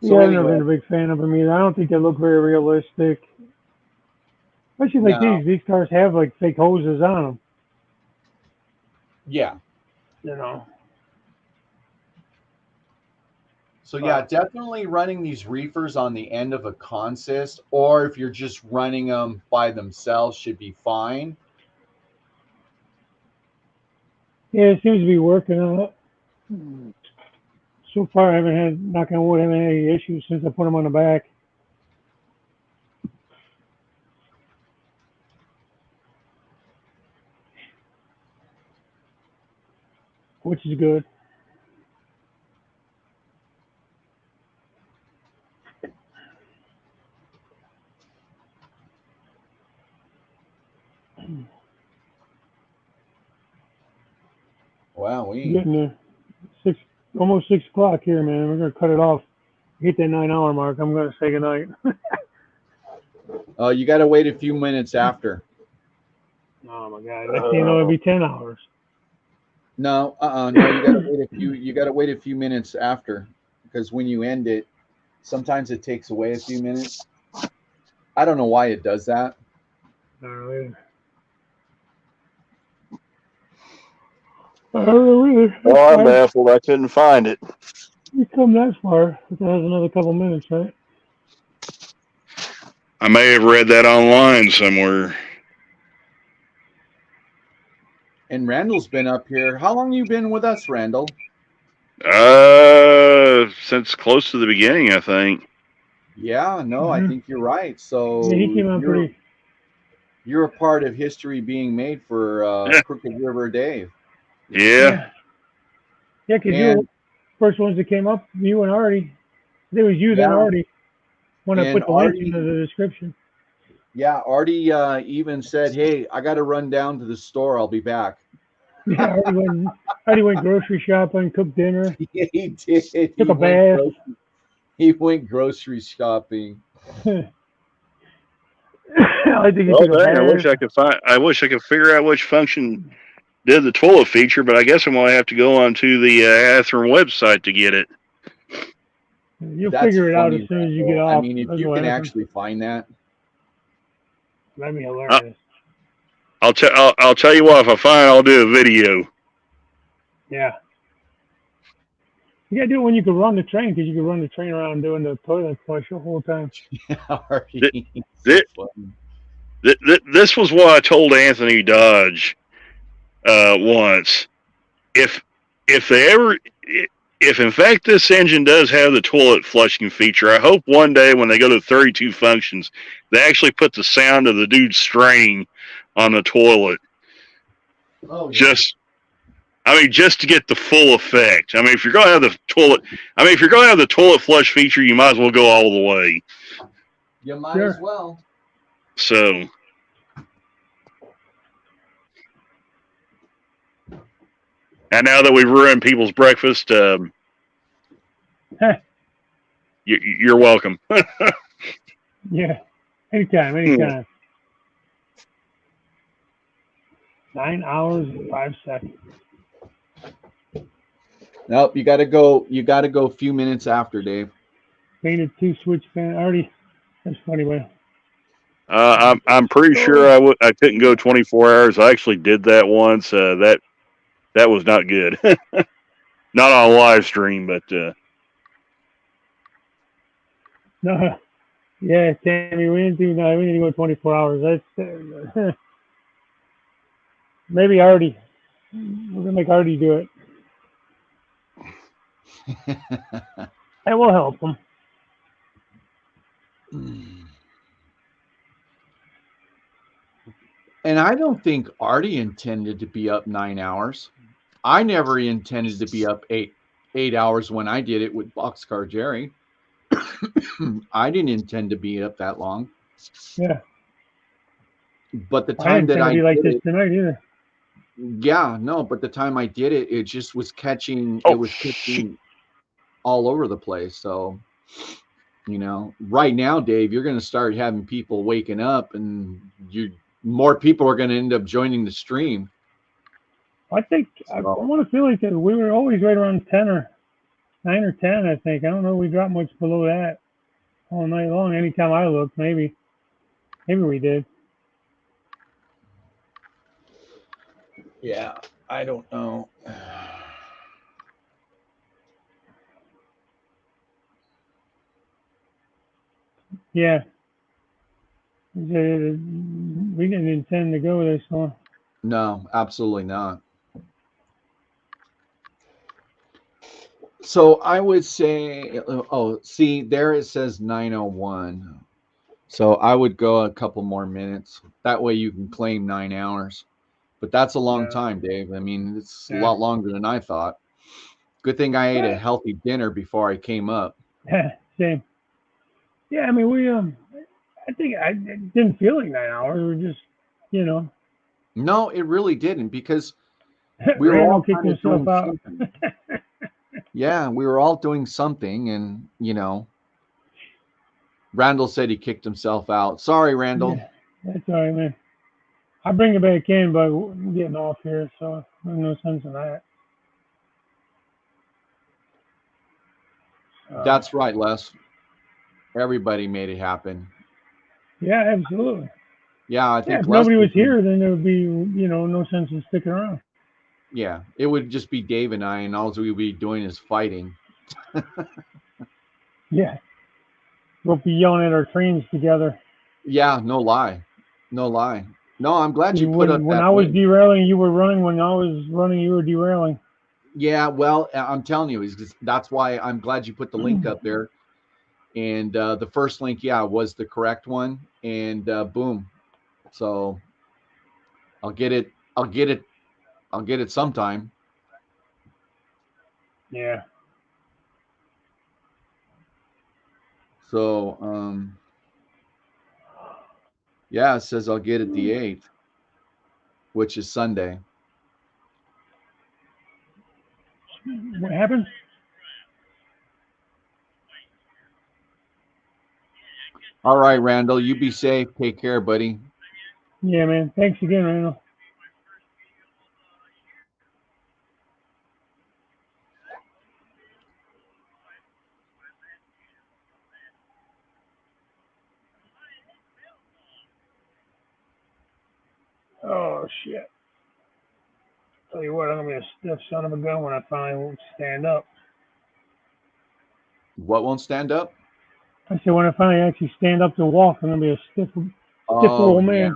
So Yeah, I've never been anyway, a big fan of them either. I don't think they look very realistic. Especially like no, these. These cars have like fake hoses on them. yeah. You know. So yeah, definitely running these reefers on the end of a consist, or if you're just running them by themselves, should be fine. Yeah, it seems to be working on it. So far, I haven't had, knock on wood, haven't had any issues since I put them on the back. Which is good. Wow, Getting there. Almost 6 o'clock here, man. We're gonna cut it off. Hit that 9 hour mark. I'm gonna say goodnight. you got to wait a few minutes after. Oh my god! Next thing you know, it'll be 10 hours. No, no, you got to wait a few. You got to wait a few minutes after, because when you end it, sometimes it takes away a few minutes. I don't know why it does that. I don't know either. I don't know either. Oh, I'm baffled. I couldn't find it. You come that far, it has another couple minutes, right? I may have read that online somewhere. And Randall's been up here. How long you been with us, Randall? Since close to the beginning, I think. Yeah, no, I think you're right. So Yeah, he came on pretty. you're a part of history being made for Crooked River Dave. Yeah. Yeah, because you were And first ones that came up, you and Artie. It was you then yeah, Artie when I and put the link Artie, into the description. yeah, Artie even said, "Hey, I got to run down to the store. I'll be back." Yeah, Artie went grocery shopping, cooked dinner, Yeah, he did. took a bath. He went grocery shopping. I think he Well, took a dang, bath. I wish I could figure out which function did the toilet feature, but I guess I'm gonna have to go onto the Athearn website to get it. You'll That's figure it out as funny, soon as you Randall. get I off. mean, if That's you what can happens. actually find that. That'd be hilarious. I'll tell you what. If I find, I'll do a video. Yeah. You gotta do it when you can run the train, because you can run the train around doing the toilet flush the whole time. Artie, This was what I told Anthony Dodge once. If in fact this engine does have the toilet flushing feature, I hope one day when they go to 32 functions, they actually put the sound of the dude straining on the toilet. Oh, yeah. Just to get the full effect. If you're gonna have the toilet flush feature, you might as well go all the way. You might as well. So. And now that we've ruined people's breakfast, you're welcome. Yeah. Anytime. 9 hours and 5 seconds. Nope, you gotta go a few minutes after, Dave. Painted 2 switch fan. Already. That's funny, man. I'm pretty sure I couldn't go 24 hours. I actually did that once. That was not good. Not on live stream, but No. Yeah, Tammy, we need to go 24 hours. That's maybe Artie. We're gonna make Artie do it. That will help him. And I don't think Artie intended to be up 9 hours. I never intended to be up eight hours when I did it with Boxcar Jerry. I didn't intend to be up that long. Yeah. But the I time didn't that think I it'd be like did this it, tonight either. yeah, no, but the time I did it, it just was catching. Oh, It was catching all over the place. So, right now, Dave, you're going to start having people waking up, and more people are going to end up joining the stream. I think I want to feel like that we were always right around 10 or 9 or 10. I think I don't know. We dropped much below that all night long. Anytime I looked, maybe we did. Yeah, I don't know. Yeah. We didn't intend to go this long. No, absolutely not. So I would say, oh, see, there it says 9:01. So I would go a couple more minutes. That way you can claim 9 hours. But that's a long Yeah. time, Dave. I mean, it's a lot longer than I thought. Good thing I ate a healthy dinner before I came up. Same. Yeah, I mean, I think I didn't feel like 9 hours. We were just, No, it really didn't, because we were Randall all kicked kind of himself doing out. something. Yeah, we were all doing something, and Randall said he kicked himself out. Sorry, Randall. Yeah, that's all right, man. I bring it back in, but I'm getting off here, so there's no sense in that. That's right, Les. Everybody made it happen. Yeah, absolutely. Yeah, I Yeah, think if Les nobody was was here, then there would be, no sense in sticking around. Yeah, it would just be Dave and I, and all we would be doing is fighting. Yeah. We'll be yelling at our trains together. Yeah, no lie. No lie. No, I'm glad you put up When that I was link. derailing, you were running. When I was running, you were derailing. Yeah, well, I'm telling you, that's why I'm glad you put the link up there. And the first link, was the correct one. And boom. So I'll get it. I'll get it. I'll get it sometime. Yeah. So, it says I'll get it the 8th, which is Sunday. What happened? All right, Randall, you be safe. Take care, buddy. Yeah, man. Thanks again, Randall. Oh, shit. Tell you what, I'm going to be a stiff son of a gun when I finally won't stand up. What won't stand up? I said, when I finally actually stand up to walk, I'm going to be a stiff Oh, old man. yeah.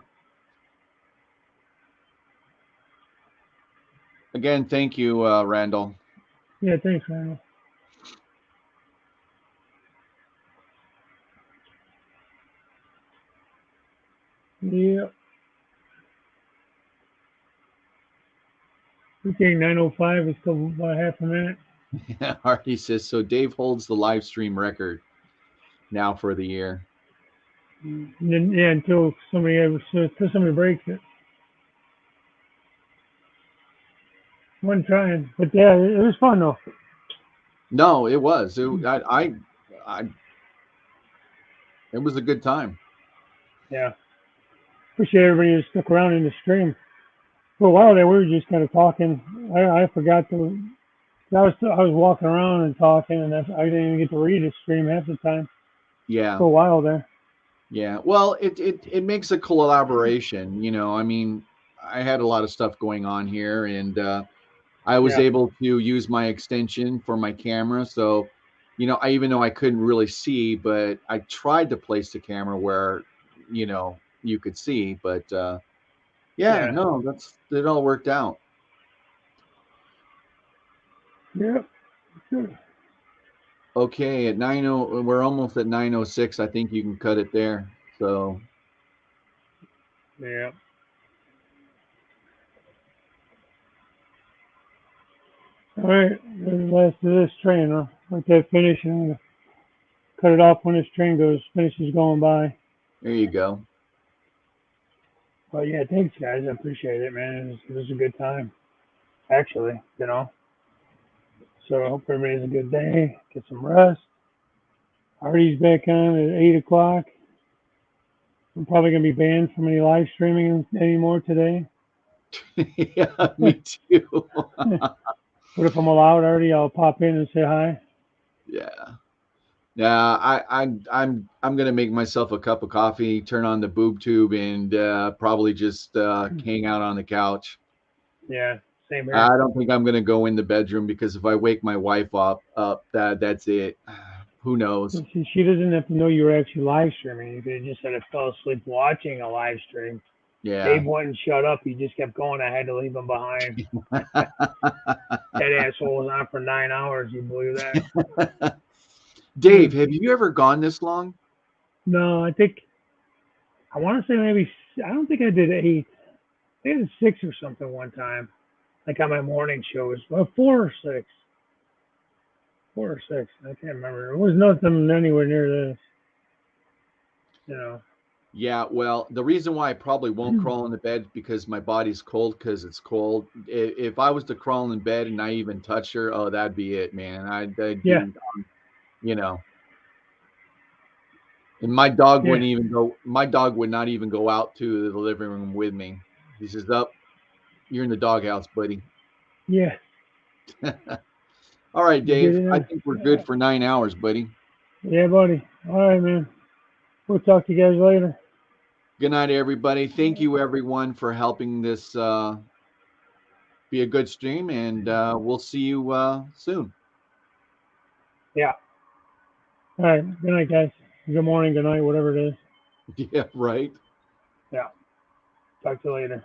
Again, thank you, Randall. Yeah, thanks, Randall. Yeah. Okay, 9:05 is still about half a minute. Artie says, so Dave holds the live stream record now for the year. And then, until somebody breaks it. One trying, but yeah, it was fun though. No, it was. It was a good time. Yeah. Appreciate everybody who stuck around in the stream. For a while there, we were just kind of talking. I forgot to. I was walking around and talking, and I didn't even get to read the stream half the time. Yeah. For a while there. Yeah. Well, it makes a collaboration. I mean, I had a lot of stuff going on here, and I was able to use my extension for my camera. So, I even though I couldn't really see, but I tried to place the camera where, you could see. But no, it all worked out. Yeah. Sure. Okay, at we're almost at 9:06. I think you can cut it there. So Yeah. All right, the last of this train, huh? Let that finish and cut it off when this train finishes going by. There you go. Well, yeah, thanks, guys. I appreciate it, man. It was a good time, actually, you know. So I hope everybody has a good day. Get some rest. Artie's back on at 8 o'clock. I'm probably going to be banned from any live streaming anymore today. Yeah, me too. But if I'm allowed, Artie, I'll pop in and say hi. Yeah. Yeah, I'm gonna make myself a cup of coffee, turn on the boob tube, and probably just hang out on the couch. Yeah, same here. I don't think I'm gonna go in the bedroom because if I wake my wife up, that's it. Who knows? She doesn't have to know you were actually live streaming. You could have just said I fell asleep watching a live stream. Yeah. Dave wouldn't shut up. He just kept going. I had to leave him behind. That asshole was on for 9 hours. You believe that? Dave, have you ever gone this long? No, I want to say maybe, I don't think I did 8. I did 6 or something one time. Like on my morning shows. Well, 4 or 6. 4 or 6. I can't remember. It was nothing anywhere near this. You know. Yeah, well, the reason why I probably won't crawl in the bed is because my body's cold because it's cold. If I was to crawl in bed and I even touch her, oh, that'd be it, man. I'd Yeah. you know. And my dog Yeah. wouldn't even go. My dog would not even go out to the living room with me. He says, "Up, you're in the doghouse, buddy." Yeah. All right, Dave. Get it I in. think we're good for 9 hours, buddy. Yeah, buddy. All right, man. We'll talk to you guys later. Good night, everybody. Thank you, everyone, for helping this be a good stream, and we'll see you soon. Yeah. All right. Good night, guys. Good morning, good night, whatever it is. Yeah, right. Yeah. Talk to you later.